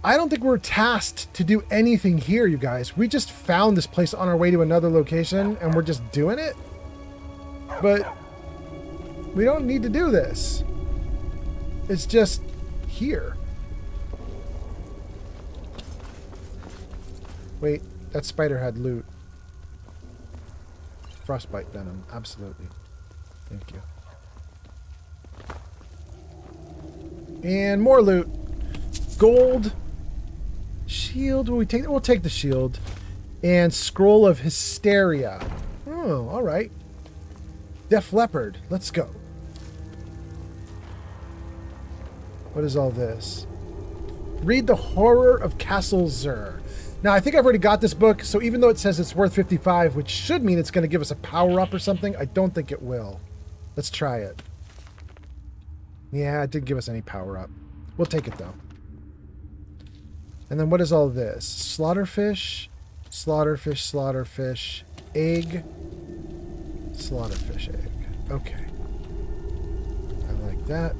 I don't think we're tasked to do anything here, you guys. We just found this place on our way to another location, and we're just doing it. But we don't need to do this. It's just here. Wait, that spider had loot. Frostbite venom, absolutely. Thank you. And more loot. Gold. Shield. Will we take? We'll take the shield. And scroll of hysteria. Oh, all right. Def Leopard. Let's go. What is all this? Read the Horror of Castle Zur. Now, I think I've already got this book, so even though it says it's worth 55, which should mean it's going to give us a power-up or something, I don't think it will. Let's try it. Yeah, it didn't give us any power-up. We'll take it, though. And then what is all this? Slaughterfish, slaughterfish, slaughterfish, egg, slaughterfish egg. Okay. I like that.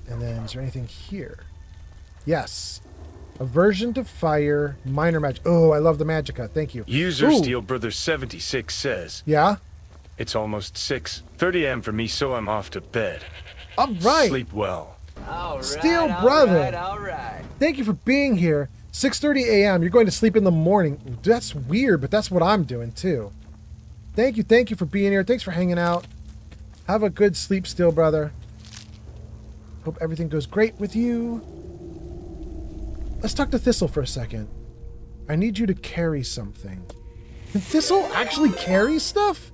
And then is there anything here? Yes. Aversion to fire, minor magic. Oh, I love the magicka. Thank you. User Ooh. Steel Brother 76 says, yeah? It's almost 6:30 a.m. for me, so I'm off to bed. All right. Sleep well. All right, Steel Brother. all right. Thank you for being here. 6:30 a.m. You're going to sleep in the morning. That's weird, but that's what I'm doing too. Thank you for being here. Thanks for hanging out. Have a good sleep, Steel Brother. Hope everything goes great with you. Let's talk to Thistle for a second. I need you to carry something. Can Thistle actually carry stuff?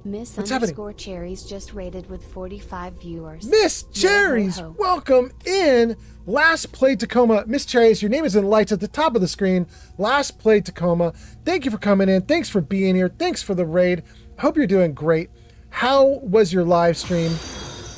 Miss What's underscore Cherries just rated with 45 viewers. Miss Cherries, welcome in. Last Play Tacoma. Miss Cherries, your name is in lights at the top of the screen. Last Play Tacoma. Thank you for coming in. Thanks for being here. Thanks for the raid. Hope you're doing great. How was your live stream?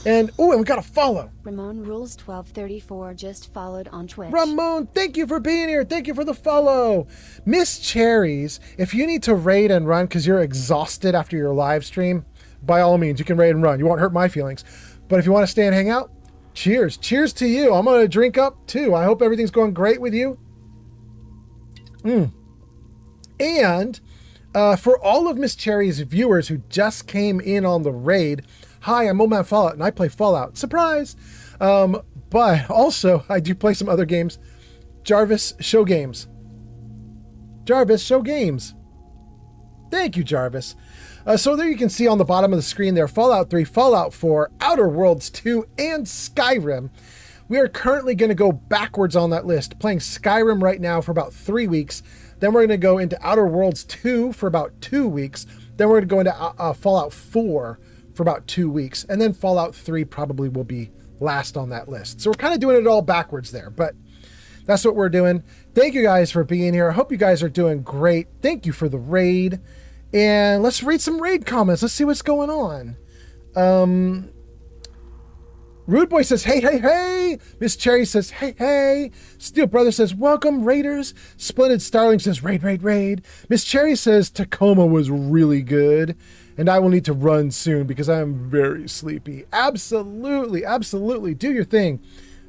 And, oh, and we got a follow. Ramon Rules 1234 just followed on Twitch. Ramon, thank you for being here. Thank you for the follow. Miss Cherries, if you need to raid and run because you're exhausted after your live stream, by all means, you can raid and run. You won't hurt my feelings. But if you want to stay and hang out, cheers. Cheers to you. I'm going to drink up too. I hope everything's going great with you. And for all of Miss Cherry's viewers who just came in on the raid, Hi, I'm Old Man Fallout, and I play Fallout. Surprise! But also, I do play some other games. Jarvis, show games. Jarvis, show games. Thank you, Jarvis. So there you can see on the bottom of the screen there, Fallout 3, Fallout 4, Outer Worlds 2, and Skyrim. We are currently going to go backwards on that list, playing Skyrim right now for about 3 weeks. Then we're going to go into Outer Worlds 2 for about 2 weeks. Then we're going to go into Fallout 4 for about 2 weeks. And then Fallout 3 probably will be last on that list. So we're kind of doing it all backwards there, but that's what we're doing. Thank you guys for being here. I hope you guys are doing great. Thank you for the raid. And let's read some raid comments. Let's see what's going on. Rude Boy says, hey, hey, hey. Miss Cherry says, hey, hey. Steel Brother says, welcome, Raiders. Splendid Starling says, raid, raid, raid. Miss Cherry says, Tacoma was really good. And I will need to run soon because I am very sleepy. Absolutely, absolutely. Do your thing.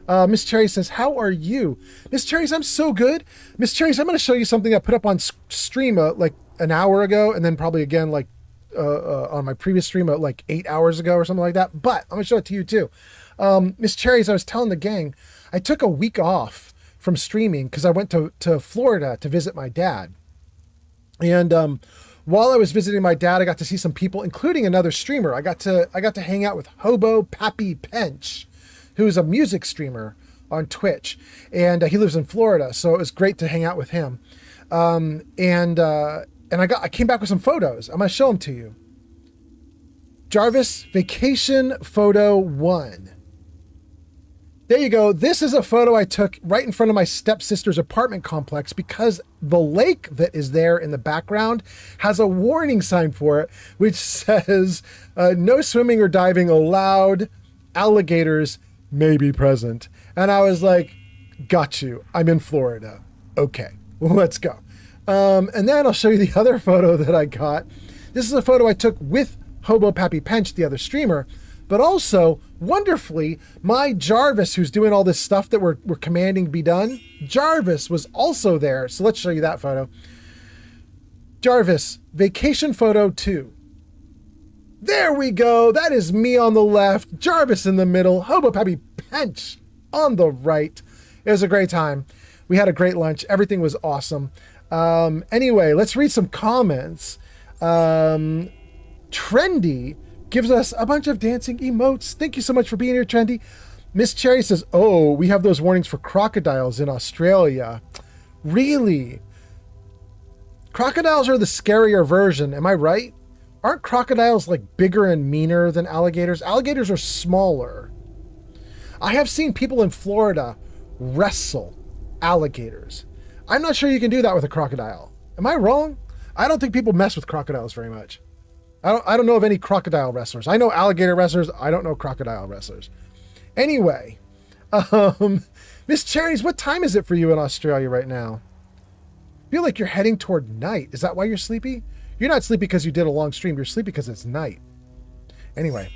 Miss Cherry says, how are you? Miss Cherry's, I'm so good. Miss Cherry's, I'm going to show you something I put up on stream like an hour ago, and then probably again like on my previous stream like 8 hours ago or something like that. But I'm going to show it to you too. Miss Cherry's, I was telling the gang, I took a week off from streaming because I went to Florida to visit my dad. And while I was visiting my dad, I got to see some people, including another streamer. I got to hang out with Hobo Pappy Pench, who's a music streamer on Twitch, and he lives in Florida, so it was great to hang out with him. And I came back with some photos. I'm gonna show them to you. Jarvis, vacation photo 1. There you go. This is a photo I took right in front of my stepsister's apartment complex because the lake that is there in the background has a warning sign for it, which says, no swimming or diving allowed. Alligators may be present. And I was like, got you. I'm in Florida. Okay, well, let's go. And then I'll show you the other photo that I got. This is a photo I took with Hobo Pappy Pench, the other streamer, but also, wonderfully, my Jarvis, who's doing all this stuff that we're commanding be done, Jarvis was also there. So let's show you that photo. Jarvis, vacation photo 2. There we go. That is me on the left, Jarvis in the middle, Hobo Pappy Pench on the right. It was a great time. We had a great lunch. Everything was awesome. Anyway, let's read some comments. Trendy gives us a bunch of dancing emotes. Thank you so much for being here, Trendy. Miss Cherry says, oh, we have those warnings for crocodiles in Australia. Really? Crocodiles are the scarier version, am I right? Aren't crocodiles like bigger and meaner than alligators? Alligators are smaller. I have seen people in Florida wrestle alligators. I'm not sure you can do that with a crocodile. Am I wrong? I don't think people mess with crocodiles very much. I don't know of any crocodile wrestlers. I know alligator wrestlers. I don't know crocodile wrestlers. Anyway, Miss Cherries, what time is it for you in Australia right now? I feel like you're heading toward night. Is that why you're sleepy? You're not sleepy because you did a long stream. You're sleepy because it's night. Anyway,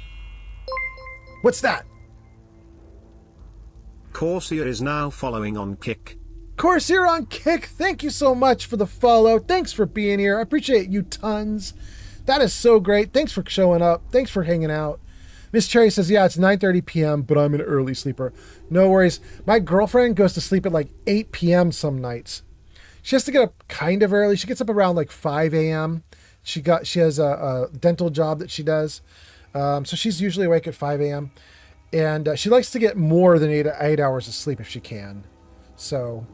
what's that? Corsair is now following on Kick. Corsair on Kick, thank you so much for the follow. Thanks for being here. I appreciate you tons. That is so great. Thanks for showing up. Thanks for hanging out. Miss Cherry says, yeah, it's 9:30 p.m., but I'm an early sleeper. No worries. My girlfriend goes to sleep at like 8 p.m. some nights. She has to get up kind of early. She gets up around like 5 a.m. She has a dental job that she does. So she's usually awake at 5 a.m. And she likes to get more than 8 hours of sleep if she can. So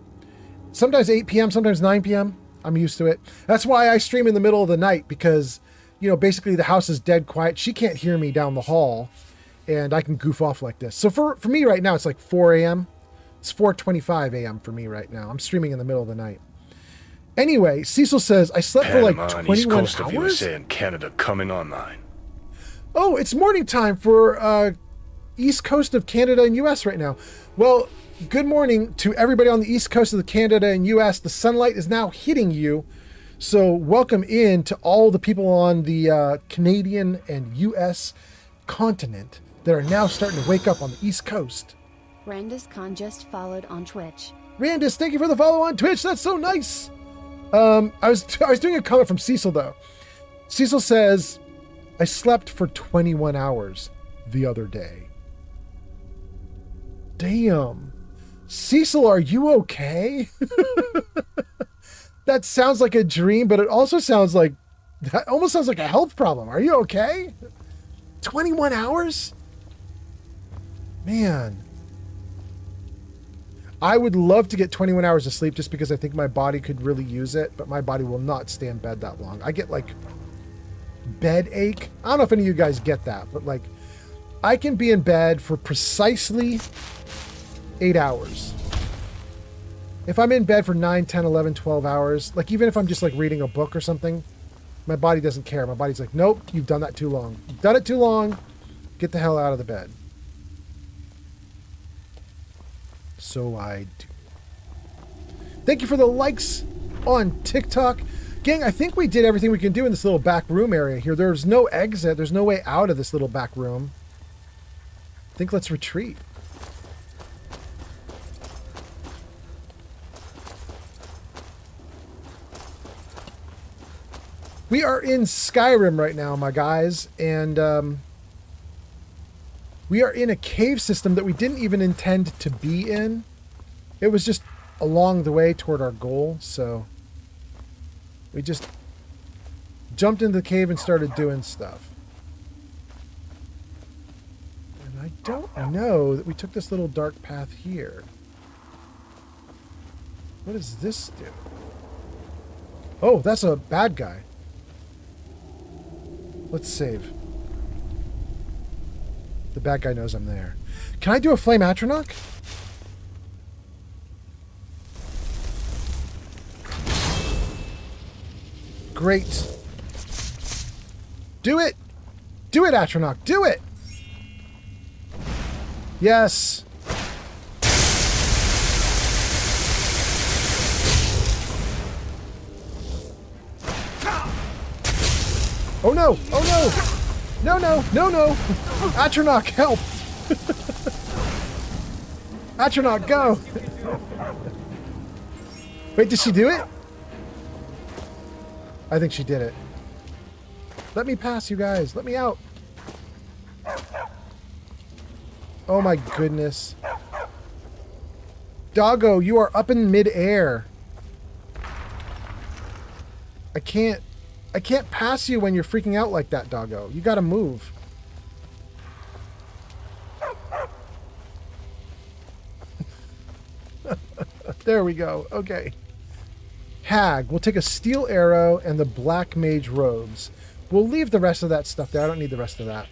sometimes 8 p.m., sometimes 9 p.m. I'm used to it. That's why I stream in the middle of the night because, you know, basically the house is dead quiet. She can't hear me down the hall and I can goof off like this. So for me right now, it's like 4 a.m. It's 4:25 a.m. for me right now. I'm streaming in the middle of the night. Anyway, Cecil says, I slept for like 21 East Coast hours? of USA and Canada coming online. Oh, it's morning time for East Coast of Canada and US right now. Well, good morning to everybody on the East Coast of the Canada and US. The sunlight is now hitting you. So welcome in to all the people on the Canadian and US continent that are now starting to wake up on the East Coast. Randus Khan just followed on Twitch. Randus, thank you for the follow on Twitch. That's so nice. I was doing a comment from Cecil though. Cecil says, I slept for 21 hours the other day. Damn. Cecil, are you okay? That sounds like a dream, but it also sounds like, that almost sounds like a health problem. Are you okay? 21 hours? Man. I would love to get 21 hours of sleep just because I think my body could really use it, but my body will not stay in bed that long. I get like bed ache. I don't know if any of you guys get that, but like I can be in bed for precisely 8 hours. If I'm in bed for 9, 10, 11, 12 hours, like even if I'm just like reading a book or something, my body doesn't care. My body's like, nope, you've done that too long. You've done it too long. Get the hell out of the bed. So I do. Thank you for the likes on TikTok. Gang, I think we did everything we can do in this little back room area here. There's no exit. There's no way out of this little back room. I think let's retreat. We are in Skyrim right now, my guys, and we are in a cave system that we didn't even intend to be in. It was just along the way toward our goal, so we just jumped into the cave and started doing stuff. And I don't know that we took this little dark path here. What does this do? Oh, that's a bad guy. Let's save. The bad guy knows I'm there. Can I do a flame atronach? Great. Do it! Do it, Atronach! Do it! Yes! Oh no! Oh no! No, no! No, no! Atronach, help! Atronach, go! Wait, did she do it? I think she did it. Let me pass, you guys. Let me out. Oh my goodness. Doggo, you are up in midair. I can't pass you when you're freaking out like that, Doggo. You gotta move. There we go. Okay. Hag. We'll take a steel arrow and the black mage robes. We'll leave the rest of that stuff there. I don't need the rest of that.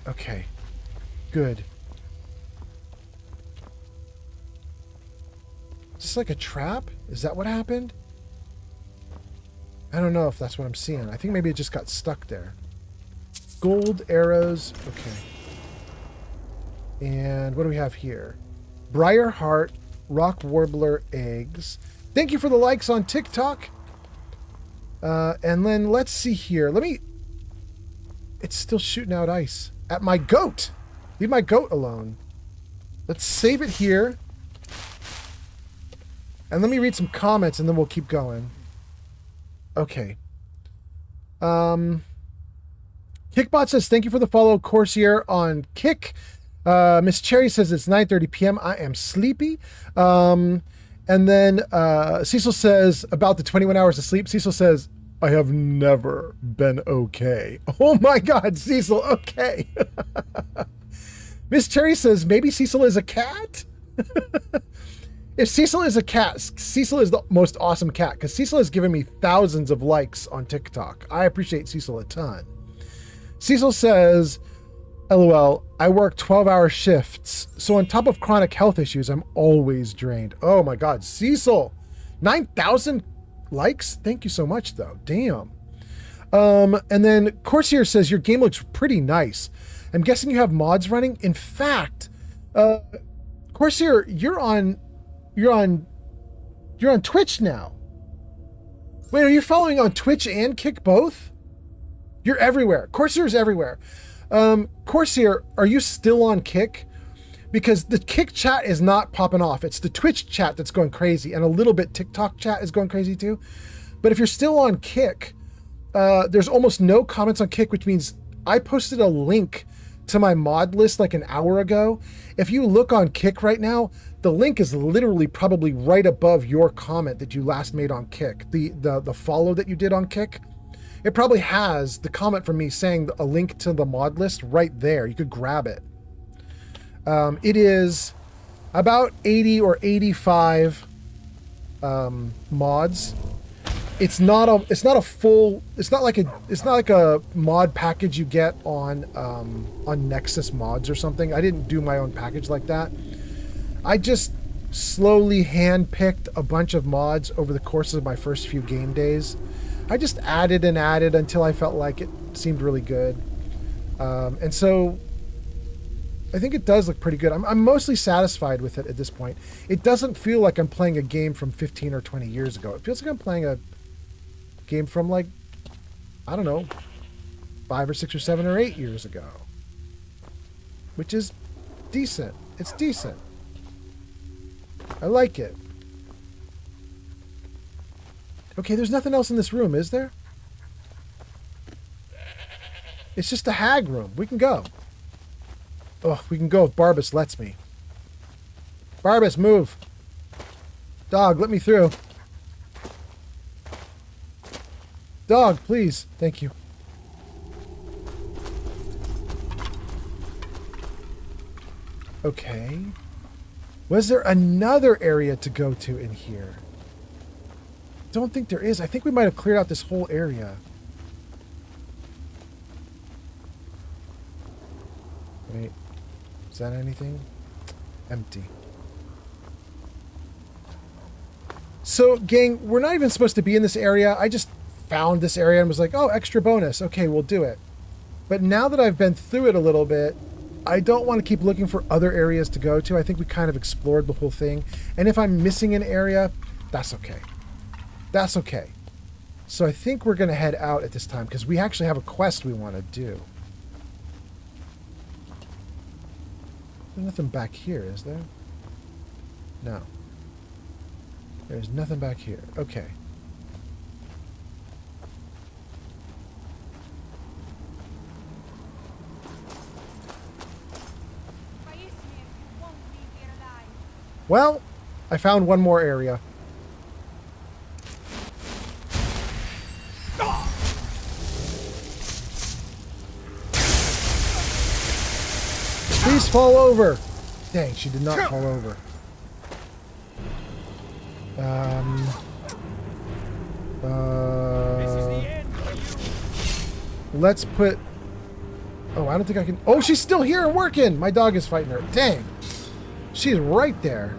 Okay. Good. Is this like a trap? Is that what happened? I don't know if that's what I'm seeing. I think maybe it just got stuck there. Gold arrows. Okay. And what do we have here? Briar heart, rock warbler eggs. Thank you for the likes on TikTok. And then let's see here. It's still shooting out ice at my goat. Leave my goat alone. Let's save it here. And let me read some comments and then we'll keep going. Okay. Kickbot says, thank you for the follow, Corsair on Kick. Miss Cherry says it's 9:30 p.m. I am sleepy. And then Cecil says about the 21 hours of sleep. Cecil says, I have never been okay. Oh my God, Cecil, okay. Miss Cherry says, maybe Cecil is a cat? If Cecil is a cat, Cecil is the most awesome cat because Cecil has given me thousands of likes on TikTok. I appreciate Cecil a ton. Cecil says, LOL, I work 12-hour shifts, so on top of chronic health issues, I'm always drained. Oh my God, Cecil, 9,000 likes? Thank you so much, though. Damn. And then Corsair says your game looks pretty nice. I'm guessing you have mods running. In fact, Corsair, you're on Twitch now. Wait, are you following on Twitch and Kick both? You're everywhere. Corsair's everywhere. Corsair, are you still on Kick? Because the Kick chat is not popping off. It's the Twitch chat that's going crazy, and a little bit TikTok chat is going crazy too. But if you're still on Kick, there's almost no comments on Kick, which means I posted a link to my mod list like an hour ago. If you look on Kick right now, the link is literally probably right above your comment that you last made on Kick. The follow that you did on Kick, it probably has the comment from me saying a link to the mod list right there. You could grab it. It is about 80 or 85 mods. It's not like a mod package you get on Nexus Mods or something. I didn't do my own package like that. I just slowly hand-picked a bunch of mods over the course of my first few game days. I just added and added until I felt like it seemed really good. And so I think it does look pretty good. I'm mostly satisfied with it at this point. It doesn't feel like I'm playing a game from 15 or 20 years ago. It feels like I'm playing a game from, like, I don't know, 5 or 6 or 7 or 8 years ago. Which is decent. It's decent. I like it. Okay, there's nothing else in this room, is there? It's just a hag room. We can go. Oh, we can go if Barbas lets me. Barbas, move. Dog, let me through. Dog, please. Thank you. Okay. Was there another area to go to in here? Don't think there is. I think we might have cleared out this whole area. Wait. Is that anything? Empty. So, gang, we're not even supposed to be in this area. I just found this area and was like, oh, extra bonus. Okay, we'll do it. But now that I've been through it a little bit, I don't want to keep looking for other areas to go to. I think we kind of explored the whole thing. And if I'm missing an area, that's okay. That's okay. So I think we're going to head out at this time because we actually have a quest we want to do. There's nothing back here, is there? No. There's nothing back here. Okay. Well, I found one more area. Please fall over. Dang, she did not fall over. Let's put... Oh, I don't think I can... Oh, she's still here and working! My dog is fighting her. Dang. She's right there.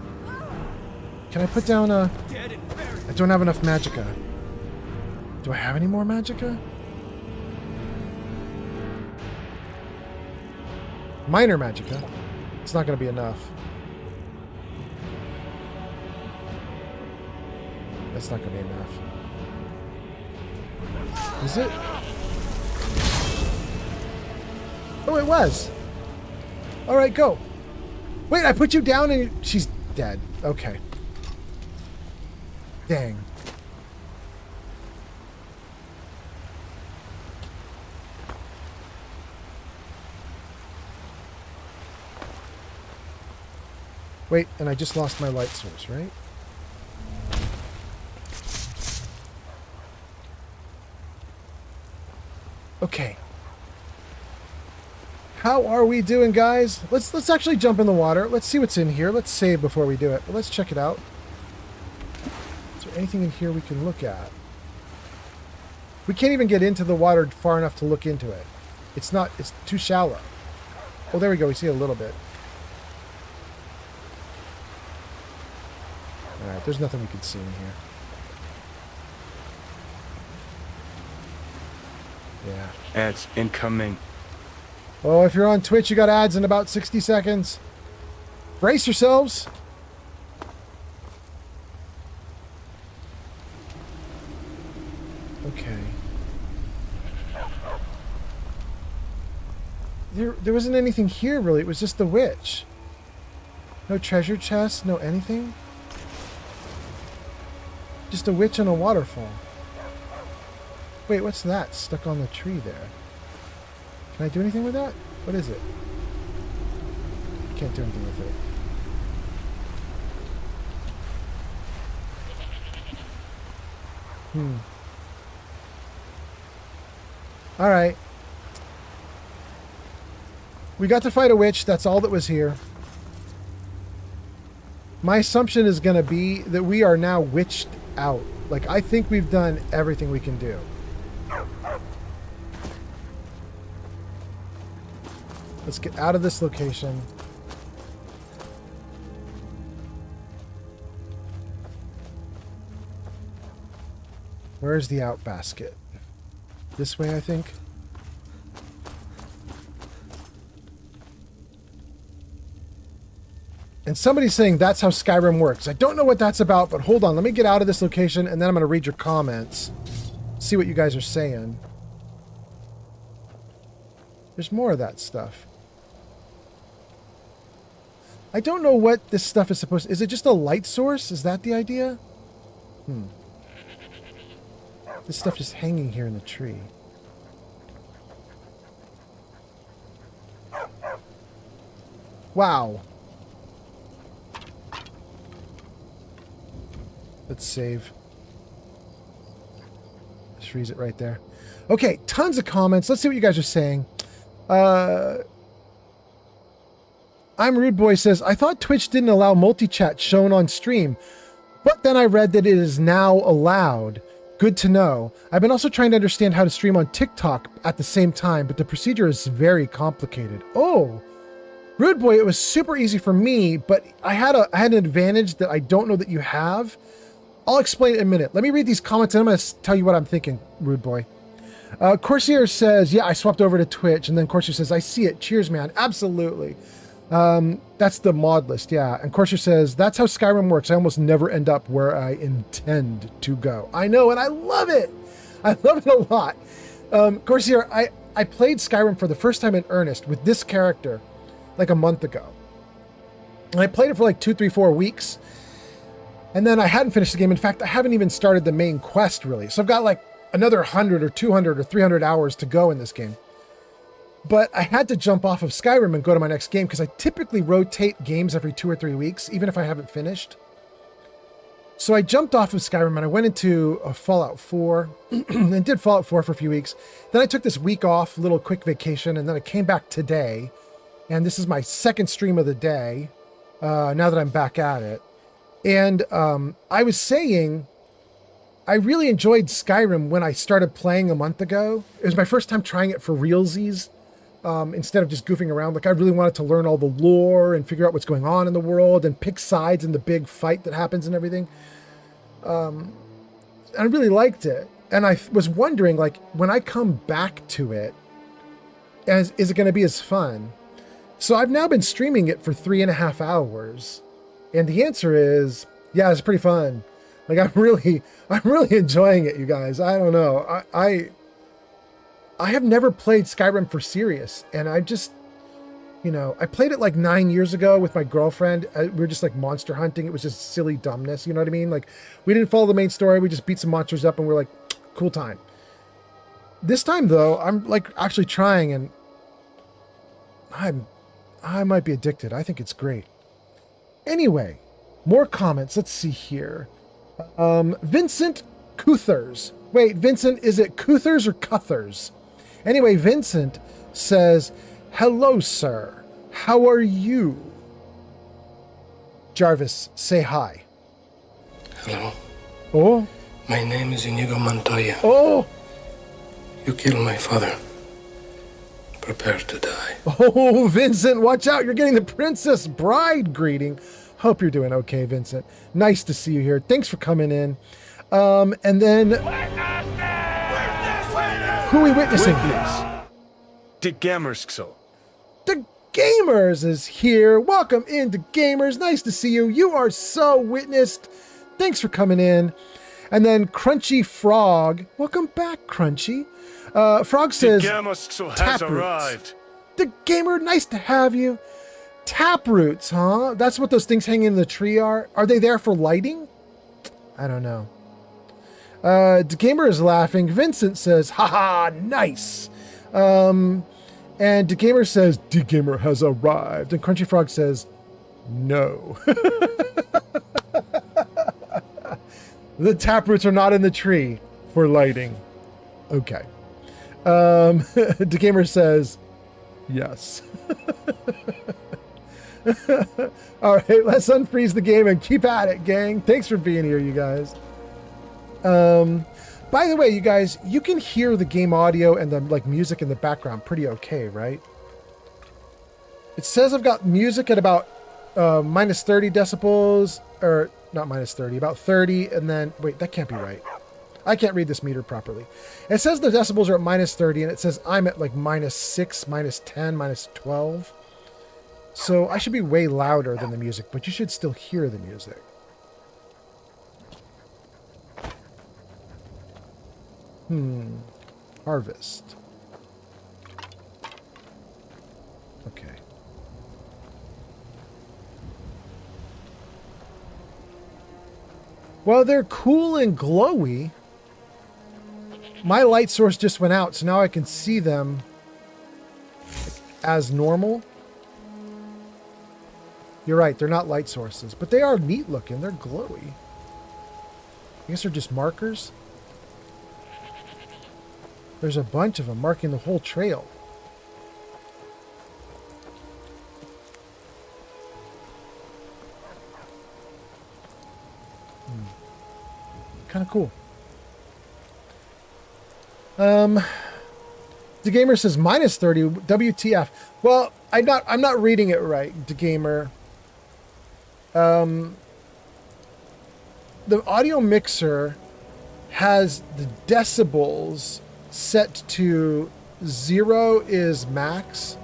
Can I put down a... I don't have enough magicka. Do I have any more magicka? Minor magicka. It's not going to be enough. That's not going to be enough. Is it? Oh, it was. All right, go. Wait, I put you down and she's dead. Okay. Dang. Wait, and I just lost my light source, right? Okay. How are we doing, guys? Let's actually jump in the water. Let's see what's in here. Let's save before we do it. But let's check it out. Is there anything in here we can look at? We can't even get into the water far enough to look into it. It's too shallow. Oh, there we go. We see a little bit. Alright, there's nothing we can see in here. Yeah. Ads incoming. Oh, if you're on Twitch, you got ads in about 60 seconds. Brace yourselves. Okay. There wasn't anything here, really. It was just the witch. No treasure chest, no anything. Just a witch and a waterfall. Wait, what's that stuck on the tree there? Can I do anything with that? What is it? Can't do anything with it. All right. We got to fight a witch. That's all that was here. My assumption is going to be that we are now witched out. Like, I think we've done everything we can do. Let's get out of this location. Where's the out basket? This way, I think. And somebody's saying that's how Skyrim works. I don't know what that's about, but hold on. Let me get out of this location, and then I'm going to read your comments. See what you guys are saying. There's more of that stuff. I don't know what this stuff is supposed to... Is it just a light source? Is that the idea? This stuff just hanging here in the tree. Wow. Let's save. Just freeze it right there. Okay, tons of comments. Let's see what you guys are saying. I'm Rude Boy says, I thought Twitch didn't allow multi-chat shown on stream, but then I read that it is now allowed. Good to know. I've been also trying to understand how to stream on TikTok at the same time, but the procedure is very complicated. Oh, Rude Boy, it was super easy for me, but I had an advantage that I don't know that you have. I'll explain it in a minute. Let me read these comments and I'm going to tell you what I'm thinking, Rude Boy. Corsair says, yeah, I swapped over to Twitch. And then Corsair says, I see it. Cheers, man. Absolutely. That's the mod list, yeah. And Corsair says, that's how Skyrim works. I almost never end up where I intend to go. I know, and I love it. I love it a lot. Corsair, I played Skyrim for the first time in earnest with this character like a month ago. And I played it for like 2, 3, 4 weeks. And then I hadn't finished the game. In fact, I haven't even started the main quest, really. So I've got like another 100 or 200 or 300 hours to go in this game. But I had to jump off of Skyrim and go to my next game because I typically rotate games every 2 or 3 weeks, even if I haven't finished. So I jumped off of Skyrim and I went into Fallout 4 and did Fallout 4 for a few weeks. Then I took this week off, little quick vacation, and then I came back today. And this is my second stream of the day, now that I'm back at it. And I was saying, I really enjoyed Skyrim when I started playing a month ago. It was my first time trying it for realsies. Instead of just goofing around. Like, I really wanted to learn all the lore and figure out what's going on in the world and pick sides in the big fight that happens and everything. And I really liked it. And I was wondering, like, when I come back to it, is it going to be as fun? So I've now been streaming it for 3.5 hours. And the answer is, yeah, it's pretty fun. Like, I'm really enjoying it, you guys. I don't know. I have never played Skyrim for serious, and I just, I played it like 9 years ago with my girlfriend. We were just like monster hunting. It was just silly dumbness, you know what I mean? Like, we didn't follow the main story. We just beat some monsters up, and we're like, cool time. This time, though, I'm like actually trying, and I might be addicted. I think it's great. Anyway, more comments. Let's see here. Vincent Cuthers. Wait, Vincent, is it Cuthers or Cuthers? Anyway, Vincent says, hello, sir. How are you? Jarvis, say hi. Hello. Oh? My name is Inigo Montoya. Oh! You killed my father. Prepare to die. Oh, Vincent, watch out. You're getting the Princess Bride greeting. Hope you're doing okay, Vincent. Nice to see you here. Thanks for coming in. And then... Who are we witnessing? The Gamerskso. The Gamers is here. Welcome into Gamers. Nice to see you. You are so witnessed. Thanks for coming in. And then Crunchy Frog. Welcome back, Crunchy. Frog says, the Gamerskso has arrived. The Gamer, nice to have you. Taproots, huh? That's what those things hanging in the tree are. Are they there for lighting? I don't know. The gamer is laughing. Vincent says, haha, nice. And the gamer says, the gamer has arrived. And Crunchy Frog says, no. The taproots are not in the tree for lighting. Okay. The gamer says, yes. All right, let's unfreeze the game and keep at it, gang. Thanks for being here, you guys. By the way, you guys, you can hear the game audio and the music in the background pretty okay, right? It says I've got music at about minus 30 decibels, or not minus 30, about 30, and then, wait, that can't be right. I can't read this meter properly. It says the decibels are at minus 30, and it says I'm at like minus 6, minus 10, minus 12. So I should be way louder than the music, but you should still hear the music. Harvest. Okay. Well, they're cool and glowy. My light source just went out, so now I can see them as normal. You're right, they're not light sources, but they are neat looking. They're glowy. I guess they're just markers. There's a bunch of them marking the whole trail. Kind of cool. The gamer says minus 30. WTF? Well, I'm not reading it right. The gamer. The audio mixer has the decibels set to 0 is max,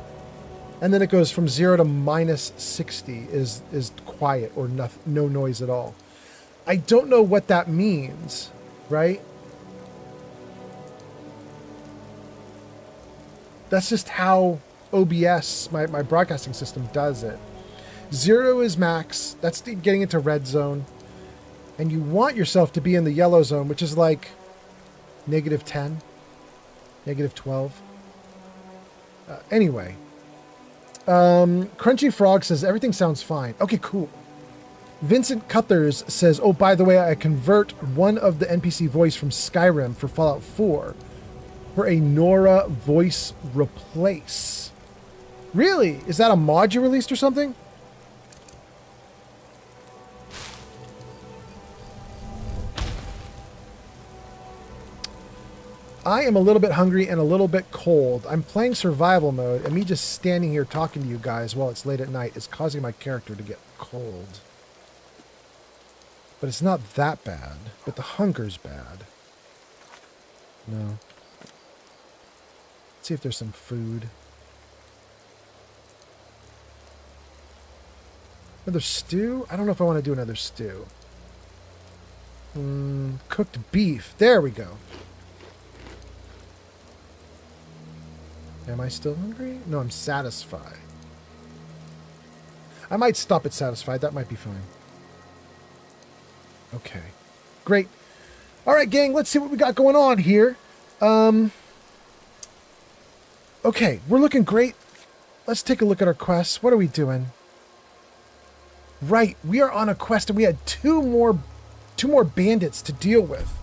and then it goes from 0 to minus 60 is quiet or no noise at all. I don't know what that means, right? That's just how OBS, my broadcasting system, does it. 0 is max. That's getting into red zone. And you want yourself to be in the yellow zone, which is like negative 10, negative 12. Anyway. Crunchy Frog says, everything sounds fine. Okay, cool. Vincent Cuthers says, oh, by the way, I convert one of the NPC voice from Skyrim for Fallout 4 for a Nora voice replace. Really? Is that a mod you released or something? I am a little bit hungry and a little bit cold. I'm playing survival mode, and me just standing here talking to you guys while it's late at night is causing my character to get cold. But it's not that bad. But the hunger's bad. No. Let's see if there's some food. Another stew? I don't know if I want to do another stew. Cooked beef. There we go. Am I still hungry? No, I'm satisfied. I might stop at satisfied. That might be fine. Okay. Great. All right, gang. Let's see what we got going on here. Okay. We're looking great. Let's take a look at our quests. What are we doing? Right. We are on a quest, and we had two more bandits to deal with.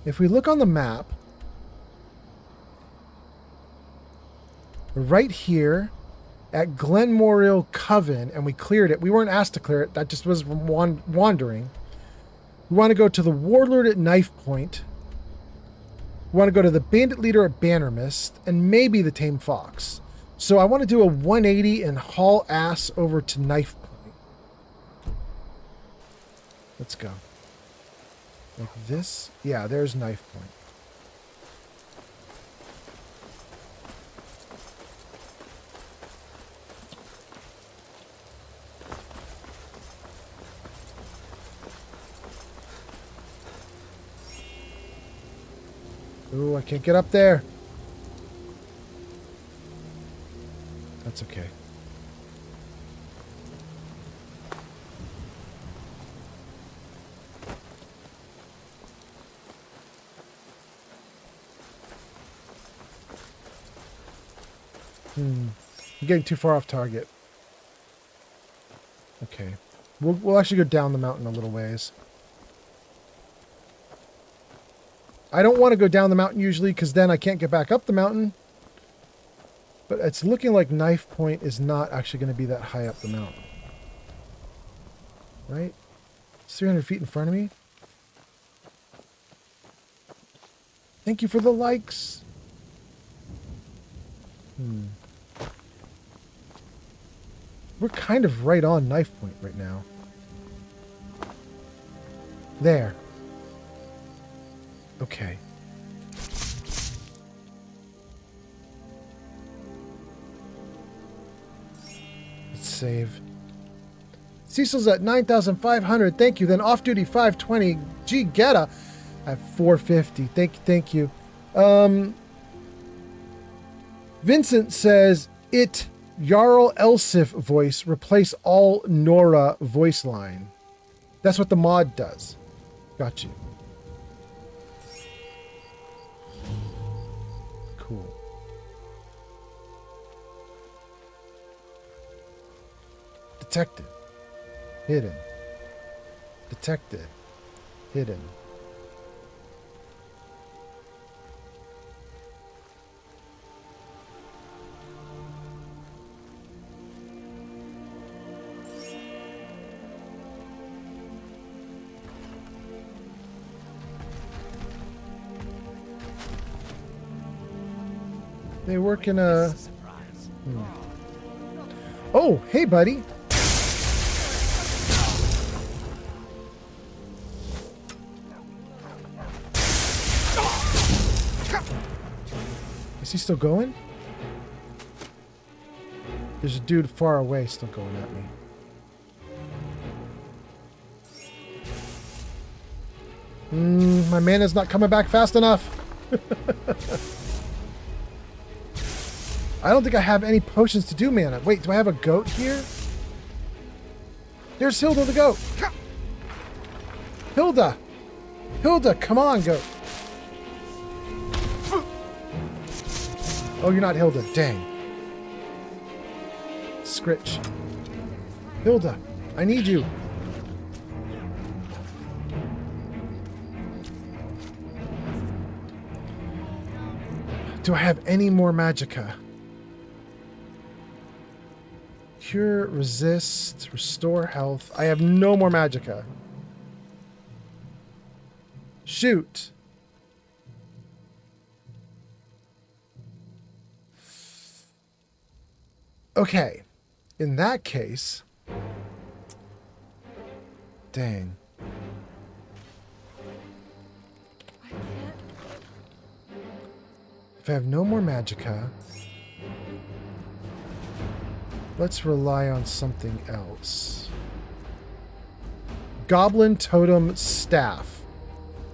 If we look on the map, right here at Glenmorial Coven, and we cleared it. We weren't asked to clear it. That just was wandering. We want to go to the Warlord at Knife Point. We want to go to the Bandit Leader at Bannermist, and maybe the Tame Fox. So I want to do a 180 and haul ass over to Knife Point. Let's go. Like this? Yeah, there's Knife Point. Ooh, I can't get up there. That's okay. I'm getting too far off target. Okay. We'll actually go down the mountain a little ways. I don't want to go down the mountain usually because then I can't get back up the mountain. But it's looking like knife point is not actually going to be that high up the mountain. Right? It's 300 feet in front of me. Thank you for the likes. We're kind of right on knife point right now. There. Okay. Let's save. Cecil's at 9,500. Thank you. Then off-duty 520. G Getta at 450. Thank you. Vincent says, it Jarl Elsif voice replace all Nora voice line. That's what the mod does. Got you. Cool. Detected. Hidden. Detected. Hidden. They work in a... Oh, hey, buddy. Is he still going? There's a dude far away still going at me. My mana's not coming back fast enough. I don't think I have any potions to do mana. Wait, do I have a goat here? There's Hilda the goat. Hilda! Hilda, come on, goat. Oh, you're not Hilda. Dang. Scritch. Hilda, I need you. Do I have any more magicka? Cure, resist, restore health. I have no more magicka. Shoot. Okay. In that case... Dang. If I have no more magicka... Let's rely on something else. Goblin Totem Staff.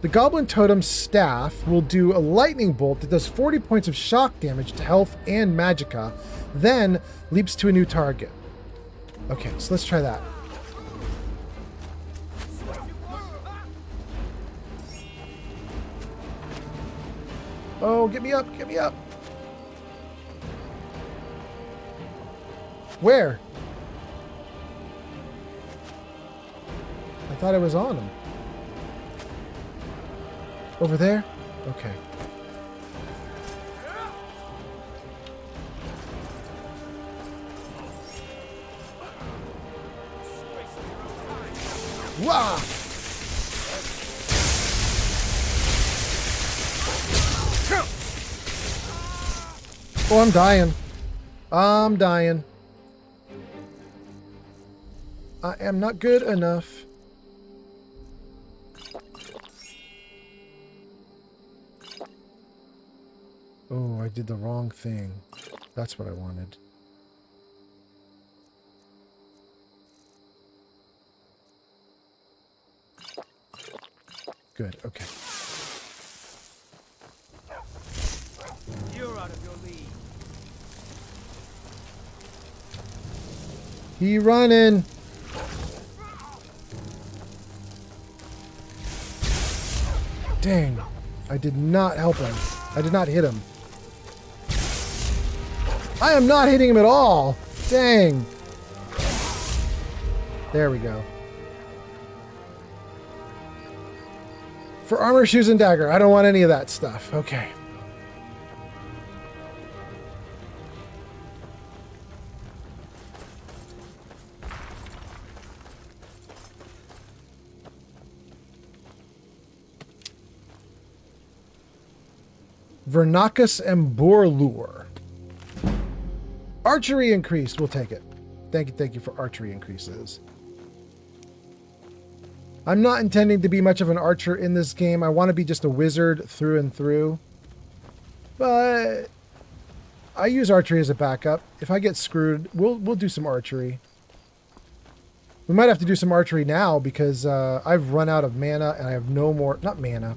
The Goblin Totem Staff will do a lightning bolt that does 40 points of shock damage to health and magicka, then leaps to a new target. Okay, so let's try that. Oh, get me up, get me up. Where? I thought I was on him. Over there? Okay. Wah! Oh, I'm dying. I'm dying. I am not good enough. Oh, I did the wrong thing. That's what I wanted. Good, okay. You're out of your league. He running. Dang. I did not help him. I did not hit him. I am not hitting him at all. Dang. There we go. For armor, shoes, and dagger. I don't want any of that stuff. Okay. Vernacus and Borlure. Archery increased. We'll take it. Thank you for archery increases. I'm not intending to be much of an archer in this game. I want to be just a wizard through and through. But I use archery as a backup. If I get screwed, we'll do some archery. We might have to do some archery now because I've run out of mana and I have no more, not mana,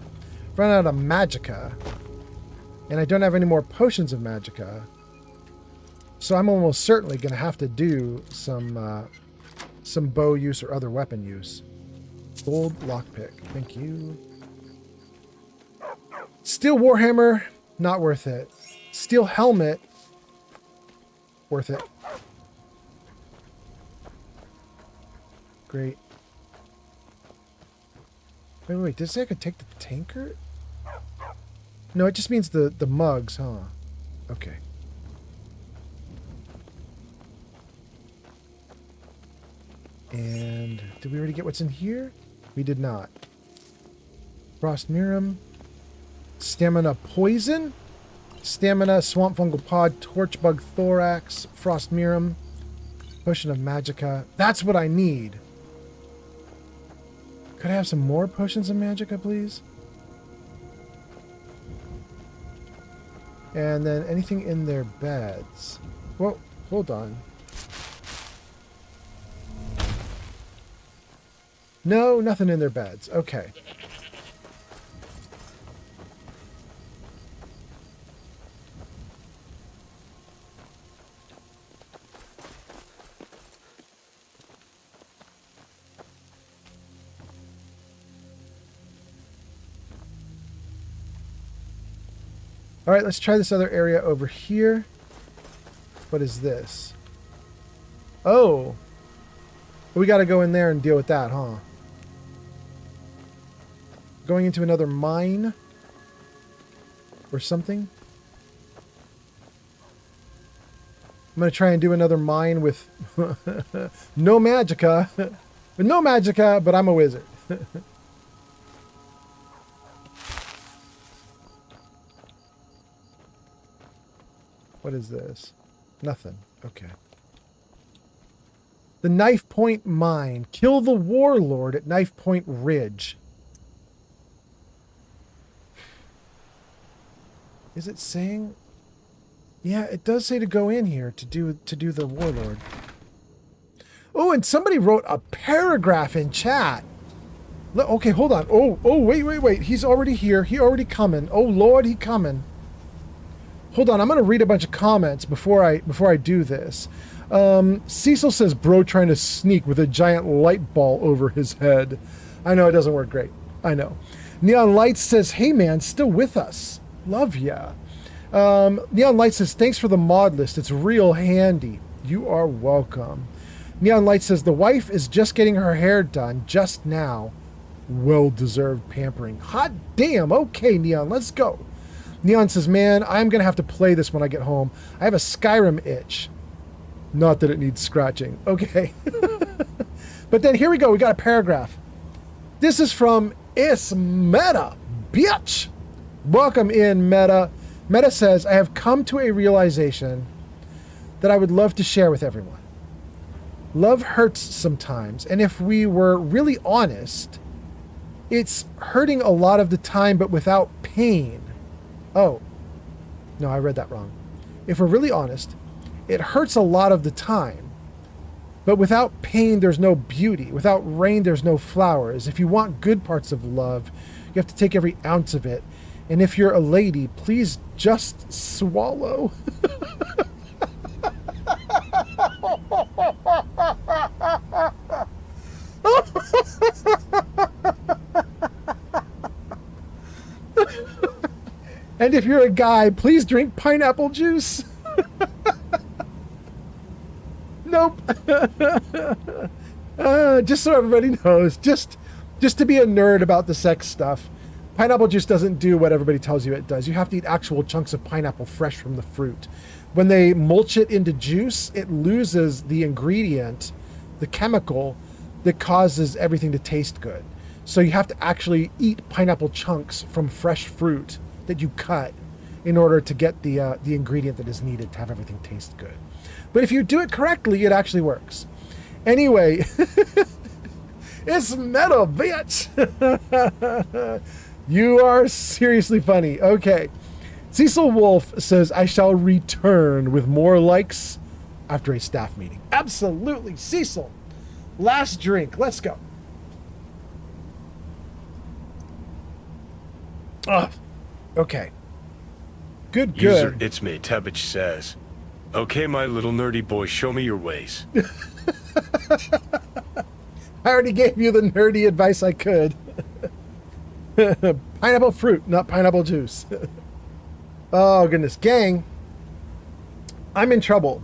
I've run out of magicka. And I don't have any more potions of magicka. So I'm almost certainly going to have to do some bow use or other weapon use. Gold lockpick. Thank you. Steel warhammer. Not worth it. Steel helmet. Worth it. Great. Wait. Does it say I could take the tankard? No, it just means the mugs, huh? Okay. And did we already get what's in here? We did not. Frost Mirum. Stamina Poison. Stamina, Swamp Fungal Pod, Torchbug Thorax, Frost Mirum. Potion of Magicka. That's what I need. Could I have some more potions of Magicka, please? And then anything in their beds. Whoa, hold on. No, nothing in their beds. Okay. All right, let's try this other area over here. What is this? Oh. We got to go in there and deal with that, huh? Going into another mine or something. I'm going to try and do another mine with no magicka. No magicka, but I'm a wizard. What is this? Nothing. Okay. The Knife Point Mine. Kill the Warlord at Knife Point Ridge. Is it saying? Yeah, it does say to go in here to do the Warlord. Oh, and somebody wrote a paragraph in chat. Okay, hold on. Oh, wait. He's already here. He already coming. Oh Lord, he coming. Hold on, I'm gonna read a bunch of comments before I do this. Cecil says, bro trying to sneak with a giant light ball over his head. I know it doesn't work great. I know. Neon Lights says, hey man, still with us. Love ya. Neon Light says, thanks for the mod list. It's real handy. You are welcome. Neon Light says, the wife is just getting her hair done just now. Well-deserved pampering. Hot damn. Okay, Neon, let's go. Neon says, man, I'm going to have to play this when I get home. I have a Skyrim itch. Not that it needs scratching. Okay. But then here we go. We got a paragraph. This is from Meta, bitch. Welcome in, Meta. Meta says, I have come to a realization that I would love to share with everyone. Love hurts sometimes, and if we were really honest, it's hurting a lot of the time, but without pain. Oh, no, I read that wrong. If we're really honest, it hurts a lot of the time, but without pain, there's no beauty. Without rain, there's no flowers. If you want good parts of love, you have to take every ounce of it. And if you're a lady, please just swallow. And if you're a guy, please drink pineapple juice. Nope. Just so everybody knows, just to be a nerd about the sex stuff, pineapple juice doesn't do what everybody tells you it does. You have to eat actual chunks of pineapple fresh from the fruit. When they mulch it into juice, it loses the ingredient, the chemical that causes everything to taste good. So you have to actually eat pineapple chunks from fresh fruit that you cut in order to get the ingredient that is needed to have everything taste good. But if you do it correctly, it actually works. Anyway, it's metal, bitch. You are seriously funny. Okay. Cecil Wolf says, I shall return with more likes after a staff meeting. Absolutely. Cecil, last drink. Let's go. Okay. Good. User It's Me Tabbage says, okay, my little nerdy boy, show me your ways. I already gave you the nerdy advice I could. Pineapple fruit, not pineapple juice. Oh, goodness. Gang, I'm in trouble.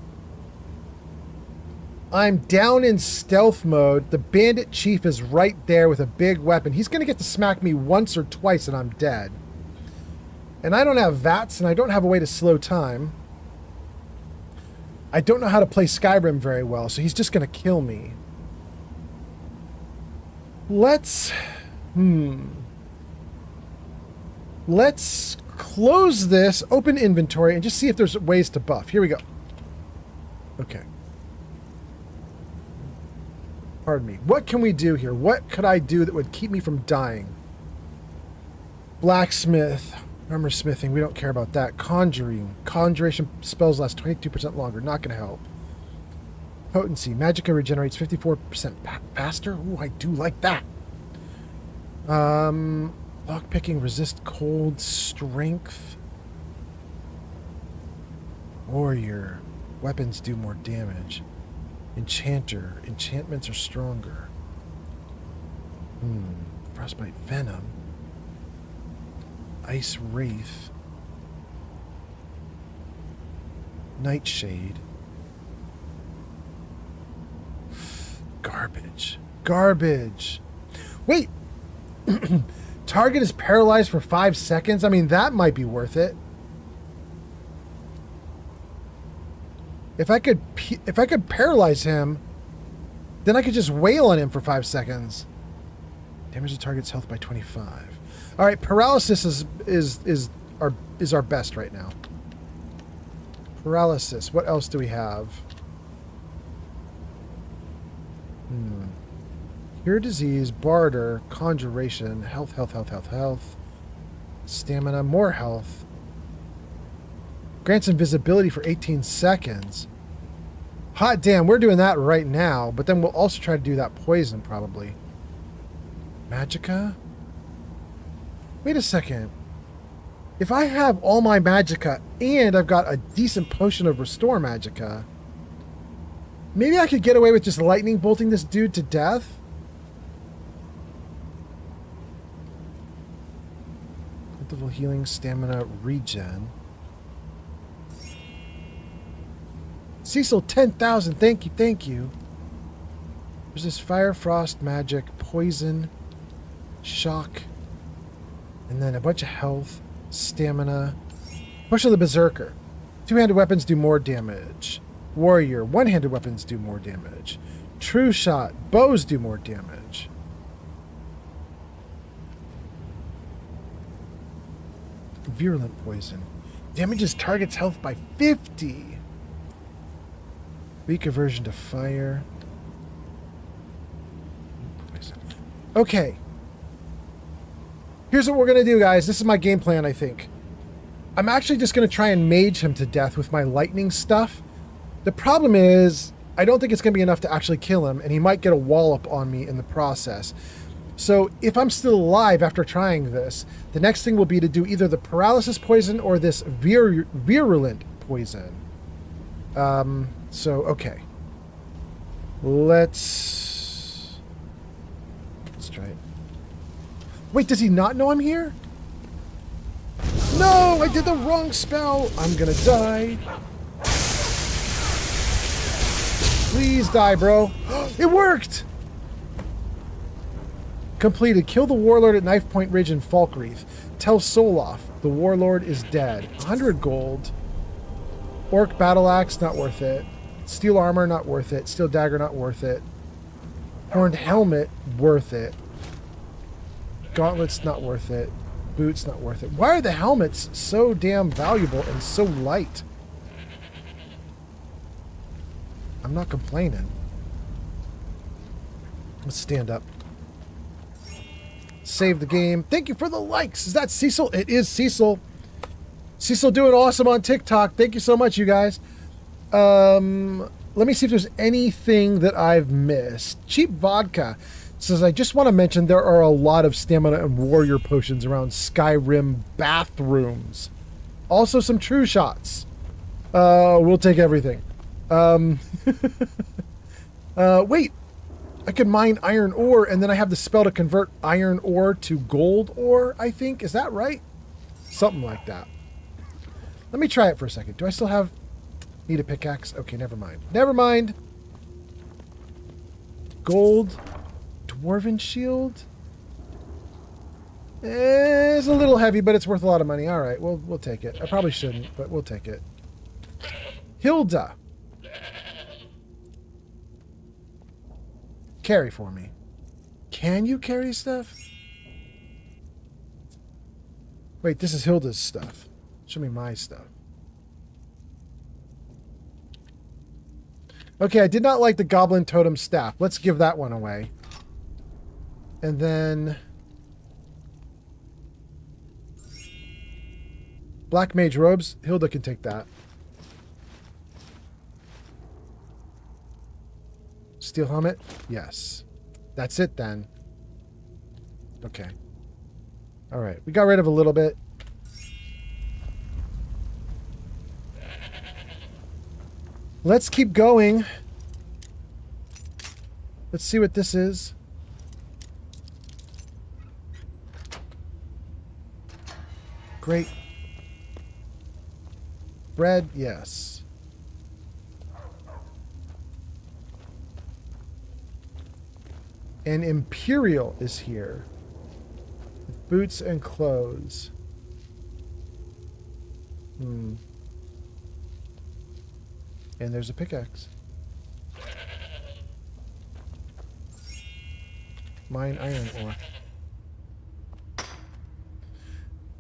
I'm down in stealth mode. The bandit chief is right there with a big weapon. He's going to get to smack me once or twice and I'm dead. And I don't have VATS and I don't have a way to slow time. I don't know how to play Skyrim very well, so he's just going to kill me. Let's close this, open inventory, and just see if there's ways to buff. Here we go. Okay. Pardon me. What can we do here? What could I do that would keep me from dying? Blacksmith. Armor smithing. We don't care about that. Conjuring. Conjuration spells last 22% longer. Not going to help. Potency. Magicka regenerates 54% faster. Ooh, I do like that. Lockpicking. Resist cold. Strength. Warrior. Weapons do more damage. Enchanter. Enchantments are stronger. Frostbite. Venom. Ice Wraith. Nightshade. Garbage. Garbage. Wait! Target is paralyzed for 5 seconds? I mean, that might be worth it. If I could paralyze him, then I could just wail on him for 5 seconds. Damage the target's health by 25. All right, paralysis is our best right now. Paralysis. What else do we have? Cure disease, barter, conjuration, health. Stamina, more health. Grants invisibility for 18 seconds. Hot damn, we're doing that right now, but then we'll also try to do that poison probably. Magicka? Wait a second. If I have all my Magicka and I've got a decent potion of Restore Magicka, maybe I could get away with just lightning bolting this dude to death? Interval healing, stamina, regen. Cecil, 10,000. Thank you. There's this fire, frost, magic, poison, shock. And then a bunch of health, stamina. Push of the Berserker. Two-handed weapons do more damage. Warrior. One-handed weapons do more damage. True shot. Bows do more damage. Virulent poison. Damages target's health by 50. Weak aversion to fire. Okay. Here's what we're going to do, guys. This is my game plan, I think. I'm actually just going to try and mage him to death with my lightning stuff. The problem is, I don't think it's going to be enough to actually kill him, and he might get a wallop on me in the process. So if I'm still alive after trying this, the next thing will be to do either the paralysis poison or this virulent poison. Okay. Let's try it. Wait, does he not know I'm here? No, I did the wrong spell. I'm gonna die. Please die, bro. It worked! Completed. Kill the warlord at Knife Point Ridge in Falkreath. Tell Soloff the warlord is dead. 100 gold. Orc battle axe, not worth it. Steel armor, not worth it. Steel dagger, not worth it. Horned helmet, worth it. Gauntlets, not worth it. Boots, not worth it. Why are the helmets so damn valuable and so light? I'm not complaining. Let's stand up. Save the game. Thank you for the likes. Is that Cecil? It is Cecil. Cecil doing awesome on TikTok. Thank you so much, you guys. Let me see if there's anything that I've missed. Cheap Vodka says, I just want to mention there are a lot of stamina and warrior potions around Skyrim bathrooms. Also some true shots. We'll take everything. Wait. I can mine iron ore, and then I have the spell to convert iron ore to gold ore, I think. Is that right? Something like that. Let me try it for a second. Do I still have... Need a pickaxe? Okay, never mind. Never mind. Gold. Dwarven shield. It's a little heavy, but it's worth a lot of money. All right, we'll take it. I probably shouldn't, but we'll take it. Hilda. Carry for me. Can you carry stuff? Wait, this is Hilda's stuff. Show me my stuff. Okay, I did not like the Goblin Totem Staff. Let's give that one away. And then... Black Mage Robes. Hilda can take that. Steel helmet? Yes. That's it then. Okay. Alright, we got rid of a little bit. Let's keep going. Let's see what this is. Great. Bread, yes. And Imperial is here. With boots and clothes. And there's a pickaxe. Mine iron ore.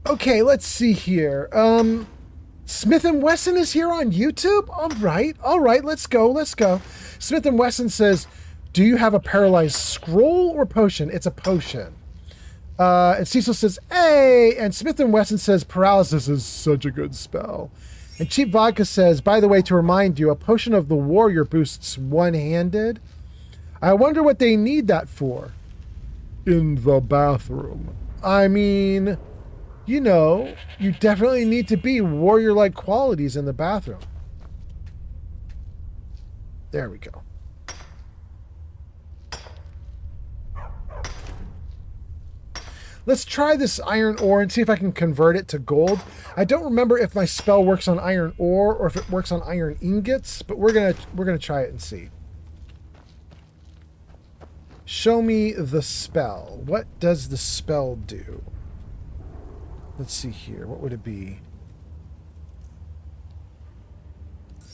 Okay, let's see here. Smith & Wesson is here on YouTube? All right, let's go. Smith & Wesson says, do you have a paralyzed scroll or potion? It's a potion. And Cecil says, hey! And Smith & Wesson says, paralysis is such a good spell. And Cheap Vodka says, by the way, to remind you, a potion of the warrior boosts one-handed. I wonder what they need that for. In the bathroom. I mean, you know, you definitely need to be warrior-like qualities in the bathroom. There we go. Let's try this iron ore and see if I can convert it to gold. I don't remember if my spell works on iron ore or if it works on iron ingots, but we're gonna try it and see. Show me the spell. What does the spell do? Let's see here. What would it be?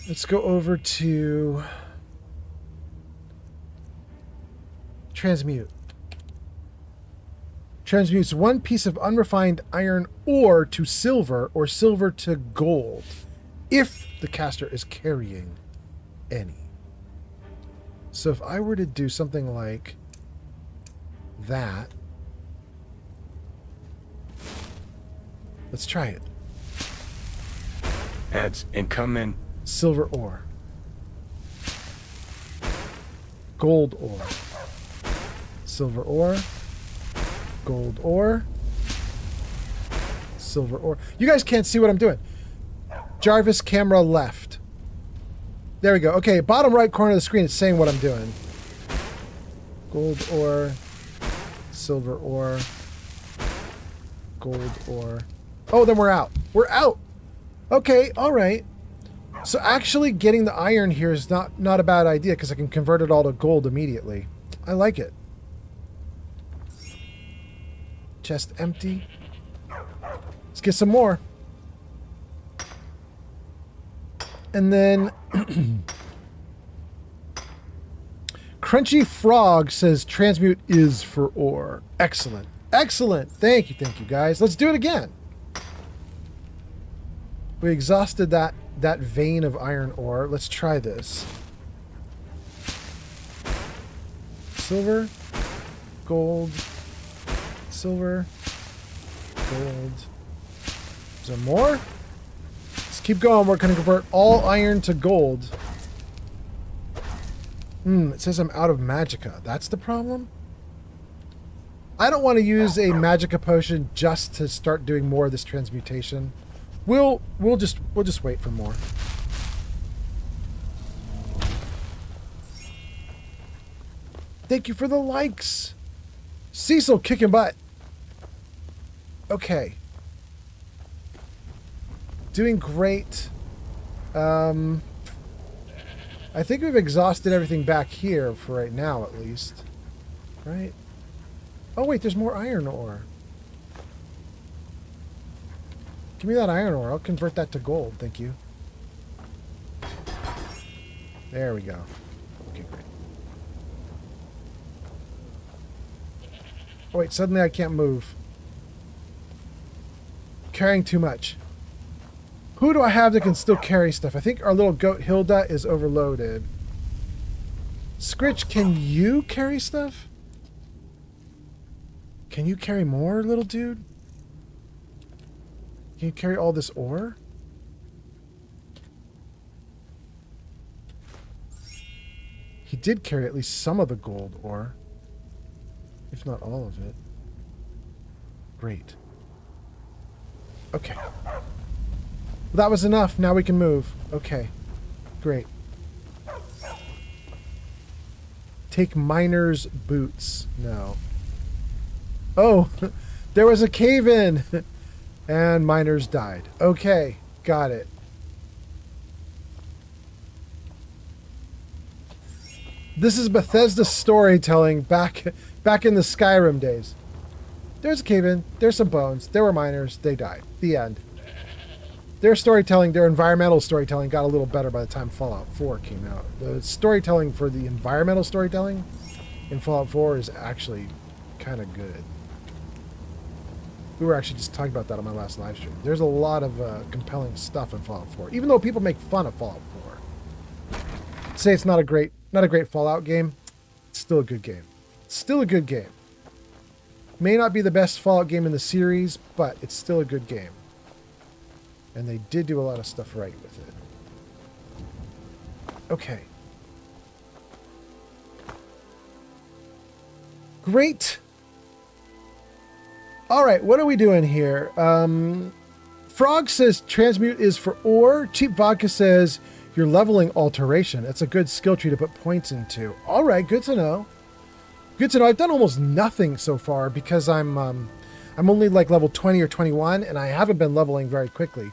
Let's go over to transmute. Transmutes one piece of unrefined iron ore to silver or silver to gold if the caster is carrying any. So if I were to do something like that, let's try it. Ads incoming. Silver ore. Gold ore. Silver ore. Gold ore. Silver ore. You guys can't see what I'm doing. Jarvis, camera left. There we go. Okay, bottom right corner of the screen, it's saying what I'm doing. Gold ore. Silver ore. Gold ore. Oh, then we're out. We're out. Okay, all right. So actually getting the iron here is not a bad idea because I can convert it all to gold immediately. I like it. Chest empty. Let's get some more. And then Crunchy Frog says transmute is for ore. Excellent. Excellent. Thank you guys. Let's do it again. We exhausted that vein of iron ore. Let's try this. Silver, gold, silver, gold. Is there more? Let's keep going. We're going to convert all iron to gold. It says I'm out of magicka. That's the problem? I don't want to use a magicka potion just to start doing more of this transmutation. We'll just wait for more. Thank you for the likes. Cecil kicking butt. Okay. Doing great. I think we've exhausted everything back here for right now, at least. Right? Oh, wait, there's more iron ore. Give me that iron ore. I'll convert that to gold. Thank you. There we go. Okay, great. Oh, wait, suddenly I can't move. Carrying too much. Who do I have that can still carry stuff? I think our little goat Hilda is overloaded. Scritch, can you carry stuff? Can you carry more, little dude? Can you carry all this ore? He did carry at least some of the gold ore. If not all of it. Great. Okay. Well, that was enough. Now we can move. Okay. Great. Take miner's boots. No. Oh, there was a cave-in. And miners died. Okay. Got it. This is Bethesda storytelling back in the Skyrim days. There's a cave-in. There's some bones. There were miners. They died. The end. Their storytelling, their environmental storytelling got a little better by the time Fallout 4 came out. The storytelling for the environmental storytelling in Fallout 4 is actually kind of good. We were actually just talking about that on my last live stream. There's a lot of compelling stuff in Fallout 4, even though people make fun of Fallout 4. Say it's not a great Fallout game. It's still a good game. Still a good game. May not be the best Fallout game in the series, but it's still a good game. And they did do a lot of stuff right with it. Okay. Great. All right, what are we doing here? Frog says transmute is for ore. Cheap Vodka says you're leveling alteration. That's a good skill tree to put points into. All right, good to know. Good to know. I've done almost nothing so far because I'm only like level 20 or 21, and I haven't been leveling very quickly.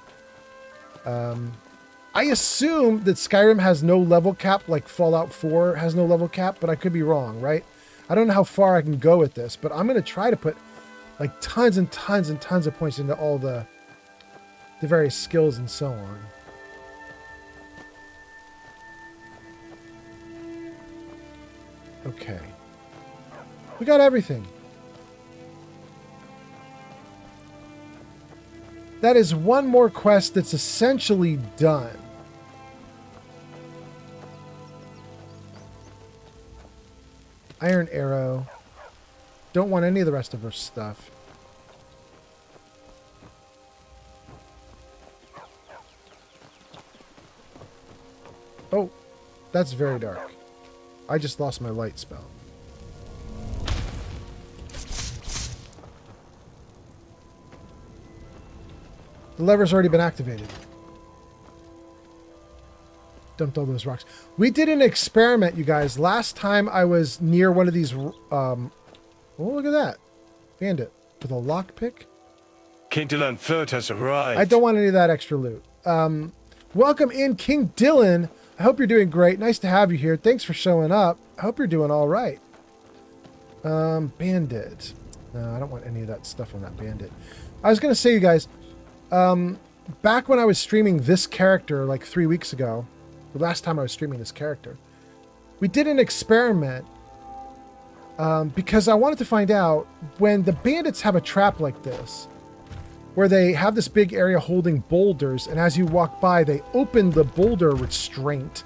I assume that Skyrim has no level cap, like Fallout 4 has no level cap, but I could be wrong, right? I don't know how far I can go with this, but I'm going to try to put like tons and tons and tons of points into all the various skills and so on. Okay. We got everything. That is one more quest that's essentially done. Iron Arrow. Don't want any of the rest of her stuff. Oh, that's very dark. I just lost my light spell. The lever's already been activated. Dumped all those rocks. We did an experiment, you guys. Last time I was near one of these... oh, look at that. Bandit. With a lockpick. Kinderland Third has arrived. I don't want any of that extra loot. Welcome in, King Dylan. I hope you're doing great. Nice to have you here. Thanks for showing up. I hope you're doing all right. Bandit. No, I don't want any of that stuff on that bandit. I was going to say, you guys, back when I was streaming this character like 3 weeks ago, the last time I was streaming this character, we did an experiment because I wanted to find out when the bandits have a trap like this, where they have this big area holding boulders, and as you walk by, they open the boulder restraint,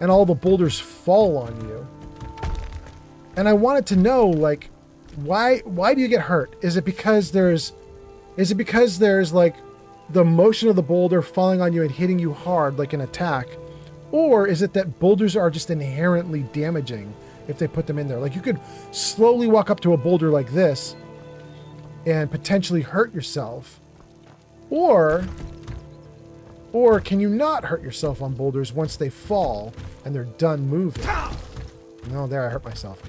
and all the boulders fall on you. And I wanted to know, like, why do you get hurt? Is it because there's like the motion of the boulder falling on you and hitting you hard like an attack? Or is it that boulders are just inherently damaging if they put them in there? Like, you could slowly walk up to a boulder like this and potentially hurt yourself. Or can you not hurt yourself on boulders once they fall and they're done moving? No, there, I hurt myself.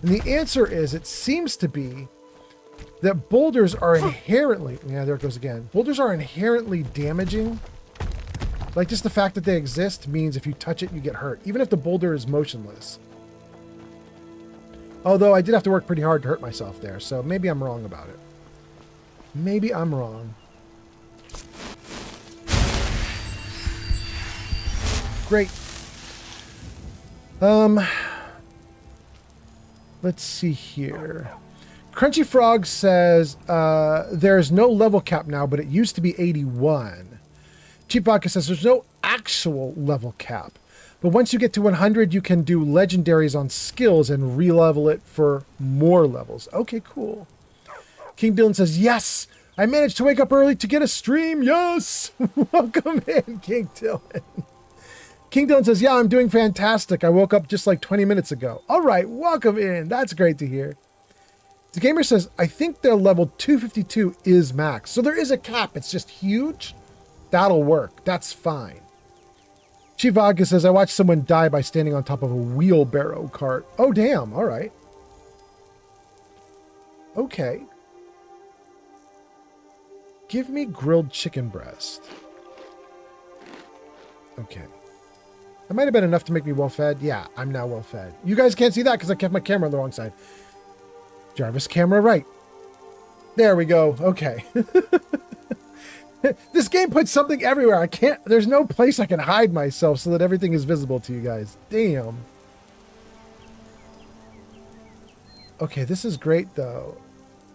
And the answer is, it seems to be that boulders are inherently, yeah, there it goes again. Boulders are inherently damaging. Like, just the fact that they exist means if you touch it, you get hurt, even if the boulder is motionless. Although I did have to work pretty hard to hurt myself there, so maybe I'm wrong about it. Maybe I'm wrong. Great. Let's see here. Crunchy Frog says there's no level cap now, but it used to be 81. Cheap Vodka says there's no actual level cap, but once you get to 100, you can do legendaries on skills and re-level it for more levels. Okay, cool. King Dylan says, yes, I managed to wake up early to get a stream. Yes. Welcome in, King Dylan. King Dylan says, yeah, I'm doing fantastic. I woke up just like 20 minutes ago. All right, welcome in. That's great to hear. The gamer says, I think their level 252 is max. So there is a cap. It's just huge. That'll work. That's fine. Chivaga says, I watched someone die by standing on top of a wheelbarrow cart. Oh, damn. All right. Okay. Give me grilled chicken breast. Okay. That might have been enough to make me well-fed. Yeah, I'm now well-fed. You guys can't see that because I kept my camera on the wrong side. Jarvis, camera right. There we go. Okay. This game puts something everywhere. I can't... There's no place I can hide myself so that everything is visible to you guys. Damn. Okay, this is great, though.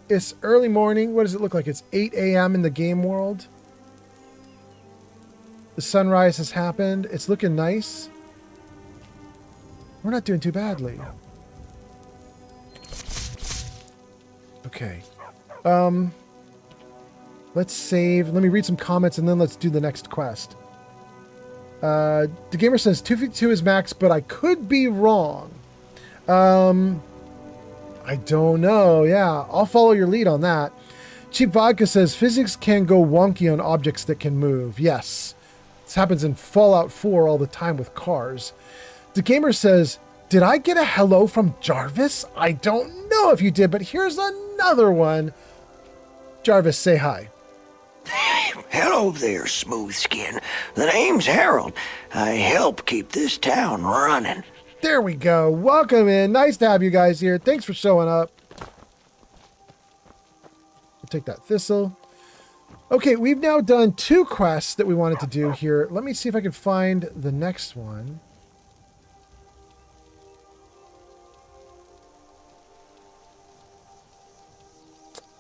It's early morning. What does it look like? It's 8 a.m. in the game world. The sunrise has happened. It's looking nice. We're not doing too badly. Okay. Let's save. Let me read some comments and then let's do the next quest. The gamer says 252 is max, but I could be wrong. I don't know. Yeah, I'll follow your lead on that. Cheap Vodka says physics can go wonky on objects that can move. Yes. This happens in Fallout 4 all the time with cars. The gamer says, did I get a hello from Jarvis? I don't know if you did, but here's another one. Jarvis, say hi. Hello there, smooth skin. The name's Harold. I help keep this town running. There we go. Welcome in. Nice to have you guys here. Thanks for showing up. We'll take that thistle. Okay, we've now done 2 quests that we wanted to do here. Let me see if I can find the next one.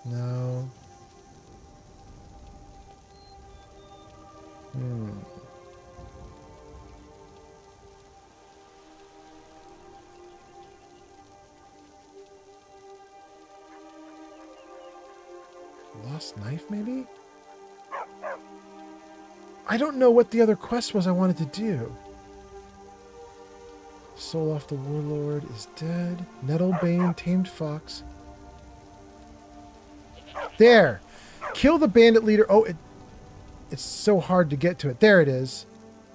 No. Lost knife, maybe? I don't know what the other quest was I wanted to do. Soul off the warlord is dead. Nettlebane, tamed fox. There! Kill the bandit leader. Oh, it's so hard to get to it. There it is.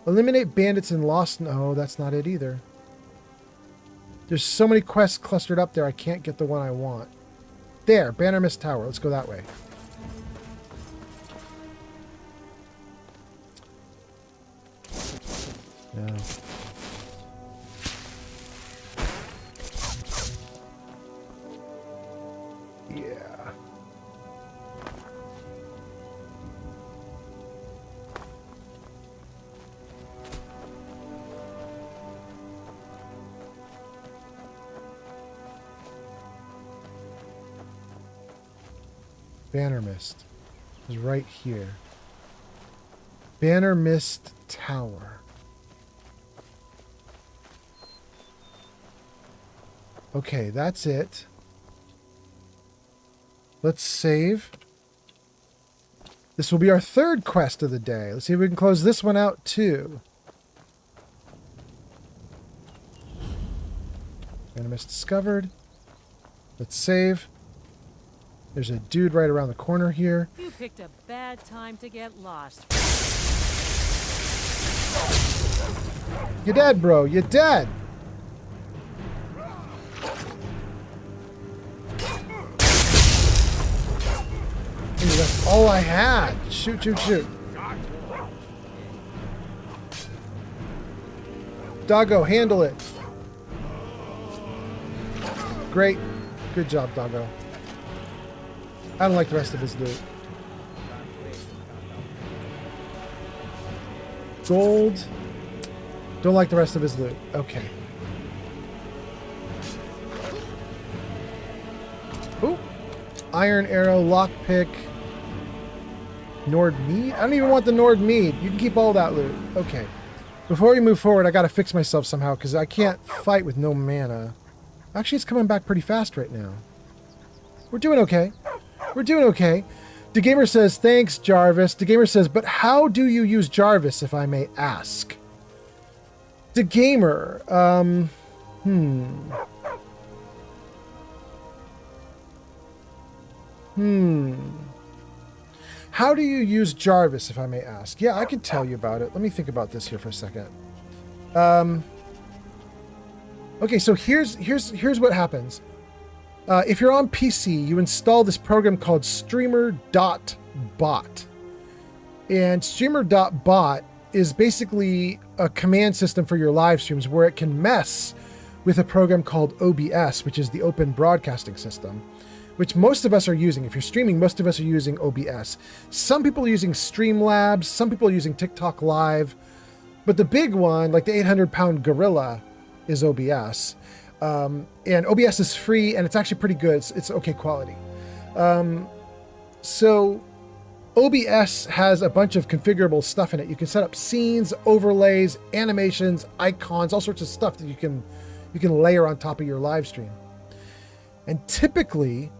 Eliminate bandits in Lost. No, that's not it either. There's so many quests clustered up there, I can't get the one I want. There, Bannermist Tower. Let's go that way. No. Yeah. Banner Mist is right here. Banner Mist Tower. Okay, that's it. Let's save. This will be our third quest of the day. Let's see if we can close this one out too. Banner Mist discovered. Let's save. There's a dude right around the corner here. You picked a bad time to get lost. You're dead, bro. You're dead. Ooh, that's all I had. Shoot, shoot, shoot. Doggo, handle it. Great. Good job, Doggo. I don't like the rest of his loot. Gold. Don't like the rest of his loot. Okay. Ooh. Iron arrow, lockpick. Nord mead? I don't even want the Nord mead. You can keep all that loot. Okay. Before we move forward, I gotta fix myself somehow because I can't fight with no mana. Actually, it's coming back pretty fast right now. We're doing okay. We're doing okay. DeGamer says, thanks, Jarvis. DeGamer says, but how do you use Jarvis, if I may ask? DeGamer, How do you use Jarvis, if I may ask? Yeah, I can tell you about it. Let me think about this here for a second. Okay, so here's what happens. If you're on PC, you install this program called Streamer.bot. And Streamer.bot is basically a command system for your live streams where it can mess with a program called OBS, which is the Open Broadcasting System, which most of us are using. If you're streaming, most of us are using OBS. Some people are using Streamlabs, some people are using TikTok Live, but the big one, like the 800-pound gorilla, is OBS. And OBS is free, and it's actually pretty good. It's okay quality. So OBS has a bunch of configurable stuff in it. You can set up scenes, overlays, animations, icons, all sorts of stuff that you can layer on top of your live stream. And typically,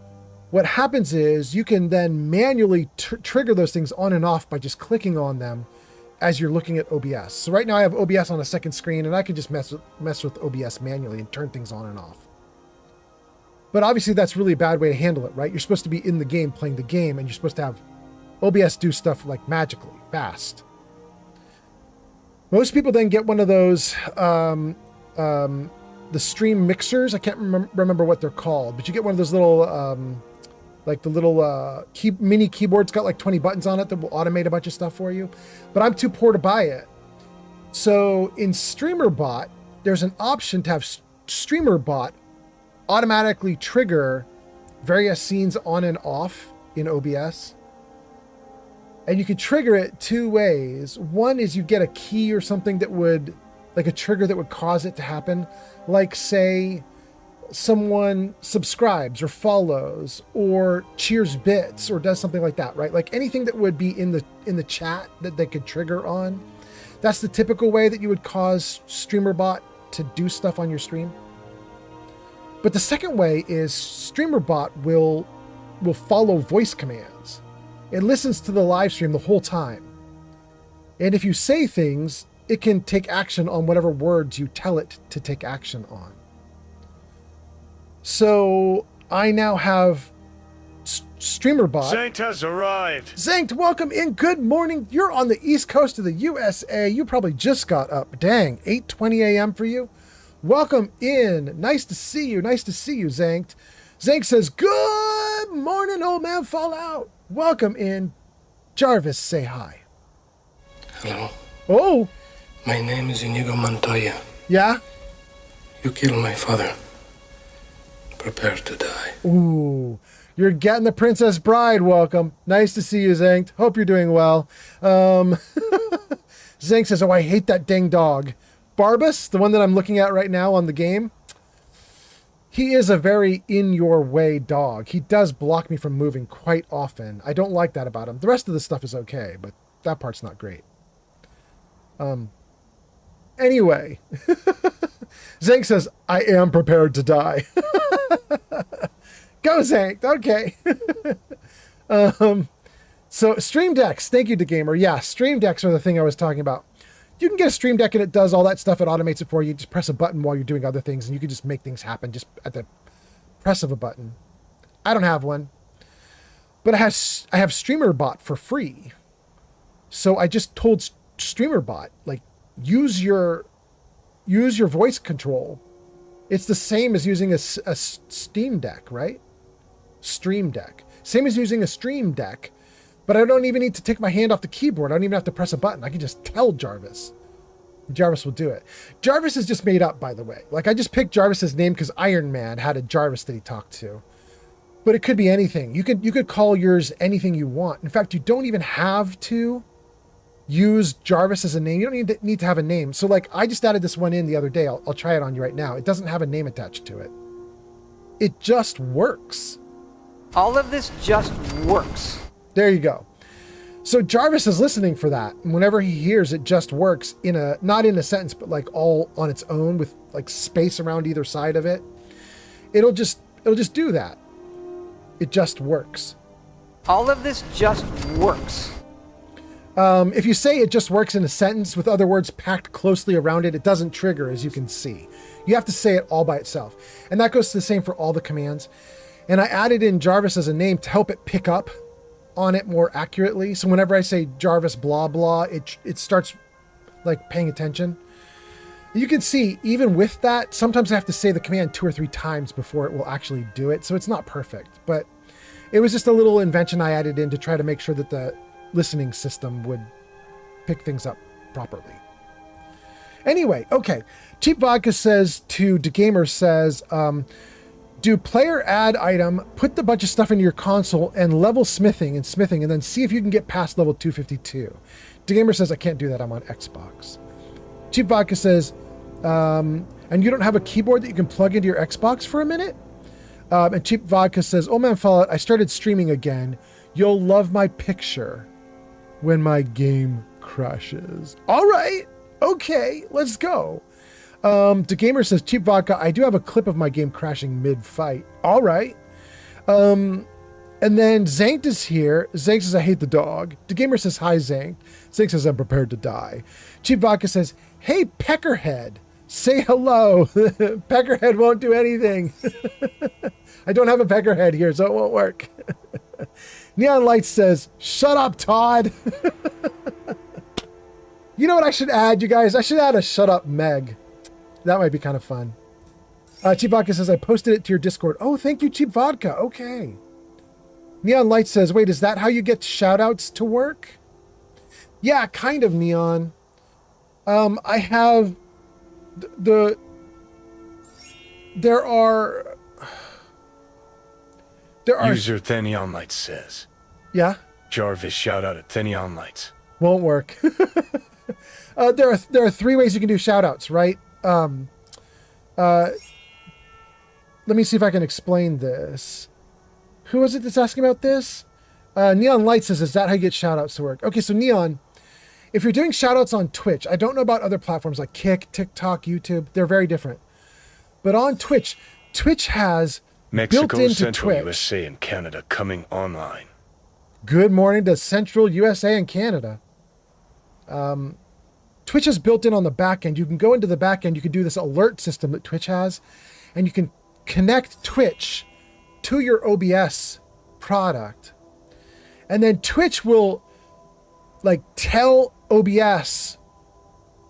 what happens is you can then manually trigger those things on and off by just clicking on them as you're looking at OBS. So right now I have OBS on a second screen, and I can just mess with OBS manually and turn things on and off. But obviously that's really a bad way to handle it, right? You're supposed to be in the game playing the game, and you're supposed to have OBS do stuff like magically, fast. Most people then get one of those, the stream mixers. I can't remember what they're called, but you get one of those little, like the little mini keyboard's got like 20 buttons on it that will automate a bunch of stuff for you. But I'm too poor to buy it. So in StreamerBot, there's an option to have StreamerBot automatically trigger various scenes on and off in OBS. And you can trigger it two ways. One is you get a key or something that would, like a trigger that would cause it to happen. Like say, someone subscribes or follows or cheers bits or does something like that, right? Like anything that would be in the chat that they could trigger on. That's the typical way that you would cause StreamerBot to do stuff on your stream. But the second way is StreamerBot will follow voice commands. It listens to the live stream the whole time. And if you say things, it can take action on whatever words you tell it to take action on. So I now have StreamerBot. Zankt has arrived. Zankt, welcome in. Good morning. You're on the east coast of the USA. You probably just got up. Dang, 8:20 a.m. for you. Welcome in. Nice to see you. Nice to see you, Zankt. Zankt says, good morning, old man Fallout. Welcome in. Jarvis, say hi. Hello. Oh. My name is Inigo Montoya. Yeah? You killed my father. Prepare to die. Ooh. You're getting the Princess Bride. Welcome. Nice to see you, Zank. Hope you're doing well. Zank says, oh, I hate that dang dog. Barbas, the one that I'm looking at right now on the game, he is a very in-your-way dog. He does block me from moving quite often. I don't like that about him. The rest of the stuff is okay, but that part's not great. Anyway, Zank says, I am prepared to die. Go, Zank. Okay. So Stream Decks, thank you to Gamer. Yeah, Stream Decks are the thing I was talking about. You can get a Stream Deck and it does all that stuff. It automates it for you. Just press a button while you're doing other things and you can just make things happen just at the press of a button. I don't have one, but I have StreamerBot for free. So I just told StreamerBot, like, use your voice control. It's the same as using a Steam Deck, right? Stream Deck. Same as using a Stream Deck, but I don't even need to take my hand off the keyboard. I don't even have to press a button. I can just tell Jarvis. Jarvis will do it. Jarvis is just made up, by the way. Like, I just picked Jarvis's name because Iron Man had a Jarvis that he talked to. But it could be anything. You could call yours anything you want. In fact, you don't even have to use Jarvis as a name. You don't need to have a name. So, like, I just added this one in the other day. I'll try it on you right now. It doesn't have a name attached to it. It just works. All of this just works. There you go. So Jarvis is listening for that. And whenever he hears it just works not in a sentence, but like all on its own with like space around either side of it, it'll just do that. It just works. All of this just works. If you say it just works in a sentence with other words packed closely around it, it doesn't trigger, as you can see. You have to say it all by itself. And that goes to the same for all the commands. And I added in Jarvis as a name to help it pick up on it more accurately. So whenever I say Jarvis blah blah, it starts like paying attention. You can see even with that, sometimes I have to say the command 2 or 3 times before it will actually do it. So it's not perfect, but it was just a little invention I added in to try to make sure that the listening system would pick things up properly. Anyway, okay. Cheap Vodka says to DeGamer says, do player add item, put the bunch of stuff into your console and level smithing, and then see if you can get past level 252. DeGamer says, I can't do that. I'm on Xbox. Cheap Vodka says, and you don't have a keyboard that you can plug into your Xbox for a minute? And Cheap Vodka says, oh man, Fallout, I started streaming again. You'll love my picture when my game crashes. All right. Okay, let's go. DeGamer says, Cheap Vodka, I do have a clip of my game crashing mid-fight. All right. And then Zank is here. Zank says, I hate the dog. DeGamer says, hi, Zank. Zank says, I'm prepared to die. Cheap Vodka says, hey, Peckerhead, say hello. Peckerhead won't do anything. I don't have a Peckerhead here, so it won't work. Neon Light says, shut up, Todd. You know what I should add, you guys? I should add a shut up Meg. That might be kind of fun. Cheap Vodka says, I posted it to your Discord. Oh, thank you, Cheap Vodka. Okay. Neon Light says, wait, is that how you get shoutouts to work? Yeah, kind of, Neon. I have there are User Thenion Lights says. Yeah? Jarvis shout out at Thenion Lights. Won't work. There are 3 ways you can do shoutouts, right? Let me see if I can explain this. Who was it that's asking about this? Neon Light says, is that how you get shoutouts to work? Okay, so Neon, if you're doing shoutouts on Twitch, I don't know about other platforms like Kick, TikTok, YouTube. They're very different. But on Twitch, Twitch has Mexico, built into Central Twitch. USA, and Canada coming online. Good morning to Central USA and Canada. Twitch is built in on the back end. You can go into the back end. You can do this alert system that Twitch has, and you can connect Twitch to your OBS product. And then Twitch will like tell OBS,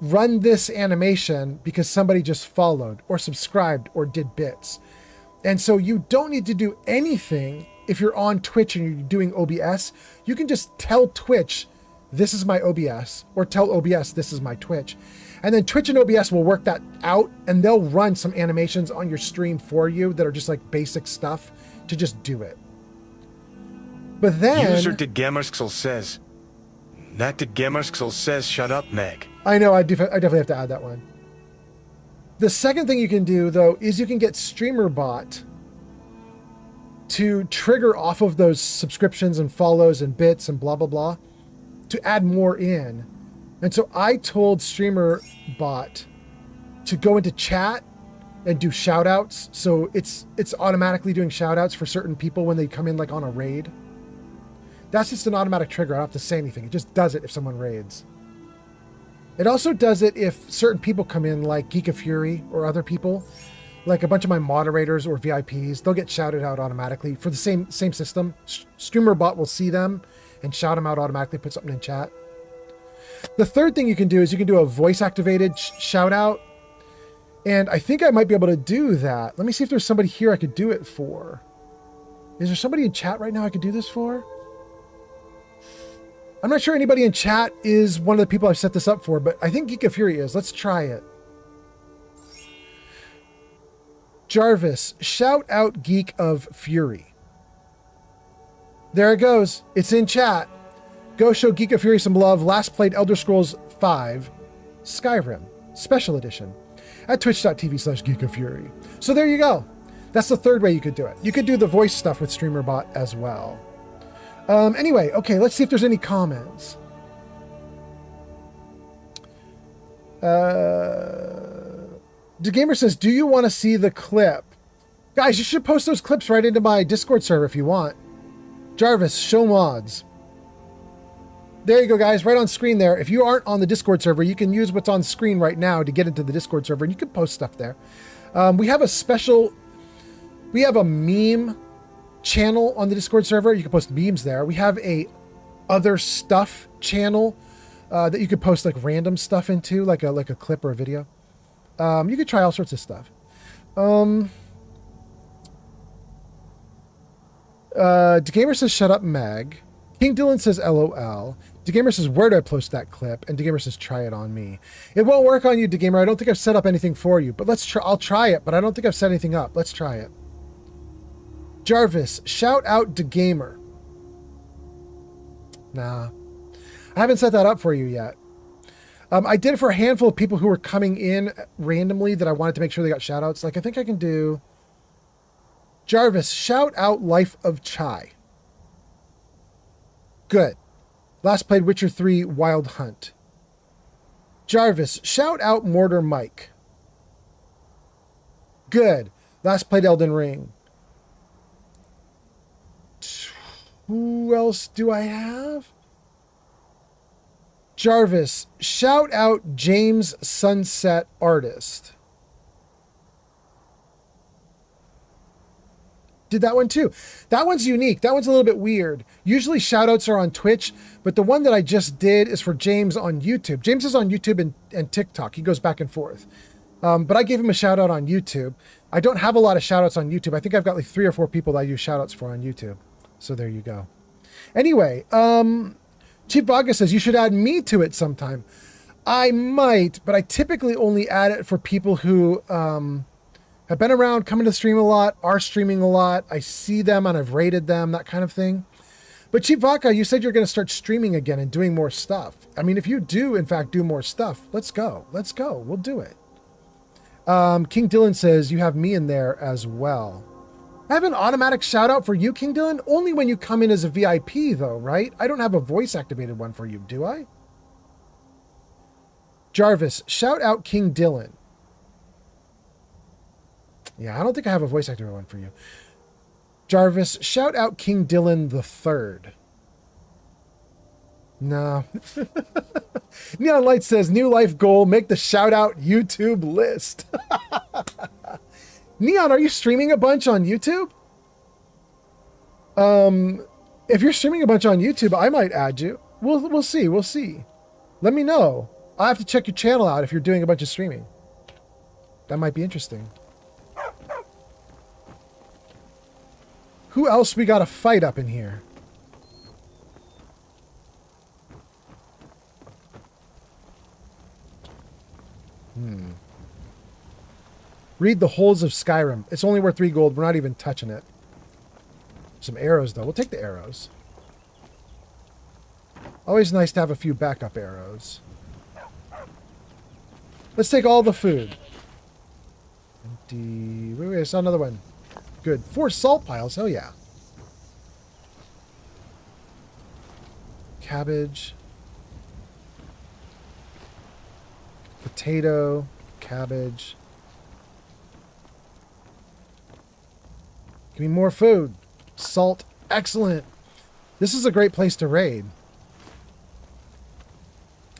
run this animation because somebody just followed or subscribed or did bits. And so you don't need to do anything if you're on Twitch and you're doing OBS. You can just tell Twitch, this is my OBS, or tell OBS this is my Twitch. And then Twitch and OBS will work that out, and they'll run some animations on your stream for you that are just like basic stuff to just do it. But then... User DeGamersxel says... That DeGamersxel says shut up, Meg. I know, I definitely have to add that one. The second thing you can do, though, is you can get StreamerBot to trigger off of those subscriptions and follows and bits and blah, blah, blah, to add more in. And so I told StreamerBot to go into chat and do shout outs. So it's automatically doing shout outs for certain people when they come in like on a raid. That's just an automatic trigger. I don't have to say anything. It just does it if someone raids. It also does it if certain people come in like Geek of Fury or other people, like a bunch of my moderators or VIPs. They'll get shouted out automatically for the same system. StreamerBot will see them and shout them out automatically, put something in chat. The third thing you can do is you can do a voice activated shout out. And I think I might be able to do that. Let me see if there's somebody here I could do it for. Is there somebody in chat right now I could do this for? I'm not sure anybody in chat is one of the people I've set this up for, but I think Geek of Fury is. Let's try it. Jarvis, shout out Geek of Fury. There it goes. It's in chat. Go show Geek of Fury some love. Last played Elder Scrolls V, Skyrim, Special Edition, at twitch.tv/Geek of Fury. So there you go. That's the third way you could do it. You could do the voice stuff with StreamerBot as well. Anyway, okay, let's see if there's any comments. DeGamer says, do you want to see the clip? Guys, you should post those clips right into my Discord server if you want. Jarvis, show mods. There you go, guys, right on screen there. If you aren't on the Discord server, you can use what's on screen right now to get into the Discord server, and you can post stuff there. We have a meme channel on the Discord server. You can post memes there. We have a other stuff channel that you could post like random stuff into, like a clip or a video. You could try all sorts of stuff. DeGamer says, shut up, Meg. King Dylan says, LOL. DeGamer says, where do I post that clip? And DeGamer says, try it on me. It won't work on you, DeGamer. I don't think I've set up anything for you, but let's try. I'll try it, but I don't think I've set anything up. Let's try it. Jarvis, shout out DeGamer. Nah, I haven't set that up for you yet. I did it for a handful of people who were coming in randomly that I wanted to make sure they got shout outs. Like, I think I can do Jarvis, shout out Life of Chai. Good. Last played Witcher 3 Wild Hunt. Jarvis, shout out Mortar Mike. Good. Last played Elden Ring. Who else do I have? Jarvis, shout out James Sunset Artist. Did that one too. That one's unique. That one's a little bit weird. Usually shout outs are on Twitch, but the one that I just did is for James on YouTube. James is on YouTube and TikTok. He goes back and forth. But I gave him a shout out on YouTube. I don't have a lot of shout outs on YouTube. I think I've got like 3 or 4 people that I use shout outs for on YouTube. So there you go. Anyway, Chief Vaga says you should add me to it sometime. I might, but I typically only add it for people who have been around, coming to stream a lot, are streaming a lot. I see them and I've rated them, that kind of thing. But Chief Vaca, you said you're going to start streaming again and doing more stuff. I mean, if you do, in fact, do more stuff, let's go. Let's go. We'll do it. King Dylan says you have me in there as well. I have an automatic shout out for you, King Dylan, only when you come in as a VIP though, right? I don't have a voice activated one for you, do I? Jarvis, shout out King Dylan. Yeah, I don't think I have a voice activated one for you. Jarvis, shout out King Dylan the Third. No. Neon Light says, new life goal, make the shout out YouTube list. Neon, are you streaming a bunch on YouTube? If you're streaming a bunch on YouTube, I might add you. We'll see. We'll see. Let me know. I'll have to check your channel out if you're doing a bunch of streaming. That might be interesting. Who else we got to fight up in here? Read the Holes of Skyrim. It's only worth 3 gold. We're not even touching it. Some arrows, though. We'll take the arrows. Always nice to have a few backup arrows. Let's take all the food. Empty. Wait, I saw another one. Good. 4 salt piles. Hell yeah. Cabbage. Potato. Cabbage. Give me more food. Salt. Excellent. This is a great place to raid.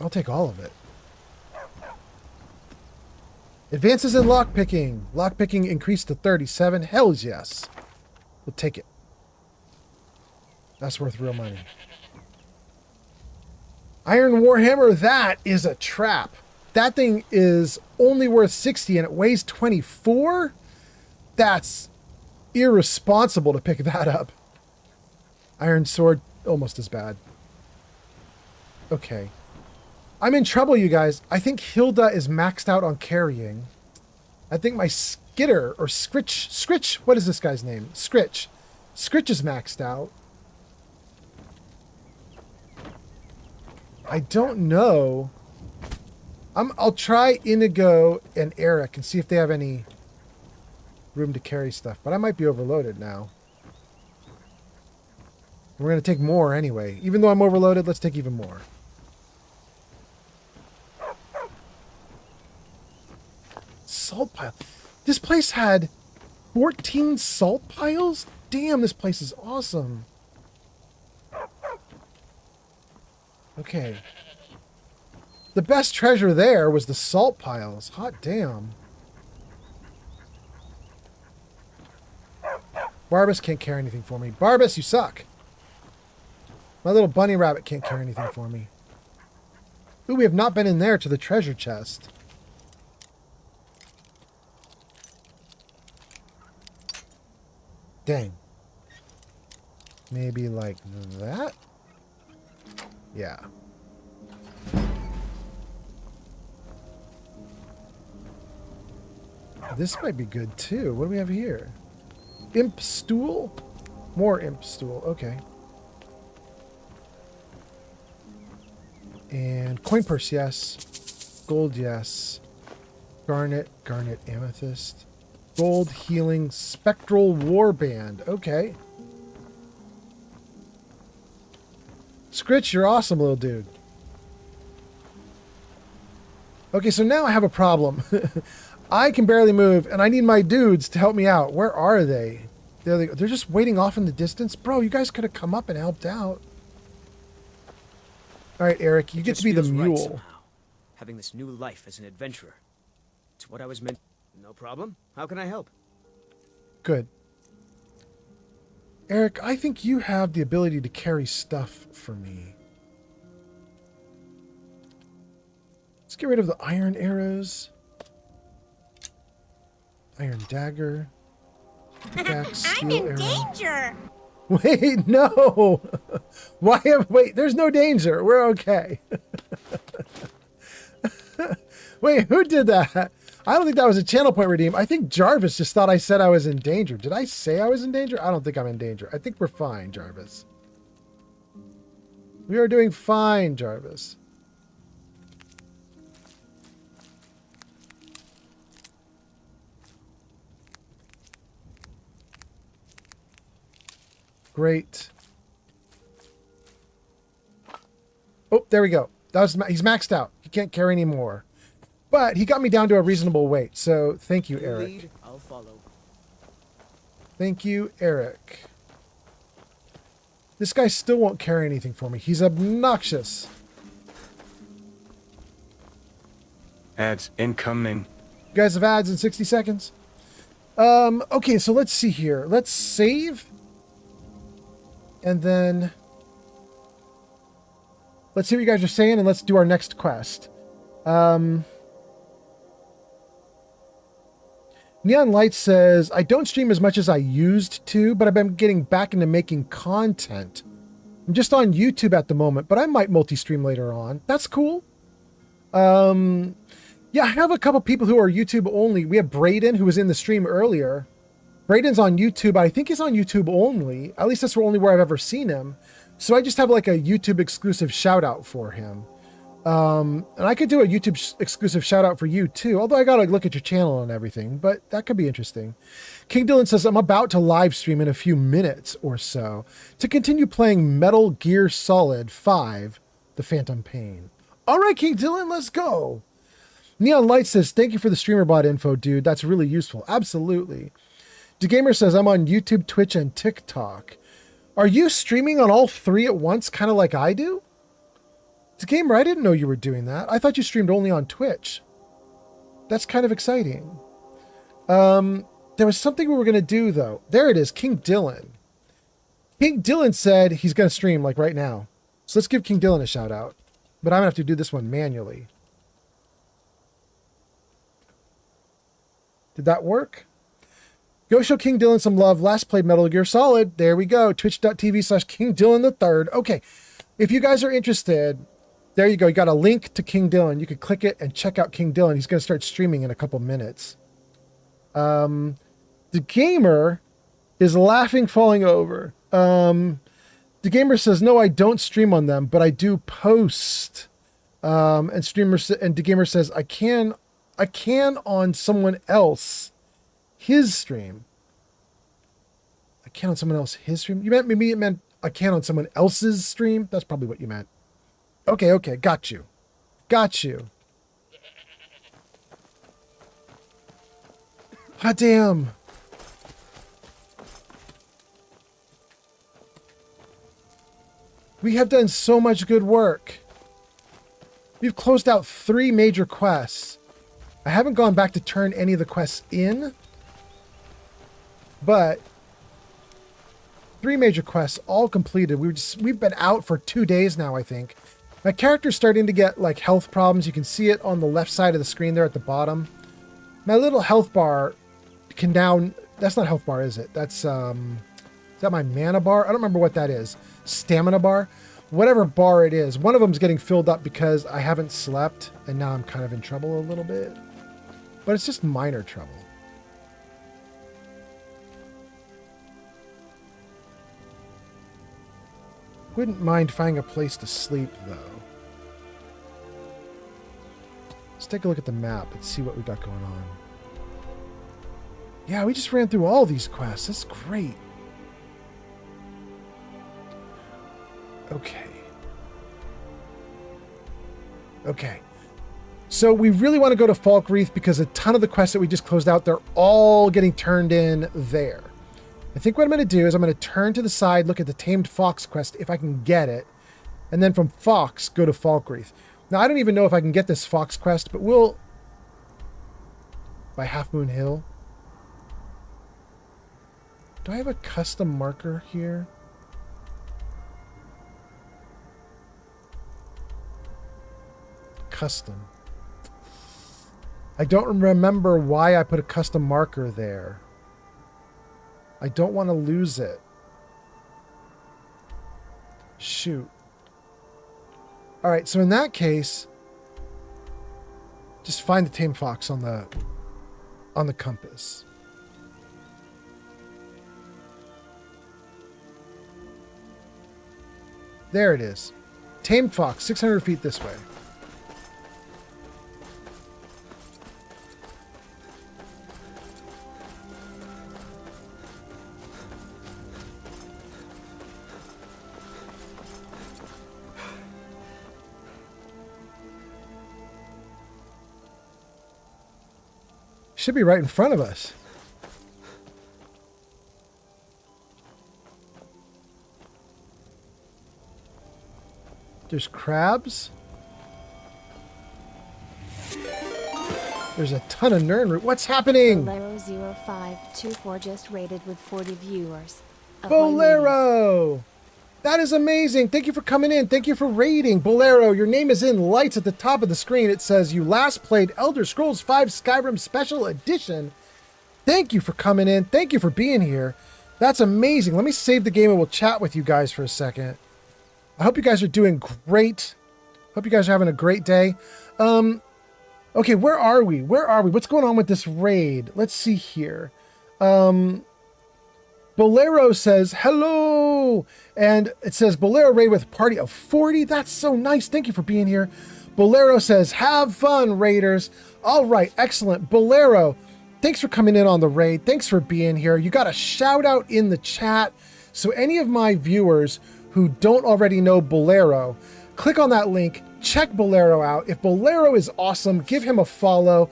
I'll take all of it. Advances in lockpicking. Lockpicking increased to 37. Hells yes. We'll take it. That's worth real money. Iron Warhammer, that is a trap. That thing is only worth 60 and it weighs 24? That's irresponsible to pick that up. Iron Sword, almost as bad. Okay. I'm in trouble, you guys. I think Hilda is maxed out on carrying. I think my Skitter, or Scritch, what is this guy's name? Scritch is maxed out. I don't know. I'll try Inigo and Eric and see if they have any room to carry stuff, but I might be overloaded now. We're going to take more anyway. Even though I'm overloaded, let's take even more. Salt pile. This place had 14 salt piles? Damn, this place is awesome. Okay. The best treasure there was the salt piles. Hot damn. Barbas can't carry anything for me. Barbas, you suck. My little bunny rabbit can't carry anything for me. Ooh, we have not been in there to the treasure chest. Dang. Maybe like that? Yeah. This might be good too. What do we have here? Imp stool? More imp stool. Okay. And coin purse, yes. Gold, yes. Garnet, amethyst. Gold healing spectral warband. Okay. Scritch, you're awesome, little dude. Okay, so now I have a problem. I can barely move, and I need my dudes to help me out. Where are they? They're just waiting off in the distance? Bro, you guys could have come up and helped out. All right, Eric, you get to be the mule. Right having this new life as an adventurer. It's what I was meant. No problem. How can I help? Good. Eric, I think you have the ability to carry stuff for me. Let's get rid of the iron arrows. Iron dagger. I'm in danger. Wait, no. Wait, there's no danger. We're okay. Wait, who did that? I don't think that was a channel point redeem. I think Jarvis just thought I said I was in danger. Did I say I was in danger? I don't think I'm in danger. I think we're fine, Jarvis. We are doing fine, Jarvis. Great. Oh, there we go. He's maxed out. He can't carry any more. But he got me down to a reasonable weight, so thank you, Eric. Lead, I'll follow. Thank you, Eric. This guy still won't carry anything for me. He's obnoxious. Ads incoming. You guys have ads in 60 seconds? Okay, so let's see here. Let's save. And then let's see what you guys are saying, and let's do our next quest. Neon Light says, I don't stream as much as I used to, but I've been getting back into making content. I'm just on YouTube at the moment, but I might multi-stream later on. That's cool. Yeah, Yeah, I have a couple people who are YouTube only. We have Braden, who was in the stream earlier. Braden's on YouTube. I think he's on YouTube only. At least that's the only where I've ever seen him. So I just have like a YouTube exclusive shout out for him. And I could do a YouTube exclusive shout out for you too. Although I got to look at your channel and everything, but that could be interesting. King Dylan says, I'm about to live stream in a few minutes or so to continue playing Metal Gear Solid 5, The Phantom Pain. All right, King Dylan, let's go. Neon Light says, thank you for the streamer bot info, dude. That's really useful. Absolutely. DeGamer says, I'm on YouTube, Twitch, and TikTok. Are you streaming on all three at once, kind of like I do? DeGamer, I didn't know you were doing that. I thought you streamed only on Twitch. That's kind of exciting. There was something we were going to do, though. There it is, King Dylan. King Dylan said he's going to stream, like, right now. So let's give King Dylan a shout out. But I'm going to have to do this one manually. Did that work? Go show King Dylan some love. Last played Metal Gear Solid. There we go. Twitch.tv/King Dylan III. Okay. If you guys are interested, there you go. You got a link to King Dylan. You could click it and check out King Dylan. He's going to start streaming in a couple minutes. The gamer is laughing, falling over. The gamer says, no, I don't stream on them, but I do post. And the gamer says, I can on someone else. His stream. I can on someone else his stream. You meant maybe it meant I can on someone else's stream. That's probably what you meant. Okay, got you. Got you. Hot damn. We have done so much good work. We've closed out 3 major quests. I haven't gone back to turn any of the quests in. But 3 major quests all completed. We've been out for 2 days now, I think. My character's starting to get like health problems. You can see it on the left side of the screen there at the bottom. My little health bar can now, that's not health bar, is it? That's is that my mana bar? I don't remember what that is. Stamina bar? Whatever bar it is. One of them's getting filled up because I haven't slept and now I'm kind of in trouble a little bit. But it's just minor trouble. Wouldn't mind finding a place to sleep, though. Let's take a look at the map and see what we got going on. Yeah, we just ran through all these quests. That's great. Okay. Okay. So we really want to go to Falkreath because a ton of the quests that we just closed out, they're all getting turned in there. I think what I'm going to do is I'm going to turn to the side, look at the Tamed Fox quest if I can get it, and then from Fox go to Falkreath. Now I don't even know if I can get this Fox quest, but we'll... By Half Moon Hill. Do I have a custom marker here? Custom. I don't remember why I put a custom marker there. I don't want to lose it. Shoot. All right, so in that case, just find the tame fox on the compass. There it is. Tamed fox, 600 feet this way. Should be right in front of us. There's crabs. There's a ton of Nern. What's happening? Bolero0524 just rated with 40 viewers. Bolero! That is amazing. Thank you for coming in. Thank you for raiding. Bolero, your name is in lights at the top of the screen. It says you last played Elder Scrolls V Skyrim Special Edition. Thank you for coming in. Thank you for being here. That's amazing. Let me save the game and we'll chat with you guys for a second. I hope you guys are doing great. Hope you guys are having a great day. Okay, where are we? Where are we? What's going on with this raid? Let's see here. Bolero says, hello! And it says, Bolero raid with party of 40. That's so nice. Thank you for being here. Bolero says, have fun, raiders. All right, excellent. Bolero, thanks for coming in on the raid. Thanks for being here. You got a shout out in the chat. So any of my viewers who don't already know Bolero, click on that link, check Bolero out. If Bolero is awesome, give him a follow.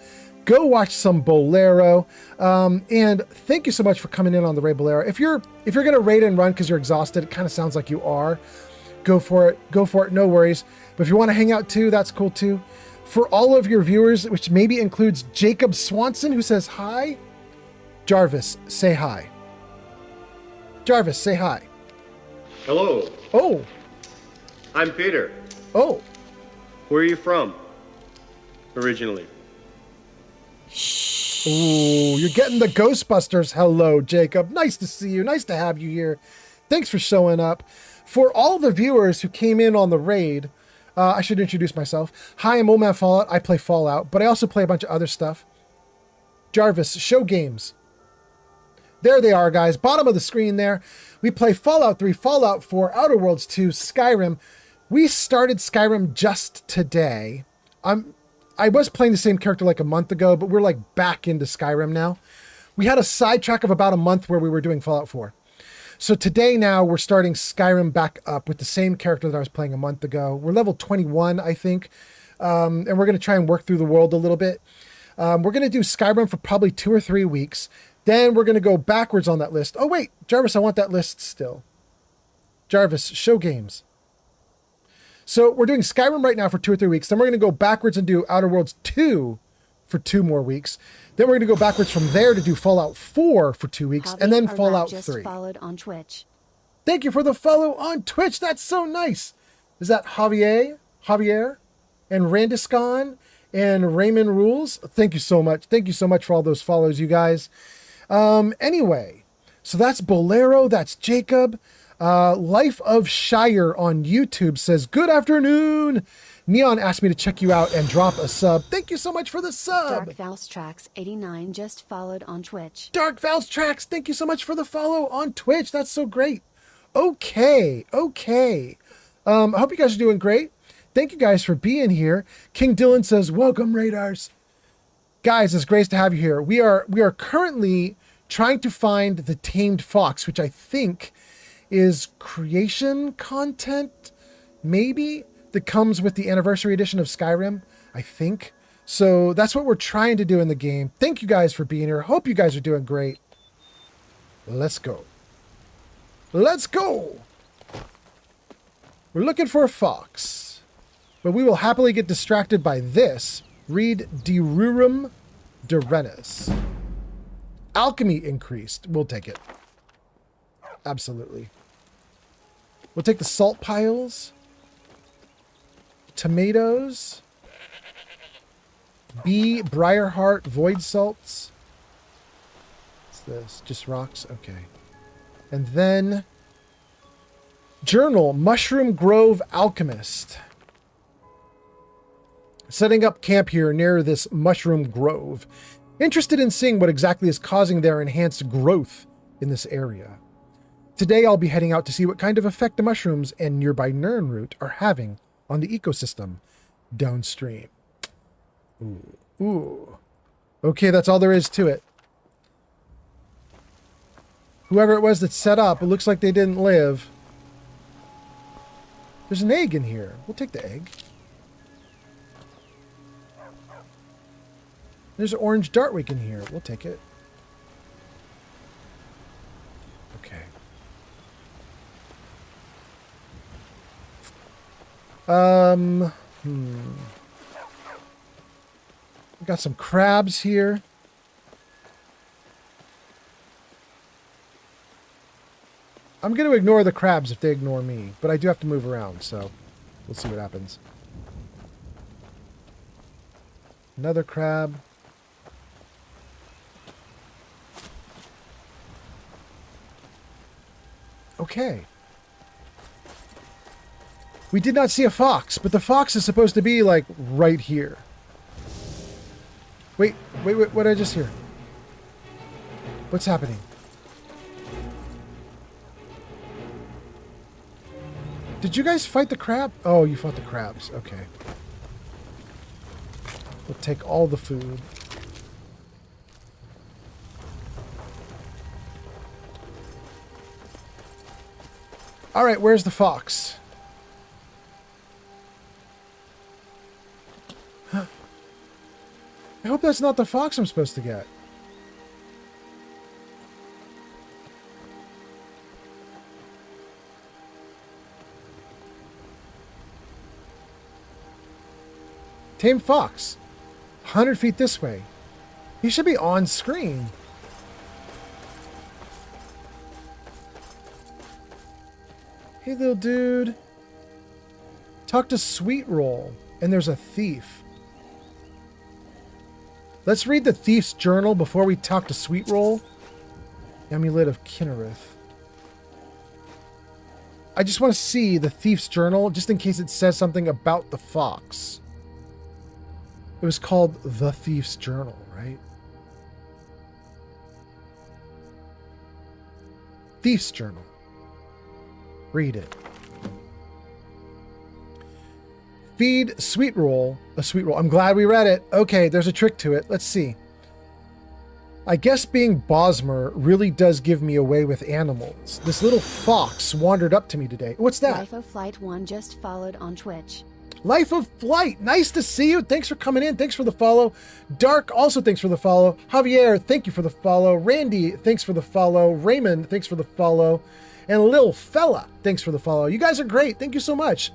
Go watch some Bolero. And thank you so much for coming in on the raid, Bolero. If you're gonna raid and run because you're exhausted, it kind of sounds like you are. Go for it. Go for it. No worries. But if you want to hang out too, that's cool too. For all of your viewers, which maybe includes Jacob Swanson, who says hi. Jarvis, say hi. Jarvis, say hi. Hello. Oh. I'm Peter. Oh. Where are you from? Originally. Ooh, you're getting the Ghostbusters. Hello, Jacob. Nice to see you. Nice to have you here. Thanks for showing up. For all the viewers who came in on the raid, I should introduce myself. Hi, I'm Old Man Fallout. I play Fallout, but I also play a bunch of other stuff. Jarvis, show games. There they are, guys. Bottom of the screen there. We play Fallout 3, Fallout 4, Outer Worlds 2, Skyrim. We started Skyrim just today. I was playing the same character like a month ago, but we're like back into Skyrim now. We had a sidetrack of about a month where we were doing Fallout 4. So today now we're starting Skyrim back up with the same character that I was playing a month ago. We're level 21, I think. And we're going to try and work through the world a little bit. We're going to do Skyrim for probably 2 or 3 weeks. Then we're going to go backwards on that list. Oh, wait, Jarvis, I want that list still. Jarvis, show games. So we're doing Skyrim right now for 2 or 3 weeks. Then we're going to go backwards and do Outer Worlds 2 for 2 more weeks. Then we're going to go backwards from there to do Fallout 4 for 2 weeks. And then Fallout 3. Followed on Twitch. Thank you for the follow on Twitch. That's so nice. Is that Javier, and Randiscon, and Raymond Rules? Thank you so much. Thank you so much for all those follows, you guys. Anyway, so that's Bolero. That's Jacob. Life of Shire on YouTube says, good afternoon. Neon asked me to check you out and drop a sub. Thank you so much for the sub. Dark Val's Tracks 89 just followed on Twitch. Dark Val's Tracks, thank you so much for the follow on Twitch. That's so great. Okay. I hope you guys are doing great. Thank you guys for being here. King Dylan says, welcome, Radars. Guys, it's great to have you here. We are currently trying to find the tamed fox, which I think is creation content, maybe, that comes with the anniversary edition of Skyrim, I think. So that's what we're trying to do in the game. Thank you guys for being here. Hope you guys are doing great. Let's go. Let's go. We're looking for a fox, but we will happily get distracted by this. Read De Rurum de Renis. Alchemy increased. We'll take it. Absolutely. We'll take the salt piles. Tomatoes. B. Briarheart Void Salts. What's this? Just rocks? Okay. And then Journal, Mushroom Grove Alchemist. Setting up camp here near this Mushroom Grove. Interested in seeing what exactly is causing their enhanced growth in this area. Today I'll be heading out to see what kind of effect the mushrooms and nearby Nirnroot are having on the ecosystem downstream. Ooh. Okay, that's all there is to it. Whoever it was that set up, it looks like they didn't live. There's an egg in here. We'll take the egg. There's an orange dartwick in here. We'll take it. Okay. We got some crabs here. I'm going to ignore the crabs if they ignore me, but I do have to move around, so we'll see what happens. Another crab. Okay. We did not see a fox, but the fox is supposed to be, like, right here. Wait, what did I just hear? What's happening? Did you guys fight the crab? Oh, you fought the crabs. Okay. We'll take all the food. All right, where's the fox? Huh. I hope that's not the fox I'm supposed to get. Tame fox. 100 feet this way. He should be on screen. Hey, little dude. Talk to Sweet Roll. And there's a thief. Let's read the thief's journal before we talk to Sweet Roll. Amulet of Kinnereth. I just want to see the thief's journal, just in case it says something about the fox. It was called The Thief's Journal, right? Thief's Journal. Read it. Feed Sweet Roll a Sweet Roll. I'm glad we read it. Okay, there's a trick to it. Let's see. I guess being Bosmer really does give me away with animals. This little fox wandered up to me today. What's that? Life of Flight 1 just followed on Twitch. Life of Flight, nice to see you. Thanks for coming in. Thanks for the follow. Dark, also thanks for the follow. Javier, thank you for the follow. Randy, thanks for the follow. Raymond, thanks for the follow. And Lil Fella, thanks for the follow. You guys are great. Thank you so much.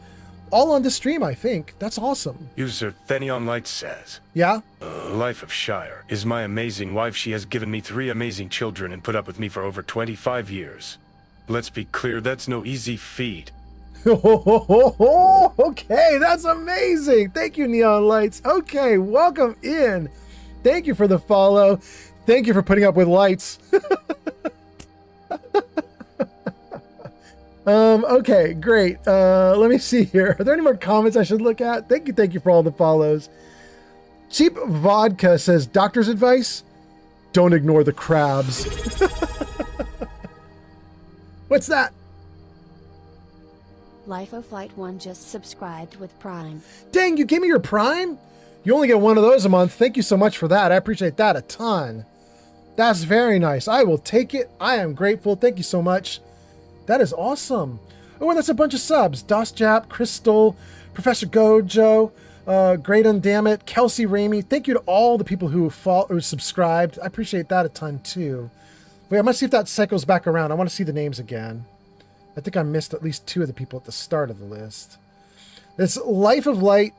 All on the stream, I think. That's awesome. User Thenion Light says, yeah? Life of Shire is my amazing wife. She has given me 3 amazing children and put up with me for over 25 years. Let's be clear, that's no easy feat. Okay, that's amazing. Thank you, Neon Lights. Okay, welcome in. Thank you for the follow. Thank you for putting up with lights. Okay, great. Let me see here. Are there any more comments I should look at? Thank you for all the follows. Cheap Vodka says, doctor's advice, don't ignore the crabs. What's that? Life of Flight 1 just subscribed with Prime. Dang, you gave me your Prime? You only get one of those a month. Thank you so much for that. I appreciate that a ton. That's very nice. I will take it. I am grateful. Thank you so much. That is awesome. Oh, and that's a bunch of subs. DosJap, Crystal, Professor Gojo, Great Undammit, Kelsey Ramey. Thank you to all the people who subscribed. I appreciate that a ton too. Wait, I must see if that cycles back around. I want to see the names again. I think I missed at least 2 of the people at the start of the list. It's Life of Light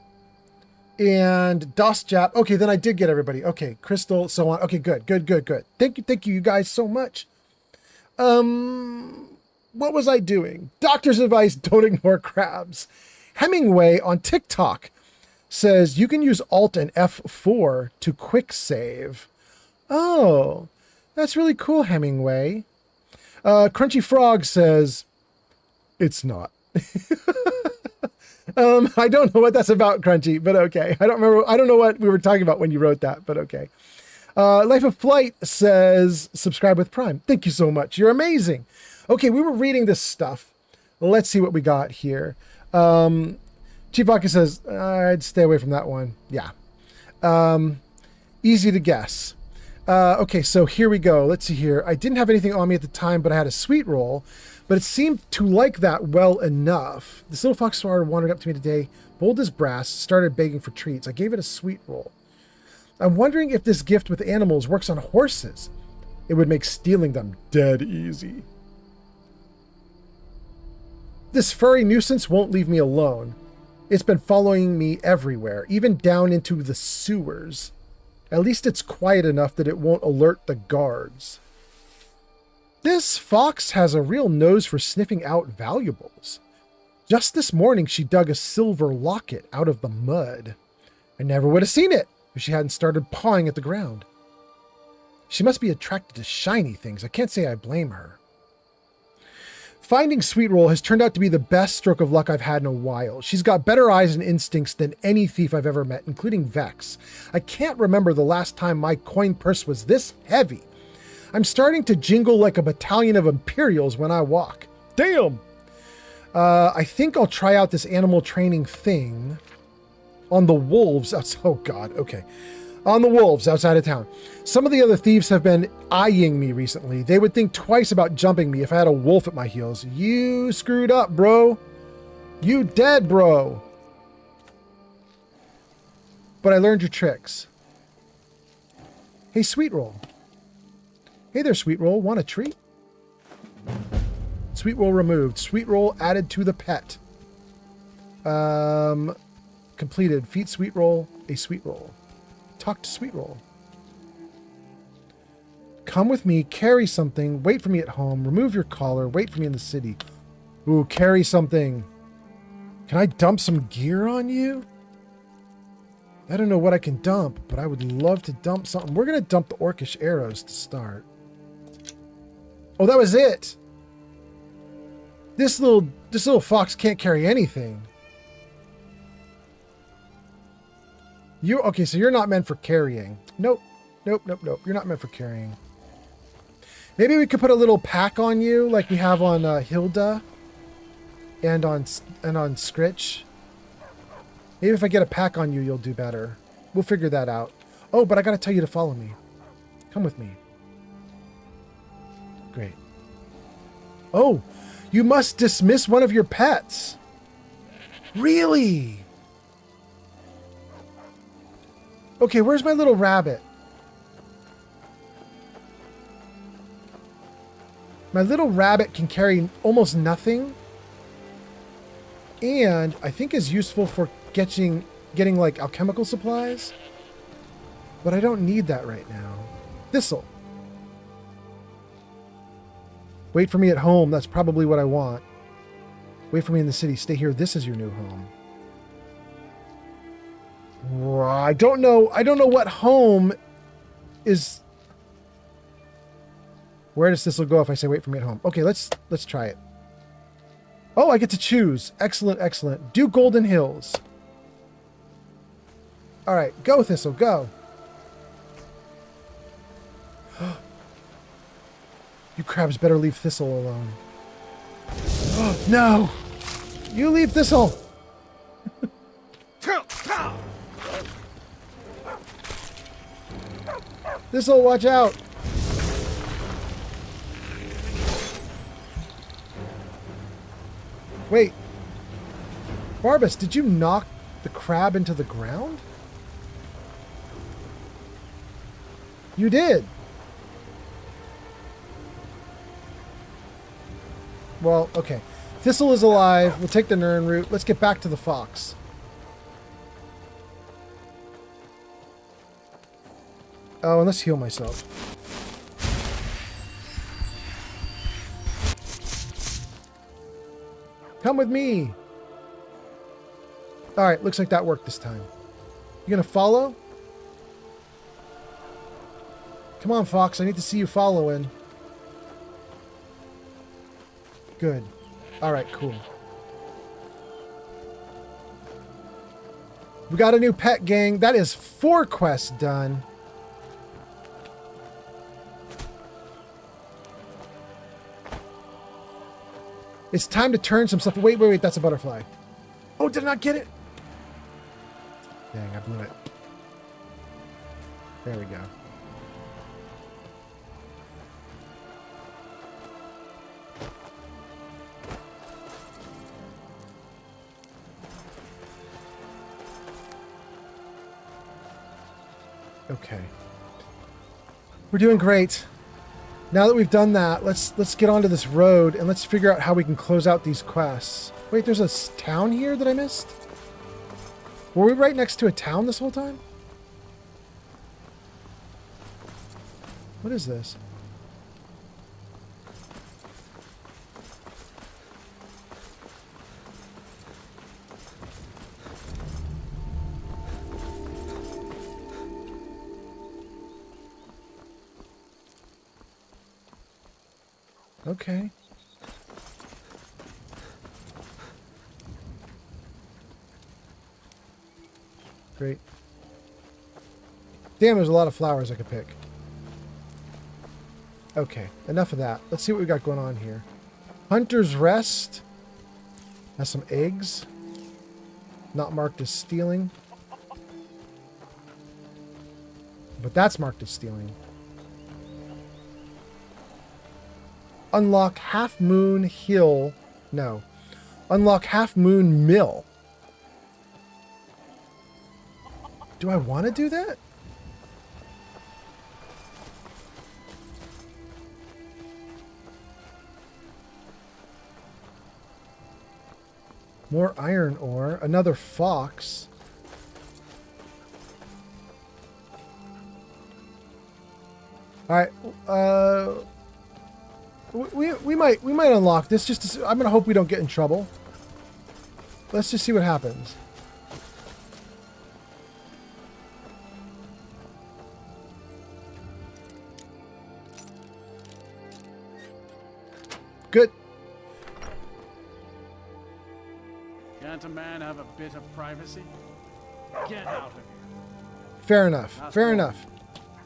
and DosJap. Okay, then I did get everybody. Okay, Crystal, so on. Okay, good. Thank you guys so much. What was I doing? Doctor's advice, don't ignore crabs. Hemingway on TikTok says you can use Alt and F4 to quick save. Oh, that's really cool, Hemingway. Crunchy Frog says, it's not. I don't know what that's about, Crunchy, but okay. I don't know what we were talking about when you wrote that, but okay. Life of Flight says, subscribe with Prime. Thank you so much. You're amazing. Okay, we were reading this stuff. Let's see what we got here. Chief Vodka says, I'd stay away from that one. Yeah. Easy to guess. Okay, so here we go. Let's see here. I didn't have anything on me at the time, but I had a Sweet Roll. But it seemed to like that well enough. This little fox starter wandered up to me today, bold as brass, started begging for treats. I gave it a Sweet Roll. I'm wondering if this gift with animals works on horses. It would make stealing them dead easy. This furry nuisance won't leave me alone. It's been following me everywhere, even down into the sewers. At least it's quiet enough that it won't alert the guards. This fox has a real nose for sniffing out valuables. Just this morning, she dug a silver locket out of the mud. I never would have seen it if she hadn't started pawing at the ground. She must be attracted to shiny things. I can't say I blame her. Finding Sweet Roll has turned out to be the best stroke of luck I've had in a while. She's got better eyes and instincts than any thief I've ever met, including Vex. I can't remember the last time my coin purse was this heavy. I'm starting to jingle like a battalion of Imperials when I walk. Damn! I think I'll try out this animal training thing on the wolves. Oh God, okay. On the wolves outside of town. Some of the other thieves have been eyeing me recently. They would think twice about jumping me if I had a wolf at my heels. You screwed up, bro. You dead, bro. But I learned your tricks. Hey, Sweet Roll. Hey there, Sweet Roll. Want a treat? Sweet Roll removed. Sweet Roll added to the pet. Completed. Feed Sweet Roll a Sweet Roll. Talk to Sweet Roll. Come with me, carry something, wait for me at home, remove your collar, wait for me in the city. Ooh, carry something. Can I dump some gear on you? I don't know what I can dump, but I would love to dump something. We're going to dump the orcish arrows to start. Oh, that was it. This little fox can't carry anything. Okay, so you're not meant for carrying. Nope. Nope. You're not meant for carrying. Maybe we could put a little pack on you like we have on Hilda and on Scritch. Maybe if I get a pack on you, you'll do better. We'll figure that out. Oh, but I gotta tell you to follow me. Come with me. Great. Oh, you must dismiss one of your pets. Really? Okay, where's my little rabbit? My little rabbit can carry almost nothing. And I think is useful for getting like alchemical supplies. But I don't need that right now. Thistle. Wait for me at home. That's probably what I want. Wait for me in the city. Stay here. This is your new home. I don't know what home is. Where does this go if I say wait for me at home? Okay, let's try it. Oh, I get to choose. Excellent. Do Golden Hills. All right, go Thistle, go. You crabs better leave Thistle alone. No! You leave Thistle! This'll watch out. Wait. Barbas, did you knock the crab into the ground? You did. Well, okay. Thistle is alive. We'll take the Nern route. Let's get back to the fox. Oh, and let's heal myself. Come with me. All right, looks like that worked this time. You gonna follow? Come on, Fox. I need to see you following. Good. All right, cool. We got a new pet, gang. That is 4 quests done. It's time to turn some stuff. Wait. That's a butterfly. Oh, did I not get it? Dang, I blew it. There we go. Okay. We're doing great. Now that we've done that, let's get onto this road and let's figure out how we can close out these quests. Wait, there's a town here that I missed? Were we right next to a town this whole time? What is this? Okay. Great. Damn, there's a lot of flowers I could pick. Okay, enough of that. Let's see what we got going on here. Hunter's Rest. Has some eggs. Not marked as stealing. But that's marked as stealing. Unlock Half Moon Hill. No. Unlock Half Moon Mill. Do I want to do that? More iron ore. Another fox. Alright. We might unlock this just to see. I'm gonna hope we don't get in trouble. Let's just see what happens. Good. Can't a man have a bit of privacy? Get out of here. Fair enough. That's Fair all. enough.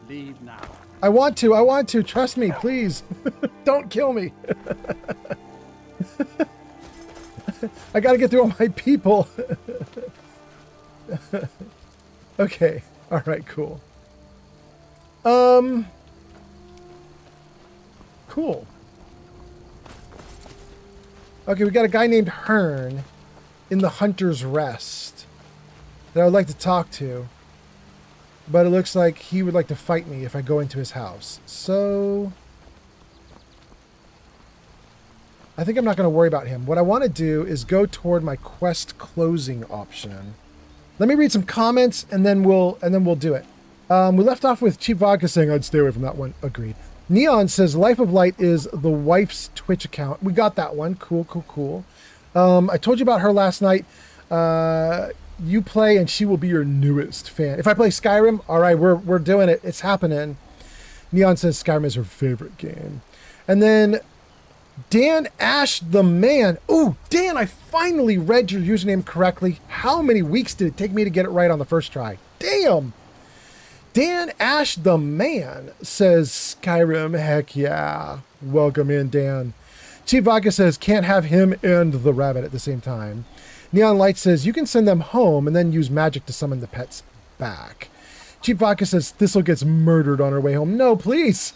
Leave now. I want to. Trust me, please. Don't kill me. I gotta get through all my people. Okay. Alright, cool. Cool. Okay, we got a guy named Hearn in the Hunter's Rest that I would like to talk to. But it looks like he would like to fight me if I go into his house. So I think I'm not going to worry about him. What I want to do is go toward my quest closing option. Let me read some comments and then we'll do it. We left off with Cheap Vodka saying I'd stay away from that one. Agreed. Neon says Life of Light is the wife's Twitch account. We got that one. Cool, cool, cool. I told you about her last night. You play and she will be your newest fan. If I play Skyrim, all right, we're doing it. It's happening. Neon says Skyrim is her favorite game. And then Dan Ash the Man. Ooh, Dan, I finally read your username correctly. How many weeks did it take me to get it right on the first try? Damn. Dan Ash the Man says Skyrim, heck yeah. Welcome in, Dan. Chief Vodka says can't have him and the rabbit at the same time. Neon Light says you can send them home and then use magic to summon the pets back. Cheap Vodka says Thistle gets murdered on her way home. No, please.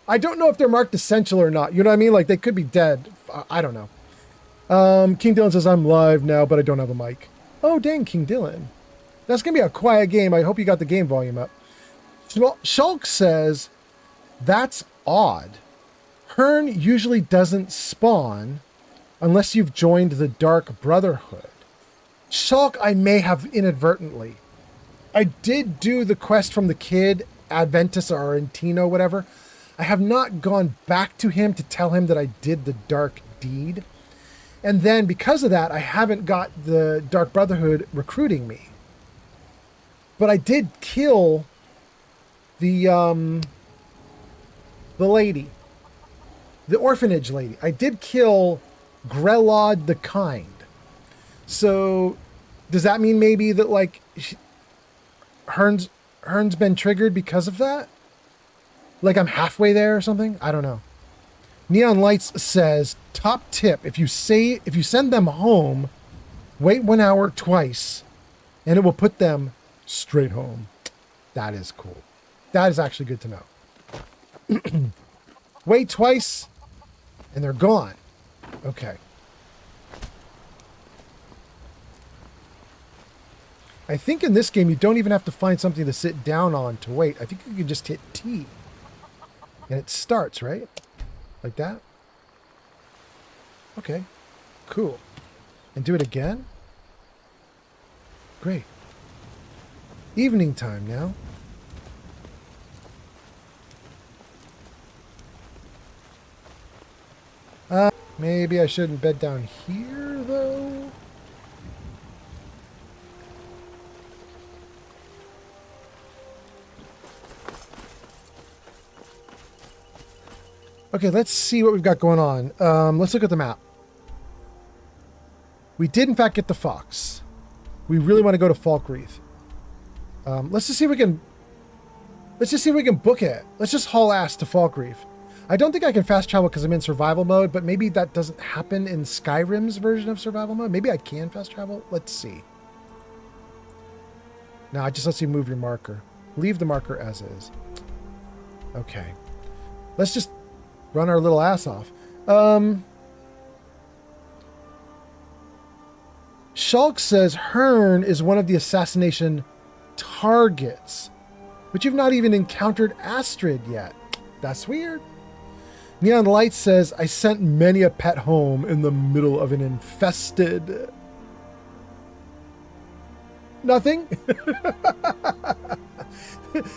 I don't know if they're marked essential or not. You know what I mean? Like they could be dead. I don't know. King Dylan says I'm live now, but I don't have a mic. Oh, dang, King Dylan. That's going to be a quiet game. I hope you got the game volume up. Shulk says that's odd. Hearn usually doesn't spawn unless you've joined the Dark Brotherhood. Shulk, I may have inadvertently. I did do the quest from the kid, Adventus or Arentino, whatever. I have not gone back to him to tell him that I did the dark deed. And then because of that, I haven't got the Dark Brotherhood recruiting me. But I did kill the lady. The orphanage lady. I did kill Grelod the Kind. So, does that mean maybe that, like, Hearn's been triggered because of that? Like I'm halfway there or something? I don't know. Neon Lights says, top tip, if you send them home, wait 1 hour twice, and it will put them straight home. That is cool. That is actually good to know. Wait twice, and they're gone. Okay. I think in this game, you don't even have to find something to sit down on to wait. I think you can just hit T. And it starts, right? Like that? Okay. Cool. And do it again? Great. Evening time now. Maybe I shouldn't bed down here, though. Okay, let's see what we've got going on. Let's look at the map. We did, in fact, get the fox. We really want to go to Falkreath. Let's just see if we can... Let's just see if we can book it. Let's just haul ass to Falkreath. I don't think I can fast travel because I'm in survival mode, but maybe that doesn't happen in Skyrim's version of survival mode. Maybe I can fast travel. Let's see. No, just lets you move your marker. Leave the marker as is. Okay. Let's just run our little ass off. Shulk says Hearn is one of the assassination targets, but you've not even encountered Astrid yet. That's weird. Neon Light says, I sent many a pet home in the middle of an infested... Nothing?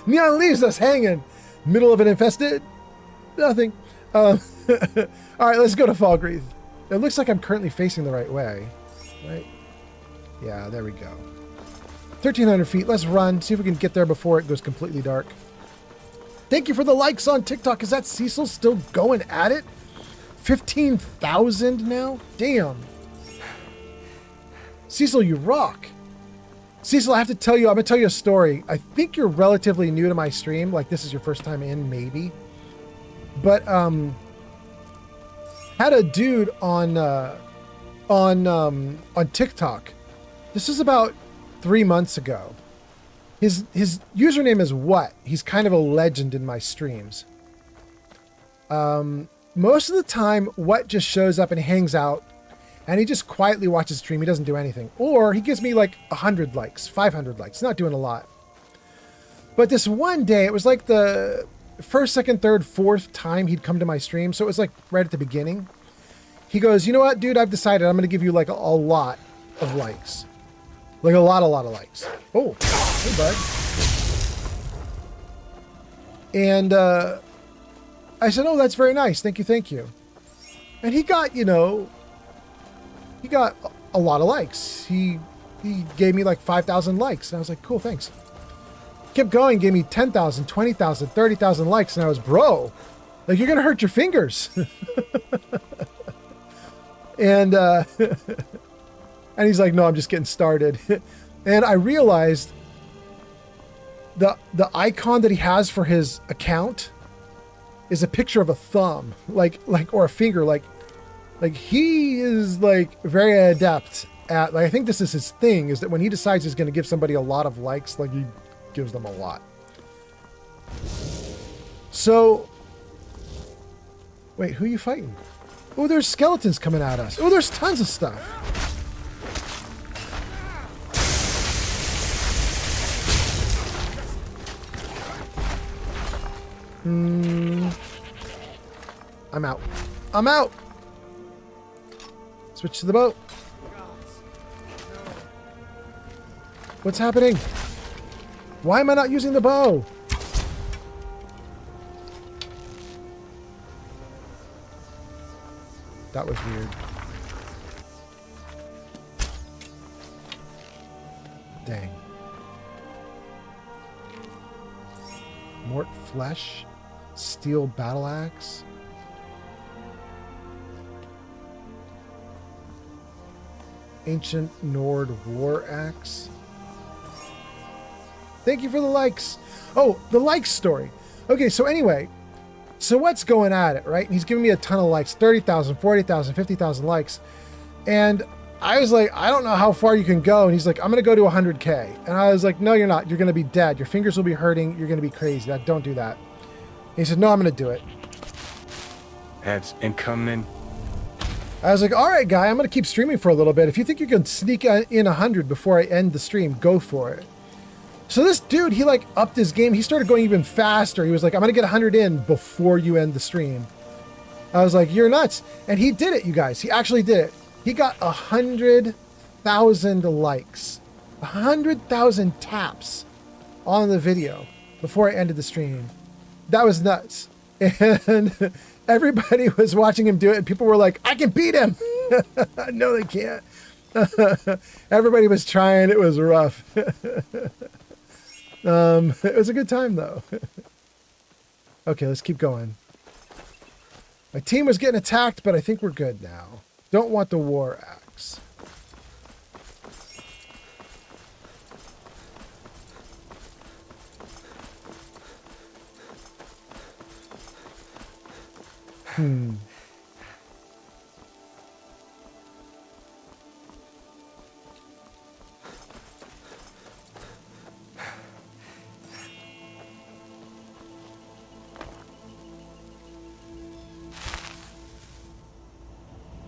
Neon leaves us hanging. Middle of an infested? Nothing. All right, let's go to Falkreath. It looks like I'm currently facing the right way. Right? Yeah, there we go. 1,300 feet. Let's run. See if we can get there before it goes completely dark. Thank you for the likes on TikTok. Is that Cecil still going at it? 15,000 now? Damn. Cecil, you rock. Cecil, I have to tell you, I'm going to tell you a story. I think you're relatively new to my stream. Like, this is your first time in, maybe. But, had a dude on TikTok. This is about 3 months ago. His username is What? He's kind of a legend in my streams. Most of the time, What just shows up and hangs out, and he just quietly watches the stream. He doesn't do anything. Or he gives me like 100 likes, 500 likes. Not doing a lot. But this one day, it was like the first, second, third, fourth time he'd come to my stream. So it was like right at the beginning. He goes, you know what, dude, I've decided I'm going to give you like a lot of likes. Like a lot of likes. Oh, hey, bud. And I said, oh, that's very nice. Thank you. And he got, he got a lot of likes. He gave me like 5,000 likes. And I was like, cool, thanks. Kept going, gave me 10,000, 20,000, 30,000 likes. And I was, bro, like, you're going to hurt your fingers. And he's like, no, I'm just getting started. And I realized the icon that he has for his account is a picture of a thumb, like or a finger, like he is like very adept at, like, I think this is his thing, is that when he decides he's going to give somebody a lot of likes, like, he gives them a lot. So, wait, who are you fighting? Oh, there's skeletons coming at us. Oh, there's tons of stuff. I'm out. I'm out. Switch to the boat. What's happening? Why am I not using the bow? That was weird. Dang. Mort flesh, steel battle axe. Ancient Nord war axe. Thank you for the likes. Oh, the likes story. Okay, so anyway, so what's going at it, right? And he's giving me a ton of likes, 30,000, 40,000, 50,000 likes. And I was like, I don't know how far you can go. And he's like, I'm going to go to 100K. And I was like, no, you're not. You're going to be dead. Your fingers will be hurting. You're going to be crazy. Don't do that. And he said, no, I'm going to do it. Ads incoming. I was like, all right, guy, I'm going to keep streaming for a little bit. If you think you can sneak in 100 before I end the stream, go for it. So this dude, he like upped his game. He started going even faster. He was like, I'm going to get 100 in before you end the stream. I was like, you're nuts. And he did it, you guys. He actually did it. He got 100,000 likes, 100,000 taps on the video before I ended the stream. That was nuts. And everybody was watching him do it. And people were like, I can beat him. No, they can't. Everybody was trying. It was rough. It was a good time, though. Okay, let's keep going. My team was getting attacked, but I think we're good now. Don't want the war axe.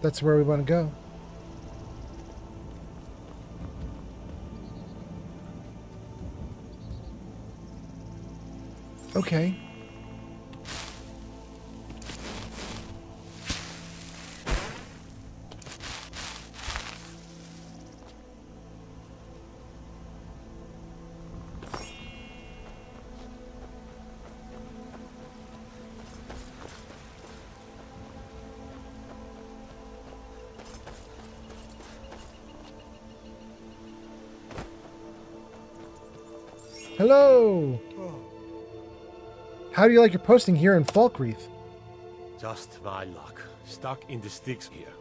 That's where we want to go. Okay. Hello! How do you like your posting here in Falkreath? Just my luck. Stuck in the sticks here.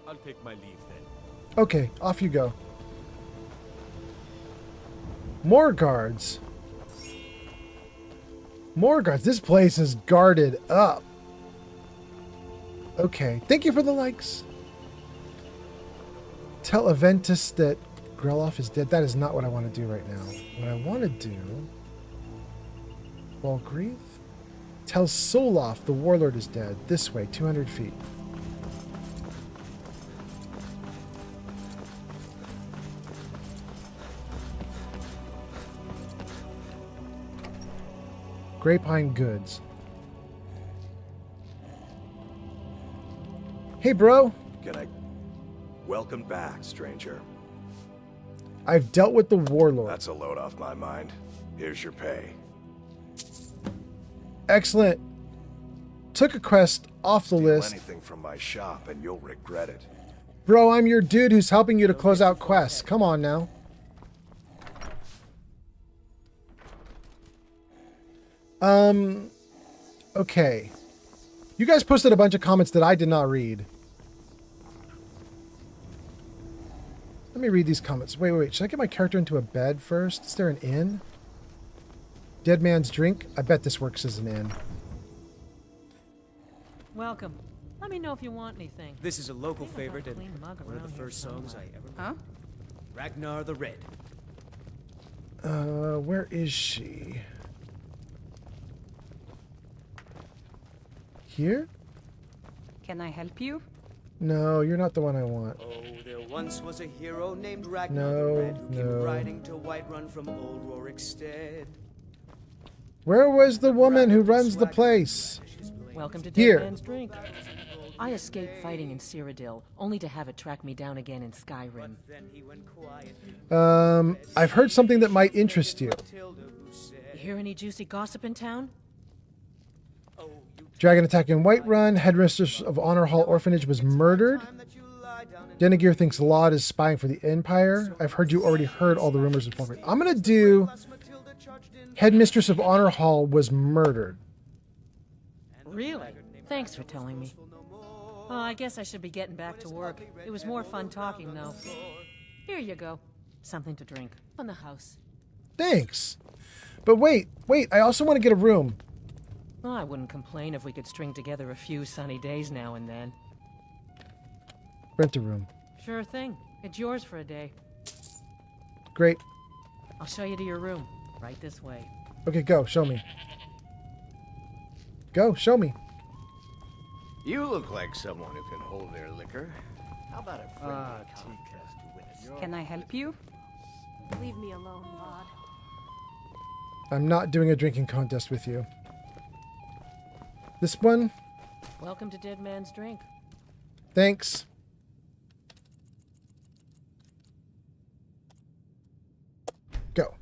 I'll take my leave then. Okay, off you go. More guards. More guards. This place is guarded up. Okay, thank you for the likes. Tell Aventus that Greloff is dead. That is not what I want to do right now. What I want to do... Falkreath? Tell Soloff the warlord is dead. This way, 200 feet. Grapevine Goods. Hey, bro. Can I... Welcome back, stranger. I've dealt with the warlord. That's a load off my mind. Here's your pay. Excellent. Took a quest off the list. Anything from my shop and you'll regret it. Bro, I'm your dude who's helping you to close out quests. Come on now. Okay. You guys posted a bunch of comments that I did not read. Let me read these comments. Wait. Should I get my character into a bed first? Is there an inn? Dead man's drink? I bet this works as an inn. Welcome. Let me know if you want anything. This is a local favorite and clean mug one of the around here first songs I ever Huh? Ragnar the Red. Where is she? Here? Can I help you? No, you're not the one I want. Oh, there once was a hero named Ragnar No, the Red who no. came riding to Whiterun from old Rorikstead. Where was the woman who runs the place? Welcome to Here. Dead Man's Drink. I escaped fighting in Cyrodiil, only to have it track me down again in Skyrim. I've heard something that might interest you. You hear any juicy gossip in town? Dragon attack in Whiterun. Headmistress of Honor Hall Orphanage was murdered. Denegir thinks Laud is spying for the Empire. I've heard you already heard all the rumors of Falkreath. I'm going to do Headmistress of Honor Hall was murdered. Really? Thanks for telling me. Oh, I guess I should be getting back to work. It was more fun talking, though. Here you go. Something to drink. On the house. Thanks. But wait. I also want to get a room. Well, I wouldn't complain if we could string together a few sunny days now and then. Rent a room. Sure thing. It's yours for a day. Great. I'll show you to your room. Right this way. Okay, go. Show me. Go. Show me. You look like someone who can hold their liquor. How about a friendly contest with Can I help you? Leave me alone, Laud. I'm not doing a drinking contest with you. This one? Welcome to Dead Man's Drink. Thanks. Go.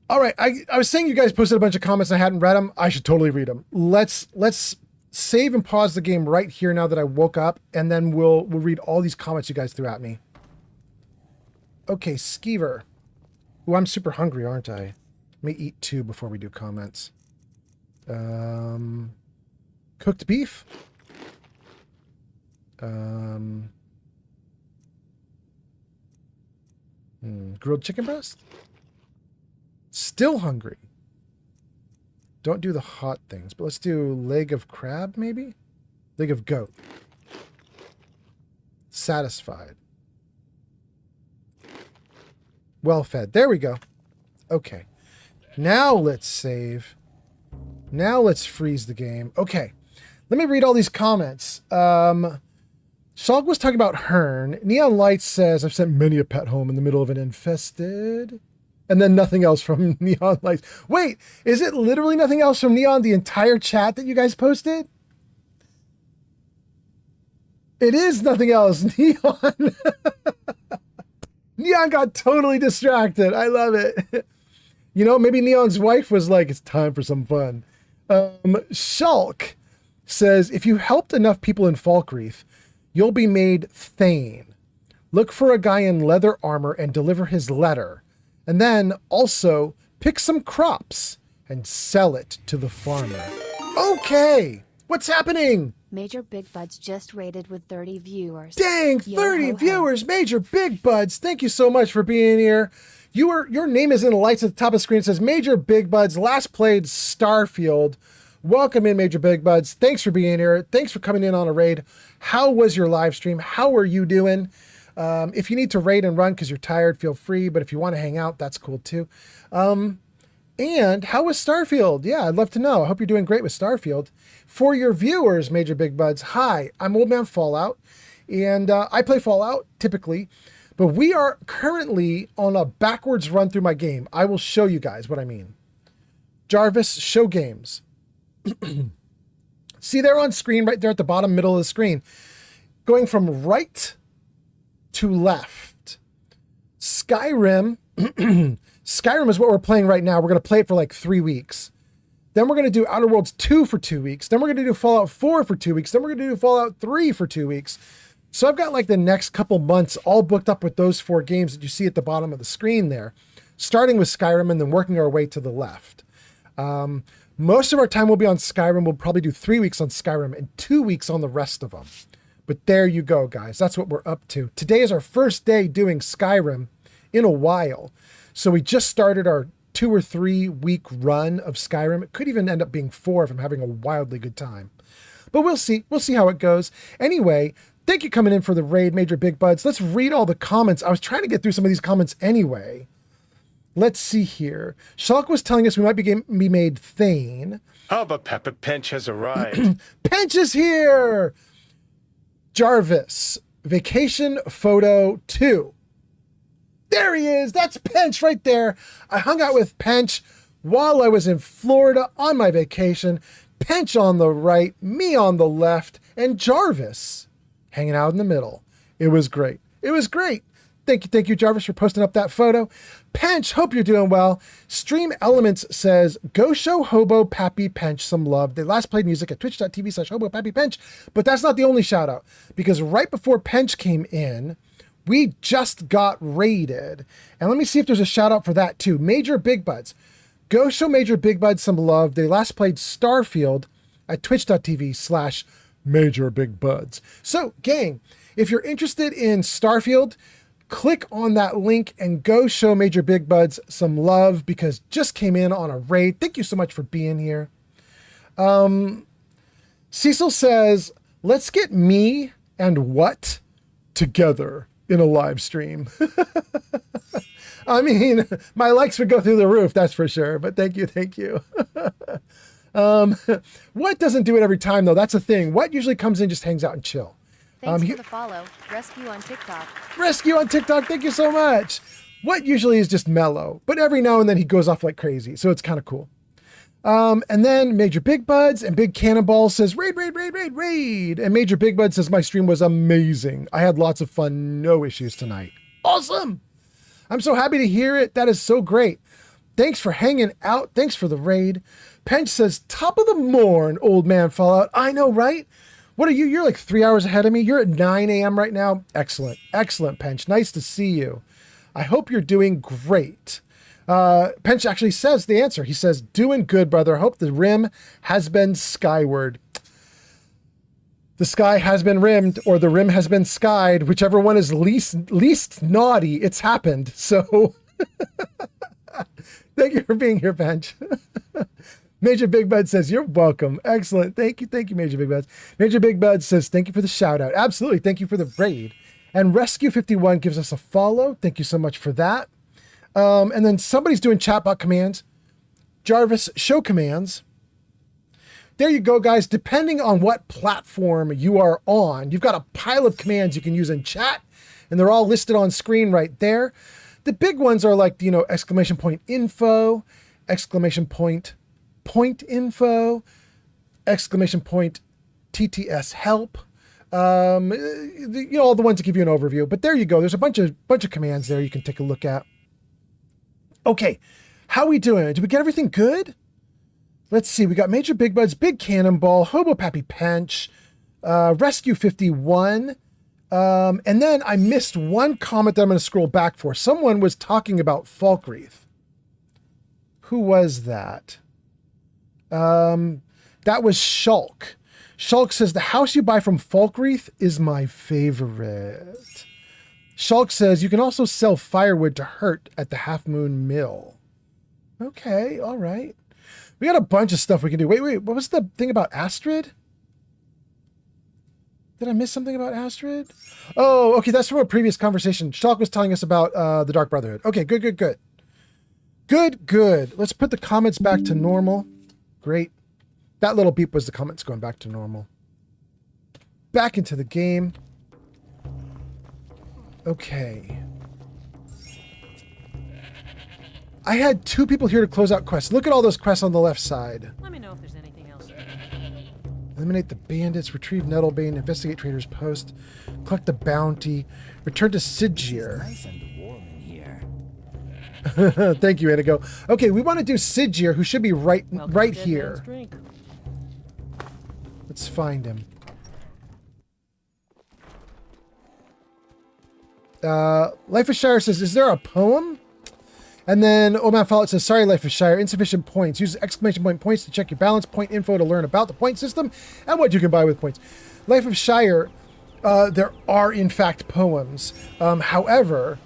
All right, I was saying you guys posted a bunch of comments and I hadn't read them. I should totally read them. Let's save and pause the game right here now that I woke up, and then we'll read all these comments you guys threw at me. Okay, Skeever. Ooh, I'm super hungry, aren't I? Let me eat 2 before we do comments. Cooked beef. Grilled chicken breast. Still hungry. Don't do the hot things, but let's do leg of crab, maybe? Leg of goat. Satisfied. Well fed. There we go. Okay. Now let's save. Now let's freeze the game. Okay. Let me read all these comments. Shulk was talking about Hearn. Neon Lights says, I've sent many a pet home in the middle of an infested... And then nothing else from Neon Lights. Wait, is it literally nothing else from Neon, the entire chat that you guys posted? It is nothing else. Neon. Neon got totally distracted. I love it. You know, maybe Neon's wife was like, it's time for some fun. Shulk says, if you helped enough people in Falkreath, you'll be made Thane. Look for a guy in leather armor and deliver his letter. And then also pick some crops and sell it to the farmer. Okay, what's happening? Major Big Buds just rated with 30 viewers. Dang, 30 viewers, Major Big Buds. Thank you so much for being here. Your name is in the lights at the top of the screen. It says Major Big Buds, last played Starfield. Welcome in, Major Big Buds. Thanks for being here. Thanks for coming in on a raid. How was your live stream? How are you doing? If you need to raid and run because you're tired, feel free. But if you want to hang out, that's cool too. And how was Starfield? Yeah, I'd love to know. I hope you're doing great with Starfield. For your viewers, Major Big Buds, hi, I'm Old Man Fallout. And I play Fallout typically. But we are currently on a backwards run through my game. I will show you guys what I mean. Jarvis, show games. See there on screen, right there at the bottom middle of the screen. Going from right to left. Skyrim. Skyrim is what we're playing right now. We're going to play it for like 3 weeks. Then we're going to do Outer Worlds 2 for 2 weeks. Then we're going to do Fallout 4 for 2 weeks. Then we're going to do Fallout 3 for 2 weeks. So I've got like the next couple months all booked up with those 4 games that you see at the bottom of the screen there, starting with Skyrim and then working our way to the left. Most of our time will be on Skyrim. We'll probably do 3 weeks on Skyrim and 2 weeks on the rest of them. But there you go, guys. That's what we're up to. Today is our first day doing Skyrim in a while. So we just started our 2 or 3 week run of Skyrim. It could even end up being 4 if I'm having a wildly good time. But we'll see. We'll see how it goes. Anyway, thank you for coming in for the raid, Major Big Buds. Let's read all the comments. I was trying to get through some of these comments anyway. Let's see here. Shulk was telling us we might be made Thane. How about Pepper? Pench has arrived. Pench is here! Jarvis, vacation photo 2. There he is. That's Pench right there. I hung out with Pench while I was in Florida on my vacation. Pench on the right, me on the left, and Jarvis hanging out in the middle. It was great. It was great. Thank you, Jarvis, for posting up that photo. Pench, hope you're doing well. Stream Elements says, go show Hobo Pappy Pench some love. They last played music at twitch.tv/Hobo Pappy Pench, but that's not the only shout out, because right before Pench came in, we just got raided. And let me see if there's a shout out for that too. Major Big Buds. Go show Major Big Buds some love. They last played Starfield at twitch.tv/Major Big Buds. So, gang, if you're interested in Starfield, click on that link and go show Major Big Buds some love because just came in on a raid. Thank you so much for being here. Cecil says, let's get me and what together in a live stream. I mean, my likes would go through the roof, that's for sure. But thank you. What doesn't do it every time, though? That's a thing. What usually comes in, just hangs out and chill. Thanks for the follow. Rescue on TikTok. Rescue on TikTok. Thank you so much. What usually is just mellow, but every now and then he goes off like crazy. So it's kind of cool. And then Major Big Buds and Big Cannonball says, raid. And Major Big Bud says, my stream was amazing. I had lots of fun. No issues tonight. Awesome. I'm so happy to hear it. That is so great. Thanks for hanging out. Thanks for the raid. Pench says, top of the morn, Old Man Fallout. I know, right? What are you? You're like 3 hours ahead of me. You're at 9 a.m. right now. Excellent, Pench. Nice to see you. I hope you're doing great. Pench actually says the answer. He says, doing good, brother. I hope the rim has been skyward. The sky has been rimmed, or the rim has been skied. Whichever one is least naughty, it's happened. So thank you for being here, Pench. Major Big Bud says, you're welcome. Excellent. Thank you, Major Big Bud. Major Big Bud says, thank you for the shout out. Absolutely. Thank you for the raid. And Rescue51 gives us a follow. Thank you so much for that. And then somebody's doing chatbot commands. Jarvis, show commands. There you go, guys. Depending on what platform you are on, you've got a pile of commands you can use in chat, and they're all listed on screen right there. The big ones are like, you know, exclamation point info, exclamation point info, exclamation point TTS help. You know, all the ones that give you an overview. But there you go. There's a bunch of commands there you can take a look at. Okay, how we doing? Did we get everything good? Let's see. We got Major Big Bud's Big Cannonball, Hobo Pappy Pench, Rescue 51. And then I missed one comment that I'm going to scroll back for. Someone was talking about Falkreath. Who was that? That was Shulk. Shulk says, the house you buy from Falkreath is my favorite. Shulk says, you can also sell firewood to Hurt at the Half Moon Mill. Okay, all right. We got a bunch of stuff we can do. Wait, what was the thing about Astrid? Did I miss something about Astrid? Oh, okay, that's from a previous conversation. Shulk was telling us about the Dark Brotherhood. Okay, good. Good. Let's put the comments back to normal. Great. That little beep was the comments going back to normal. Back into the game. Okay. I had 2 people here to close out quests. Look at all those quests on the left side. Let me know if there's anything else. Eliminate the bandits, retrieve Nettlebane, investigate Trader's Post, collect the bounty, return to Sigir. Nice and warm in here. Thank you, Indigo. Okay, we want to do Sigir, who should be right here. Let's find him. Life of Shire says, is there a poem? And then Oman Fallout says, sorry, Life of Shire, insufficient points. Use exclamation point points to check your balance point info to learn about the point system and what you can buy with points. Life of Shire, there are in fact poems. However,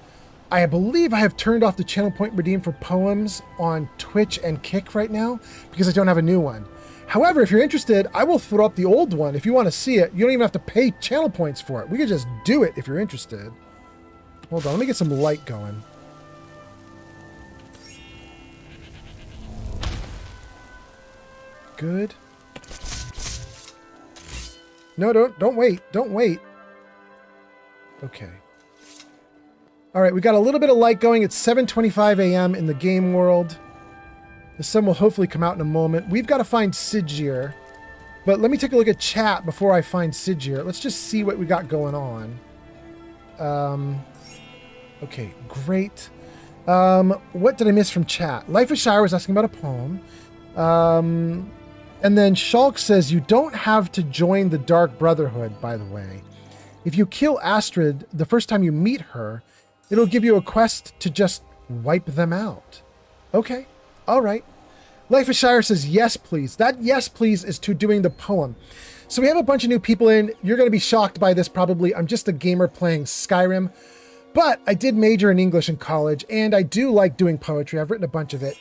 I believe I have turned off the channel point redeem for poems on Twitch and Kick right now because I don't have a new one. However, if you're interested, I will throw up the old one. If you want to see it, you don't even have to pay channel points for it. We could just do it if you're interested. Hold on, let me get some light going. Good. No, don't wait. Don't wait. Okay. All right, we got a little bit of light going. It's 7:25 a.m. in the game world. The sun will hopefully come out in a moment. We've got to find Sigir. But let me take a look at chat before I find Sigir. Let's just see what we got going on. Okay, great. What did I miss from chat? Life of Shire was asking about a poem. And then Shulk says, you don't have to join the Dark Brotherhood, by the way. If you kill Astrid the first time you meet her, it'll give you a quest to just wipe them out. Okay, all right. Life of Shire says, yes, please. That yes, please is to doing the poem. So we have a bunch of new people in. You're going to be shocked by this probably. I'm just a gamer playing Skyrim. But I did major in English in college, and I do like doing poetry. I've written a bunch of it.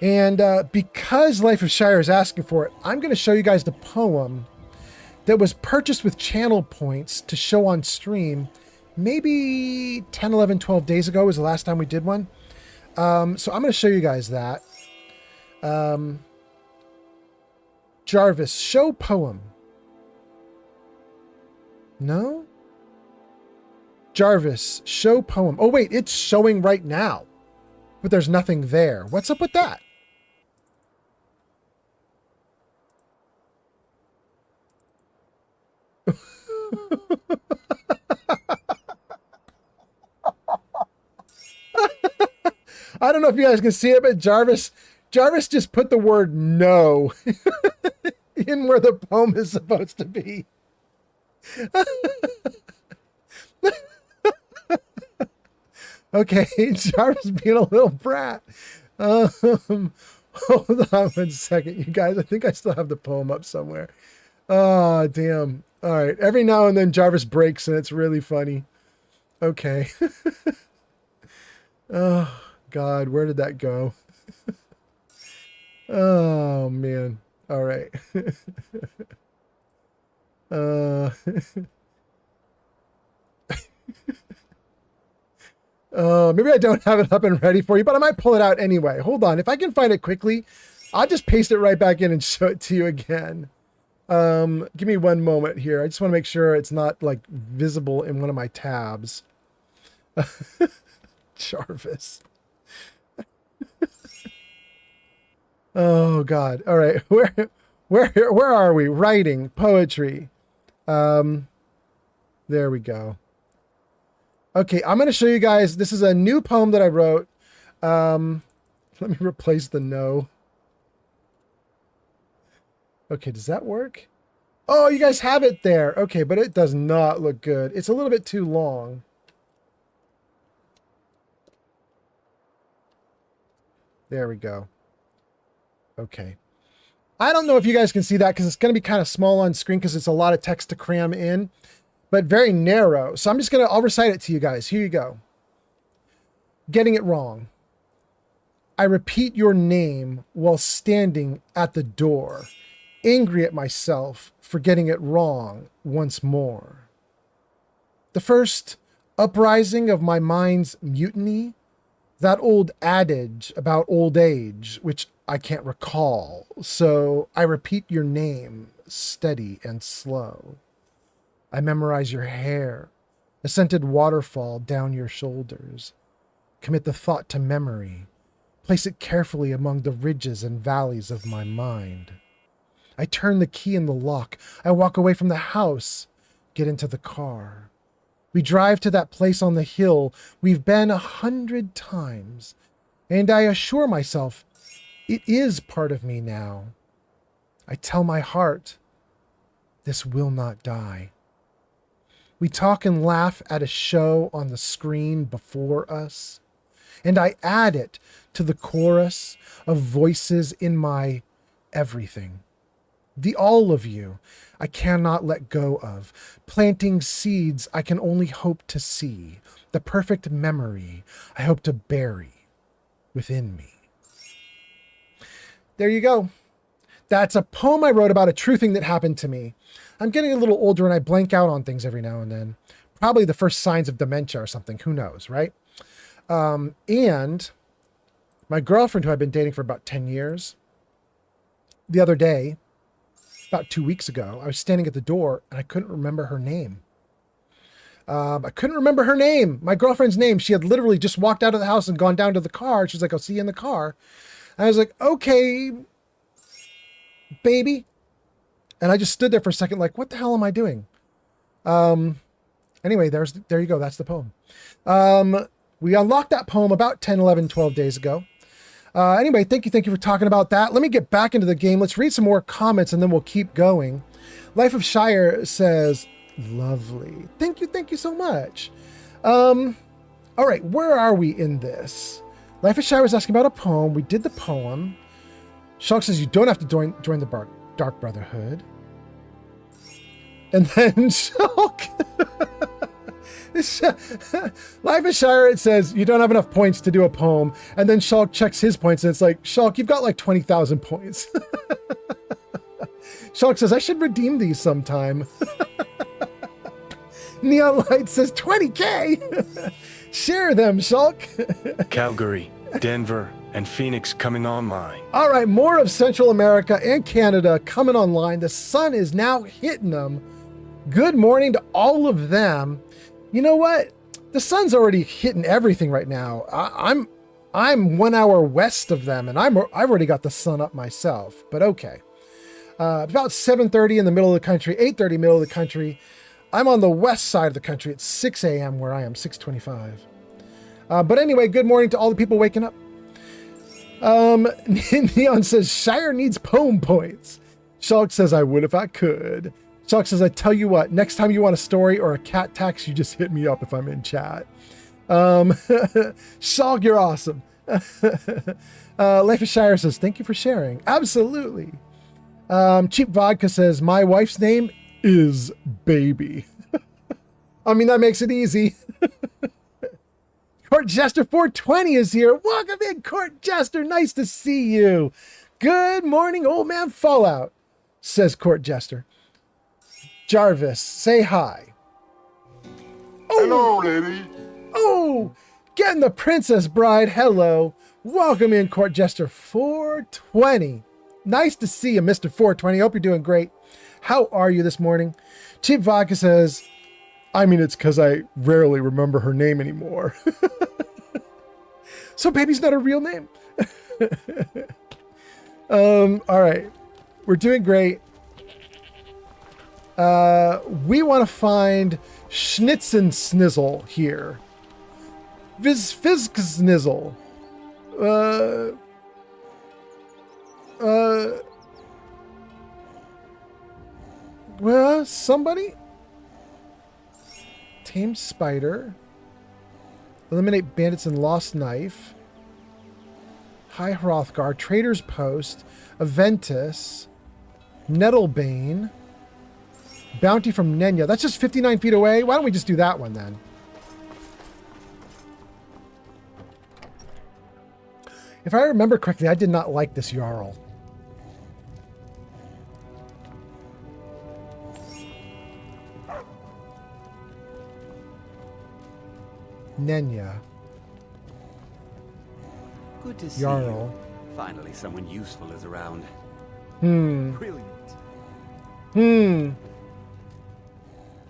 And because Life of Shire is asking for it, I'm going to show you guys the poem that was purchased with channel points to show on stream maybe 10, 11, 12 days ago was the last time we did one. So I'm going to show you guys that. Jarvis, show poem. No? Jarvis, show poem. Oh, wait, it's showing right now. But there's nothing there. What's up with that? I don't know if you guys can see it, but Jarvis just put the word no in where the poem is supposed to be. Okay, Jarvis being a little brat. Hold on 1 second, you guys. I think I still have the poem up somewhere. Oh, damn. All right. Every now and then Jarvis breaks and it's really funny. Okay. Oh, God. Where did that go? Oh, man. All right. Maybe I don't have it up and ready for you, but I might pull it out anyway. Hold on. If I can find it quickly, I'll just paste it right back in and show it to you again. Give me one moment here. I just want to make sure it's not like visible in one of my tabs. Jarvis. Oh God. All right. Where are we? Writing, poetry. There we go. Okay, I'm going to show you guys. This is a new poem that I wrote. Let me replace the no. Okay, does that work? Oh, you guys have it there. Okay, but it does not look good. It's a little bit too long. There we go. Okay. I don't know if you guys can see that because it's going to be kind of small on screen because it's a lot of text to cram in, but very narrow. So I'm just going to, I'll recite it to you guys. Here you go. Getting it wrong. I repeat your name while standing at the door, angry at myself for getting it wrong once more. The first uprising of my mind's mutiny, that old adage about old age, which I can't recall, so I repeat your name, steady and slow. I memorize your hair, a scented waterfall down your shoulders. Commit the thought to memory, place it carefully among the ridges and valleys of my mind. I turn the key in the lock, I walk away from the house, get into the car. We drive to that place on the hill we've been 100 times, and I assure myself, it is part of me now. I tell my heart, this will not die. We talk and laugh at a show on the screen before us, and I add it to the chorus of voices in my everything. The all of you I cannot let go of, planting seeds I can only hope to see, the perfect memory I hope to bury within me. There you go. That's a poem I wrote about a true thing that happened to me. I'm getting a little older and I blank out on things every now and then. Probably the first signs of dementia or something. Who knows, right? And my girlfriend, who I've been dating for about 10 years, the other day, about 2 weeks ago, I was standing at the door and I couldn't remember her name. I couldn't remember her name, my girlfriend's name. She had literally just walked out of the house and gone down to the car. She's like, I'll see you in the car. And I was like, okay, baby. And I just stood there for a second like, what the hell am I doing? Anyway, there you go. That's the poem. We unlocked that poem about 10, 11, 12 days ago. Anyway, thank you for talking about that. Let me get back into the game. Let's read some more comments and then we'll keep going. Life of Shire says, lovely. Thank you so much. All right, where are we in this? Life of Shire was asking about a poem. We did the poem. Shulk says you don't have to join the Dark Brotherhood. And then Shulk... Life of Shire, it says you don't have enough points to do a poem, and then Shulk checks his points and it's like, Shulk, you've got like 20,000 points. Shulk says I should redeem these sometime. Neon Light says 20k. Share them, Shulk. Calgary, Denver, and Phoenix coming online. All right, more of Central America and Canada coming online. The sun is now hitting them. Good morning to all of them. You know what? The sun's already hitting everything right now. I'm 1 hour west of them, and I've already got the sun up myself. But okay, about 7:30 in the middle of the country, 8:30 middle of the country. I'm on the west side of the country. It's 6 a.m. where I am, 6:25. But anyway, good morning to all the people waking up. Neon says Shire needs poem points. Shulk says I would if I could. Shulk says, I tell you what, next time you want a story or a cat tax, you just hit me up if I'm in chat. Shulk, you're awesome. Life of Shire says, thank you for sharing. Absolutely. Cheap Vodka says, my wife's name is Baby. I mean, that makes it easy. Court Jester 420 is here. Welcome in, Court Jester. Nice to see you. Good morning, old man Fallout, says Court Jester. Jarvis, say hi. Oh, hello, lady. Oh, getting the Princess Bride. Hello. Welcome in, Court Jester 420. Nice to see you, Mr. 420. Hope you're doing great. How are you this morning? Cheap Vodka says, I mean, it's because I rarely remember her name anymore. So baby's not a real name. All right. We're doing great. We want to find Schnitzensnizzle here. Fizksnizzle. Well, somebody? Tamed Spider. Eliminate Bandits and Lost Knife. High Hrothgar. Trader's Post. Aventus. Nettlebane. Bounty from Nenya. That's just 59 feet away. Why don't we just do that one then? If I remember correctly, I did not like this Jarl. Nenya. Good to see Jarl. you. Finally, someone useful is around. Brilliant.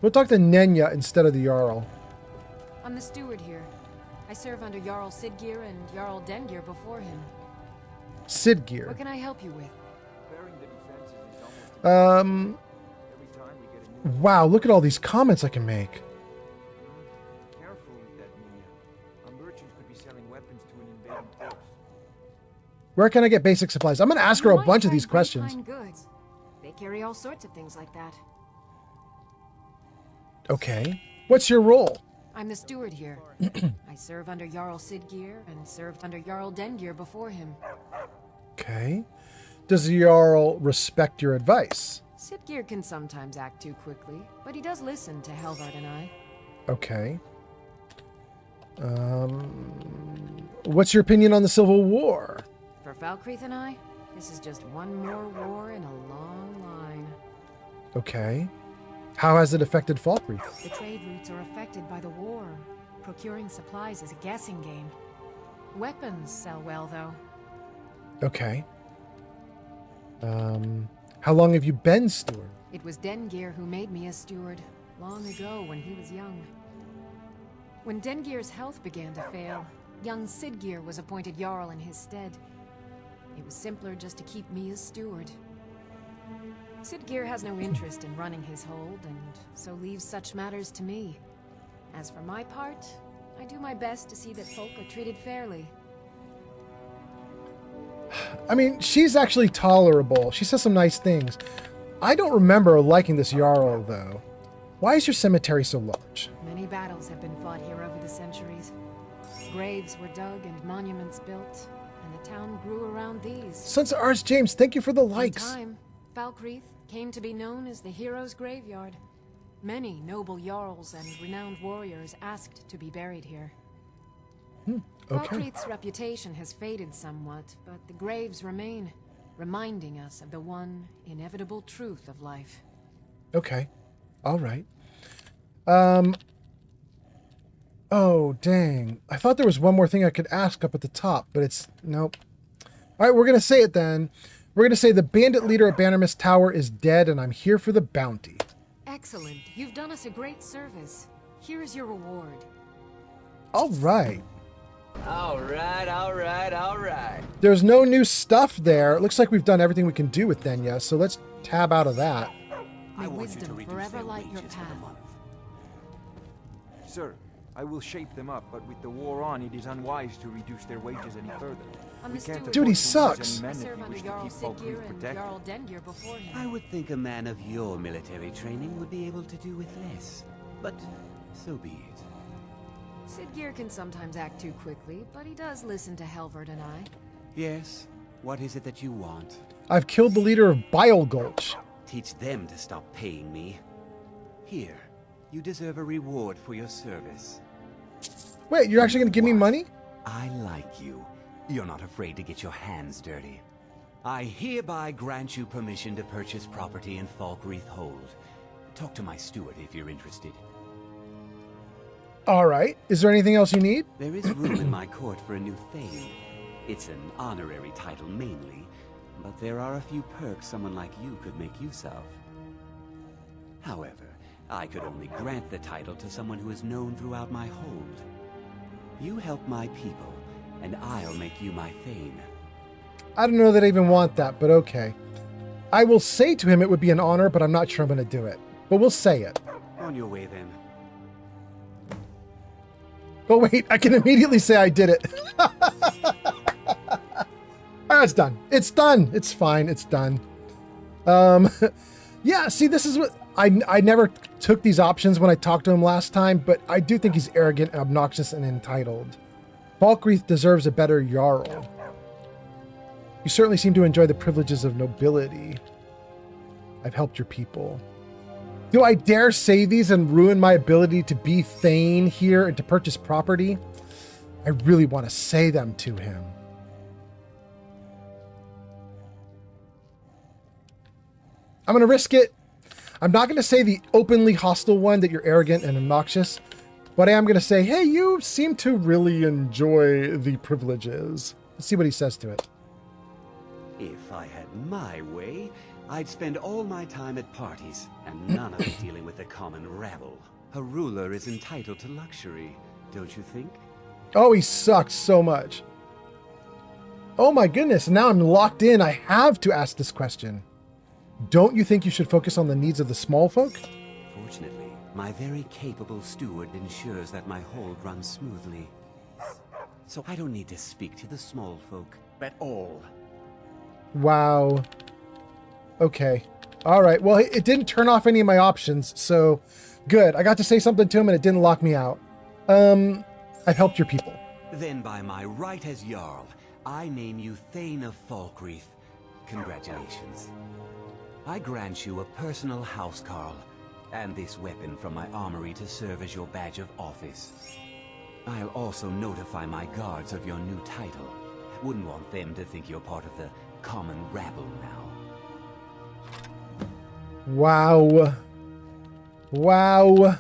We'll talk to Nenya instead of the Jarl. I'm the steward here. I serve under Jarl Sidgeir and Jarl Dengir before him. Sidgeir. What can I help you with? Wow, look at all these comments I can make. Careful with that, Nina. A merchant could be selling weapons to an invading force. Where can I get basic supplies? I'm going to ask her a bunch of these questions. Goods. They carry all sorts of things like that. Okay. What's your role? I'm the steward here. I serve under Jarl Sidgeir and served under Jarl Dengir before him. Okay. Does the Jarl respect your advice? Sidgeir can sometimes act too quickly, but he does listen to Helvard and I. Okay. What's your opinion on the Civil War? For Falkreath and I, this is just one more war in a long line. Okay. How has it affected Falkreath? The trade routes are affected by the war. Procuring supplies is a guessing game. Weapons sell well, though. Okay. How long have you been steward? It was Dengir who made me a steward, long ago when he was young. When Dengir's health began to fail, young Sidgeir was appointed Jarl in his stead. It was simpler just to keep me as steward. Sidgeir has no interest in running his hold, and so leaves such matters to me. As for my part, I do my best to see that folk are treated fairly. I mean, she's actually tolerable. She says some nice things. I don't remember liking this Jarl, though. Why is your cemetery so large? Many battles have been fought here over the centuries. Graves were dug and monuments built, and the town grew around these. Sons of Ars James, thank you for the likes. In time, Falkreath came to be known as the Heroes' Graveyard. Many noble jarls and renowned warriors asked to be buried here. Okay. Falkreath's reputation has faded somewhat, but the graves remain, reminding us of the one inevitable truth of life. Okay. All right. Oh, dang. I thought there was one more thing I could ask up at the top, but it's... Nope. All right, we're going to say it then. We're going to say the bandit leader at Bannermist Tower is dead, and I'm here for the bounty. Excellent. You've done us a great service. Here's your reward. All right. All right. There's no new stuff there. It looks like we've done everything we can do with Denya, so let's tab out of that. May wisdom forever light your path. Sir, I will shape them up, but with the war on, it is unwise to reduce their wages any further. We can't Dude, he afford to lose sucks. any I men if serve we under wish to Jarl keep Sidgeir Falkreath and protected. Jarl Dengir before him. I would think a man of your military training would be able to do with less. But so be it. Sidgeir can sometimes act too quickly, but he does listen to Helvard and I. Yes. What is it that you want? I've killed the leader of Bile Gulch. Teach them to stop paying me. Here, you deserve a reward for your service. Wait, you're actually going to give me money? I like you. You're not afraid to get your hands dirty. I hereby grant you permission to purchase property in Falkreath Hold. Talk to my steward if you're interested. All right. Is there anything else you need? There is room in my court for a new Thane. It's an honorary title mainly, but there are a few perks someone like you could make use of. However, I could only grant the title to someone who is known throughout my hold. You help my people, and I'll make you my Thane. I don't know that I even want that, but okay. I will say to him it would be an honor, but I'm not sure I'm going to do it. But we'll say it. On your way then. But wait, I can immediately say I did it. Oh, it's done. It's done. It's fine. It's done. Yeah, see, this is what I never took these options when I talked to him last time, but I do think he's arrogant, obnoxious, and entitled. Falkreath deserves a better Jarl. You certainly seem to enjoy the privileges of nobility. I've helped your people. Do I dare say these and ruin my ability to be Thane here and to purchase property? I really want to say them to him. I'm going to risk it. I'm not going to say the openly hostile one that you're arrogant and obnoxious, but I am going to say, hey, you seem to really enjoy the privileges. Let's see what he says to it. If I had my way, I'd spend all my time at parties, and none of it dealing with the common rabble. A ruler is entitled to luxury, don't you think? Oh, he sucks so much. Oh my goodness, now I'm locked in. I have to ask this question. Don't you think you should focus on the needs of the small folk? Fortunately, my very capable steward ensures that my hold runs smoothly. So I don't need to speak to the small folk at all. Wow. Okay. All right. Well, it didn't turn off any of my options, so good. I got to say something to him and it didn't lock me out. I've helped your people. Then by my right as Jarl, I name you Thane of Falkreath. Congratulations. I grant you a personal housecarl, and this weapon from my armory to serve as your badge of office. I'll also notify my guards of your new title. Wouldn't want them to think you're part of the common rabble now. Wow. Wow.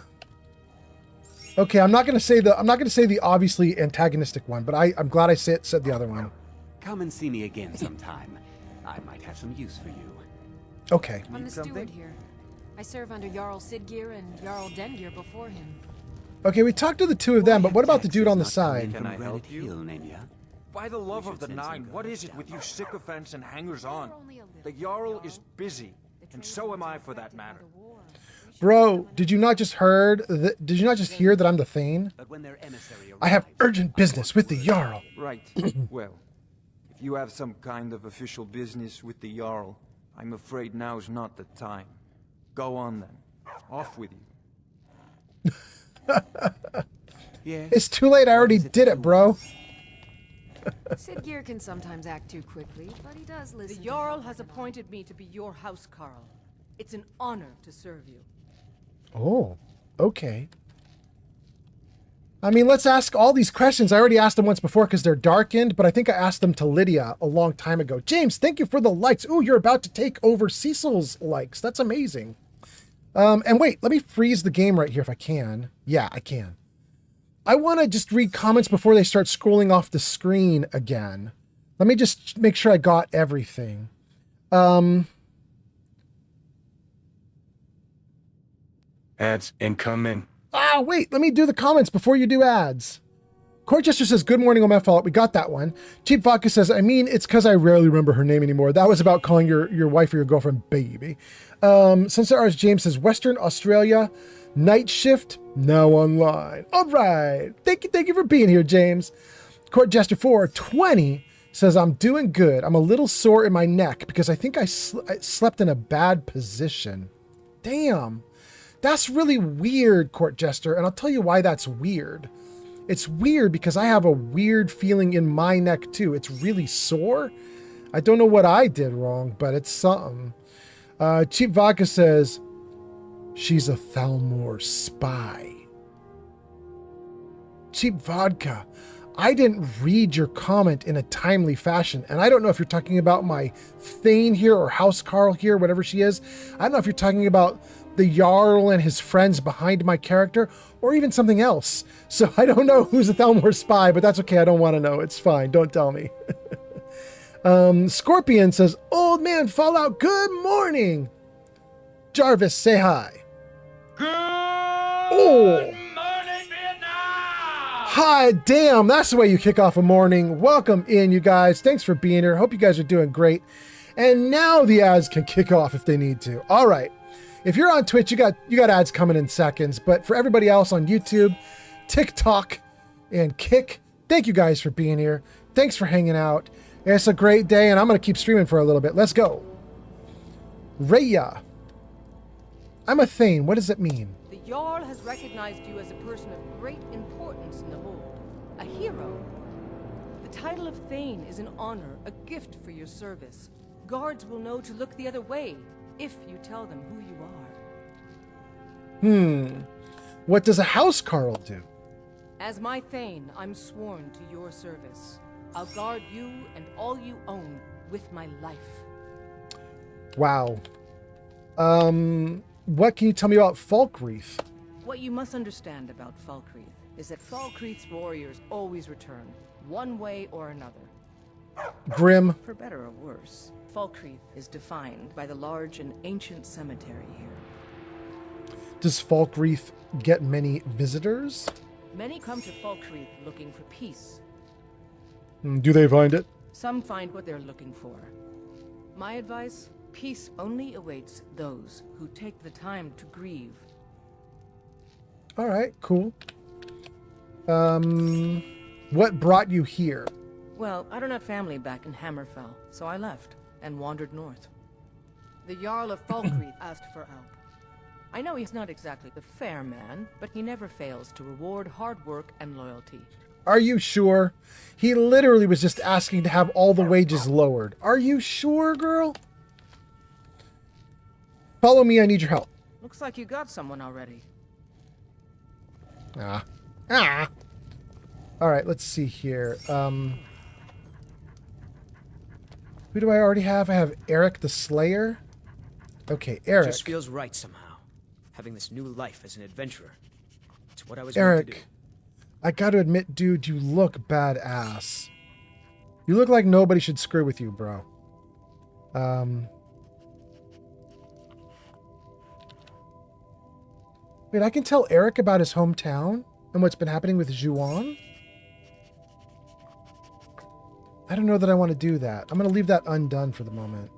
Okay, I'm not gonna say the obviously antagonistic one, but I'm glad I said the other one. Come and see me again sometime. I might have some use for you. Okay. I'm the steward here. I serve under Jarl Sidgeir and Jarl Dengir before him. Okay, we talked to the two of them, but what about the dude on the side? Can I help you? By the love of the nine, what is it with you sycophants and hangers-on? The Jarl is busy, and so am I for that matter. Bro, did you not just hear that I'm the Thane? I have urgent business with the Jarl. Right. Well, if you have some kind of official business with the Jarl, I'm afraid now's not the time. Go on then. Off with you. It's too late, I already did it, bro. Sidgeir can sometimes act too quickly, but he does listen. The Jarl has appointed me to be your housecarl. It's an honor to serve you. Oh, okay. I mean, let's ask all these questions. I already asked them once before because they're darkened, but I think I asked them to Lydia a long time ago. James, thank you for the likes. Ooh, you're about to take over Cecil's likes. That's amazing. And wait, let me freeze the game right here if I can. Yeah, I can. I want to just read comments before they start scrolling off the screen again. Let me just make sure I got everything. Ads incoming. Ah, wait, let me do the comments before you do ads. Court Jester says, good morning, Omefalt. We got that one. Cheap Vodka says, I mean, it's because I rarely remember her name anymore. That was about calling your wife or your girlfriend baby. Sunset Rs James says, Western Australia, night shift, now online. All right. Thank you for being here, James. Court Jester 420 says, I'm doing good. I'm a little sore in my neck because I think I slept in a bad position. Damn. That's really weird, Court Jester, and I'll tell you why that's weird. It's weird because I have a weird feeling in my neck too. It's really sore. I don't know what I did wrong, but it's something. Cheap Vodka says, she's a Thalmor spy. Cheap Vodka. I didn't read your comment in a timely fashion. And I don't know if you're talking about my Thane here or House Carl here, whatever she is. I don't know if you're talking about the Jarl and his friends behind my character, or even something else. So I don't know who's a Thalmor spy, but that's okay. I don't want to know. It's fine. Don't tell me. Scorpion says, Old Man Fallout, good morning. Jarvis, say hi. Good morning, Vietnam! Hi, damn, that's the way you kick off a morning. Welcome in, you guys. Thanks for being here. Hope you guys are doing great. And now the ads can kick off if they need to. All right. If you're on Twitch, you got ads coming in seconds. But for everybody else on YouTube, TikTok, and Kick, thank you guys for being here. Thanks for hanging out. It's a great day, and I'm going to keep streaming for a little bit. Let's go. Raya. I'm a Thane. What does it mean? The Jarl has recognized you as a person of great importance in the Hold. A hero. The title of Thane is an honor, a gift for your service. Guards will know to look the other way if you tell them who you are. What does a House Carl do? As my Thane, I'm sworn to your service. I'll guard you and all you own with my life. Wow. What can you tell me about Falkreath? What you must understand about Falkreath is that Falkreath's warriors always return, one way or another. Grim. For better or worse, Falkreath is defined by the large and ancient cemetery here. Does Falkreath get many visitors? Many come to Falkreath looking for peace. Do they find it? Some find what they're looking for. My advice? Peace only awaits those who take the time to grieve. All right, cool. What brought you here? Well, I don't have family back in Hammerfell, so I left and wandered north. The Jarl of Falkreath asked for help. I know he's not exactly the fair man, but he never fails to reward hard work and loyalty. Are you sure? He literally was just asking to have all the wages lowered. Are you sure, girl? Follow me, I need your help. Looks like you got someone already. All right, let's see here. Who do I already have? I have Eric the Slayer. Okay, Eric. It just feels right somehow. Having this new life as an adventurer. It's what I was Eric, meant to do. I gotta admit, dude, you look badass. You look like nobody should screw with you, bro. Wait, I can tell Eric about his hometown and what's been happening with Zhuan? I don't know that I want to do that. I'm going to leave that undone for the moment.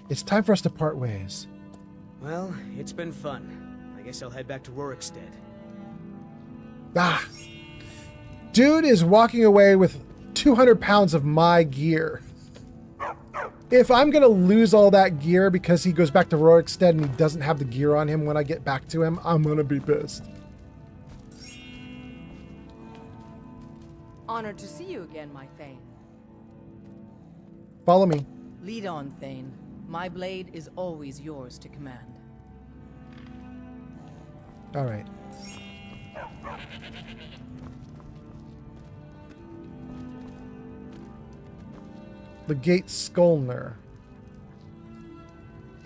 It's time for us to part ways. Well, it's been fun. I guess I'll head back to Rorikstead. Dude is walking away with 200 pounds of my gear. If I'm going to lose all that gear because he goes back to Rorikstead and he doesn't have the gear on him when I get back to him, I'm going to be pissed. Honored to see you again, my Thane. Follow me. Lead on, Thane. My blade is always yours to command. All right. The Gate Skolner.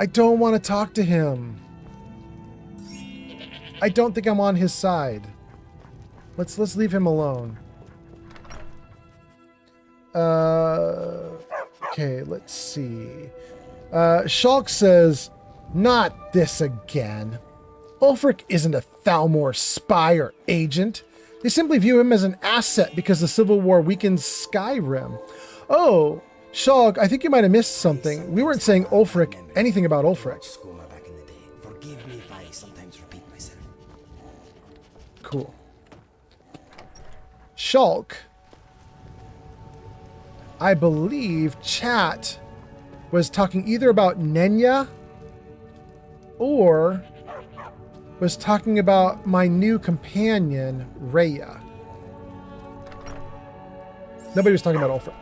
I don't want to talk to him. I don't think I'm on his side. Let's leave him alone. Okay, let's see. Shulk says, not this again. Ulfric isn't a Thalmor spy or agent. They simply view him as an asset because the Civil War weakens Skyrim. Oh, Shulk, I think you might have missed something. We weren't saying Ulfric, anything about Ulfric. Forgive me if I sometimes repeat myself. Cool. Shulk, I believe chat was talking either about Nenya or was talking about my new companion, Raya. Nobody was talking about Ulfric.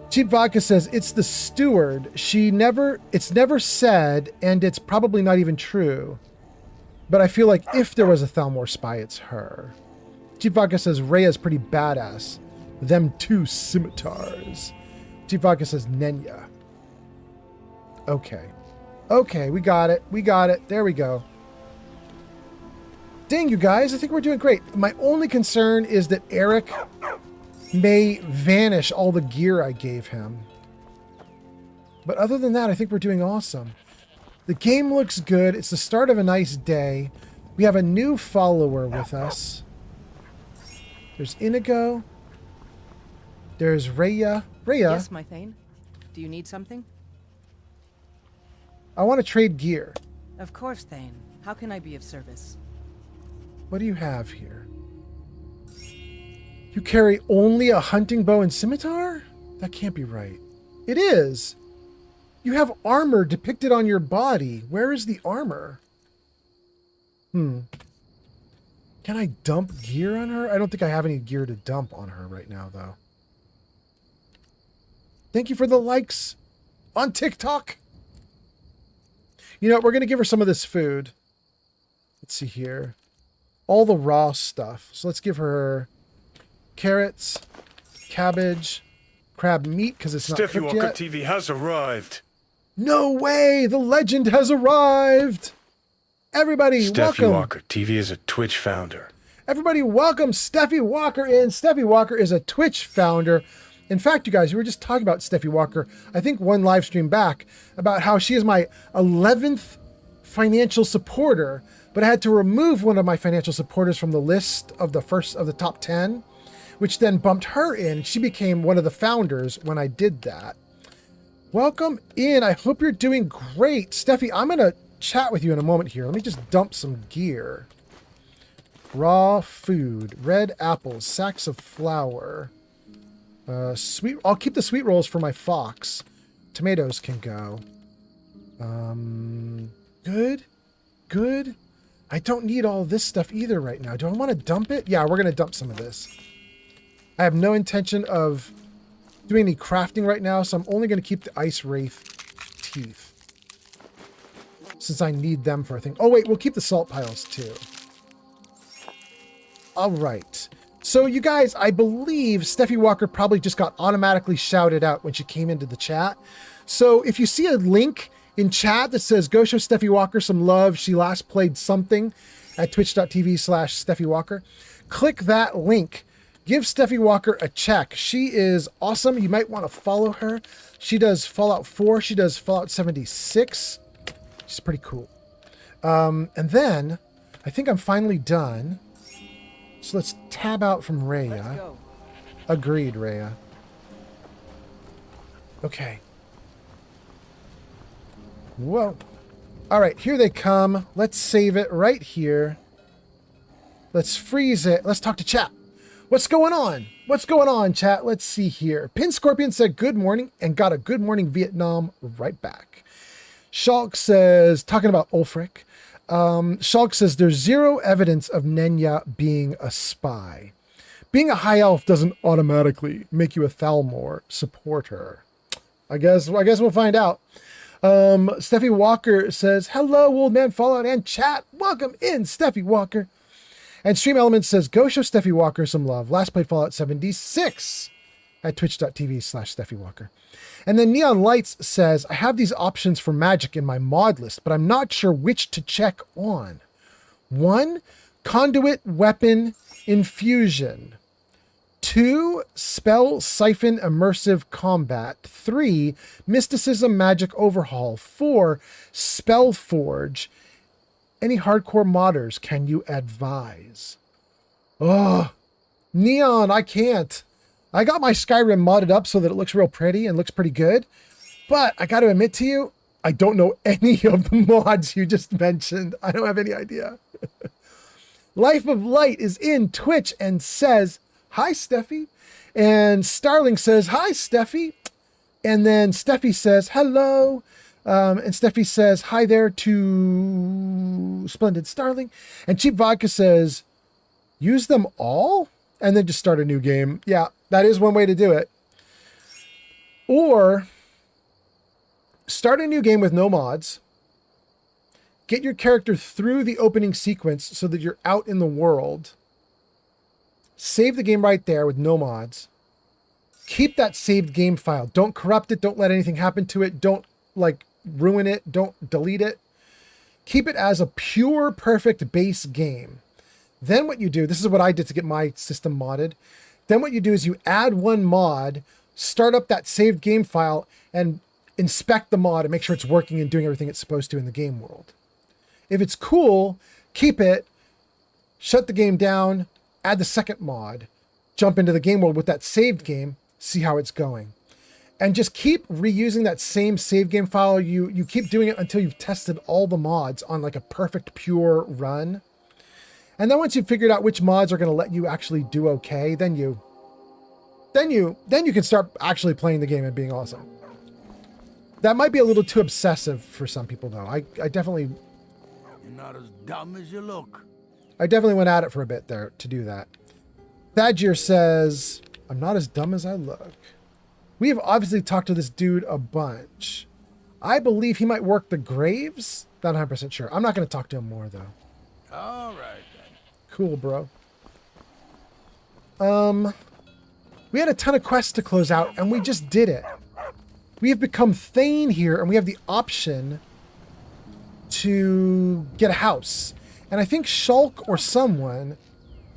Cheap Vodka says, it's the steward. It's never said, and it's probably not even true. But I feel like if there was a Thalmor spy, it's her. Chief Vodka says Rhea's pretty badass. Them two scimitars. Chief Vodka says Nenya. Okay. Okay, we got it. We got it. There we go. Dang, you guys, I think we're doing great. My only concern is that Eric may vanish all the gear I gave him. But other than that, I think we're doing awesome. The game looks good. It's the start of a nice day. We have a new follower with us. There's Inigo. There's Rhea. Rhea. Yes, my Thane. Do you need something? I want to trade gear. Of course, Thane. How can I be of service? What do you have here? You carry only a hunting bow and scimitar? That can't be right. It is. You have armor depicted on your body. Where is the armor? Can I dump gear on her? I don't think I have any gear to dump on her right now, though. Thank you for the likes on TikTok. You know, we're going to give her some of this food. Let's see here. All the raw stuff. So let's give her carrots, cabbage, crab meat, because it's not cooked Steffi Walker yet. TV has arrived. No way! The legend has arrived! Everybody, Steffi welcome. Walker TV is a Twitch founder. Everybody, welcome Steffi Walker in. Steffi Walker is a Twitch founder. In fact, you guys, we were just talking about Steffi Walker, I think one live stream back, about how she is my 11th financial supporter, but I had to remove one of my financial supporters from the list of the top 10, which then bumped her in. She became one of the founders when I did that. Welcome in. I hope you're doing great. Steffi, I'm going to chat with you in a moment here. Let me just dump some gear. Raw food, red apples, sacks of flour. Sweet. I'll keep the sweet rolls for my fox. Tomatoes can go. Good. Good. I don't need all this stuff either right now. Do I want to dump it? Yeah, we're going to dump some of this. I have no intention of doing any crafting right now, so I'm only going to keep the ice wraith teeth, since I need them for a thing. Oh wait, we'll keep the salt piles too. All right. So you guys, I believe Steffi Walker probably just got automatically shouted out when she came into the chat. So if you see a link in chat that says, go show Steffi Walker some love, she last played something at twitch.tv/Steffi Walker, click that link. Give Steffi Walker a check. She is awesome. You might want to follow her. She does Fallout 4. She does Fallout 76. She's pretty cool. And then I think I'm finally done. So let's tab out from Rhea. Agreed, Rhea. Okay. Whoa. All right, here they come. Let's save it right here. Let's freeze it. Let's talk to chat. What's going on? What's going on, chat? Let's see here. Pin Scorpion said good morning and got a good morning Vietnam right back. Shulk says, talking about Ulfric, Shulk says there's zero evidence of Nenya being a spy. Being a high elf doesn't automatically make you a Thalmor supporter. I guess we'll find out. Steffi Walker says, hello, old man Fallout and chat. Welcome in, Steffi Walker. And Stream Elements says, go show Steffi Walker some love. Last played Fallout 76 at twitch.tv/Steffi Walker. And then Neon Lights says, I have these options for magic in my mod list, but I'm not sure which to check on. 1, Conduit Weapon Infusion. 2, Spell Siphon Immersive Combat. 3, Mysticism Magic Overhaul. 4, Spell Forge. Any hardcore modders can you advise? Oh, Neon, I can't. I got my Skyrim modded up so that it looks real pretty and looks pretty good. But I got to admit to you, I don't know any of the mods you just mentioned. I don't have any idea. Life of Light is in Twitch and says, hi, Steffi. And Starling says, hi, Steffi. And then Steffi says, hello. And Steffi says, hi there to Splendid Starling. And Cheap Vodka says, use them all? And then just start a new game. Yeah, that is one way to do it. Or start a new game with no mods. get your character through the opening sequence so that you're out in the world. Save the game right there with no mods. Keep that saved game file. Don't corrupt it. Don't let anything happen to it. Don't like ruin it. Don't delete it. Keep it as a pure, perfect base game. Then what you do, this is what I did to get my system modded. Then what you do is you add one mod, start up that saved game file, and inspect the mod and make sure it's working and doing everything it's supposed to in the game world. If it's cool, keep it, shut the game down, add the second mod, jump into the game world with that saved game, see how it's going. And just keep reusing that same save game file. You keep doing it until you've tested all the mods on like a perfect pure run. And then once you've figured out which mods are going to let you actually do okay, then you can start actually playing the game and being awesome. That might be a little too obsessive for some people though. I definitely... You're not as dumb as you look. I definitely went at it for a bit there to do that. Thadgear says, I'm not as dumb as I look. We have obviously talked to this dude a bunch. I believe he might work the graves. Not 100% sure. I'm not going to talk to him more though. All right then. Cool, bro. We had a ton of quests to close out and we just did it. We have become Thane here and we have the option to get a house. And I think Shulk or someone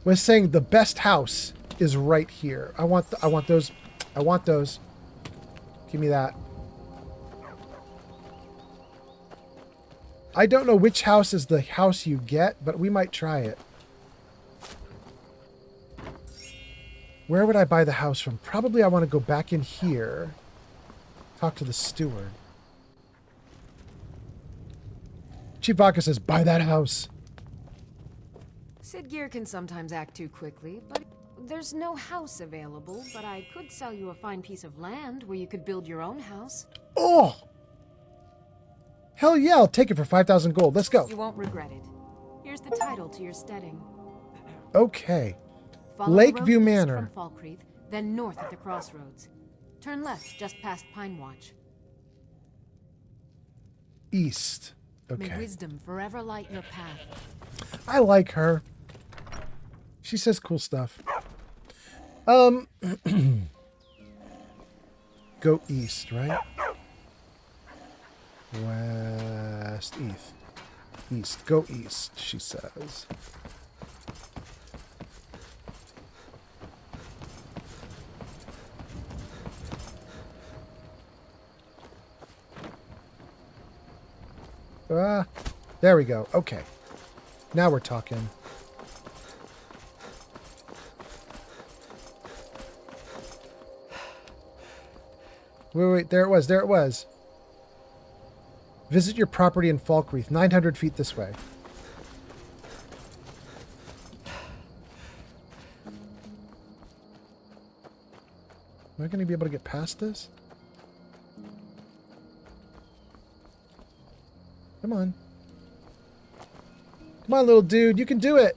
was saying the best house is right here. I want those. I want those. Give me that. I don't know which house is the house you get, but we might try it. Where would I buy the house from? Probably I want to go back in here. Talk to the steward. Chief Vodka says, buy that house. Sid Gear can sometimes act too quickly, but there's no house available, but I could sell you a fine piece of land where you could build your own house. Oh! Hell yeah, I'll take it for 5,000 gold. Let's go. You won't regret it. Here's the title to your steading. Okay. Follow Lakeview the road Manor. east from Falkreath, then north at the crossroads. Turn left just past Pine Watch. East. Okay. May wisdom forever light your path. I like her. She says cool stuff. Go east, right? West, east. East. Go east, she says. There we go. Okay. Now we're talking. Wait, there it was. There it was. Visit your property in Falkreath. 900 feet this way. Am I going to be able to get past this? Come on. Come on, little dude. You can do it.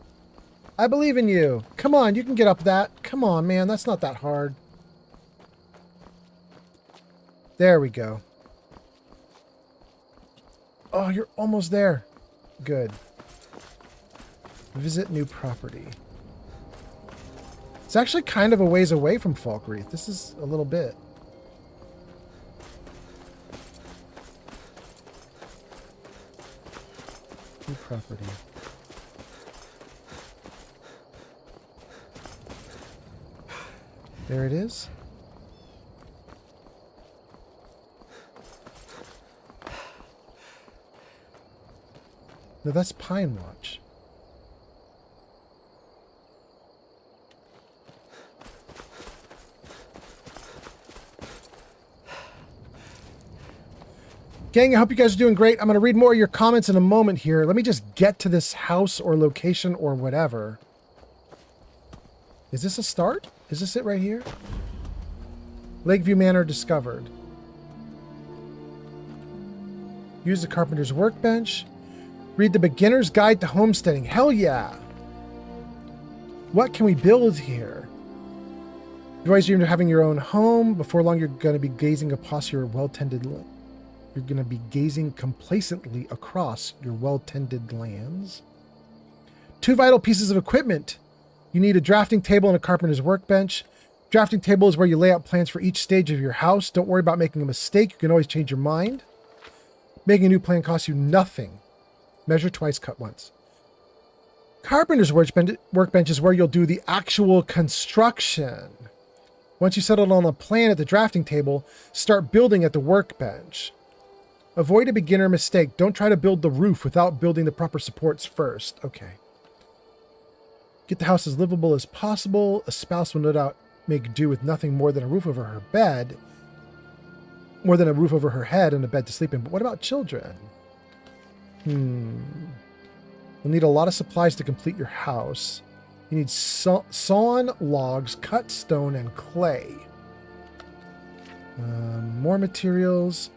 I believe in you. Come on, you can get up that. Come on, man. That's not that hard. There we go. Oh, you're almost there. Good. Visit new property. It's actually kind of a ways away from Falkreath. This is a little bit. New property. There it is. No, that's Pine Watch. Gang, I hope you guys are doing great. I'm going to read more of your comments in a moment here. Let me just get to this house or location or whatever. Is this a start? Is this it right here? Lakeview Manor discovered. Use the carpenter's workbench. Read the beginner's guide to homesteading. Hell yeah. What can we build here? You've always dreamed of having your own home. Before long, you're going to be gazing across your well-tended land. You're going to be gazing complacently across your well-tended lands. 2 vital pieces of equipment. You need a drafting table and a carpenter's workbench. Drafting table is where you lay out plans for each stage of your house. Don't worry about making a mistake. You can always change your mind. Making a new plan costs you nothing. Measure twice, cut once. Carpenter's workbench is where you'll do the actual construction. Once you settle on a plan at the drafting table, start building at the workbench. Avoid a beginner mistake. Don't try to build the roof without building the proper supports first. Okay. Get the house as livable as possible. A spouse will no doubt make do with nothing more than a roof over her bed. More than a roof over her head and a bed to sleep in. But what about children? You'll need a lot of supplies to complete your house. You need sawn logs, cut stone, and clay. More materials.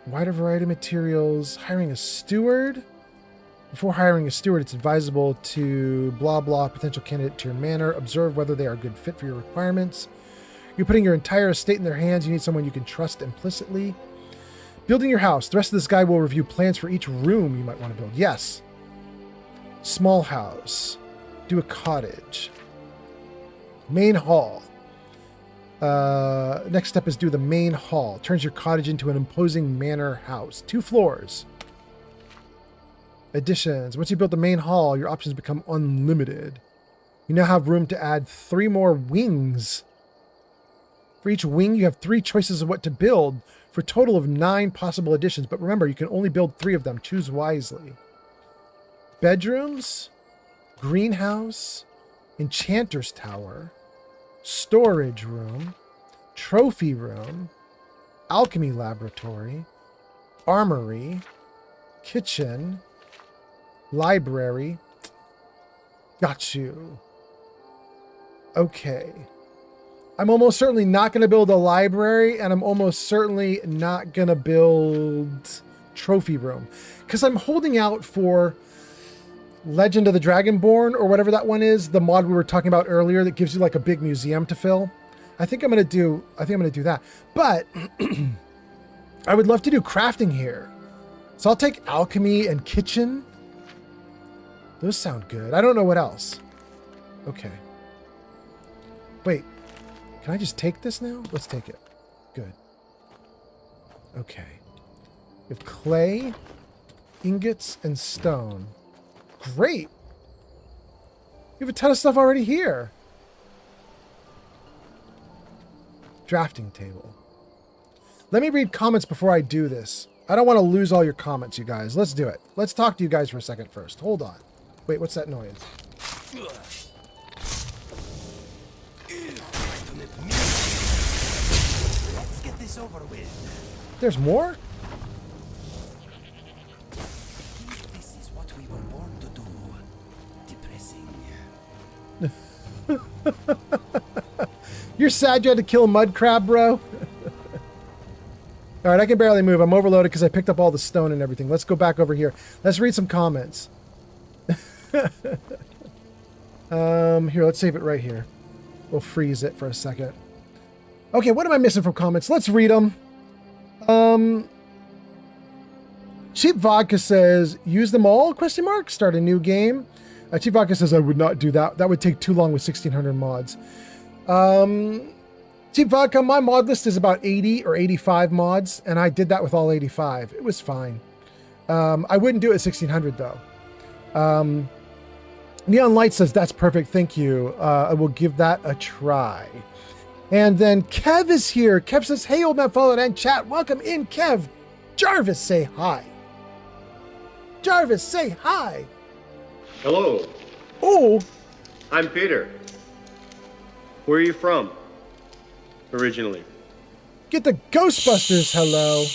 Wider variety of materials. Hiring a steward. Before hiring a steward, it's advisable to blah blah potential candidate to your manor. Observe whether they are a good fit for your requirements. You're putting your entire estate in their hands. You need someone you can trust implicitly. Building your house. The rest of this guide will review plans for each room you might want to build. Yes. Small house. Do a cottage. Main hall. Next step is do the main hall. Turns your cottage into an imposing manor house. 2 floors. Additions. Once you build the main hall, your options become unlimited. You now have room to add 3 more wings. For each wing, you have 3 choices of what to build, for a total of 9 possible additions. But remember, you can only build 3 of them. Choose wisely. Bedrooms, greenhouse, enchanter's tower, storage room, trophy room, alchemy laboratory, armory, kitchen, library. Got you. Okay. I'm almost certainly not going to build a library, and I'm almost certainly not going to build trophy room, because I'm holding out for Legend of the Dragonborn, or whatever that one is, the mod we were talking about earlier that gives you like a big museum to fill. I think I'm going to do that. But I would love to do crafting here. So I'll take alchemy and kitchen. Those sound good. I don't know what else. Okay. Wait. Can I just take this now? Let's take it. Good. Okay. We have clay, ingots, and stone. Great. You have a ton of stuff already here. Drafting table. Let me read comments before I do this. I don't want to lose all your comments, you guys. Let's do it. Let's talk to you guys for a second first. Hold on. Wait, what's that noise? Let's get this over with. There's more? This is what we were born to do. Depressing. You're sad you had to kill a mud crab, bro? All right, I can barely move. I'm overloaded because I picked up all the stone and everything. Let's go back over here. Let's read some comments. Here, let's save it right here. We'll freeze it for a second. Okay, what am I missing from comments? Let's read them. Cheap Vodka says, use them all, ? Start a new game. Cheap Vodka says, I would not do that. That would take too long with 1,600 mods. Cheap Vodka, my mod list is about 80 or 85 mods, and I did that with all 85. It was fine. I wouldn't do it at 1,600, though. Neon Light says, that's perfect, thank you. I will give that a try. And then Kev is here. Kev says, hey, old man, follow and chat. Welcome in, Kev. Jarvis, say hi. Jarvis, say hi. Hello. Oh. I'm Peter. Where are you from? Originally. Get the Ghostbusters hello.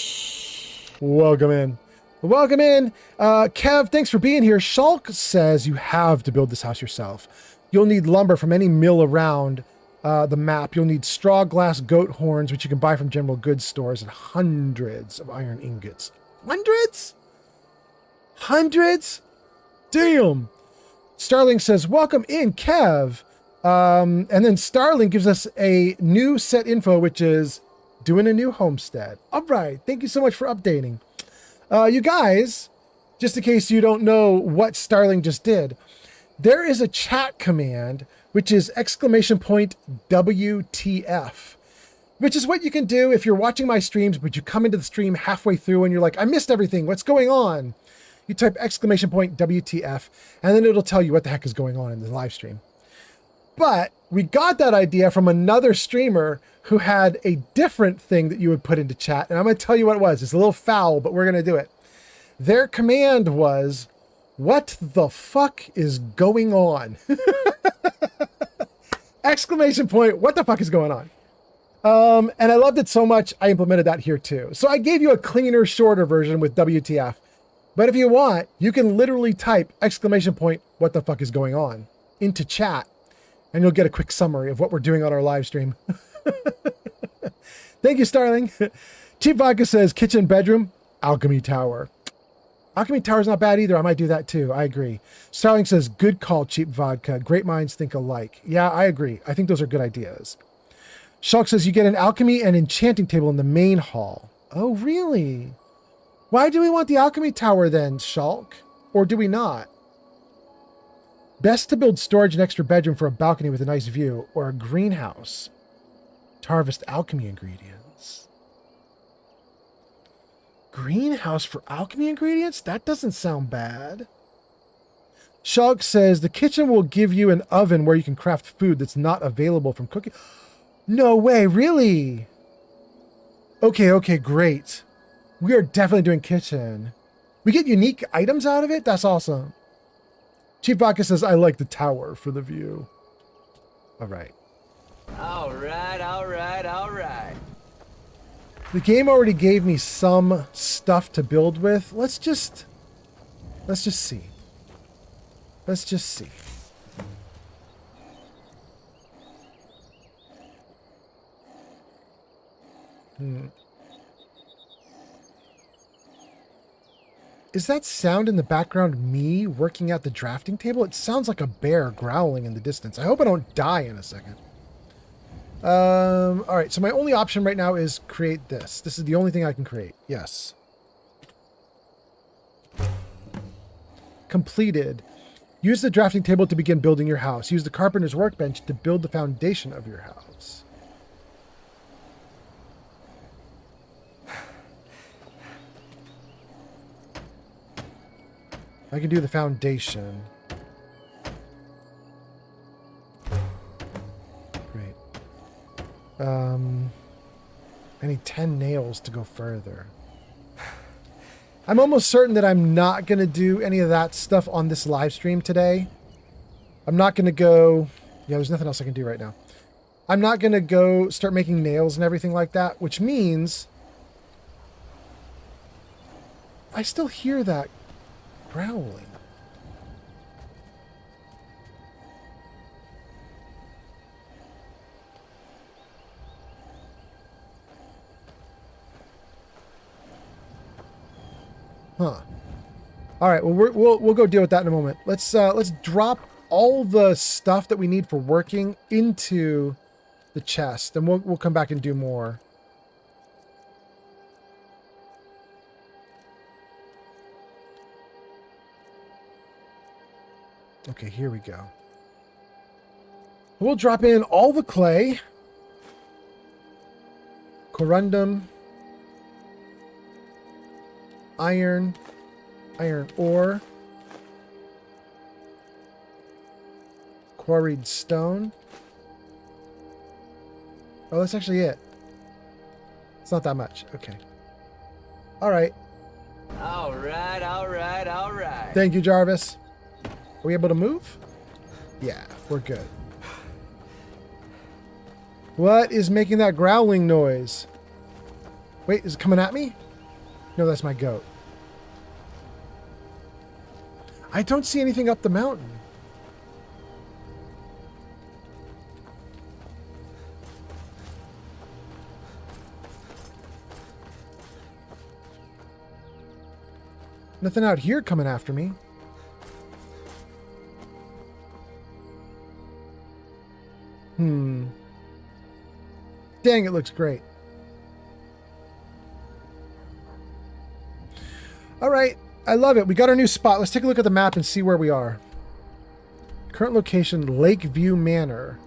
Welcome in. Welcome in. Kev, thanks for being here. Shulk says you have to build this house yourself. You'll need lumber from any mill around the map. You'll need straw, glass, goat horns, which you can buy from general goods stores, and hundreds of iron ingots. Hundreds? Hundreds? Damn. Starling says, welcome in, Kev. And then Starling gives us a new set info, which is doing a new homestead. All right. Thank you so much for updating. You guys, just in case you don't know what Starling just did, there is a chat command, which is WTF, which is what you can do if you're watching my streams, but you come into the stream halfway through and you're like, I missed everything. What's going on? You type WTF, and then it'll tell you what the heck is going on in the live stream. But we got that idea from another streamer who had a different thing that you would put into chat. And I'm going to tell you what it was. It's a little foul, but we're going to do it. Their command was, what the fuck is going on? Exclamation point, what the fuck is going on? And I loved it so much, I implemented that here too. So I gave you a cleaner, shorter version with WTF. But if you want, you can literally type exclamation point, what the fuck is going on into chat. And you'll get a quick summary of what we're doing on our live stream. Thank you, Starling. Cheap Vodka says, kitchen, bedroom, alchemy tower. Alchemy tower is not bad either. I might do that too. I agree. Starling says, good call, Cheap Vodka. Great minds think alike. Yeah, I agree. I think those are good ideas. Shulk says, you get an alchemy and enchanting table in the main hall. Oh, really? Why do we want the alchemy tower then, Shulk? Or do we not? Best to build storage and extra bedroom for a balcony with a nice view, or a greenhouse to harvest alchemy ingredients. Greenhouse for alchemy ingredients? That doesn't sound bad. Shulk says the kitchen will give you an oven where you can craft food that's not available from cooking. No way, really? Okay, great. We are definitely doing kitchen. We get unique items out of it? That's awesome. Chief Vodka says, I like the tower for the view. All right. All right. The game already gave me some stuff to build with. Let's just see. Let's just see. Is that sound in the background me working at the drafting table? It sounds like a bear growling in the distance. I hope I don't die in a second. All right, so my only option right now is create this. This is the only thing I can create. Yes. Completed. Use the drafting table to begin building your house. Use the carpenter's workbench to build the foundation of your house. I can do the foundation. Great. I need 10 nails to go further. I'm almost certain that I'm not going to do any of that stuff on this live stream today. I'm not going to go... Yeah, there's nothing else I can do right now. I'm not going to go start making nails and everything like that, which means... I still hear that growling. Huh. All right. Well, we'll go deal with that in a moment. Let's drop all the stuff that we need for working into the chest, and we'll come back and do more. Okay, here we go. We'll drop in all the clay, corundum, iron ore, quarried stone. Oh, that's actually it. It's not that much. Okay. All right. All right. Thank you, Jarvis. Are we able to move? Yeah, we're good. What is making that growling noise? Wait, is it coming at me? No, that's my goat. I don't see anything up the mountain. Nothing out here coming after me. Dang, it looks great. All right. I love it. We got our new spot. Let's take a look at the map and see where we are. Current location, Lakeview Manor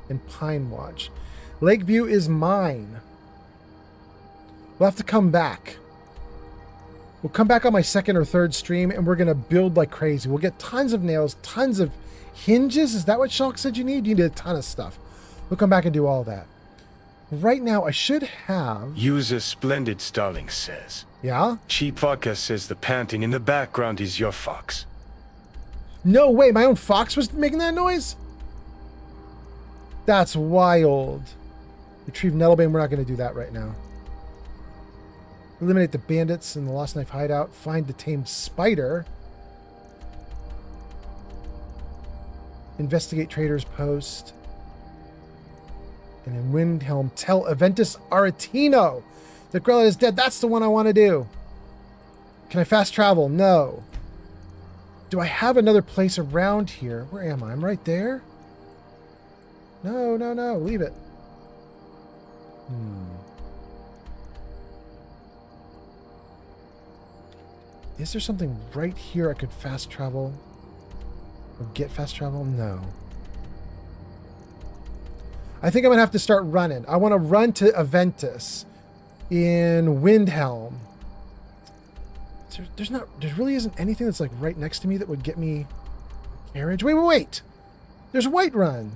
in Pine Watch. Lakeview is mine. We'll have to come back. We'll come back on my second or third stream, and we're going to build like crazy. We'll get tons of nails, tons of hinges. Is that what Shulk said you need? You need a ton of stuff. We'll come back and do all that. Right now, I should have... User Splendid Starling says. Yeah? Cheap Vodka says the panting in the background is your fox. No way, my own fox was making that noise? That's wild. Retrieve Nettlebane, we're not going to do that right now. Eliminate the bandits in the Lost Knife hideout. Find the tamed spider. Investigate Trader's Post. And in Windhelm, tell Aventus Aretino that Grellet is dead. That's the one I want to do. Can I fast travel? No. Do I have another place around here? Where am I? I'm right there? No, no, no. Leave it. Is there something right here I could fast travel? Or get fast travel? No. I think I'm going to have to start running. I want to run to Aventus in Windhelm. There really isn't anything that's like right next to me that would get me a carriage. Wait, wait, wait. There's Whiterun.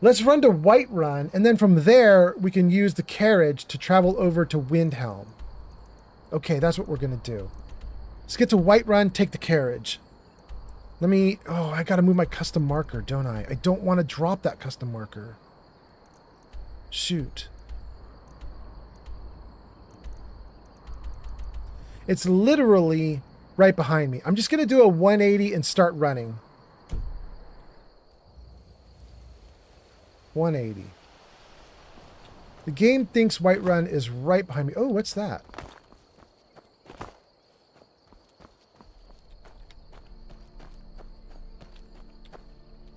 Let's run to Whiterun, and then from there we can use the carriage to travel over to Windhelm. Okay, that's what we're going to do. Let's get to Whiterun, take the carriage. Let me... Oh, I got to move my custom marker, don't I? I don't want to drop that custom marker. Shoot. It's literally right behind me. I'm just going to do a 180 and start running. 180. The game thinks Whiterun is right behind me. Oh, what's that?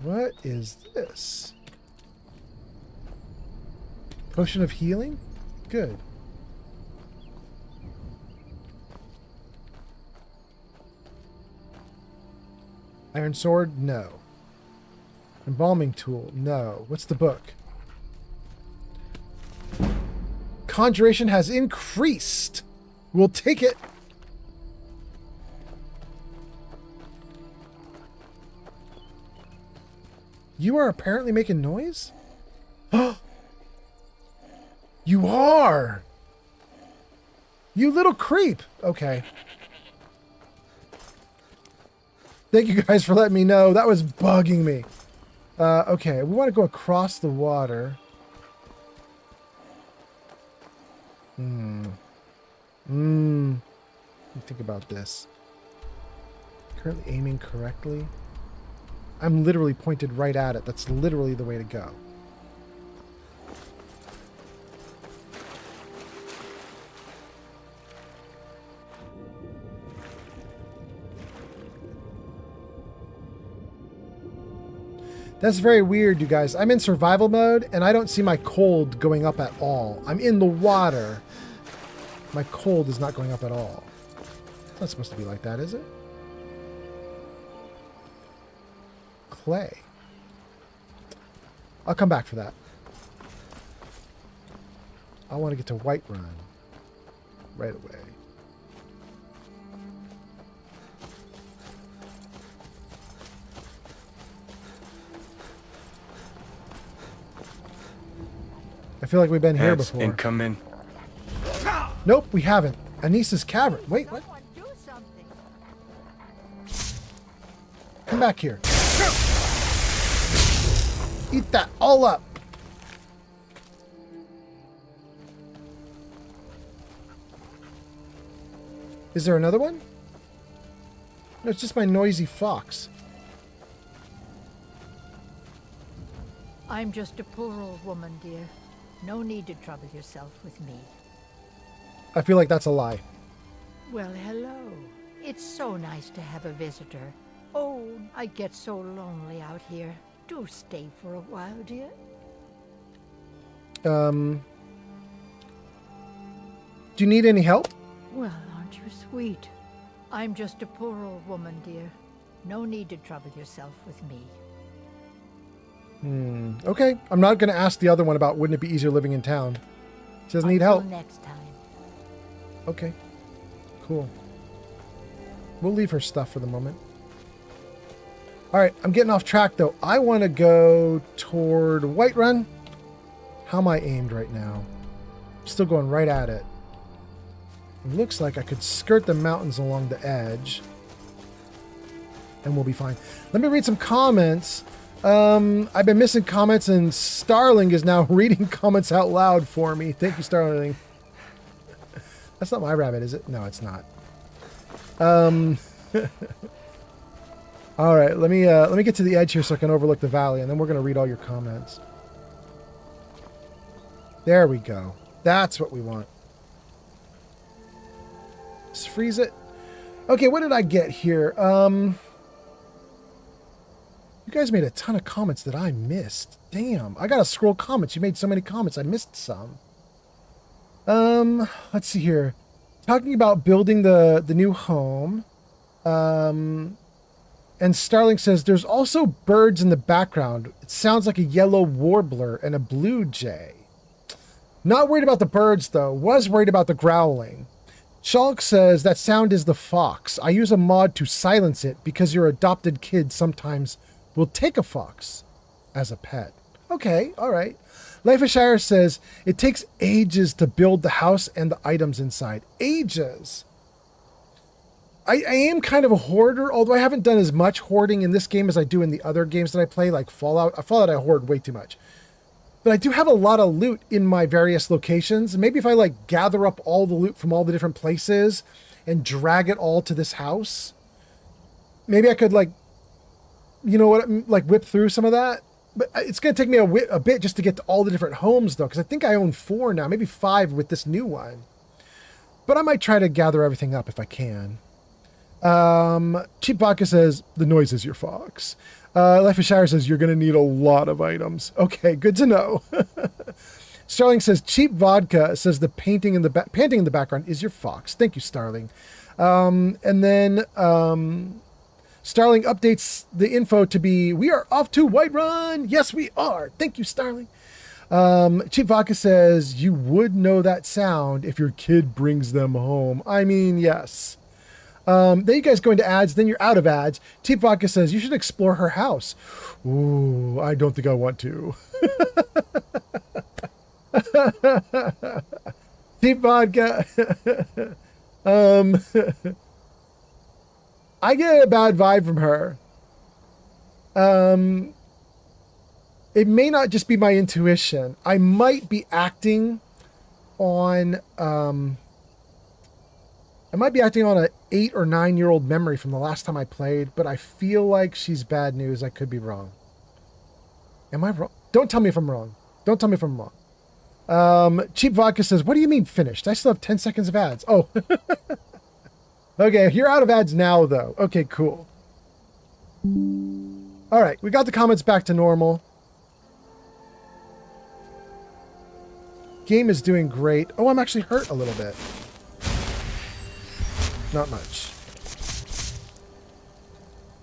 What is this? Potion of healing? Good. Iron sword? No. Embalming tool? No. What's the book? Conjuration has increased. We'll take it. You are apparently making noise? You are! You little creep! Okay. Thank you guys for letting me know. That was bugging me. Okay, we want to go across the water. Let me think about this. Currently aiming correctly. I'm literally pointed right at it. That's literally the way to go. That's very weird, you guys. I'm in survival mode, and I don't see my cold going up at all. I'm in the water. My cold is not going up at all. It's not supposed to be like that, is it? Clay. I'll come back for that. I want to get to Whiterun right away. I feel like we've been here before. Incoming. Nope, we haven't. Anissa's Cavern. Wait, what? Come back here. Eat that all up. Is there another one? No, it's just my noisy fox. I'm just a poor old woman, dear. No need to trouble yourself with me. I feel like that's a lie. Well, hello. It's so nice to have a visitor. Oh, I get so lonely out here. Do stay for a while, dear. Do you need any help? Well, aren't you sweet? I'm just a poor old woman, dear. No need to trouble yourself with me. Okay. I'm not going to ask the other one about wouldn't it be easier living in town. She doesn't need help. Next time. Okay. Cool. We'll leave her stuff for the moment. All right. I'm getting off track, though. I want to go toward Whiterun. How am I aimed right now? I'm still going right at it. It looks like I could skirt the mountains along the edge. And we'll be fine. Let me read some comments. I've been missing comments, and Starling is now reading comments out loud for me. Thank you, Starling. That's not my rabbit, is it? No, it's not. All right, let me get to the edge here so I can overlook the valley, and then we're going to read all your comments. There we go. That's what we want. Just freeze it. Okay, what did I get here? You guys made a ton of comments that I missed. Damn, I gotta scroll comments. You made so many comments, I missed some. Let's see here. Talking about building the new home. And Starling says, there's also birds in the background. It sounds like a yellow warbler and a blue jay. Not worried about the birds, though. Was worried about the growling. Shulk says, that sound is the fox. I use a mod to silence it because your adopted kid sometimes will take a fox as a pet. Okay, all right. Life of Shire says, it takes ages to build the house and the items inside. Ages. I am kind of a hoarder, although I haven't done as much hoarding in this game as I do in the other games that I play, like Fallout. Fallout I hoard way too much. But I do have a lot of loot in my various locations. Maybe if I like gather up all the loot from all the different places and drag it all to this house, maybe I could like, you know what, like whip through some of that. But it's going to take me a bit just to get to all the different homes, though, because I think I own 4 now, maybe 5 with this new one. But I might try to gather everything up if I can. Cheap Vodka says, the noise is your fox. Life of Shire says, you're going to need a lot of items. Okay, good to know. Starling says, Cheap Vodka says the painting in the background is your fox. Thank you, Starling. And then Starling updates the info to be, we are off to Whiterun. Yes, we are. Thank you, Starling. Cheap Vodka says, you would know that sound if your kid brings them home. I mean, yes. Then you guys go into ads, then you're out of ads. Cheap Vodka says, you should explore her house. Ooh, I don't think I want to. Cheap Vodka. I get a bad vibe from her. It may not just be my intuition. I might be acting on an 8 or 9 year old memory from the last time I played, but I feel like she's bad news. I could be wrong. Am I wrong? Don't tell me if I'm wrong. Don't tell me if I'm wrong. Cheap Vodka says, what do you mean finished? I still have 10 seconds of ads. Oh. Okay, you're out of ads now, though. Okay, cool. All right, we got the comments back to normal. Game is doing great. Oh, I'm actually hurt a little bit. Not much.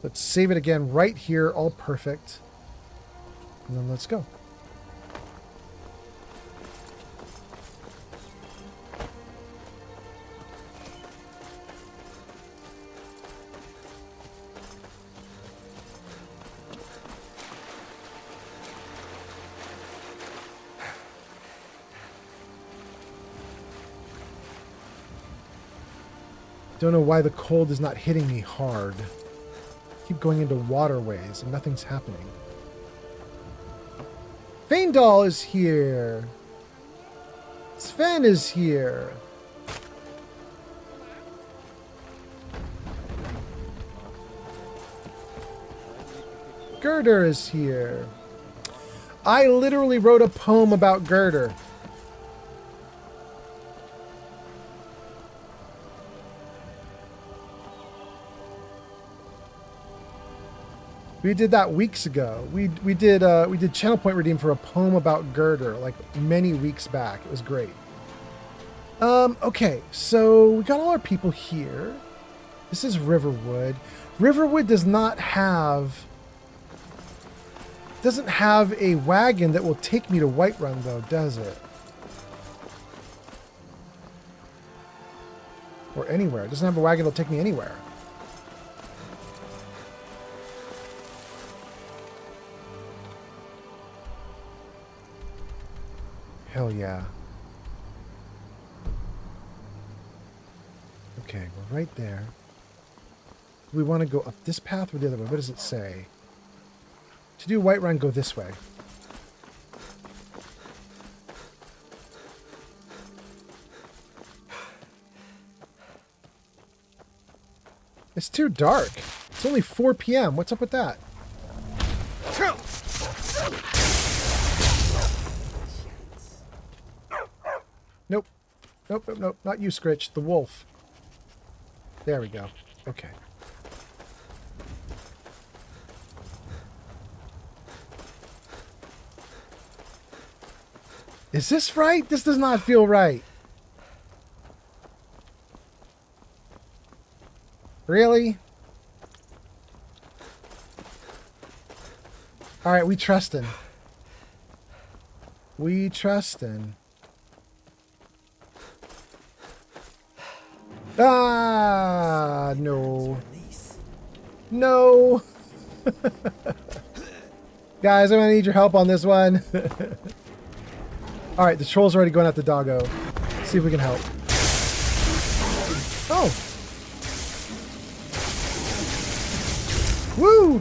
Let's save it again right here, all perfect. And then let's go. Don't know why the cold is not hitting me hard. Keep going into waterways and nothing's happening. Faendal is here. Sven is here. Girder is here. I literally wrote a poem about Girder. We did that weeks ago. We did Channel Point Redeem for a poem about Girder, like many weeks back. It was great. Okay, so we got all our people here. This is Riverwood. Riverwood doesn't have a wagon that will take me to Whiterun, though, does it? Or anywhere. It doesn't have a wagon that'll take me anywhere. Hell yeah. Okay, we're right there. Do we want to go up this path or the other way? What does it say? To do Whiterun, go this way. It's too dark. It's only 4 p.m. What's up with that? Nope. Nope, nope, nope. Not you, Scritch. The wolf. There we go. Okay. Is this right? This does not feel right. Really? Alright, we trustin'. We trustin'. Ah, no. No. Guys, I'm gonna need your help on this one. Alright, the troll's already going at the doggo. See if we can help. Oh. Woo!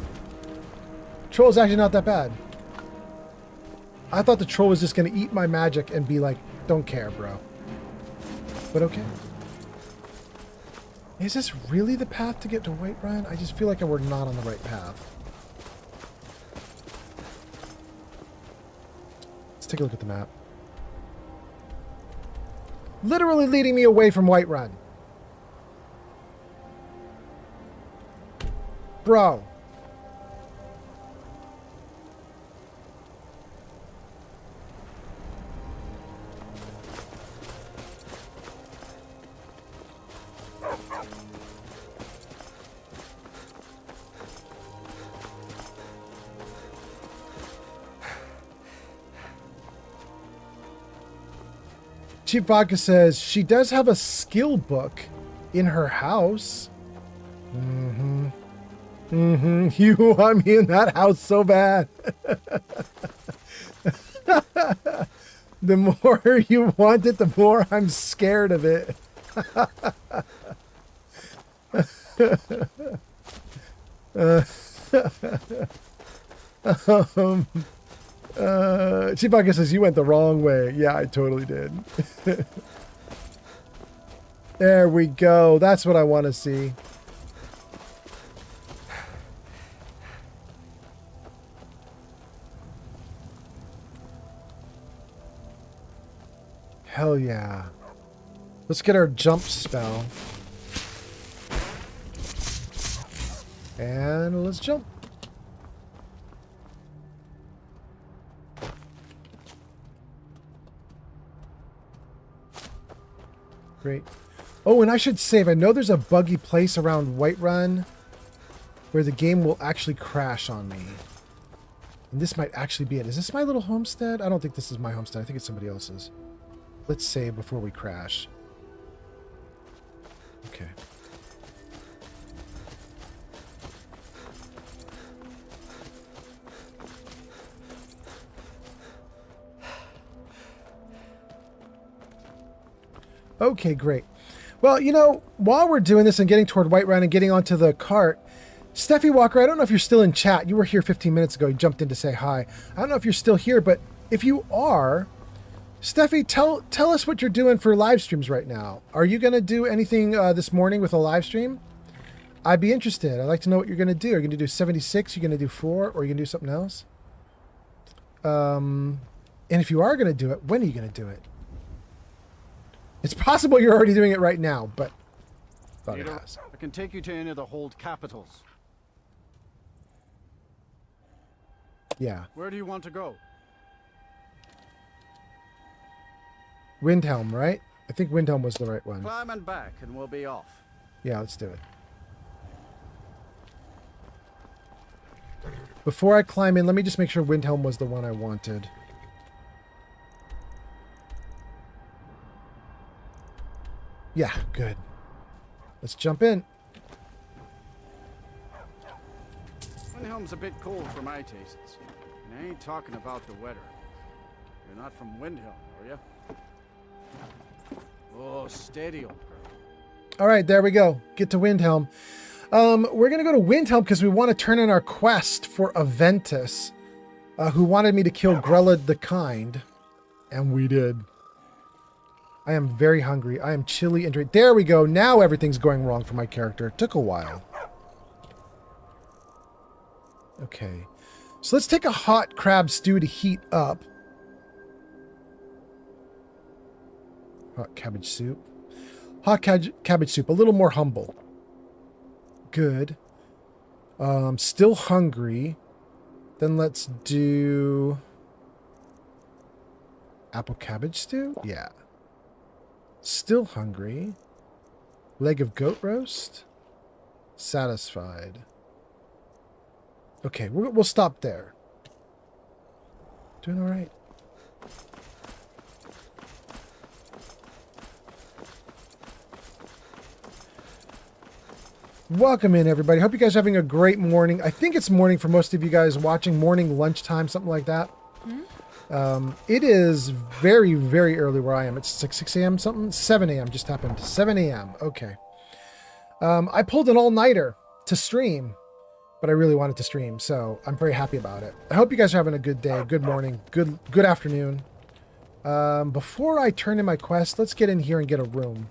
Troll's actually not that bad. I thought the troll was just gonna eat my magic and be like, don't care, bro. But okay. Is this really the path to get to Whiterun? I just feel like we're not on the right path. Let's take a look at the map. Literally leading me away from Whiterun. Bro. Cheap Vodka says she does have a skill book in her house. Mm-hmm. Mm-hmm. You want me in that house so bad. The more you want it, the more I'm scared of it. Chewbacca says you went the wrong way. Yeah, I totally did. There we go. That's what I want to see. Hell yeah. Let's get our jump spell. And let's jump. Great. Oh, and I should save. I know there's a buggy place around Whiterun where the game will actually crash on me. And this might actually be it. Is this my little homestead? I don't think this is my homestead. I think it's somebody else's. Let's save before we crash. Okay. Okay, great. Well, you know, while we're doing this and getting toward Whiterun and getting onto the cart, Steffi Walker, I don't know if you're still in chat. You were here 15 minutes ago. You jumped in to say hi. I don't know if you're still here, but if you are, Steffi, tell us what you're doing for live streams right now. Are you going to do anything this morning with a live stream? I'd be interested. I'd like to know what you're going to do. Are you going to do 76? You're going to do 4? Or are you going to do something else? And if you are going to do it, when are you going to do it? It's possible you're already doing it right now, but thought it has. I can take you to any of the hold capitals. Yeah. Where do you want to go? Windhelm, right? I think Windhelm was the right one. Climb and back, and we'll be off. Yeah, let's do it. Before I climb in, let me just make sure Windhelm was the one I wanted. Yeah, good. Let's jump in. Windhelm's a bit cold for my tastes. And I ain't talking about the weather. You're not from Windhelm, are you? Oh, steady, old girl. All right, there we go. Get to Windhelm. We're going to go to Windhelm because we want to turn in our quest for Aventus, who wanted me to kill Grella the Kind. And we did. I am very hungry. I am chilly and drained. There we go. Now everything's going wrong for my character. It took a while. Okay. So let's take a hot crab stew to heat up. Hot cabbage soup. Hot cabbage soup. A little more humble. Good. Still hungry. Then let's do apple cabbage stew? Yeah. Still hungry. Leg of goat roast. Satisfied. Okay, we'll stop there. Doing all right. Welcome in, everybody. Hope you guys are having a great morning. I think it's morning for most of you guys watching. Morning, lunchtime, something like that. It is very, very early where I am. It's like 6 a.m. something. 7 a.m. just happened. 7 a.m. Okay. I pulled an all-nighter to stream, but I really wanted to stream, so I'm very happy about it. I hope you guys are having a good day, good morning, good afternoon. Before I turn in my quest, let's get in here and get a room.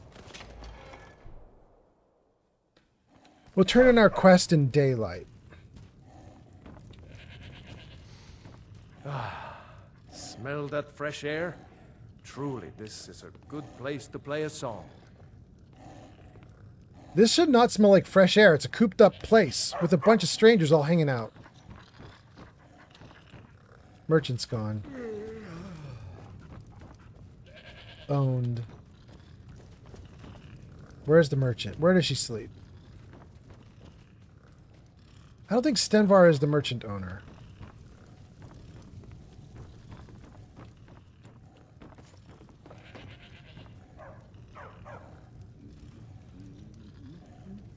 We'll turn in our quest in daylight. Smell that fresh air? Truly, this is a good place to play a song. This should not smell like fresh air. It's a cooped up place with a bunch of strangers all hanging out. Merchant's gone. Owned. Where's the merchant? Where does she sleep? I don't think Stenvar is the merchant owner.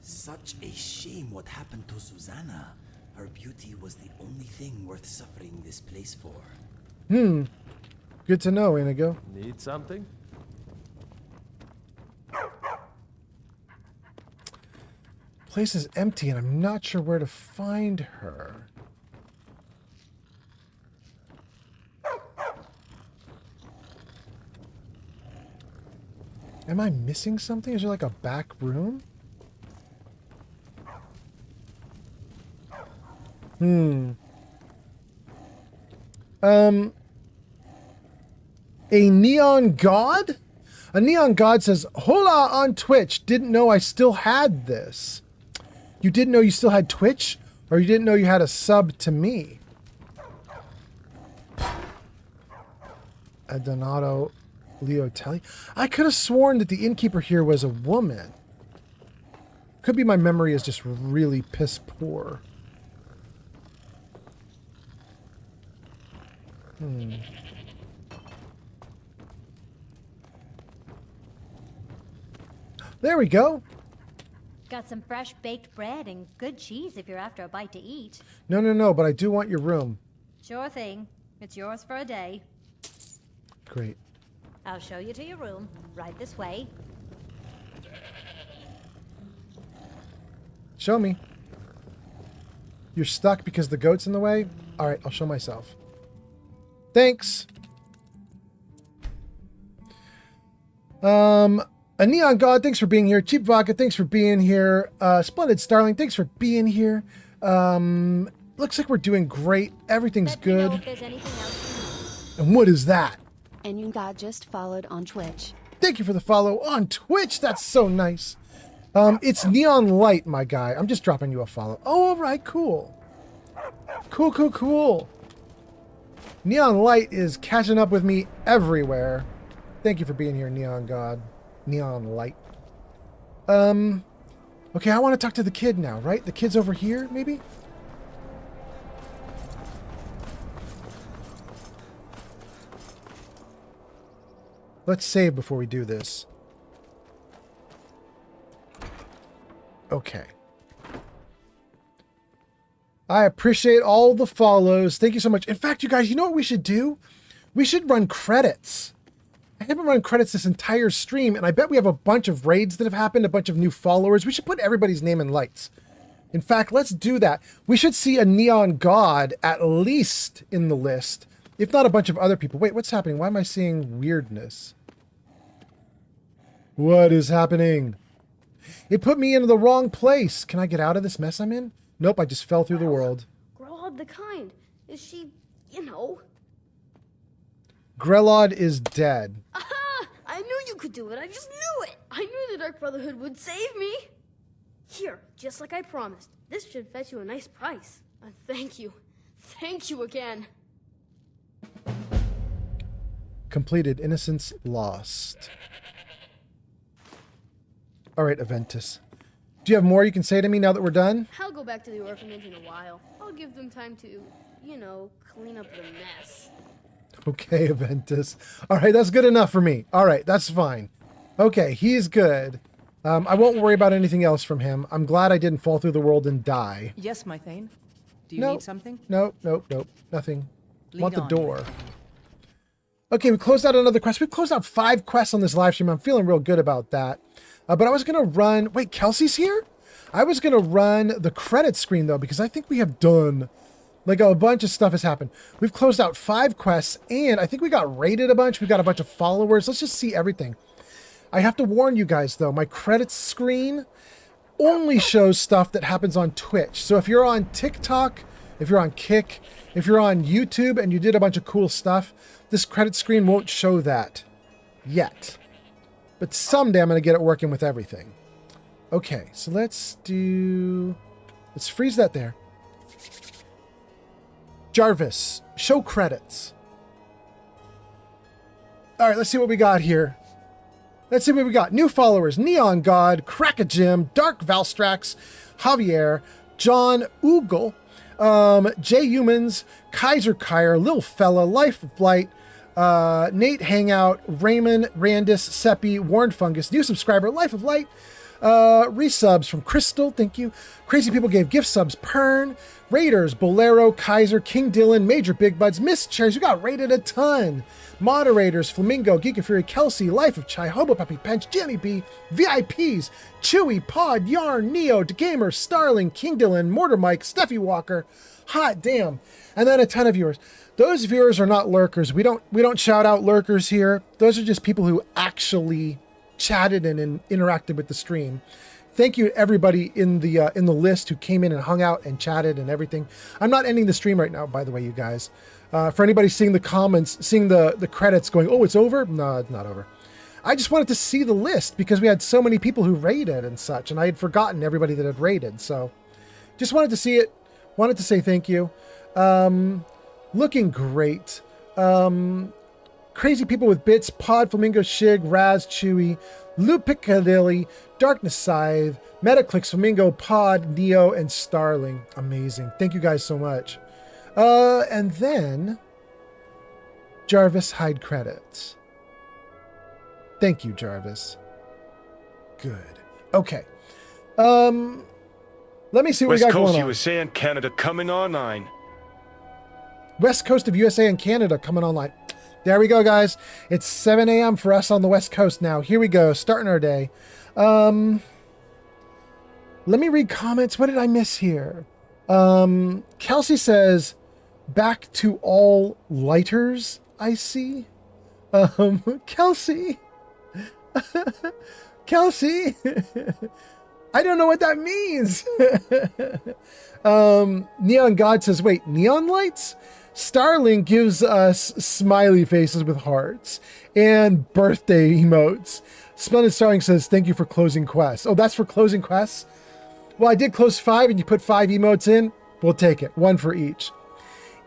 Such a shame what happened to Susanna. Her beauty was the only thing worth suffering this place for. Good to know, Inigo. Need something? Place is empty and I'm not sure where to find her. Am I missing something? Is there like a back room? A neon god? A neon god says, "Hola on Twitch. Didn't know I still had this." You didn't know you still had Twitch? Or you didn't know you had a sub to me? Donato Leotelli. I could have sworn that the innkeeper here was a woman. Could be my memory is just really piss poor. There we go. Got some fresh baked bread and good cheese if you're after a bite to eat. No, but I do want your room. Sure thing. It's yours for a day. Great. I'll show you to your room. Right this way. Show me. You're stuck because the goat's in the way? Alright, I'll show myself. Thanks. A Neon God, thanks for being here. Cheap Vodka, thanks for being here. Splendid Starling, thanks for being here. Looks like we're doing great. Everything's good. And what is that? And you got just followed on Twitch. Thank you for the follow on Twitch. That's so nice. It's Neon Light, my guy. I'm just dropping you a follow. Oh, all right, cool. Cool. Neon Light is catching up with me everywhere. Thank you for being here, Neon God. Neon Light. Okay, I want to talk to the kid now, right? The kid's over here, maybe? Let's save before we do this. Okay. I appreciate all the follows. Thank you so much. In fact, you guys, you know what we should do? We should run credits. I haven't run credits this entire stream, and I bet we have a bunch of raids that have happened, a bunch of new followers. We should put everybody's name in lights. In fact, let's do that. We should see a Neon God at least in the list, if not a bunch of other people. Wait, what's happening? Why am I seeing weirdness? What is happening? It put me into the wrong place. Can I get out of this mess I'm in? Nope, I just fell through the world. Grelod the Kind. Is she, you know? Grelod is dead. Aha! I knew you could do it. I just knew it. I knew the Dark Brotherhood would save me. Here, just like I promised. This should fetch you a nice price. Thank you. Thank you again. Completed. Innocence lost. All right, Aventus. Do you have more you can say to me now that we're done? I'll go back to the orphanage in a while. I'll give them time to, you know, clean up the mess. Okay, Aventus. All right, that's good enough for me. All right, that's fine. Okay, he's good. I won't worry about anything else from him. I'm glad I didn't fall through the world and die. Yes, my Thane. Do you Nope. need something? Nope, nope, nope. Nothing. Lead Want the on. door. Okay, we closed out another quest. We've closed out 5 quests on this live stream. I'm feeling real good about that. But I was going to run... Wait, Kelsey's here? I was going to run the credit screen, though, because I think we have done... Like, a bunch of stuff has happened. We've closed out 5 quests, and I think we got raided a bunch. We got a bunch of followers. Let's just see everything. I have to warn you guys, though. My credits screen only shows stuff that happens on Twitch. So if you're on TikTok, if you're on Kick, if you're on YouTube, and you did a bunch of cool stuff, this credit screen won't show that yet. But someday I'm going to get it working with everything. Okay, so let's freeze that there. Jarvis, show credits. All right, let's see what we got here. Let's see what we got. New followers: Neon God, Crackajim, Dark Valstrax, Javier, John Oogle, Jay Humans, Kaiser Kyre, Lil Fella, Life of Light, Nate Hangout, Raymond, Randis, Seppi, Warned Fungus, new subscriber, Life of Light, resubs from Crystal, thank you. Crazy People gave gift subs, Pern, Raiders, Bolero, Kaiser, King Dylan, Major Big Buds, Miss Cherries, we got rated a ton. Moderators, Flamingo, Geek and Fury, Kelsey, Life of Chai, Hobo Puppy, Pench, Jamie B, VIPs, Chewy, Pod, Yarn, Neo, DeGamer, Starling, King Dylan, Mortar Mike, Steffi Walker, Hot Damn, and then a ton of viewers. Those viewers are not lurkers. We don't shout out lurkers here. Those are just people who actually chatted and interacted with the stream. Thank you to everybody in the list who came in and hung out and chatted and everything. I'm not ending the stream right now, by the way, you guys. For anybody seeing the comments, seeing the credits going, oh, it's over? No, it's not over. I just wanted to see the list because we had so many people who raided and such, and I had forgotten everybody that had raided. So just wanted to see it. Wanted to say thank you. Looking great. Crazy People with Bits, Pod, Flamingo, Shig, Raz, Chewy, Lou Piccadilly, Darkness Scythe, Metaclicks, Flamingo, Pod, Neo, and Starling. Amazing. Thank you guys so much. And then Jarvis hide credits. Thank you, Jarvis. Good. Okay. Let me see what we got going on. West Coast USA and Canada coming online. West Coast of USA and Canada coming online. There we go, guys. It's 7 a.m. for us on the West Coast now. Here we go, starting our day. Let me read comments. What did I miss here? Kelsey says, back to all lighters, I see. Kelsey. Kelsey. I don't know what that means. Neon God says, wait, neon lights? Starling gives us smiley faces with hearts and birthday emotes. Splendid Starling says, thank you for closing quests. Oh, that's for closing quests? Well, I did close 5 and you put 5 emotes in. We'll take it. 1 for each.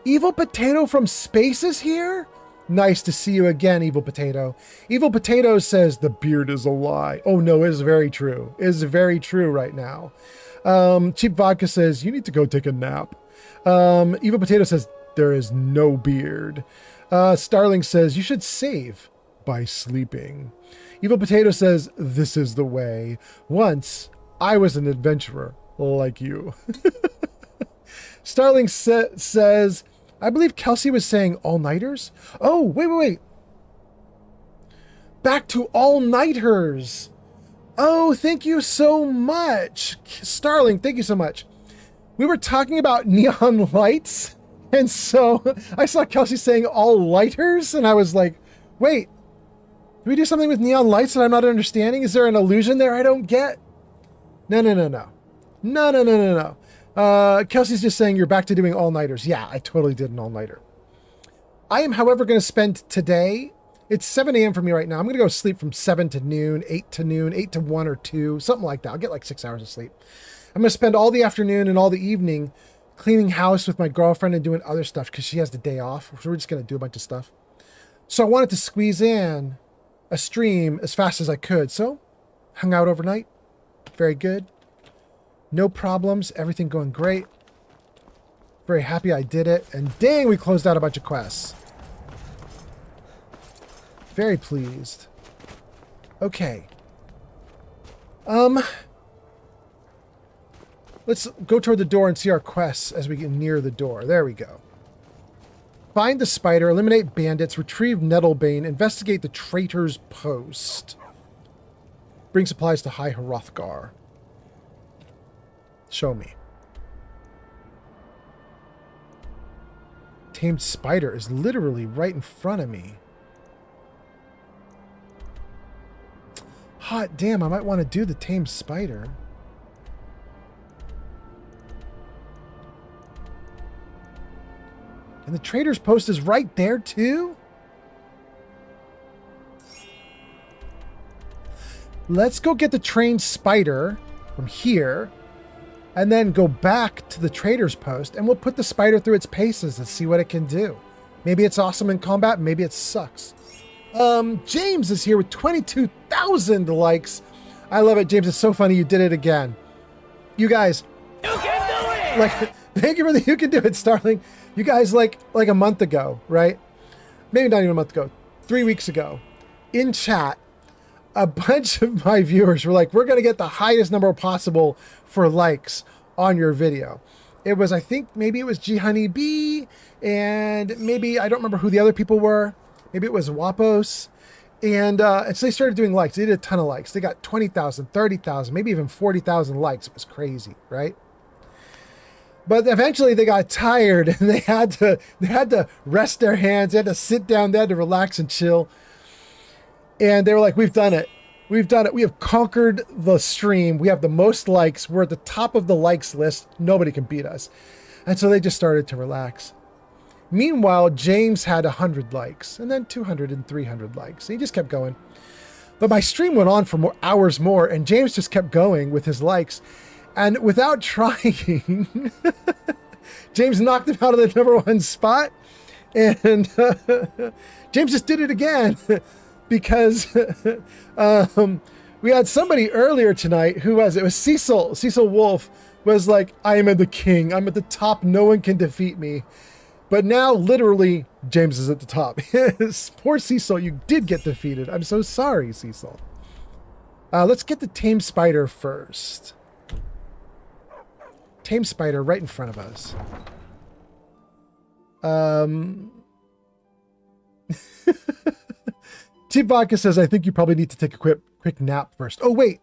Evil Potato from Space is here? Nice to see you again, Evil Potato. Evil Potato says the beard is a lie. Oh no, it is very true. It is very true right now. Cheap Vodka says, you need to go take a nap. Evil Potato says, there is no beard. Starling says, you should save by sleeping. Evil Potato says, this is the way. Once, I was an adventurer like you. Starling says, I believe Kelsey was saying all-nighters. Oh, wait. Back to all-nighters. Oh, thank you so much. Starling, thank you so much. We were talking about neon lights, and so I saw Kelsey saying all-lighters, and I was like, wait, did we do something with neon lights that I'm not understanding? Is there an illusion there I don't get? No. Kelsey's just saying you're back to doing all-nighters. Yeah, I totally did an all-nighter. I am, however, going to spend today, it's 7 a.m. for me right now. I'm going to go sleep from 7 to noon, 8 to noon, 8 to 1 or 2, something like that. I'll get like 6 hours of sleep. I'm going to spend all the afternoon and all the evening cleaning house with my girlfriend and doing other stuff because she has the day off. So we're just going to do a bunch of stuff. So I wanted to squeeze in a stream as fast as I could. So hung out overnight. Very good. No problems. Everything going great. Very happy I did it. And dang, we closed out a bunch of quests. Very pleased. Okay. Let's go toward the door and see our quests as we get near the door. There we go. Find the spider, eliminate bandits, retrieve Nettlebane, investigate the traitor's post. Bring supplies to High Hrothgar. Show me. Tamed spider is literally right in front of me. Hot damn, I might want to do the tamed spider. And the trader's post is right there too? Let's go get the trained spider from here and then go back to the trader's post and we'll put the spider through its paces and see what it can do. Maybe it's awesome in combat, maybe it sucks. James is here with 22,000 likes. I love it, James. It's so funny you did it again. You guys. You can do it! Like, thank you for the you can do it, Starling. You guys, like a month ago, right? Maybe not even a month ago. 3 weeks ago, in chat, a bunch of my viewers were like, we're going to get the highest number possible for likes on your video. It was, I think, maybe it was G Honey B, and maybe, I don't remember who the other people were. Maybe it was Wapos. And so they started doing likes. They did a ton of likes. They got 20,000, 30,000, maybe even 40,000 likes. It was crazy, right? But eventually they got tired and they had to rest their hands. They had to sit down. They had to relax and chill. And they were like, we've done it. We've done it. We have conquered the stream. We have the most likes. We're at the top of the likes list. Nobody can beat us. And so they just started to relax. Meanwhile, James had 100 likes and then 200 and 300 likes. He just kept going. But my stream went on for hours more and James just kept going with his likes. And without trying, James knocked him out of the #1 spot. And James just did it again because we had somebody earlier tonight. Who was it? It was Cecil. Cecil Wolf was like, I am the king. I'm at the top. No one can defeat me. But now, literally, James is at the top. Poor Cecil, you did get defeated. I'm so sorry, Cecil. Let's get the tame spider first. Tame spider right in front of us. Cheap Vodka says, I think you probably need to take a quick nap first. Oh, wait.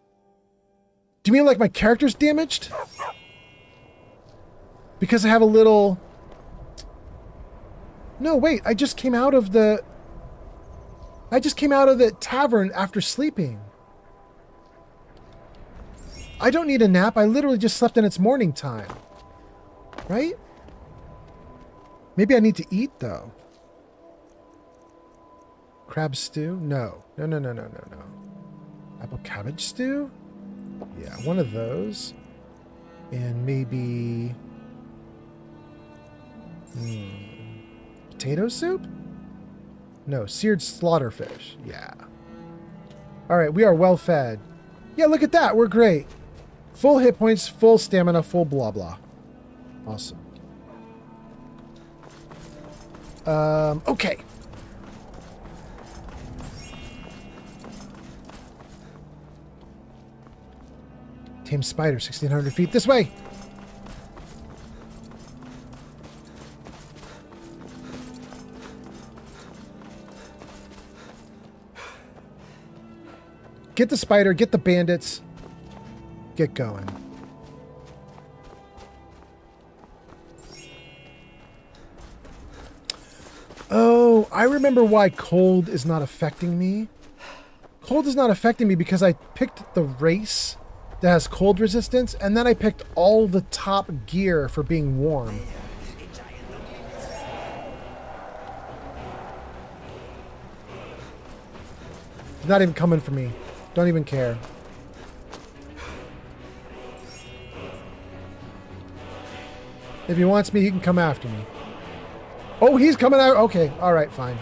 Do you mean like my character's damaged? Because I have a little... No, wait. I just came out of the tavern after sleeping. I don't need a nap. I literally just slept in its morning time. Right? Maybe I need to eat, though. Crab stew? No. No. Apple cabbage stew? Yeah, one of those. And maybe... potato soup? No, seared slaughterfish. Yeah. All right, we are well fed. Yeah, look at that. We're great. Full hit points, full stamina, full blah blah. Awesome. Okay. Tame spider, 1,600 feet. This way. Get the spider, get the bandits. Get going. Oh, I remember why cold is not affecting me. Cold is not affecting me because I picked the race that has cold resistance, and then I picked all the top gear for being warm. He's not even coming for me. Don't even care. If he wants me, he can come after me. Oh, he's coming out. Okay, all right, fine.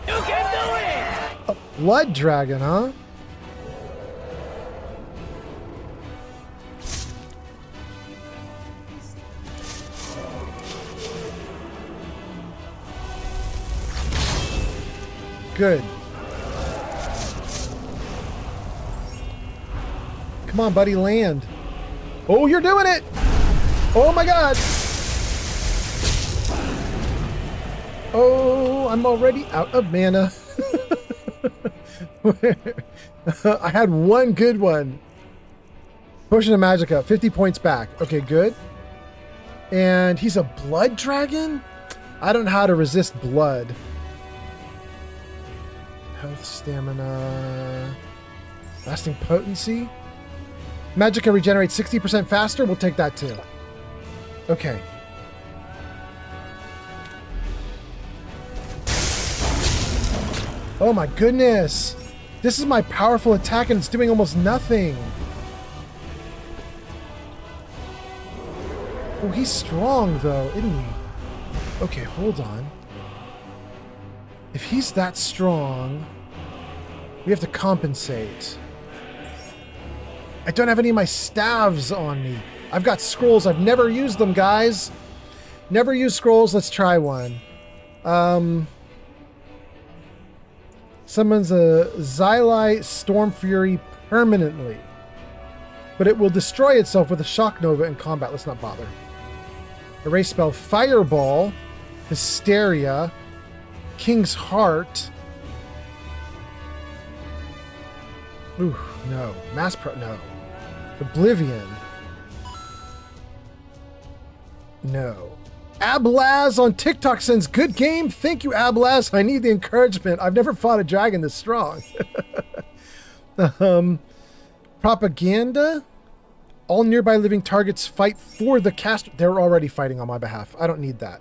You can do it! A blood dragon, huh? Good. Come on, buddy, land. Oh, you're doing it! Oh my god! Oh, I'm already out of mana. I had one good one. Potion of Magicka, 50 points back. Okay, good. And he's a blood dragon? I don't know how to resist blood. Health, stamina, lasting potency. Magicka regenerates 60% faster. We'll take that too. Okay. Oh my goodness. This is my powerful attack and it's doing almost nothing. Oh, he's strong though, isn't he? Okay, hold on. If he's that strong, we have to compensate. I don't have any of my staves on me. I've got scrolls. I've never used them, guys. Never used scrolls. Let's try one. Summons a Xyli Storm Fury permanently. But it will destroy itself with a Shock Nova in combat. Let's not bother. Erase spell Fireball. Hysteria. King's Heart. Ooh, no. No. Oblivion. No. Ablaz on TikTok sends good game. Thank you, Ablaz. I need the encouragement. I've never fought a dragon this strong. Propaganda. All nearby living targets fight for the cast. They're already fighting on my behalf. I don't need that.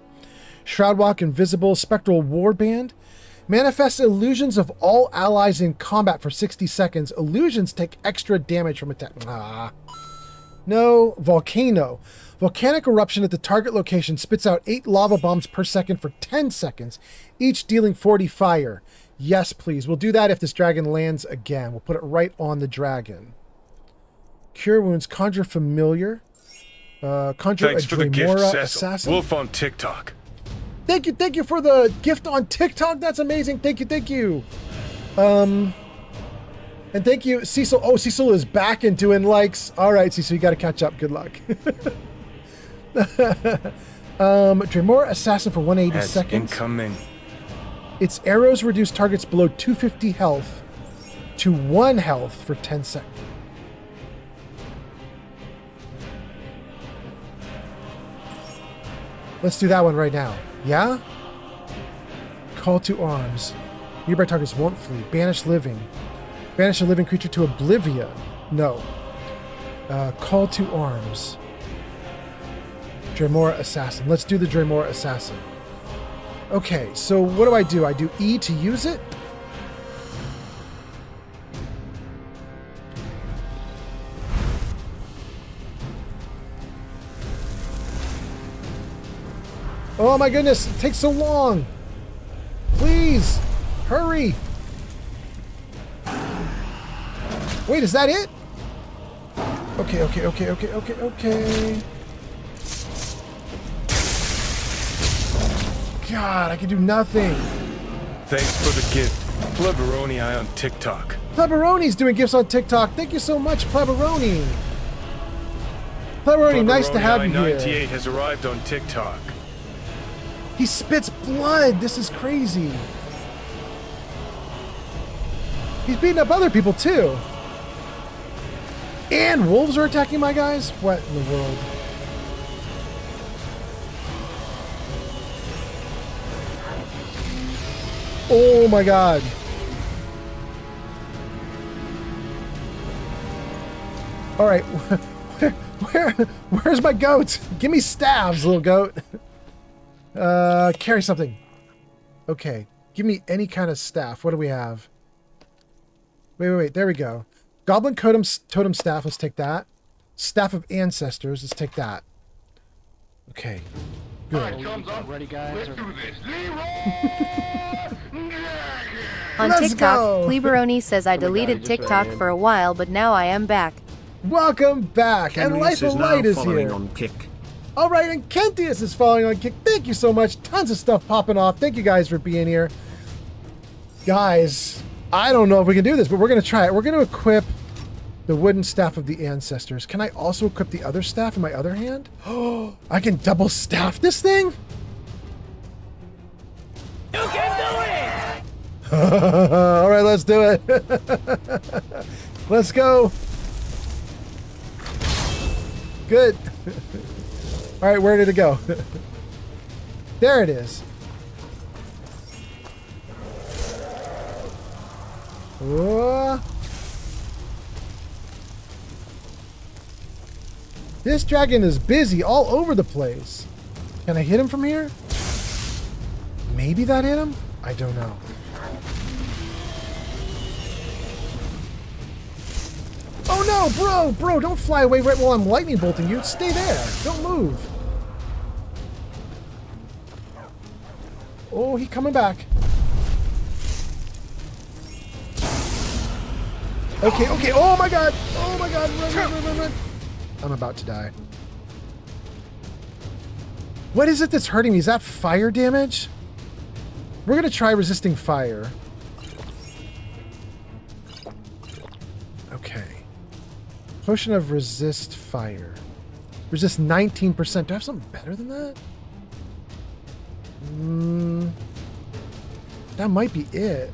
Shroudwalk, Invisible, Spectral Warband. Manifest illusions of all allies in combat for 60 seconds. Illusions take extra damage from attack. No. Volcano. Volcanic eruption at the target location spits out 8 lava bombs per second for 10 seconds, each dealing 40 fire. Yes, please. We'll do that if this dragon lands again. We'll put it right on the dragon. Cure wounds. Conjure familiar. Conjure Thanks a for the gift, Dremora Cecil. assassin. Wolf on TikTok. Thank you for the gift on TikTok. That's amazing. Thank you. And thank you, Cecil. Oh, Cecil is back and doing likes. All right, Cecil, you got to catch up. Good luck. Dremora assassin for 180 Heads seconds. Incoming. Its arrows reduce targets below 250 health to 1 health for 10 seconds. Let's do that one right now. Yeah? Call to arms. Nearby targets won't flee. Banish living. Banish a living creature to oblivion. No. Call to arms. Dremora assassin. Let's do the Dremora assassin. Okay, so what do? I do E to use it? Oh my goodness, it takes so long. Please, hurry. Wait, is that it? Okay. God, I can do nothing. Thanks for the gift. Pleberoni Eye on TikTok. Pleberoni's doing gifts on TikTok. Thank you so much, Pleberoni. Pleberoni, nice to have you here. 98 has arrived on TikTok. He spits blood. This is crazy. He's beating up other people too. And wolves are attacking my guys? What in the world? Oh my god. All right. Where's my goat? Give me staves, little goat. Carry something. Okay. Give me any kind of staff. What do we have? Wait. There we go. Goblin totem staff. Let's take that. Staff of ancestors. Let's take that. Okay. Good. On Let's TikTok, go. Pleberoni says I deleted TikTok for a while, but now I am back. Welcome back. And Life of Light is here. On Kick. All right, and Kentius is following on Kick. Thank you so much. Tons of stuff popping off. Thank you guys for being here. Guys, I don't know if we can do this, but we're going to try it. We're going to equip the wooden staff of the ancestors. Can I also equip the other staff in my other hand? Oh, I can double staff this thing? You can do it! All right, let's do it. Let's go. Good. All right, where did it go? There it is. Whoa. This dragon is busy all over the place. Can I hit him from here? Maybe that hit him? I don't know. Oh no, bro, don't fly away right while I'm lightning bolting you. Stay there. Don't move. Oh, he coming back. Okay. Oh my god. Run. I'm about to die. What is it that's hurting me? Is that fire damage? We're going to try resisting fire. Okay. Potion of resist fire. Resist 19%. Do I have something better than that? That might be it.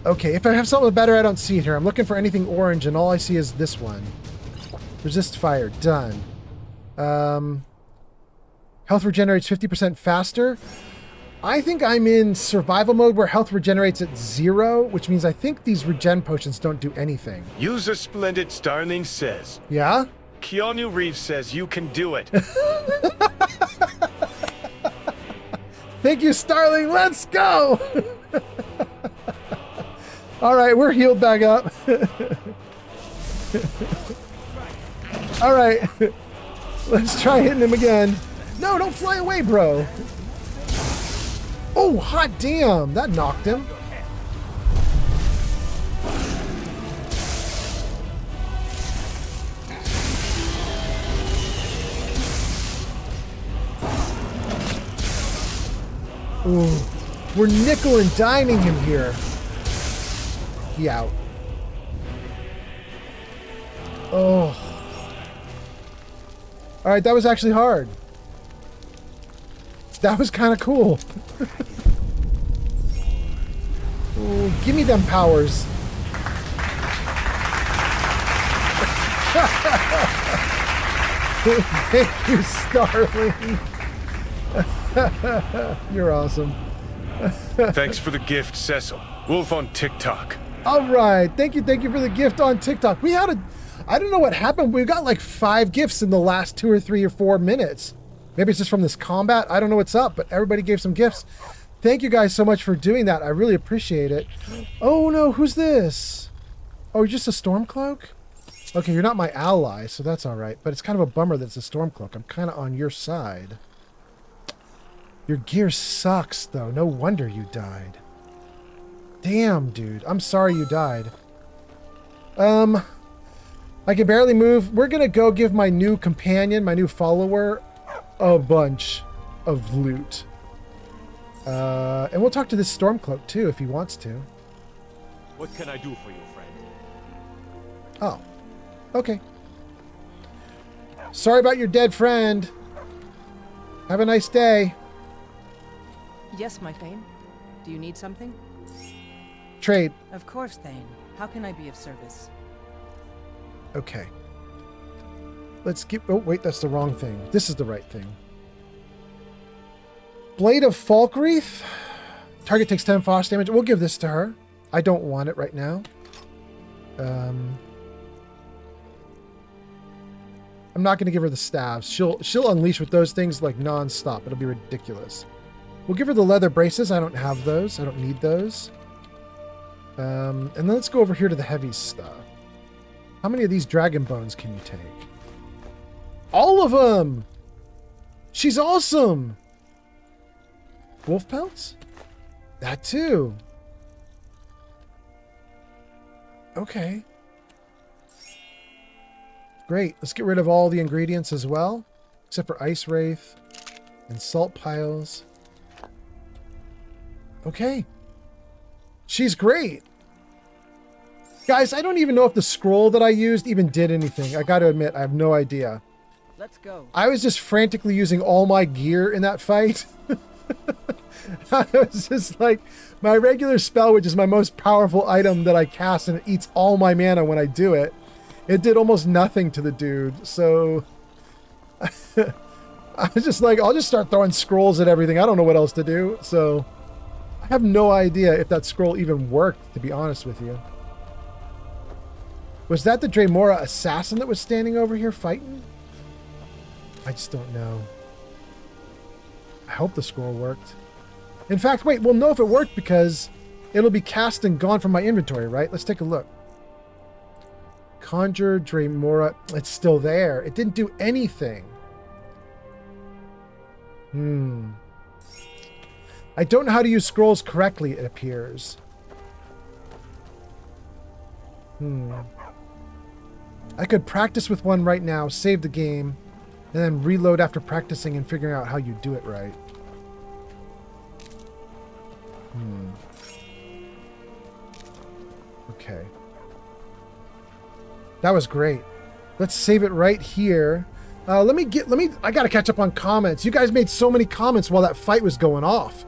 Okay, if I have something better, I don't see it here. I'm looking for anything orange, and all I see is this one. Resist fire. Done. Health regenerates 50% faster. I think I'm in survival mode where health regenerates at 0, which means I think these regen potions don't do anything. User Splendid Starling says. Yeah? Keanu Reeves says you can do it. Thank you, Starling. Let's go! All right, we're healed back up. All right. Let's try hitting him again. No, don't fly away, bro. Oh, hot damn. That knocked him. Ooh, we're nickel and diming him here. He out. Oh. All right, that was actually hard. That was kind of cool. Ooh, give me them powers. Thank you, Starling. You're awesome. Thanks for the gift, Cecil. Wolf on TikTok. All right. Thank you for the gift on TikTok. We had I don't know what happened. We got like 5 gifts in the last 2 or 3 or 4 minutes. Maybe it's just from this combat. I don't know what's up, but everybody gave some gifts. Thank you guys so much for doing that. I really appreciate it. Oh no, who's this? Oh, just a storm cloak? Okay, you're not my ally, so that's all right. But it's kind of a bummer that it's a Stormcloak. I'm kind of on your side. Your gear sucks, though. No wonder you died. Damn, dude. I'm sorry you died. I can barely move. We're going to go give my new companion, my new follower, a bunch of loot. And we'll talk to this Stormcloak, too, if he wants to. What can I do for you, friend? Oh. Okay. Sorry about your dead friend. Have a nice day. Yes, my Thane. Do you need something? Trade. Of course, Thane. How can I be of service? Okay. Let's get... Oh, wait, that's the wrong thing. This is the right thing. Blade of Falkreath. Target takes 10 frost damage. We'll give this to her. I don't want it right now. I'm not going to give her the staves. She'll unleash with those things like non-stop. It'll be ridiculous. We'll give her the leather braces. I don't have those. I don't need those. And then let's go over here to the heavy stuff. How many of these dragon bones can you take? All of them! She's awesome! Wolf pelts? That too. Okay. Great. Let's get rid of all the ingredients as well. Except for ice wraith and salt piles. Okay. She's great. Guys, I don't even know if the scroll that I used even did anything. I gotta admit, I have no idea. Let's go. I was just frantically using all my gear in that fight. I was just like, my regular spell, which is my most powerful item that I cast, and it eats all my mana when I do it. It did almost nothing to the dude, so... I was just like, I'll just start throwing scrolls at everything. I don't know what else to do, so... I have no idea if that scroll even worked, to be honest with you. Was that the Dremora assassin that was standing over here fighting? I just don't know. I hope the scroll worked. In fact, wait, we'll know if it worked because it'll be cast and gone from my inventory, right? Let's take a look. Conjure Dremora. It's still there. It didn't do anything. I don't know how to use scrolls correctly, it appears. I could practice with one right now, save the game, and then reload after practicing and figuring out how you do it right. Okay. That was great. Let's save it right here. I gotta catch up on comments. You guys made so many comments while that fight was going off.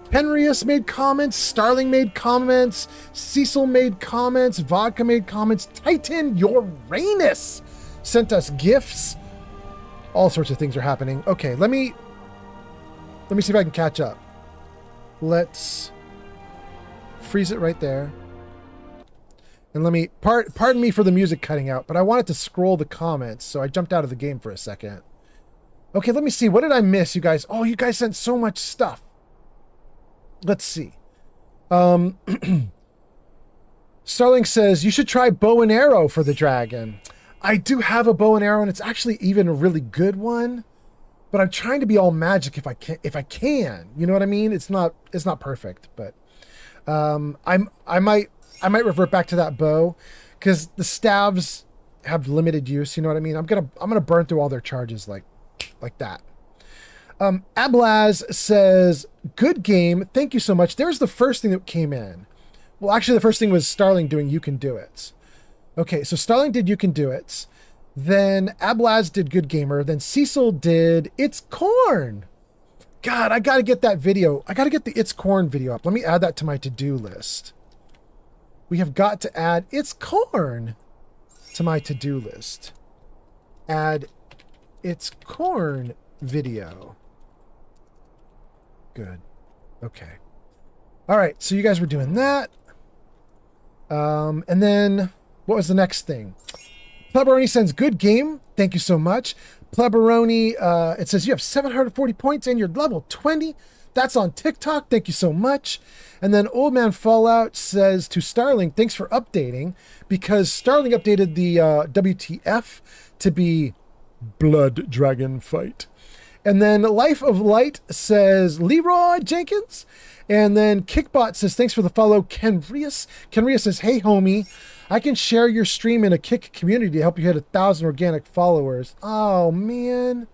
Penrius made comments, Starling made comments, Cecil made comments, Vodka made comments, Titan Uranus sent us gifts. All sorts of things are happening. Okay, let me see if I can catch up. Let's freeze it right there. And let me, pardon me for the music cutting out, but I wanted to scroll the comments, so I jumped out of the game for a second. Okay, let me see. What did I miss, you guys? Oh, you guys sent so much stuff. Let's see. Starling says, you should try bow and arrow for the dragon. I do have a bow and arrow, and it's actually even a really good one. But I'm trying to be all magic if I can. You know what I mean? It's not perfect, but I might revert back to that bow because the staves have limited use. You know what I mean? I'm gonna burn through all their charges like that. Ablaz says, good game. Thank you so much. There's the first thing that came in. Well, actually, the first thing was Starling doing You Can Do It. Okay, so Starling did You Can Do It. Then Ablaz did Good Gamer. Then Cecil did It's Corn. God, I got to get that video. I got to get the It's Corn video up. Let me add that to my to-do list. We have got to add It's Corn to my to-do list. Add It's Corn video. Good. Okay. All right, so you guys were doing that. And then what was the next thing? Pleberoni sends good game. Thank you so much. Pleberoni, it says you have 740 points and you're level 20. That's on TikTok. Thank you so much. And then Old Man Fallout says to Starling, thanks for updating, because Starling updated the WTF to be Blood Dragon Fight. And then Life of Light says Leroy Jenkins. And then Kickbot says, thanks for the follow, Kenrius. Kenrius says, hey, homie, I can share your stream in a Kick community to help you hit 1,000 organic followers. Oh, man.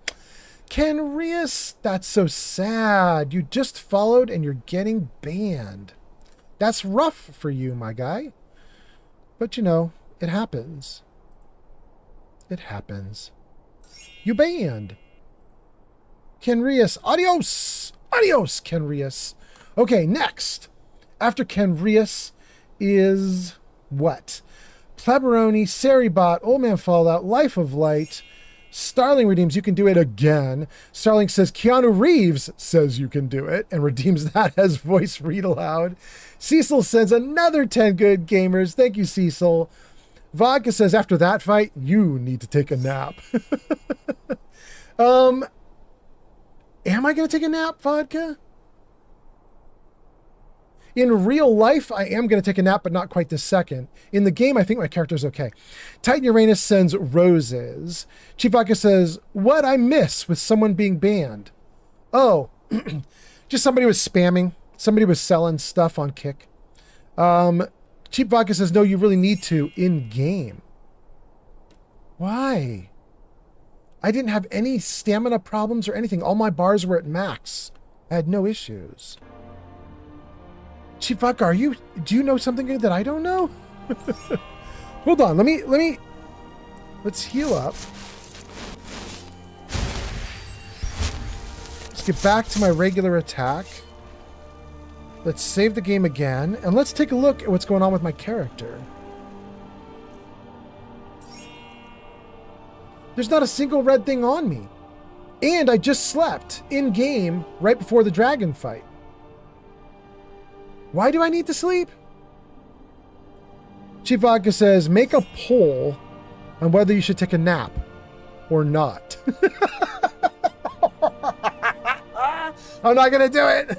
Kenrius, that's so sad. You just followed and you're getting banned. That's rough for you, my guy. But, you know, it happens. It happens. You banned. Kenrius, adios! Adios, Kenrius. Okay, next. After Kenrius is what? Pleberoni, Saribot, Old Man Fallout, Life of Light, Starling redeems, you can do it again. Starling says, Keanu Reeves says you can do it, and redeems that as voice read aloud. Cecil sends another 10 good gamers. Thank you, Cecil. Vodka says, after that fight, you need to take a nap. Am I going to take a nap, Vodka? In real life, I am going to take a nap, but not quite this second. In the game, I think my character's okay. Titan Uranus sends roses. Chief Vodka says, what I miss with someone being banned? Oh, just somebody was spamming. Somebody was selling stuff on Kick. Cheap Vodka says, no, you really need to in-game. Why? I didn't have any stamina problems or anything. All my bars were at max. I had no issues. Cheap Vodka, do you know something that I don't know? Hold on, let's heal up. Let's get back to my regular attack. Let's save the game again, and let's take a look at what's going on with my character. There's not a single red thing on me. And I just slept in-game right before the dragon fight. Why do I need to sleep? Chief Vodka says, make a poll on whether you should take a nap or not. I'm not going to do it.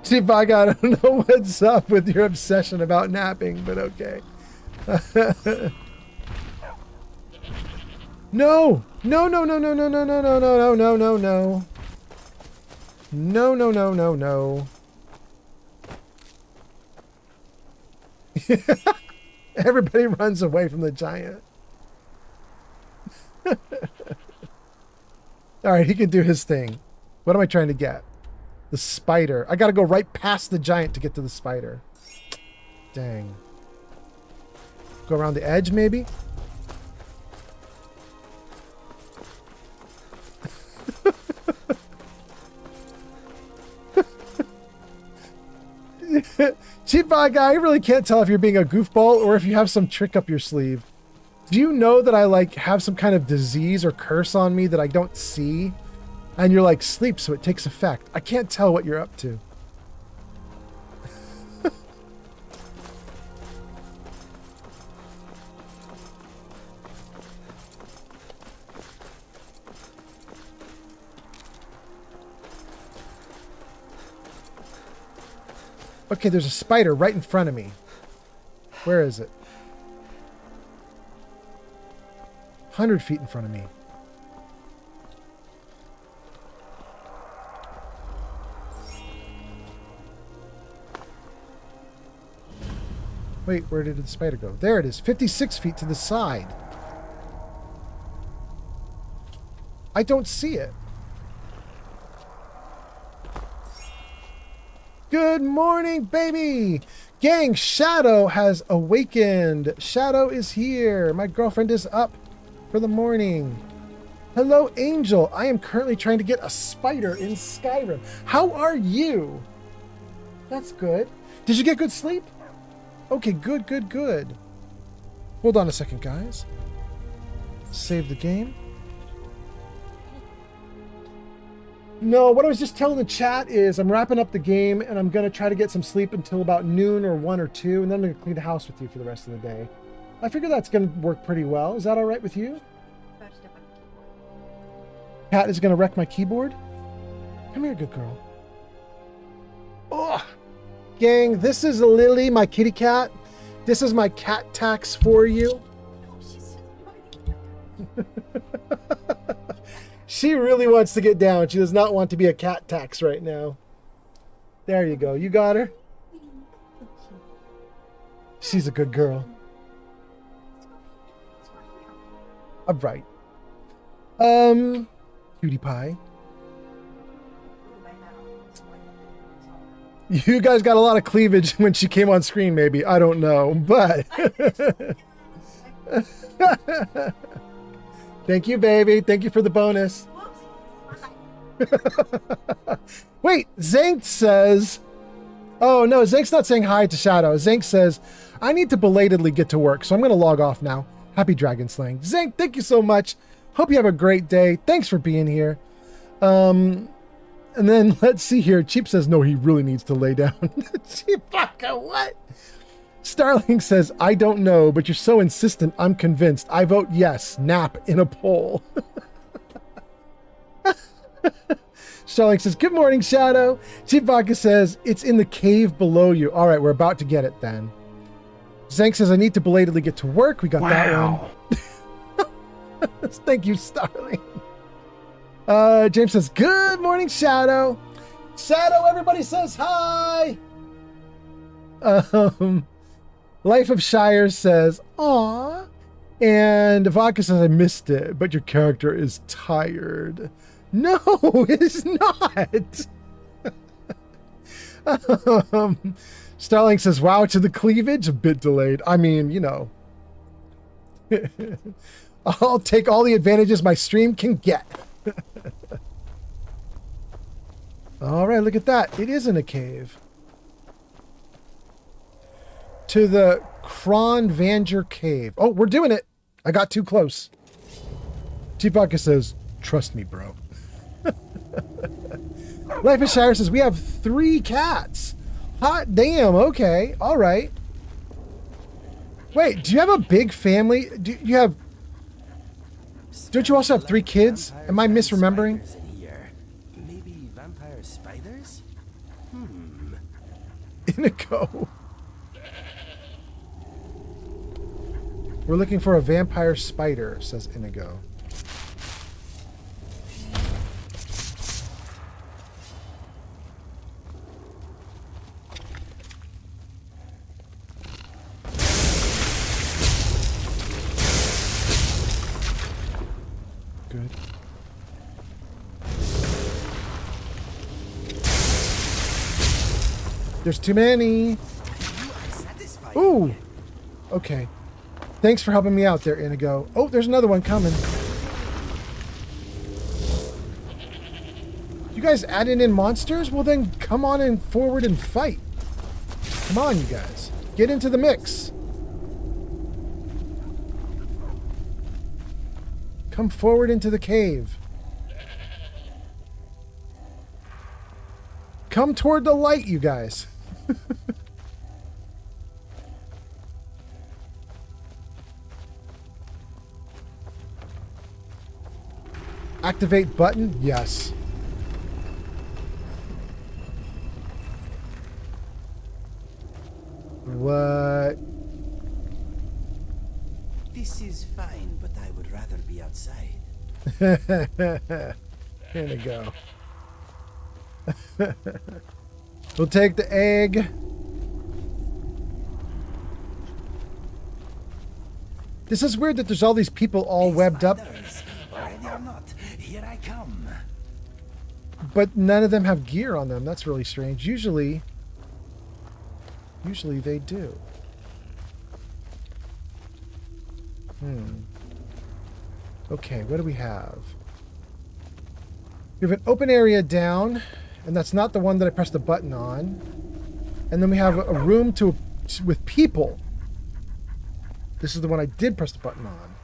Chief Vodka, I don't know what's up with your obsession about napping, but okay. No! No, no, no, no, no, no, no, no, no, no, no, no. No, no, no, no, no. Everybody runs away from the giant. Alright, he can do his thing. What am I trying to get? The spider. I gotta go right past the giant to get to the spider. Dang. Go around the edge, maybe? Cheap Vodka, I really can't tell if you're being a goofball or if you have some trick up your sleeve. Do you know that I have some kind of disease or curse on me that I don't see? And you're like, sleep so it takes effect. I can't tell what you're up to. Okay, there's a spider right in front of me. Where is it? 100 feet in front of me. Wait, where did the spider go? There it is, 56 feet to the side. I don't see it. Good morning, baby! Gang, Shadow has awakened. Shadow is here. My girlfriend is up for the morning. Hello, Angel. I am currently trying to get a spider in Skyrim. How are you? That's good. Did you get good sleep? Okay, good, good, good. Hold on a second, guys. Save the game. No, what I was just telling the chat is I'm wrapping up the game and I'm going to try to get some sleep until about noon or 1 or 2, and then I'm going to clean the house with you for the rest of the day. I figure that's going to work pretty well. Is that all right with you? Cat is gonna wreck my keyboard. Come here, good girl. Oh, gang, this is Lily, my kitty cat. This is my cat tax for you. She really wants to get down. She does not want to be a cat tax right now. There you go. You got her. She's a good girl. All right. Cutie pie. You guys got a lot of cleavage when she came on screen, maybe. I don't know, but... Thank you, baby. Thank you for the bonus. Wait, Zank says... Oh, no, Zank's not saying hi to Shadow. Zank says, I need to belatedly get to work, so I'm going to log off now. Happy dragon slaying. Zank, thank you so much. Hope you have a great day. Thanks for being here. And then let's see here. Cheap says, no, he really needs to lay down. Cheap fucker, what? Starling says, I don't know, but you're so insistent, I'm convinced. I vote yes. Nap in a poll. Starling says, good morning, Shadow. Cheap Vodka says, it's in the cave below you. All right, we're about to get it then. Zank says, I need to belatedly get to work. We got that one. Thank you, Starling. James says, good morning, Shadow. Shadow, everybody says hi. Life of Shire says, aw. And Vodka says, I missed it, but your character is tired. No, it's not. Starling says, wow, to the cleavage, a bit delayed. I mean, you know. I'll take all the advantages my stream can get. All right, look at that. It is in a cave. To the Kronvanger Cave. Oh, we're doing it. I got too close. Chipaka says, trust me, bro. Life of Shire says, we have 3 cats. Hot damn, okay. All right. Wait, do you have a big family? Do you have... Don't you also have 3 kids? Am I misremembering? Maybe vampire spiders? Inigo. We're looking for a vampire spider, says Inigo. Good. There's too many. Ooh. Okay. Thanks for helping me out there, Inigo. Oh, there's another one coming. You guys adding in monsters? Well, then come on in forward and fight. Come on, you guys. Get into the mix. Come forward into the cave. Come toward the light, you guys. Activate button? Yes. What? This is fine, but I would rather be outside. Here we go. We'll take the egg. This is weird that there's all these people all webbed up. Ready or not, here I come. But none of them have gear on them. That's really strange. Usually they do. Okay, what do we have? We have an open area down, and that's not the one that I pressed the button on. And then we have a room with people. This is the one I did press the button on.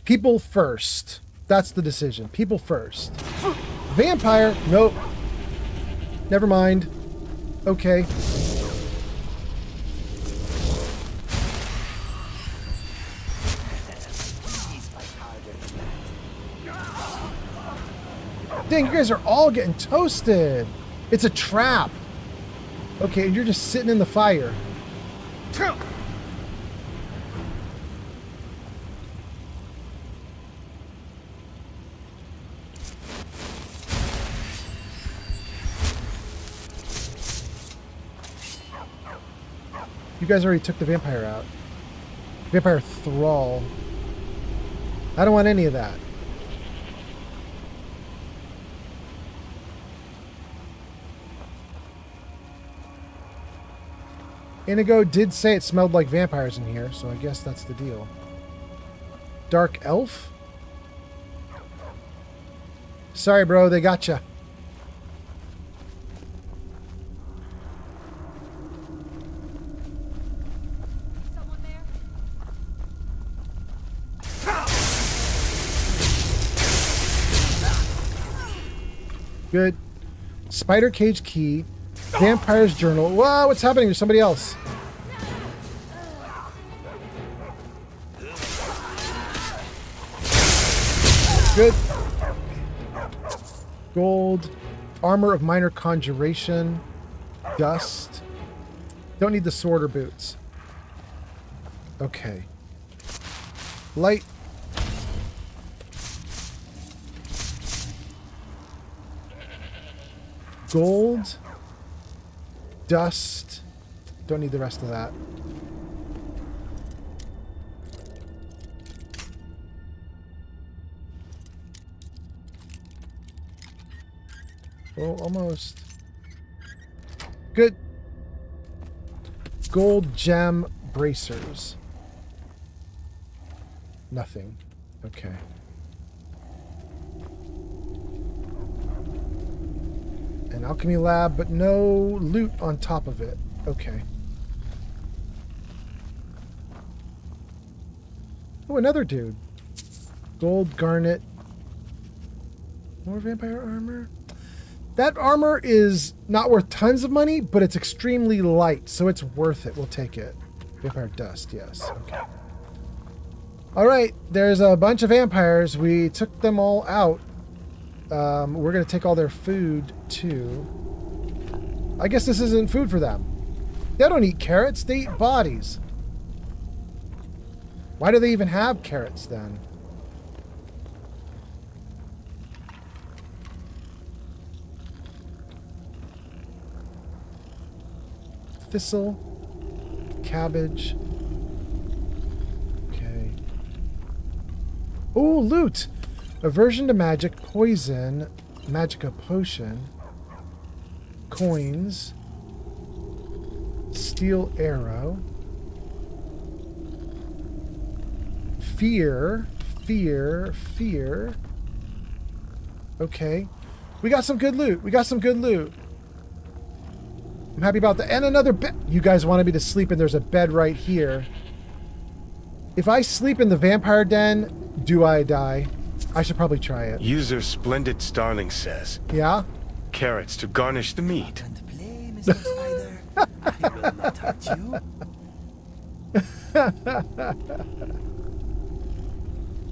People first. That's the decision. People first. Vampire. Nope. Never mind. Okay. Dang, you guys are all getting toasted. It's a trap. Okay, you're just sitting in the fire. You guys already took the vampire out. Vampire thrall. I don't want any of that. Inigo did say it smelled like vampires in here, so I guess that's the deal. Dark elf? Sorry, bro, they gotcha. Good. Spider cage key. Vampire's journal. Whoa, what's happening? There's somebody else. Good. Gold. Armor of minor conjuration. Dust. Don't need the sword or boots. Okay. Light. Gold. Dust. Don't need the rest of that. Oh, almost. Good. Gold gem bracers. Nothing. Okay. An alchemy lab, but no loot on top of it. Okay. Oh, another dude. Gold garnet. More vampire armor. That armor is not worth tons of money, but it's extremely light, so it's worth it. We'll take it. Vampire dust, yes. Okay. All right, there's a bunch of vampires. We took them all out. We're going to take all their food, too. I guess this isn't food for them. They don't eat carrots. They eat bodies. Why do they even have carrots, then? Thistle. Cabbage. Okay. Oh, loot! Aversion to magic, poison, magicka potion, coins, steel arrow, fear. Okay. We got some good loot. I'm happy about that. And another bed. You guys wanted me to sleep, and there's a bed right here. If I sleep in the vampire den, do I die? I should probably try it. User Splendid Starling says. Yeah? Carrots to garnish the meat. Mr. Spider. I will not hurt you.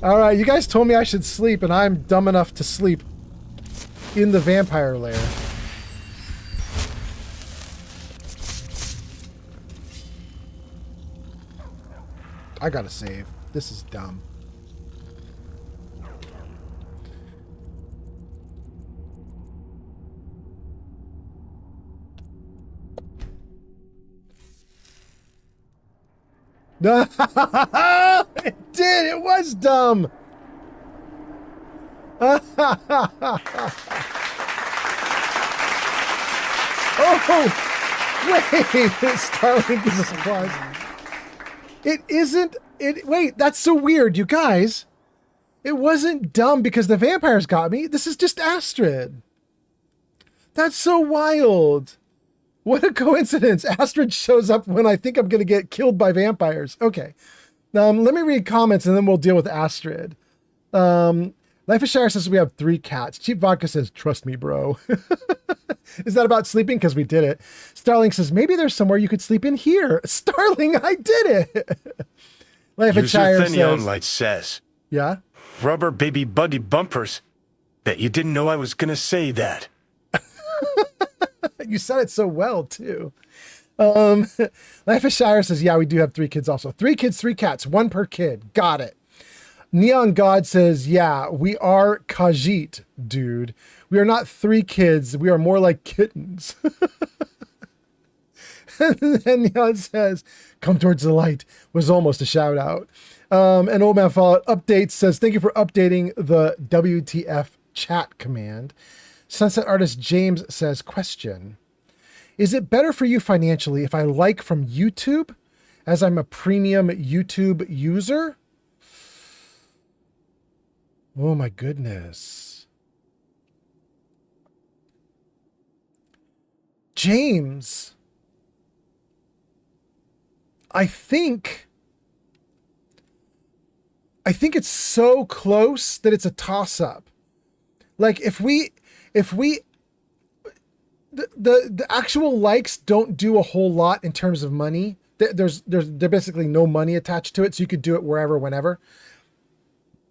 Alright, you guys told me I should sleep, and I'm dumb enough to sleep in the vampire lair. I gotta save. This is dumb. It did! It was dumb! Oh! Wait! Starlink is a surprise. It isn't... Wait, that's so weird, you guys. It wasn't dumb because the vampires got me. This is just Astrid. That's so wild. What a coincidence. Astrid shows up when I think I'm going to get killed by vampires. Okay. Let me read comments and then we'll deal with Astrid. Life of Shire says we have 3 cats. Cheap Vodka says, trust me, bro. Is that about sleeping? Because we did it. Starling says, maybe there's somewhere you could sleep in here. Starling, I did it. Life of Shire says... Light says. Yeah? Rubber baby buddy bumpers. Bet you didn't know I was gonna say that. You said it so well, too. Life of Shire says, yeah, we do have 3 kids also. 3 kids, 3 cats, 1 per kid. Got it. Neon God says, yeah, we are Khajiit, dude. We are not 3 kids. We are more like kittens. And then Neon says, come towards the light was almost a shout out. And Old Man Fallout updates says, thank you for updating the WTF chat command. Sunset Artist James says, question. Is it better for you financially if I like from YouTube, as I'm a premium YouTube user? Oh my goodness. James, I think it's so close that it's a toss-up. Like if we the actual likes don't do a whole lot in terms of money. There's basically no money attached to it, so you could do it wherever, whenever.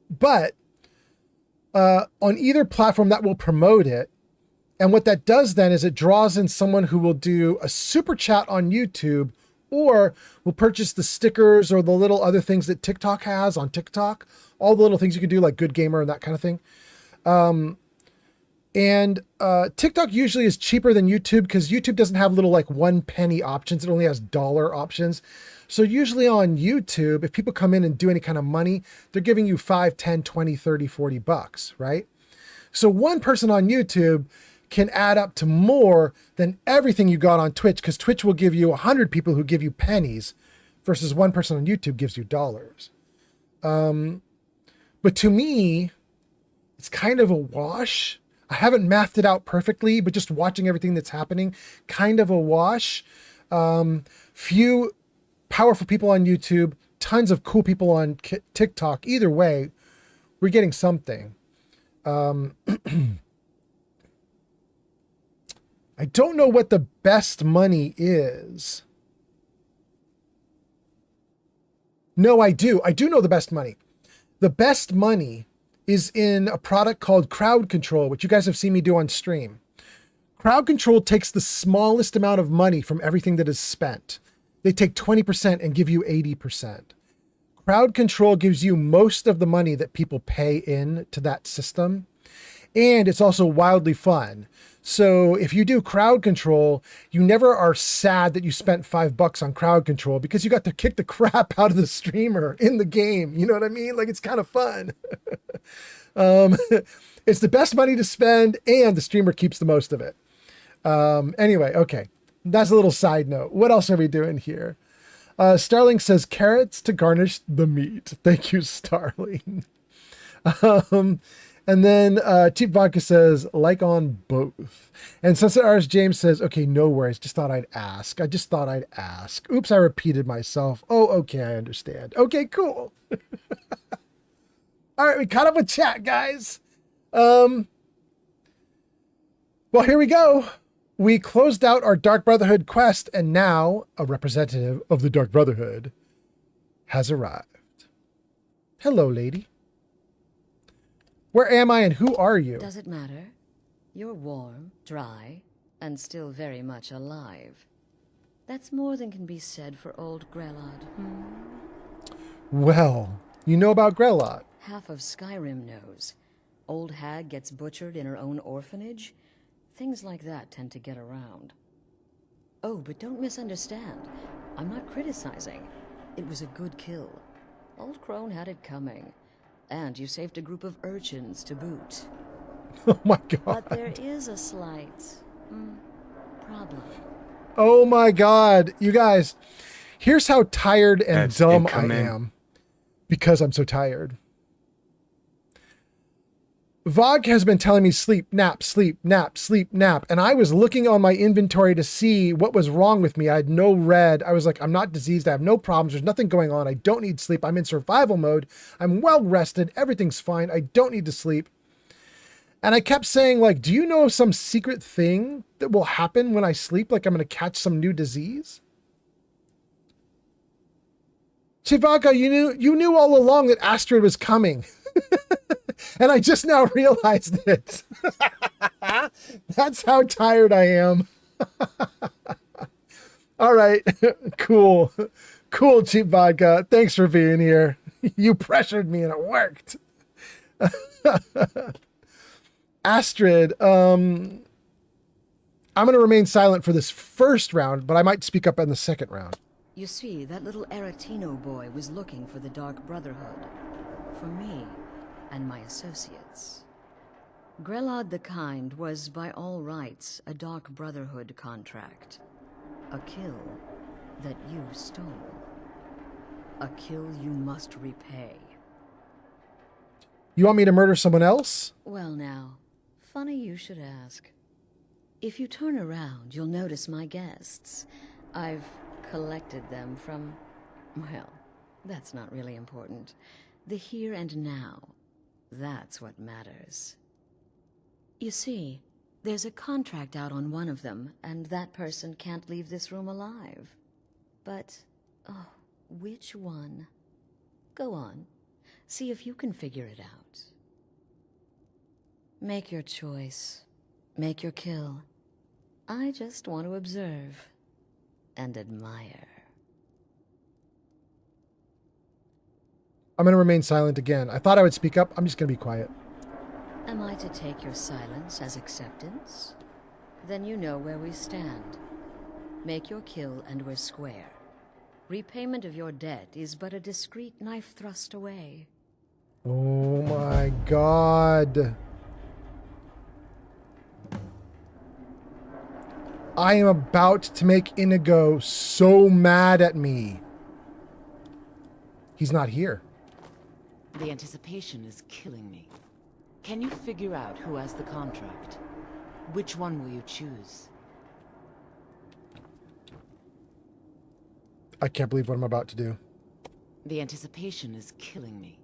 But on either platform that will promote it, and what that does then is it draws in someone who will do a super chat on YouTube, or will purchase the stickers or the little other things that TikTok has on TikTok, all the little things you can do like Good Gamer and that kind of thing. And TikTok usually is cheaper than YouTube because YouTube doesn't have little like 1 penny options. It only has dollar options. So usually on YouTube, if people come in and do any kind of money, they're giving you 5, 10, 20, 30, 40 bucks, right? So one person on YouTube can add up to more than everything you got on Twitch, because Twitch will give you 100 people who give you pennies versus one person on YouTube gives you dollars. But to me, it's kind of a wash. I haven't mathed it out perfectly, but just watching everything that's happening, kind of a wash. Few powerful people on YouTube, tons of cool people on TikTok. Either way, we're getting something. I don't know what the best money is. No, I do. I do know the best money. The best money is in a product called Crowd Control, which you guys have seen me do on stream. Crowd Control takes the smallest amount of money from everything that is spent. They take 20% and give you 80%. Crowd Control gives you most of the money that people pay in to that system. And it's also wildly fun. So if you do Crowd Control, you never are sad that you spent $5 on Crowd Control, because you got to kick the crap out of the streamer in the game. You know what I mean? Like, it's kind of fun. It's the best money to spend, and the streamer keeps the most of it. Anyway, okay. That's a little side note. What else are we doing here? Starling says carrots to garnish the meat. Thank you, Starling. And then Cheap Vodka says, like on both. And Sunset Artist James says, okay, no worries. Just thought I'd ask. I just thought I'd ask. Oops, I repeated myself. Oh, okay, I understand. Okay, cool. All right, we caught up with chat, guys. Well, here we go. We closed out our Dark Brotherhood quest, and now a representative of the Dark Brotherhood has arrived. Hello, lady. Where am I and who are you? Does it matter? You're warm, dry, and still very much alive. That's more than can be said for old Grelod. Well, you know about Grelod. Half of Skyrim knows. Old hag gets butchered in her own orphanage. Things like that tend to get around. Oh, but don't misunderstand. I'm not criticizing. It was a good kill. Old Crone had it coming. And you saved a group of urchins to boot. Oh my god. But there is a slight problem. Oh my god. You guys, here's how tired and dumb I am. Because I'm so tired. Vog has been telling me sleep, nap, sleep, nap, sleep, nap. And I was looking on my inventory to see what was wrong with me. I had no red. I was like, I'm not diseased. I have no problems. There's nothing going on. I don't need sleep. I'm in survival mode. I'm well rested. Everything's fine. I don't need to sleep. And I kept saying, like, do you know of some secret thing that will happen when I sleep? Like I'm going to catch some new disease? Chivaka, you knew all along that Astrid was coming. And I just now realized it. That's how tired I am. All right. Cool. Cool, Cheap Vodka. Thanks for being here. You pressured me and it worked. Astrid, I'm going to remain silent for this first round, but I might speak up in the second round. You see, that little Aretino boy was looking for the Dark Brotherhood. For me and my associates. Grelod the Kind was, by all rights, a Dark Brotherhood contract. A kill that you stole. A kill you must repay. You want me to murder someone else? Well now, funny you should ask. If you turn around, you'll notice my guests. I've collected them from, well, that's not really important. The here and now, that's what matters. You see, there's a contract out on one of them, and that person can't leave this room alive. But, oh, which one? Go on, see if you can figure it out. Make your choice. Make your kill. I just want to observe and admire. I'm going to remain silent again. I thought I would speak up. I'm just going to be quiet. Am I to take your silence as acceptance? Then you know where we stand. Make your kill and we're square. Repayment of your debt is but a discreet knife thrust away. Oh my God. I am about to make Inigo so mad at me. He's not here. The anticipation is killing me. Can you figure out who has the contract? Which one will you choose? I can't believe what I'm about to do. The anticipation is killing me.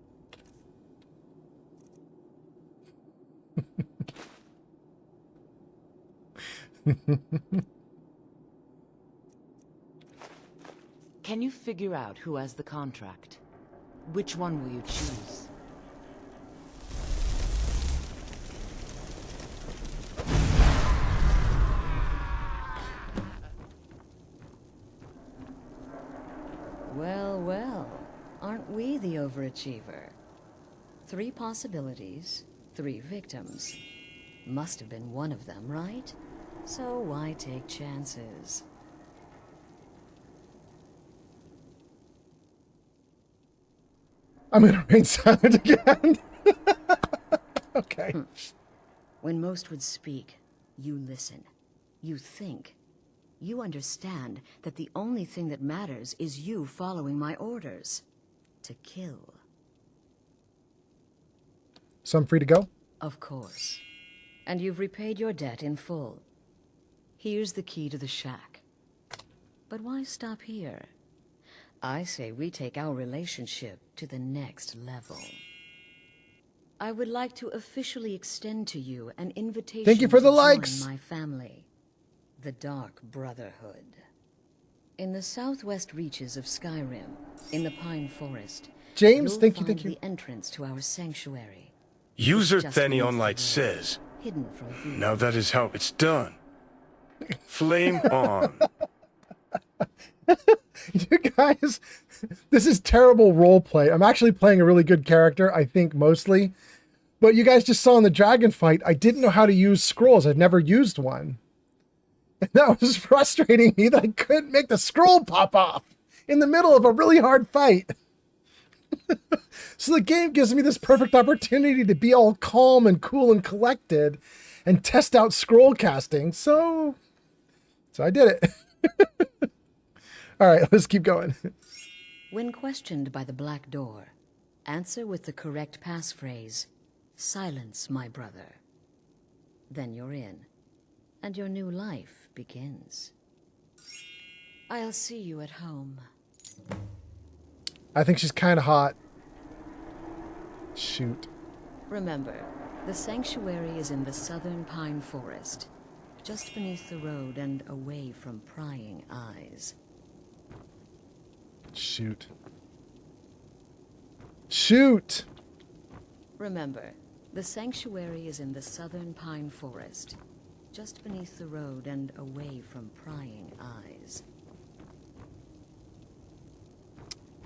Can you figure out who has the contract? Which one will you choose? Well, well, aren't we the overachiever? 3 possibilities, 3 victims. Must have been one of them, right? So why take chances? I'm going to remain silent again. Okay. When most would speak, you listen. You think. You understand that the only thing that matters is you following my orders. To kill. So I'm free to go? Of course. And you've repaid your debt in full. Here's the key to the shack. But why stop here? I say we take our relationship to the next level. I would like to officially extend to you an invitation Thank you for the to likes. join my family, the Dark Brotherhood. In the southwest reaches of Skyrim, in the Pine Forest, James, you'll thank you, find thank you. the entrance to our sanctuary. User Just beneath Thenion the Light wall, says, hidden from view. now that is how it's done. Flame on. You guys, this is terrible role play. I'm actually playing a really good character, I think, mostly. But you guys just saw in the dragon fight, I didn't know how to use scrolls. I've never used one. And that was frustrating me that I couldn't make the scroll pop off in the middle of a really hard fight. So the game gives me this perfect opportunity to be all calm and cool and collected and test out scroll casting. So I did it. All right, let's keep going. When questioned by the Black Door, answer with the correct passphrase, "Silence, my brother." Then you're in, and your new life begins. I'll see you at home. I think she's kind of hot. Shoot. Remember, the sanctuary is in the southern pine forest, just beneath the road and away from prying eyes. Shoot. Shoot! Remember, The sanctuary is in the southern pine forest, just beneath the road and away from prying eyes.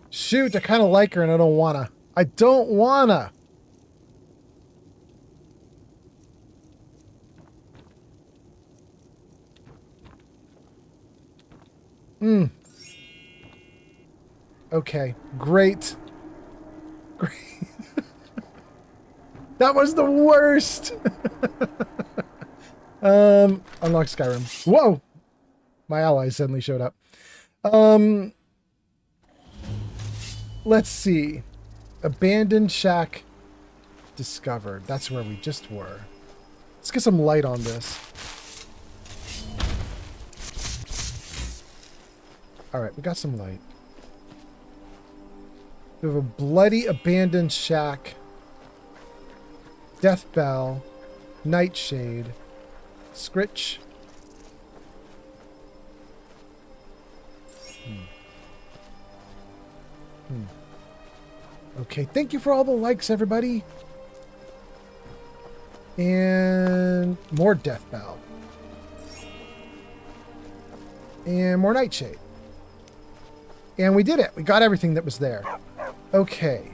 Shoot, I kind of like her and I don't wanna. I don't wanna. Okay, great. Great. That was the worst. Unlock Skyrim. Whoa! My allies suddenly showed up. Let's see. Abandoned shack discovered. That's where we just were. Let's get some light on this. Alright, we got some light. We have a bloody abandoned shack. Death bell. Nightshade. Scritch. Okay, thank you for all the likes, everybody. And more death bell. And more nightshade. And we did it. We got everything that was there. Okay.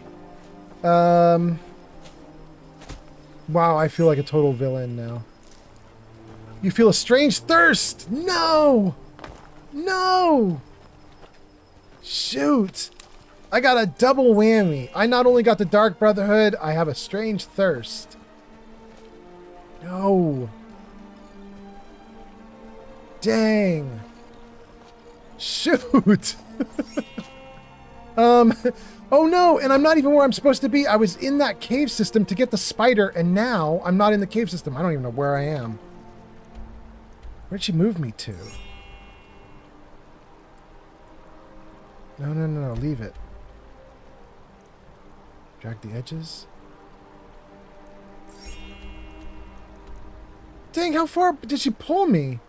Wow, I feel like a total villain now. You feel a strange thirst. No! No! Shoot. I got a double whammy. I not only got the Dark Brotherhood, I have a strange thirst. No. Dang. Shoot. Oh no, and I'm not even where I'm supposed to be. I was in that cave system to get the spider, and now I'm not in the cave system. I don't even know where I am. Where'd she move me to? No, leave it. Drag the edges. Dang, how far did she pull me?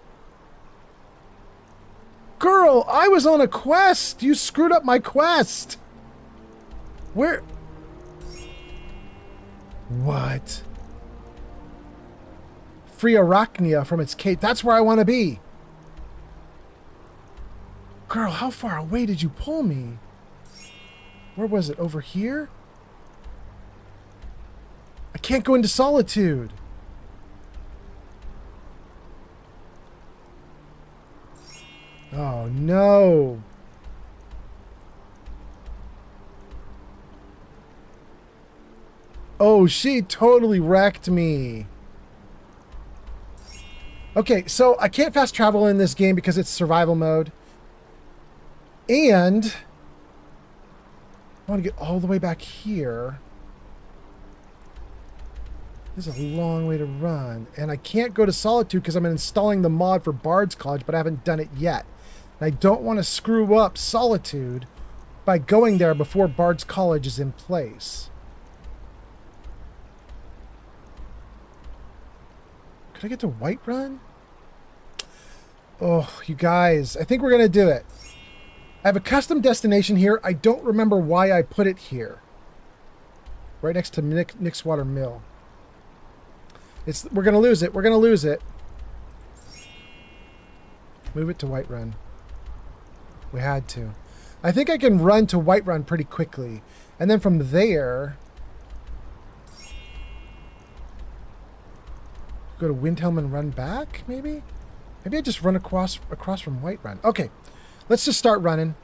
Girl, I was on a quest! You screwed up my quest! Where? What? Free Arachnia from its cave. That's where I want to be. Girl, how far away did you pull me? Where was it? Over here? I can't go into solitude. Oh, no. Oh, she totally wrecked me. Okay, so I can't fast travel in this game because it's survival mode. And I want to get all the way back here. This is a long way to run. And I can't go to Solitude because I'm installing the mod for Bard's College, but I haven't done it yet. And I don't want to screw up Solitude by going there before Bard's College is in place. Could I get to Whiterun? Oh, you guys, I think we're going to do it. I have a custom destination here. I don't remember why I put it here. Right next to Nixwater Mill. We're going to lose it. We're going to lose it. Move it to Whiterun. We had to. I think I can run to Whiterun pretty quickly. And then from there, go to Windhelm and run back, maybe? Maybe I just run across from Whiterun. Okay, let's just start running.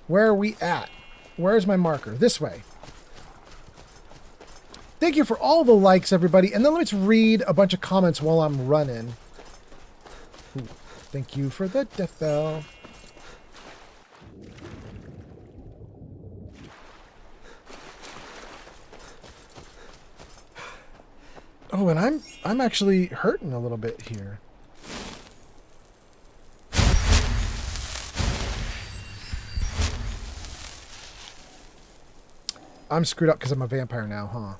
Where are we at? Where's my marker? This way. Thank you for all the likes, everybody. And then let's read a bunch of comments while I'm running. Ooh, thank you for the death bell. Oh, and I'm actually hurting a little bit here. I'm screwed up because I'm a vampire now, huh?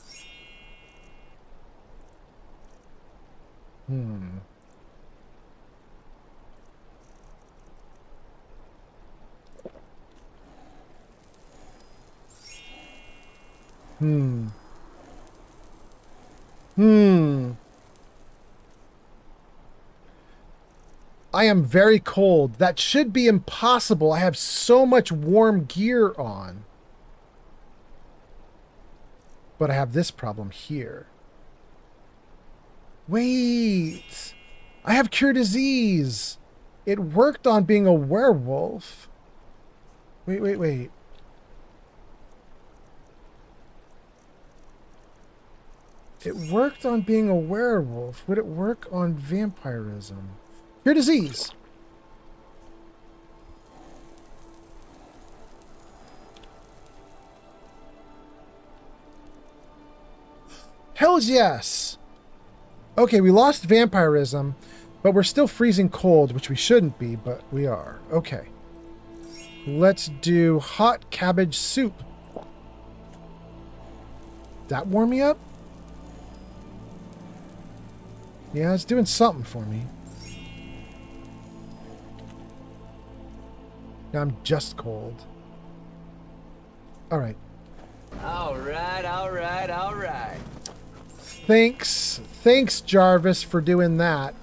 Hmm. I am very cold. That should be impossible. I have so much warm gear on. But I have this problem here. Wait. I have cure disease. It worked on being a werewolf. Wait. It worked on being a werewolf. Would it work on vampirism? Cure disease. Hells yes. Okay, we lost vampirism, but we're still freezing cold, which we shouldn't be, but we are. Okay. Let's do hot cabbage soup. That warm me up? Yeah, it's doing something for me. Now I'm just cold. Alright. Alright. Thanks, Jarvis, for doing that.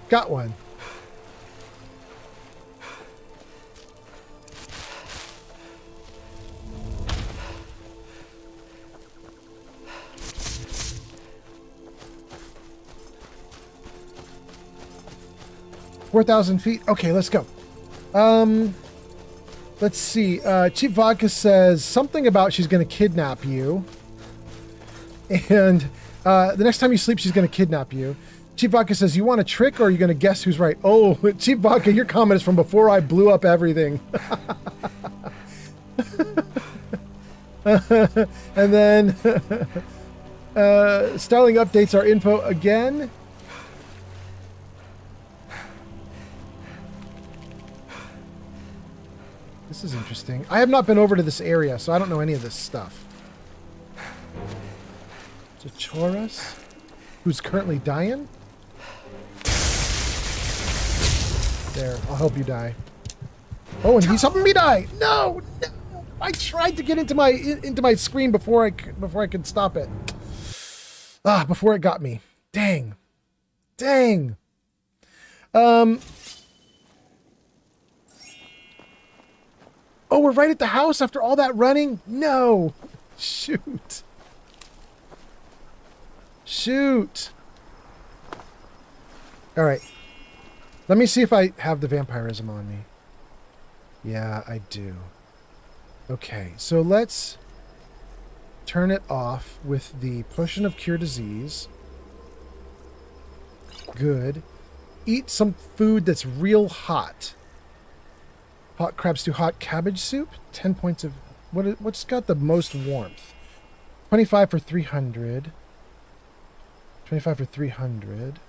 Got one. $4,000 Okay, let's go. Let's see. Cheap Vodka says something about she's going to kidnap you. And the next time you sleep, she's going to kidnap you. Cheap Vodka says, you want a trick or are you going to guess who's right? Oh, Cheap Vodka, your comment is from before I blew up everything. And then Starling updates our info again. This is interesting. I have not been over to this area, so I don't know any of this stuff. It's a Chorus who's currently dying. There, I'll help you die. Oh, and he's helping me die. No. I tried to get into my screen before I could stop it. Before it got me. Dang. Oh, we're right at the house after all that running? No. Shoot. All right. Let me see if I have the vampirism on me. Yeah, I do. Okay, so let's turn it off with the potion of cure disease. Good. Eat some food that's real hot. Hot crab stew, hot cabbage soup. 10 points of... What's got the most warmth? 25 for 300. 25 for 300.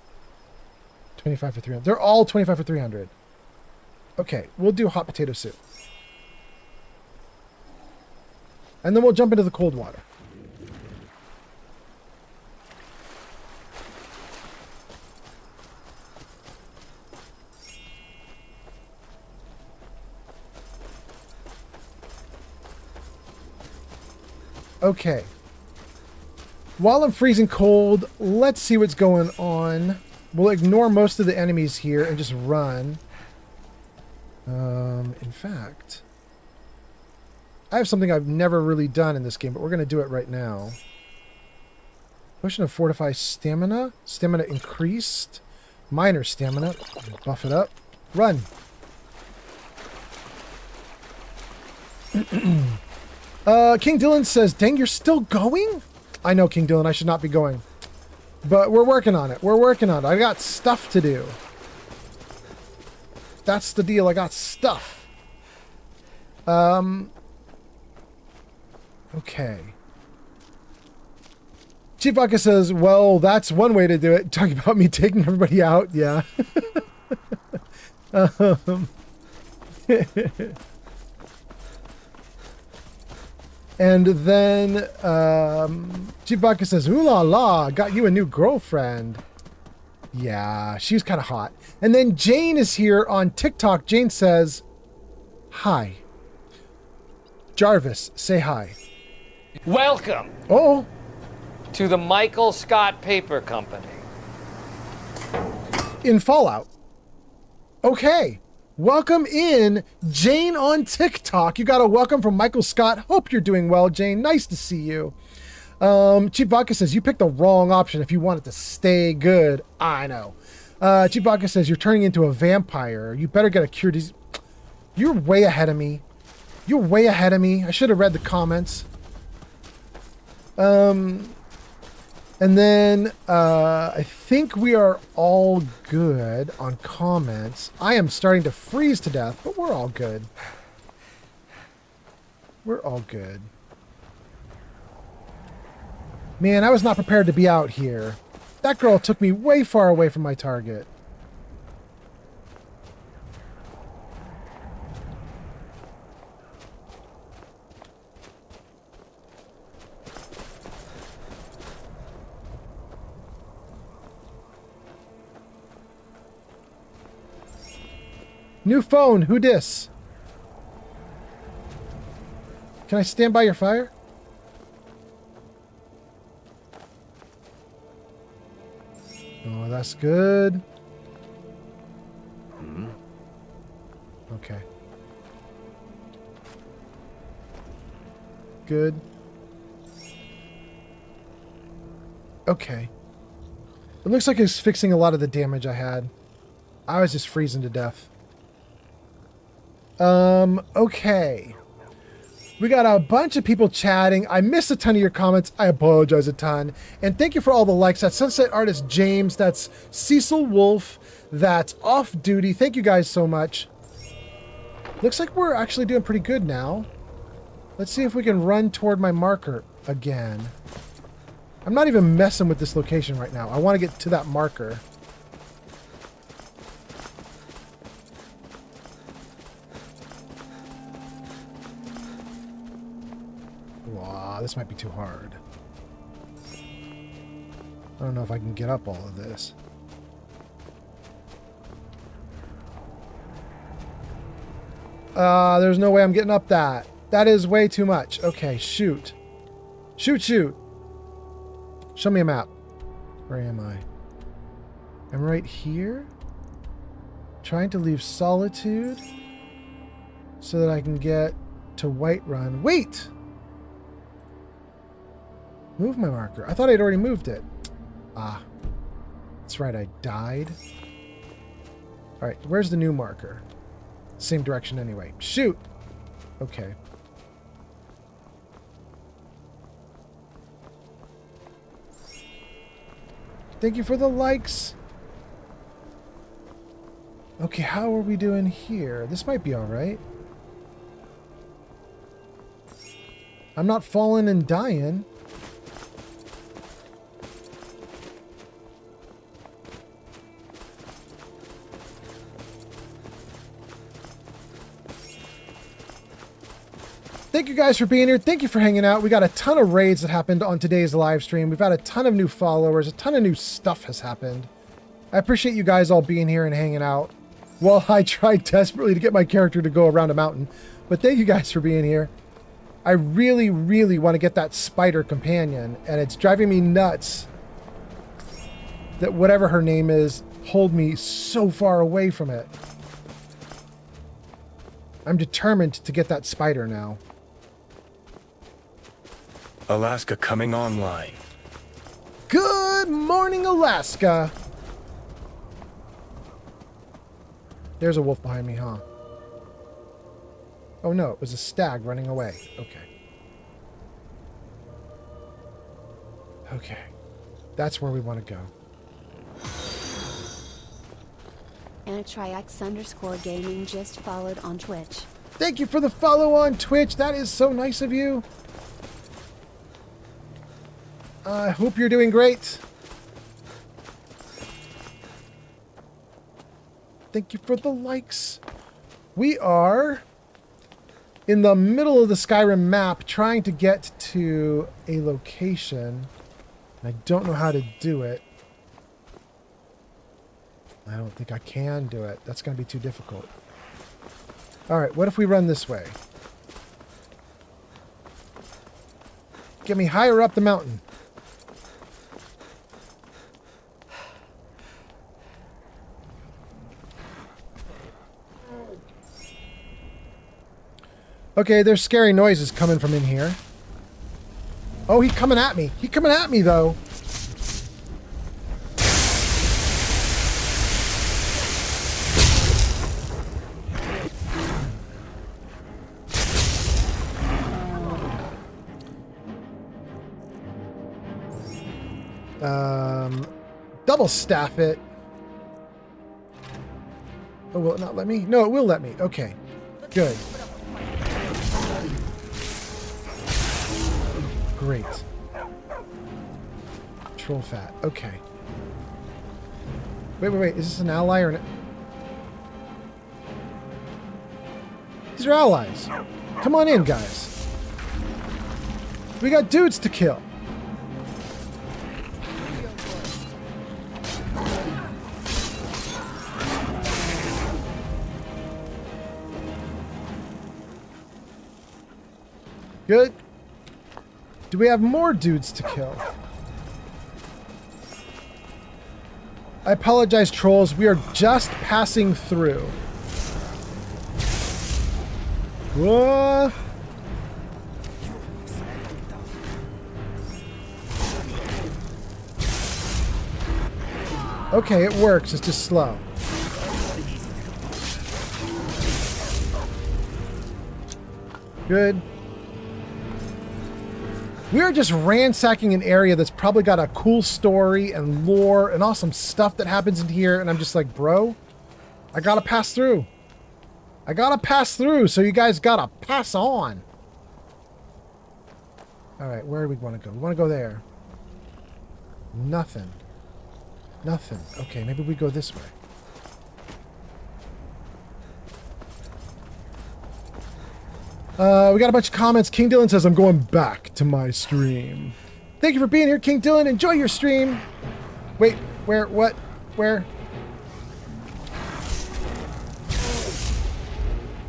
25 for 300. They're all 25 for 300. Okay, we'll do hot potato soup. And then we'll jump into the cold water. Okay. While I'm freezing cold, let's see what's going on. We'll ignore most of the enemies here and just run. In fact, I have something I've never really done in this game, but we're going to do it right now. Potion of Fortify Stamina. Stamina increased. Minor Stamina. Buff it up. Run. King Dylan says, dang, you're still going? I know, King Dylan, I should not be going. But we're working on it. I got stuff to do. That's the deal. I got stuff. Okay. Chief Vodka says, well, that's one way to do it. Talking about me taking everybody out. Yeah. And then Chibaka says, ooh la la, got you a new girlfriend. Yeah, she's kind of hot. And then Jane is here on TikTok. Jane says, hi. Jarvis, say hi. Welcome. Oh. To the Michael Scott Paper Company. In Fallout. Okay. Welcome in, Jane on TikTok. You got a welcome from Michael Scott. Hope you're doing well, Jane. Nice to see you. Cheap Vodka says, you picked the wrong option if you want it to stay good. I know. Cheap Vodka says, you're turning into a vampire. You better get a cure disease. You're way ahead of me. You're way ahead of me. I should have read the comments. And then I think we are all good on comments. I am starting to freeze to death, but we're all good. We're all good. Man, I was not prepared to be out here. That girl took me way far away from my target. New phone, who dis? Can I stand by your fire? Oh, that's good. Okay. Good. Okay. It looks like it's fixing a lot of the damage I had. I was just freezing to death. Okay. We got a bunch of people chatting. I missed a ton of your comments. I apologize a ton. And thank you for all the likes. That's Sunset Artist James. That's Cecil Wolf. That's Off Duty. Thank you guys so much. Looks like we're actually doing pretty good now. Let's see if we can run toward my marker again. I'm not even messing with this location right now. I want to get to that marker. This might be too hard. I don't know if I can get up all of this. There's no way I'm getting up that. That is way too much. Okay, shoot. Shoot, shoot. Show me a map. Where am I? I'm right here. Trying to leave Solitude so that I can get to Whiterun. Wait! Move my marker. I thought I'd already moved it. Ah. That's right, I died. Alright, where's the new marker? Same direction anyway. Shoot! Okay. Thank you for the likes. Okay, how are we doing here? This might be alright. I'm not falling and dying. Thank you guys for being here. Thank you for hanging out. We got a ton of raids that happened on today's live stream. We've had a ton of new followers. A ton of new stuff has happened. I appreciate you guys all being here and hanging out while I tried desperately to get my character to go around a mountain. But thank you guys for being here. I really, really want to get that spider companion, and it's driving me nuts that whatever her name is, hold me so far away from it. I'm determined to get that spider now. Alaska coming online. Good morning, Alaska. There's a wolf behind me, huh? Oh no, it was a stag running away. Okay. Okay. That's where we want to go. Anatrix_gaming just followed on Twitch. Thank you for the follow on Twitch. That is so nice of you. I hope you're doing great. Thank you for the likes. We are in the middle of the Skyrim map trying to get to a location. I don't know how to do it. I don't think I can do it. That's going to be too difficult. Alright, what if we run this way? Get me higher up the mountain. Okay, there's scary noises coming from in here. Oh, he's coming at me. He's coming at me, though. Double staff it. Oh, will it not let me? No, it will let me. Okay, good. Great. Troll fat. Okay. Wait. Is this an ally or an... These are allies. Come on in, guys. We got dudes to kill. Good. Do we have more dudes to kill? I apologize, trolls. We are just passing through. Whoa. Okay, it works. It's just slow. Good. We are just ransacking an area that's probably got a cool story and lore and awesome stuff that happens in here. And I'm just like, bro, I gotta pass through. I gotta pass through, so you guys gotta pass on. Alright, where do we want to go? We want to go there. Nothing. Nothing. Okay, maybe we go this way. We got a bunch of comments. King Dylan says, I'm going back to my stream. Thank you for being here, King Dylan. Enjoy your stream. Wait, where, what, where?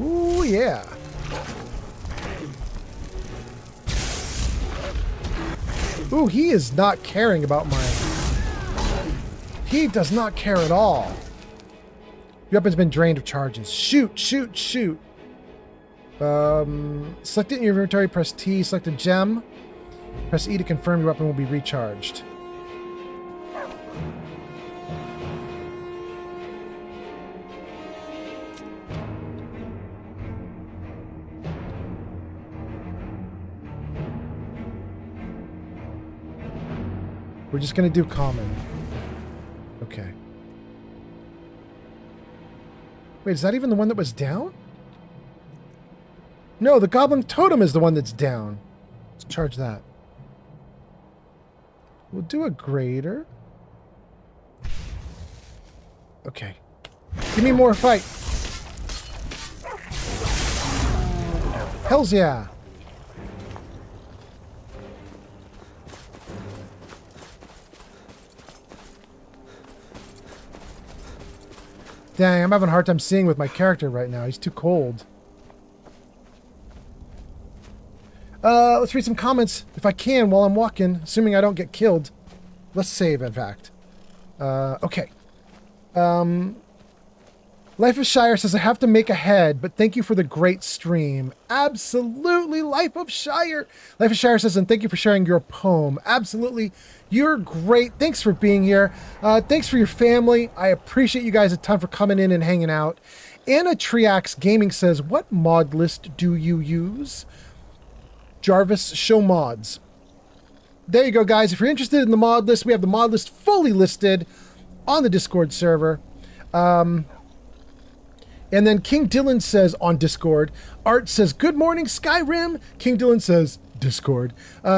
Ooh, yeah. Ooh, he is not caring about my... He does not care at all. Your weapon's been drained of charges. Shoot, shoot, shoot. Select it in your inventory, press T, select a gem. Press E to confirm your weapon will be recharged. We're just gonna do common. Okay. Wait, is that even the one that was down? No, the goblin totem is the one that's down. Let's charge that. We'll do a greater. Okay. Give me more fight. Hells yeah. Dang, I'm having a hard time seeing with my character right now. He's too cold. Let's read some comments, if I can, while I'm walking, assuming I don't get killed. Let's save, in fact. Okay. Life of Shire says, I have to make a head, but thank you for the great stream. Absolutely, Life of Shire. Life of Shire says, and thank you for sharing your poem. Absolutely. You're great. Thanks for being here. Thanks for your family. I appreciate you guys a ton for coming in and hanging out. Anna Triax Gaming says, what mod list do you use? Jarvis, show mods. There you go, guys. If you're interested in the mod list, we have the mod list fully listed on the Discord server. And then King Dylan says on Discord, Art says, good morning, Skyrim. King Dylan says, Discord.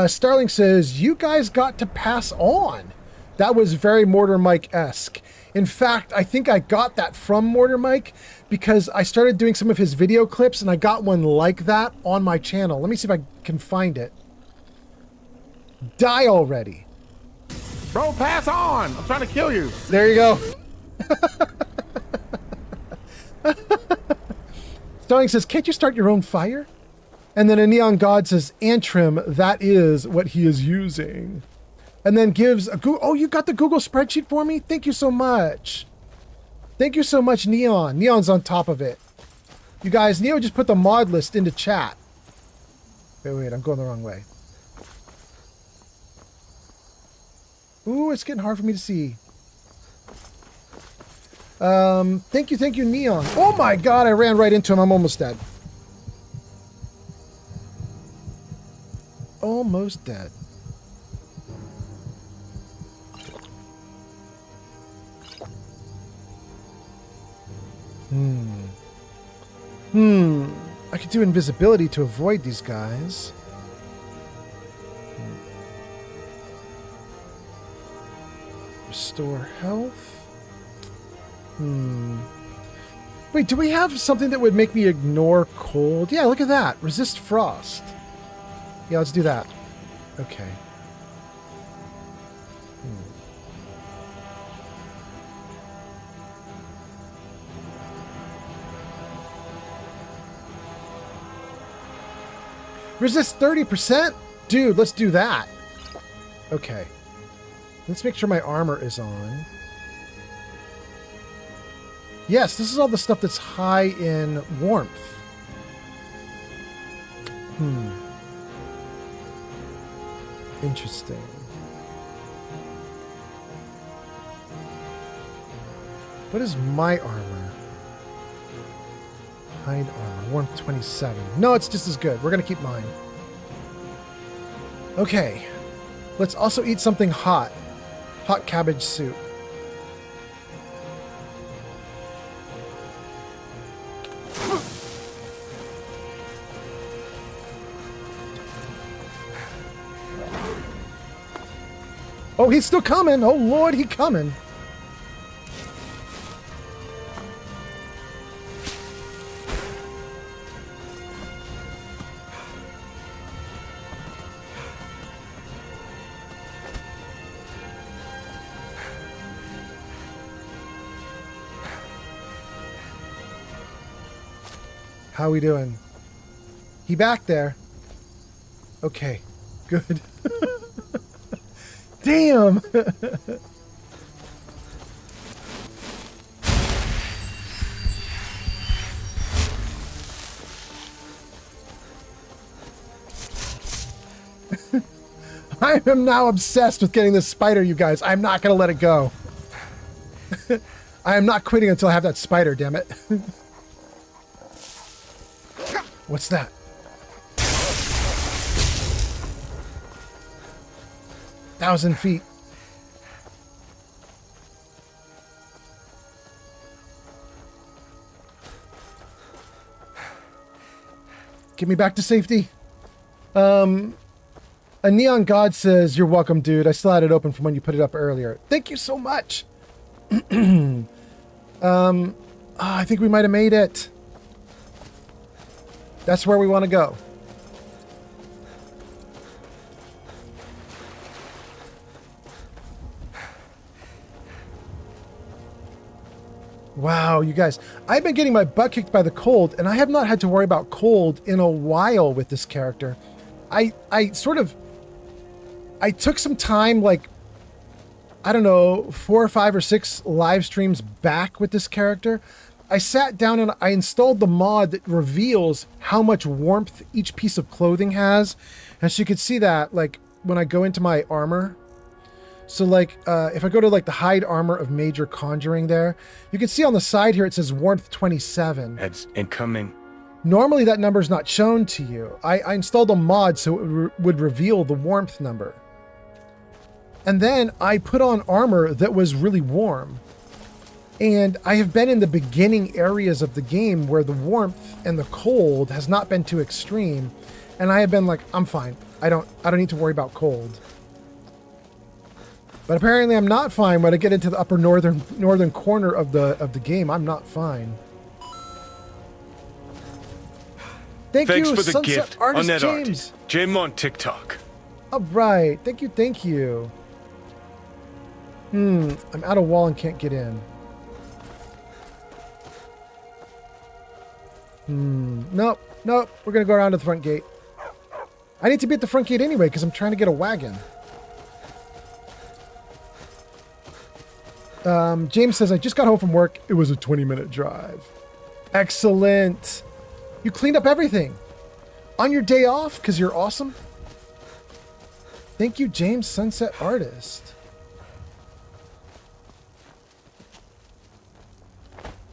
Starling says, you guys got to pass on. That was very Mortar Mike-esque. In fact, I think I got that from Mortar Mike because I started doing some of his video clips and I got one like that on my channel. Let me see if I can find it. Die already. Bro, pass on. I'm trying to kill you. There you go. Starling says, can't you start your own fire? And then a Neon God says, Antrim, that is what he is using. And then gives a Google, oh, you got the Google spreadsheet for me? Thank you so much. Thank you so much, Neon. Neon's on top of it. You guys, Neo just put the mod list into chat. Wait, I'm going the wrong way. Ooh, it's getting hard for me to see. Thank you, Neon. Oh my god, I ran right into him. I'm almost dead. Almost dead. I could do invisibility to avoid these guys. Restore health. Wait, do we have something that would make me ignore cold? Yeah, look at that. Resist frost. Yeah, let's do that. Okay. Resist 30%? Dude, let's do that. Okay. Let's make sure my armor is on. Yes, this is all the stuff that's high in warmth. Interesting. What is my armor? Hide armor, warmth 27. No, it's just as good. We're gonna keep mine. Okay. Let's also eat something hot. Hot cabbage soup. Oh, he's still coming. Oh, Lord, he coming. How we doing? He back there. Okay, good. Damn! I am now obsessed with getting this spider, you guys. I'm not gonna let it go. I am not quitting until I have that spider, damn it. What's that? Thousand feet. Get me back to safety. A Neon God says, you're welcome, dude. I still had it open from when you put it up earlier. Thank you so much. I think we might have made it. That's where we want to go. Wow, you guys. I've been getting my butt kicked by the cold, and I have not had to worry about cold in a while with this character. I took some time, like, I don't know, 4 or 5 or 6 live streams back with this character. I sat down and I installed the mod that reveals how much warmth each piece of clothing has. And so you could see that, like, when I go into my armor. So, like, if I go to, like, the hide armor of Major Conjuring there, you can see on the side here it says warmth 27. Heads incoming. Normally that number's not shown to you. I installed a mod so it would reveal the warmth number. And then I put on armor that was really warm. And I have been in the beginning areas of the game where the warmth and the cold has not been too extreme. And I have been like, I'm fine. I don't need to worry about cold. But apparently I'm not fine when I get into the upper northern corner of the game. I'm not fine. Thanks Thanks you, for the Sunset gift, Artist Annette Art. James. Jim on TikTok. All right. Thank you, thank you. I'm out of wall and can't get in. Nope. We're going to go around to the front gate. I need to be at the front gate anyway because I'm trying to get a wagon. James says, I just got home from work. It was a 20-minute drive. Excellent. You cleaned up everything. On your day off because you're awesome. Thank you, James, Sunset Artist.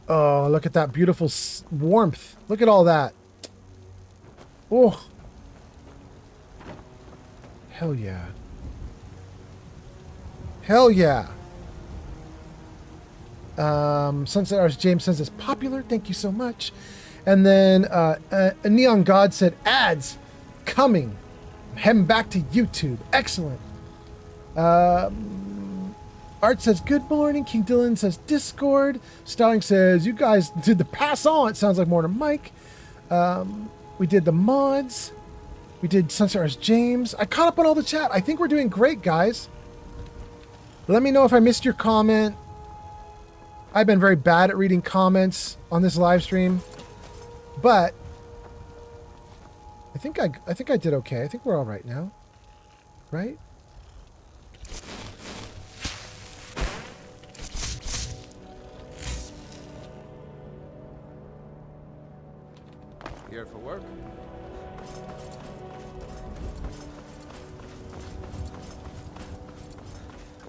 Oh, look at that beautiful warmth. Look at all that. Oh. Hell yeah. Hell yeah. Sunset Artist James says it's popular. Thank you so much. And then Neon God said ads coming. I'm heading back to YouTube. Excellent. Art says good morning. King Dylan says Discord. Starling says you guys did the pass on. It sounds like more to Mike. We did the mods. We did Sunset Artist James. I caught up on all the chat. I think we're doing great, guys. Let me know if I missed your comment. I've been very bad at reading comments on this live stream, but I think I did okay. I think we're all right now, right? Here for work?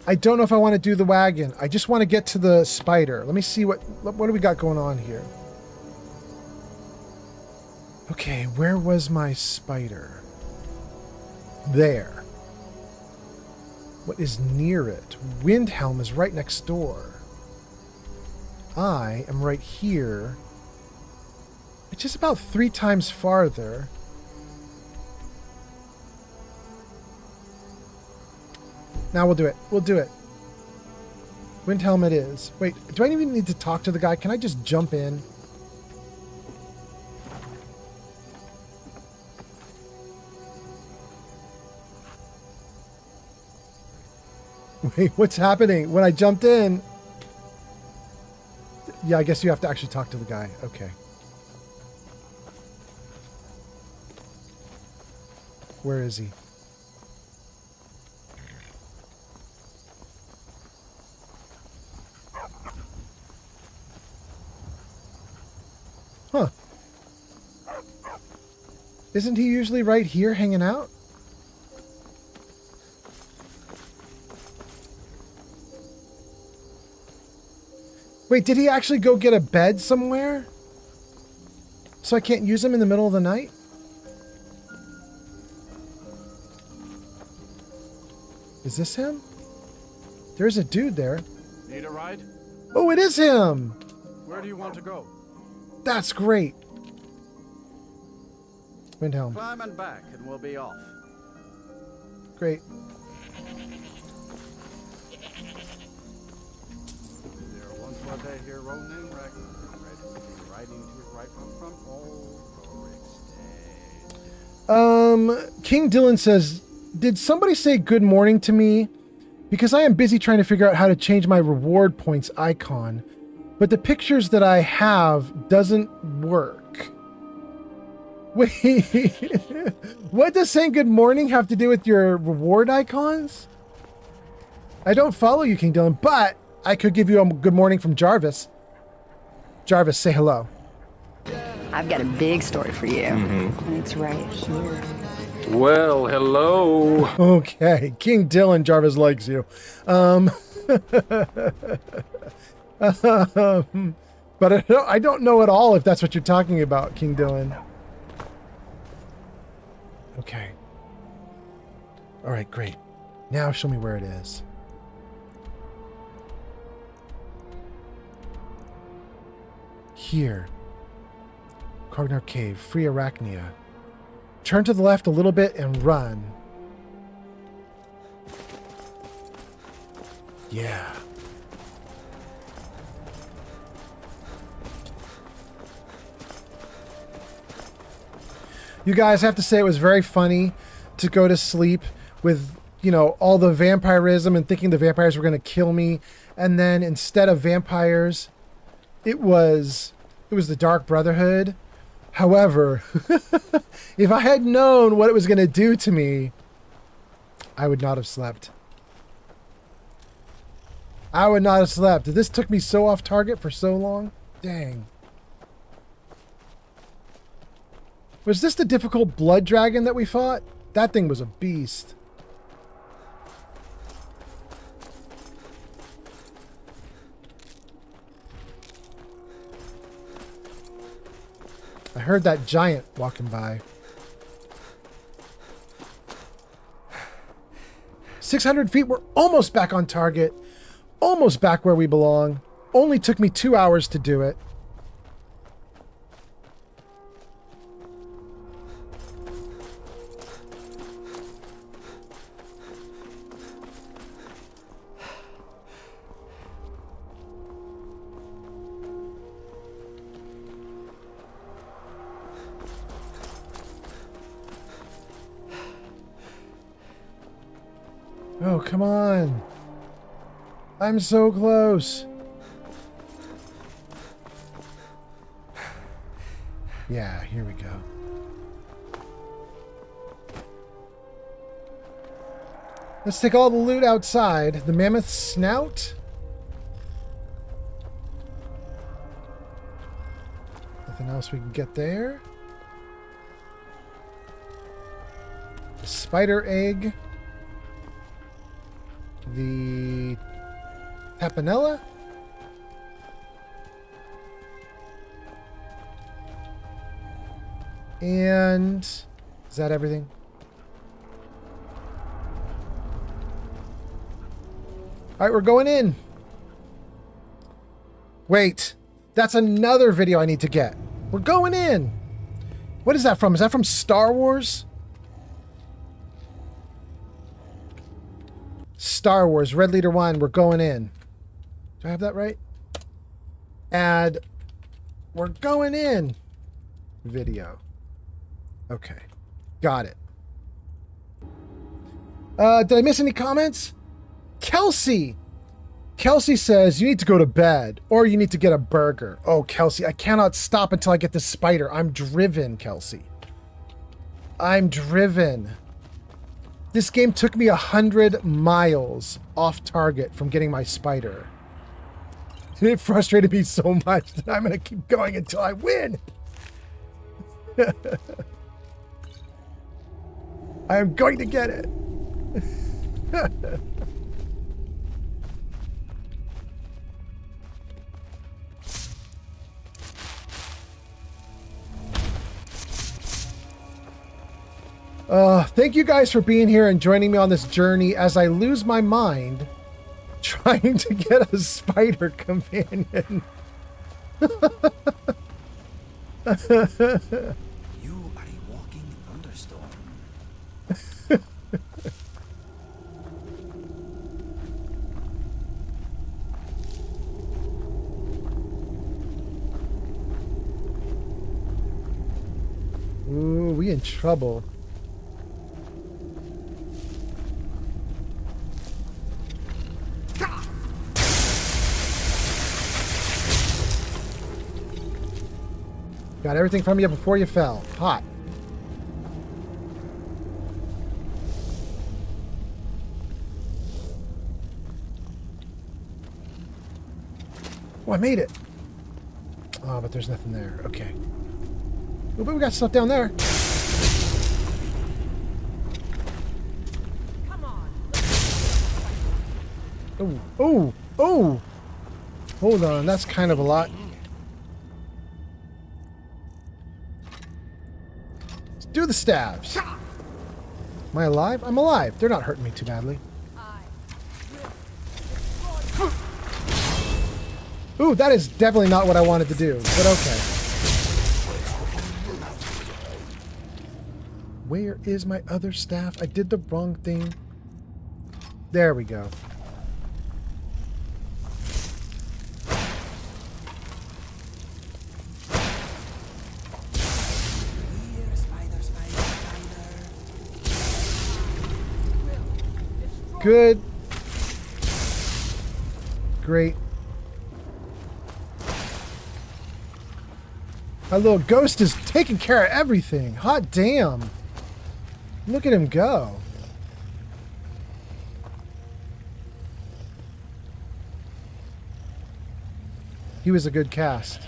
I don't know if I want to do the wagon. I just want to get to the spider. Let me see what do we got going on here. Okay, where was my spider? There. What is near it? Windhelm is right next door. I am right here. It's just about 3 times farther. Now we'll do it. We'll do it. Windhelm it is. Wait, do I even need to talk to the guy? Can I just jump in? Wait, what's happening? When I jumped in... Yeah, I guess you have to actually talk to the guy. Okay. Where is he? Huh. Isn't he usually right here hanging out? Wait, did he actually go get a bed somewhere? So I can't use him in the middle of the night? Is this him? There's a dude there. Need a ride? Oh, it is him! Where do you want to go? That's great. Windhelm. Climb and back and we'll be off. Great. There once was a hero named Ragnar, ready to be riding to his right from old Rorikstead. King Dylan says, did somebody say good morning to me? Because I am busy trying to figure out how to change my reward points icon. But the pictures that I have doesn't work. Wait, what does saying good morning have to do with your reward icons? I don't follow you, King Dylan, but I could give you a good morning from Jarvis. Jarvis, say hello. I've got a big story for you. And it's right here. Well, hello. Okay, King Dylan, Jarvis likes you. But I don't know at all if that's what you're talking about, King Dylan. Okay. All right, great. Now show me where it is. Here. Cognar Cave, free Arachnia. Turn to the left a little bit and run. Yeah. You guys, I have to say it was very funny to go to sleep with, you know, all the vampirism and thinking the vampires were going to kill me. And then instead of vampires, it was the Dark Brotherhood. However, if I had known what it was going to do to me, I would not have slept. I would not have slept. This took me so off target for so long. Dang. Was this the difficult blood dragon that we fought? That thing was a beast. I heard that giant walking by. 600 feet. We're almost back on target. Almost back where we belong. Only took me 2 hours to do it. Oh, come on. I'm so close. Yeah, here we go. Let's take all the loot outside. The mammoth snout. Nothing else we can get there. The spider egg. The Tapanella? And is that everything? All right, we're going in. Wait, that's another video I need to get. We're going in. What is that from? Is that from Star Wars? Star Wars, Red Leader 1, we're going in. Do I have that right? Add, we're going in. Video. Okay. Got it. Did I miss any comments? Kelsey! Kelsey says, you need to go to bed, or you need to get a burger. Oh, Kelsey, I cannot stop until I get this spider. I'm driven, Kelsey. I'm driven. This game took me 100 miles off target from getting my spider. It frustrated me so much that I'm going to keep going until I win. I am going to get it. Thank you guys for being here and joining me on this journey as I lose my mind trying to get a spider companion. You are a walking thunderstorm. Ooh, we in trouble. Got everything from you before you fell. Hot. Oh, I made it. Oh, but there's nothing there. Okay. Oh, but we got stuff down there. Oh, oh, oh. Hold on, that's kind of a lot. Let's do the stabs. Am I alive? I'm alive. They're not hurting me too badly. Ooh, that is definitely not what I wanted to do, but okay. Where is my other staff? I did the wrong thing. There we go. Good. Great. My little ghost is taking care of everything. Hot damn. Look at him go. He was a good cast.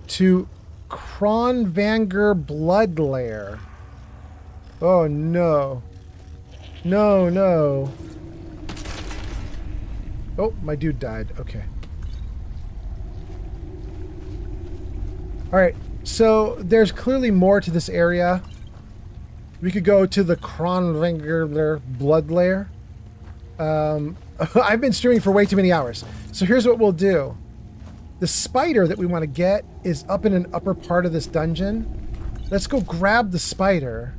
To Kronvanger Blood Lair. Oh no. No, no. Oh, my dude died. Okay. Alright, so there's clearly more to this area. We could go to the Kronvanger Blood Lair. I've been streaming for way too many hours. So here's what we'll do. The spider that we want to get is up in an upper part of this dungeon. Let's go grab the spider.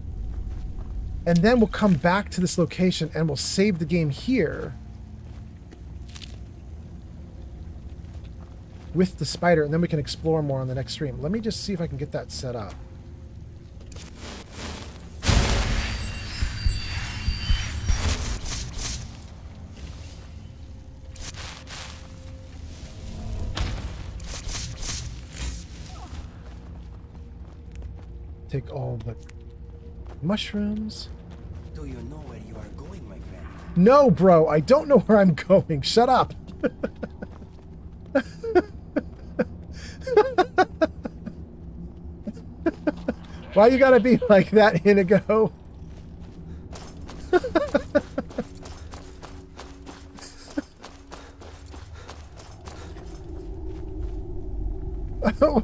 And then we'll come back to this location and we'll save the game here. With the spider, and then we can explore more on the next stream. Let me just see if I can get that set up. Take all the mushrooms. Do you know where you are going, my friend? No, bro, I don't know where I'm going. Shut up. Why you gotta be like that, Inigo?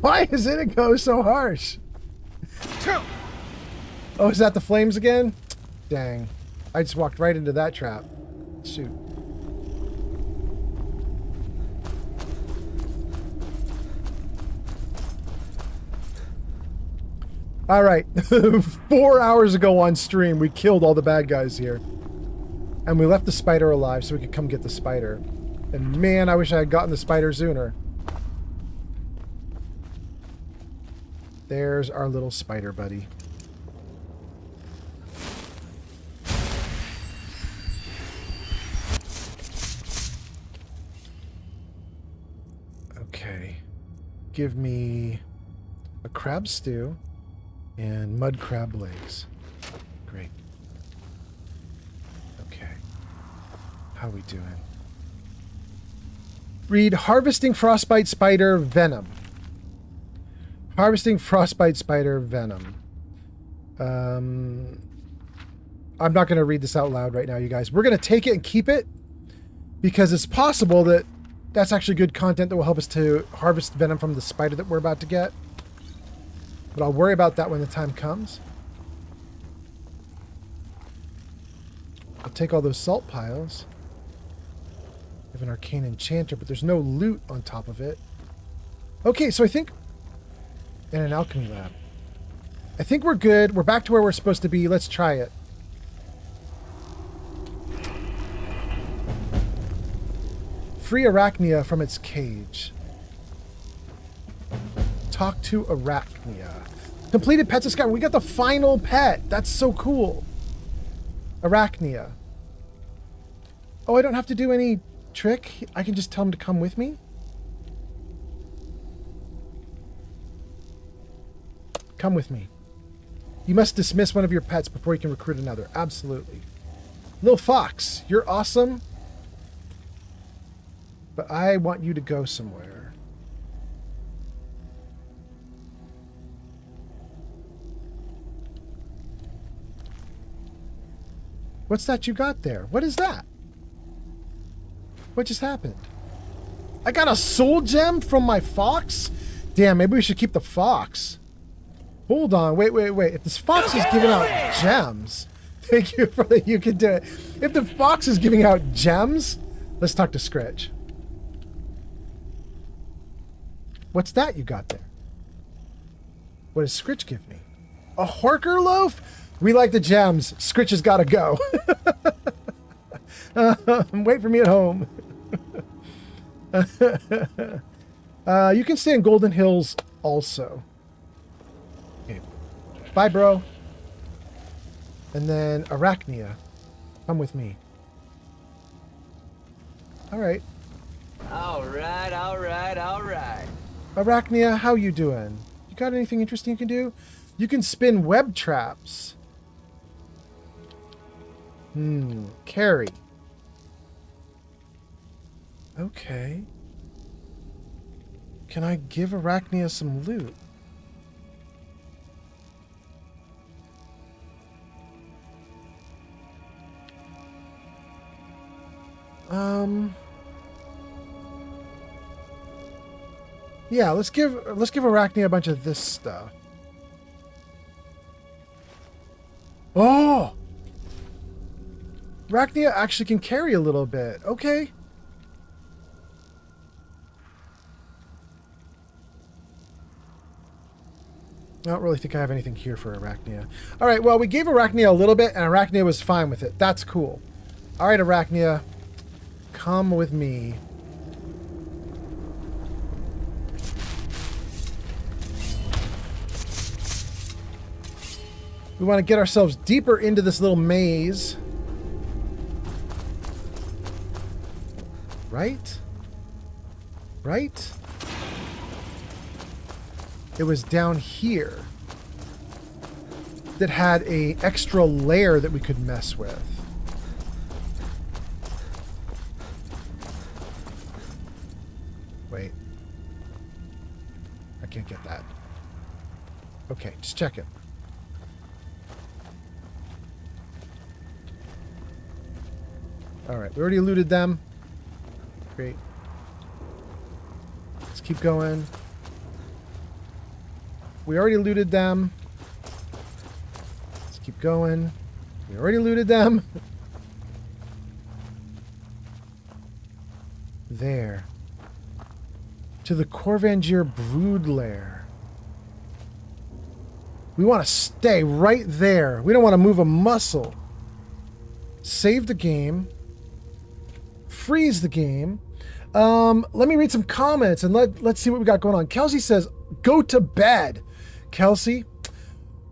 Why is Inigo so harsh? Oh, is that the flames again? Dang. I just walked right into that trap. Shoot. Alright. 4 hours ago on stream, we killed all the bad guys here. And we left the spider alive so we could come get the spider. And man, I wish I had gotten the spider sooner. There's our little spider buddy. Okay. Give me a crab stew and mud crab legs. Great. Okay. How we doing? Read Harvesting Frostbite Spider Venom. Harvesting Frostbite Spider Venom. I'm not going to read this out loud right now, you guys. We're going to take it and keep it because it's possible that that's actually good content that will help us to harvest venom from the spider that we're about to get. But I'll worry about that when the time comes. I'll take all those salt piles. I have an arcane enchanter, but there's no loot on top of it. Okay, so I think... And an alchemy lab. I think we're good. We're back to where we're supposed to be. Let's try it. Free Arachnia from its cage. Talk to Arachnia. Completed Pets of Skyrim. We got the final pet. That's so cool. Arachnia. Oh, I don't have to do any trick? I can just tell him to come with me? Come with me. You must dismiss one of your pets before you can recruit another. Absolutely. Little Fox, you're awesome. But I want you to go somewhere. What's that you got there? What is that? What just happened? I got a soul gem from my fox? Damn, maybe we should keep the fox. Hold on, wait. If this fox is giving out gems, thank you for that. You can do it. If the fox is giving out gems, let's talk to Scritch. What's that you got there? What does Scritch give me? A Horker loaf? We like the gems. Scritch has got to go. Wait for me at home. You can stay in Golden Hills also. Okay. Bye, bro. And then Arachnia. Come with me. Alright. Alright, alright, alright. Arachnia, how you doing? You got anything interesting you can do? You can spin web traps. Carry. Okay. Can I give Arachnia some loot? Yeah, let's give Arachnia a bunch of this stuff. Oh! Arachnia actually can carry a little bit. Okay. I don't really think I have anything here for Arachnia. Alright, well, we gave Arachnia a little bit, and Arachnia was fine with it. That's cool. Alright, Arachnia. Come with me. We want to get ourselves deeper into this little maze. Right? Right? It was down here that had a extra layer that we could mess with. Wait. I can't get that. Okay, just check it. Alright, we already looted them. Great. Let's keep going. We already looted them. Let's keep going. We already looted them. There. To the Corvangier brood lair. We want to stay right there. We don't want to move a muscle. Save the game. Freeze the game. Let me read some comments and let's see what we got going on. Kelsey says, go to bed. Kelsey,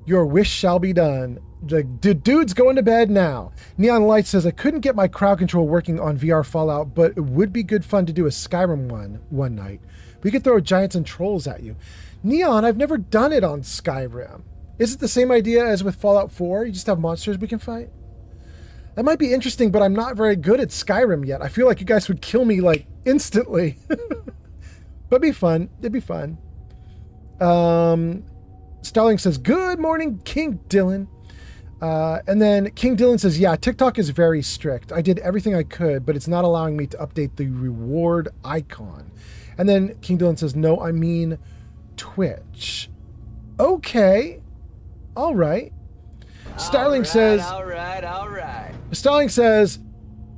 your wish shall be done. The dude's going to bed now. Neon Light says, I couldn't get my crowd control working on VR Fallout, but it would be good fun to do a Skyrim one night. We could throw giants and trolls at you. Neon, I've never done it on Skyrim. Is it the same idea as with Fallout 4? You just have monsters we can fight? That might be interesting, but I'm not very good at Skyrim yet. I feel like you guys would kill me, like, instantly. But it'd be fun. It'd be fun. Starling says, good morning, King Dylan. And then King Dylan says, yeah, TikTok is very strict. I did everything I could, but it's not allowing me to update the reward icon. And then King Dylan says, no, I mean Twitch. Okay. All right. Starling says, all right. Starling says,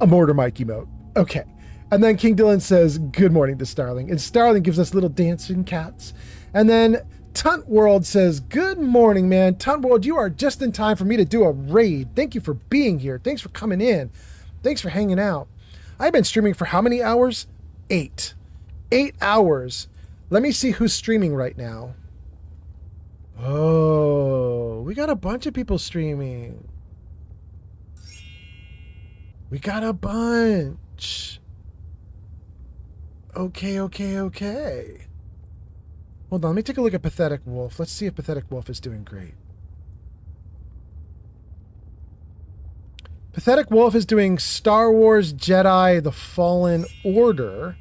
a mortar mic emote. Okay. And then King Dylan says, good morning to Starling. And Starling gives us little dancing cats. And then Tunt World says, good morning, man. Tunt World, you are just in time for me to do a raid. Thank you for being here. Thanks for coming in. Thanks for hanging out. I've been streaming for how many hours? 8. 8 hours. Let me see who's streaming right now. Oh, we got a bunch of people streaming. We got a bunch. Okay. Hold on, let me take a look at Pathetic Wolf. Let's see if Pathetic Wolf is doing great. Pathetic Wolf is doing Star Wars Jedi The Fallen Order.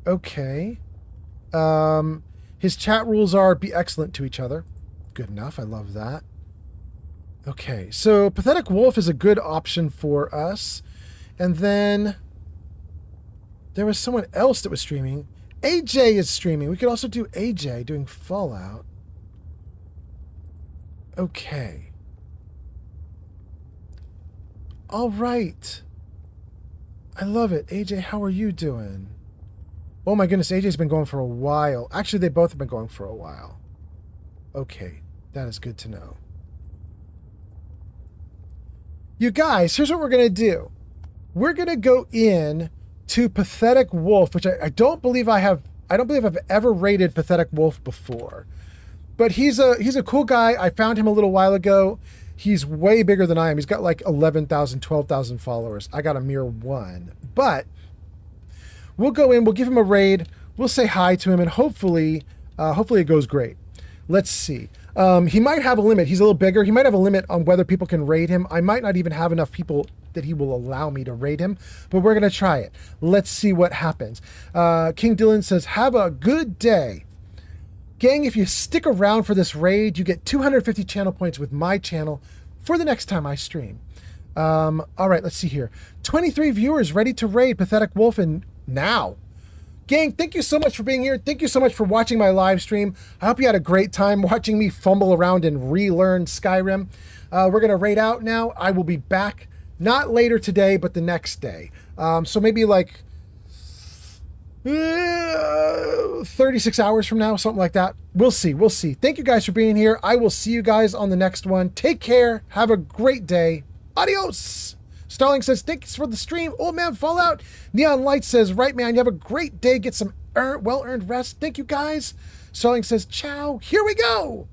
Okay. His chat rules are be excellent to each other. Good enough, I love that. Okay, so Pathetic Wolf is a good option for us. And then there was someone else that was streaming. AJ is streaming. We could also do AJ doing Fallout. Okay. All right. I love it. AJ, how are you doing? Oh my goodness, AJ's been going for a while. Actually, they both have been going for a while. Okay, that is good to know. You guys, here's what we're going to do. We're going to go in to Pathetic Wolf, which I don't believe I have I don't believe I've ever raided Pathetic Wolf before. But he's a cool guy. I found him a little while ago. He's way bigger than I am. He's got like 11,000, 12,000 followers. I got a mere 1. But we'll go in, we'll give him a raid, we'll say hi to him, and hopefully it goes great. Let's see. He might have a limit. He's a little bigger. He might have a limit on whether people can raid him. I might not even have enough people that he will allow me to raid him, but we're going to try it. Let's see what happens. King Dylan says, have a good day. Gang, if you stick around for this raid, you get 250 channel points with my channel for the next time I stream. All right, let's see here. 23 viewers ready to raid Pathetic Wolf and now. Gang, thank you so much for being here. Thank you so much for watching my live stream. I hope you had a great time watching me fumble around and relearn Skyrim. We're going to raid out now. I will be back, not later today, but the next day. So maybe like 36 hours from now, something like that. We'll see. We'll see. Thank you guys for being here. I will see you guys on the next one. Take care. Have a great day. Adios. Starling says, thanks for the stream. Old Man Fallout. Neon Light says, right, man, you have a great day. Get some well-earned rest. Thank you, guys. Starling says, ciao. Here we go.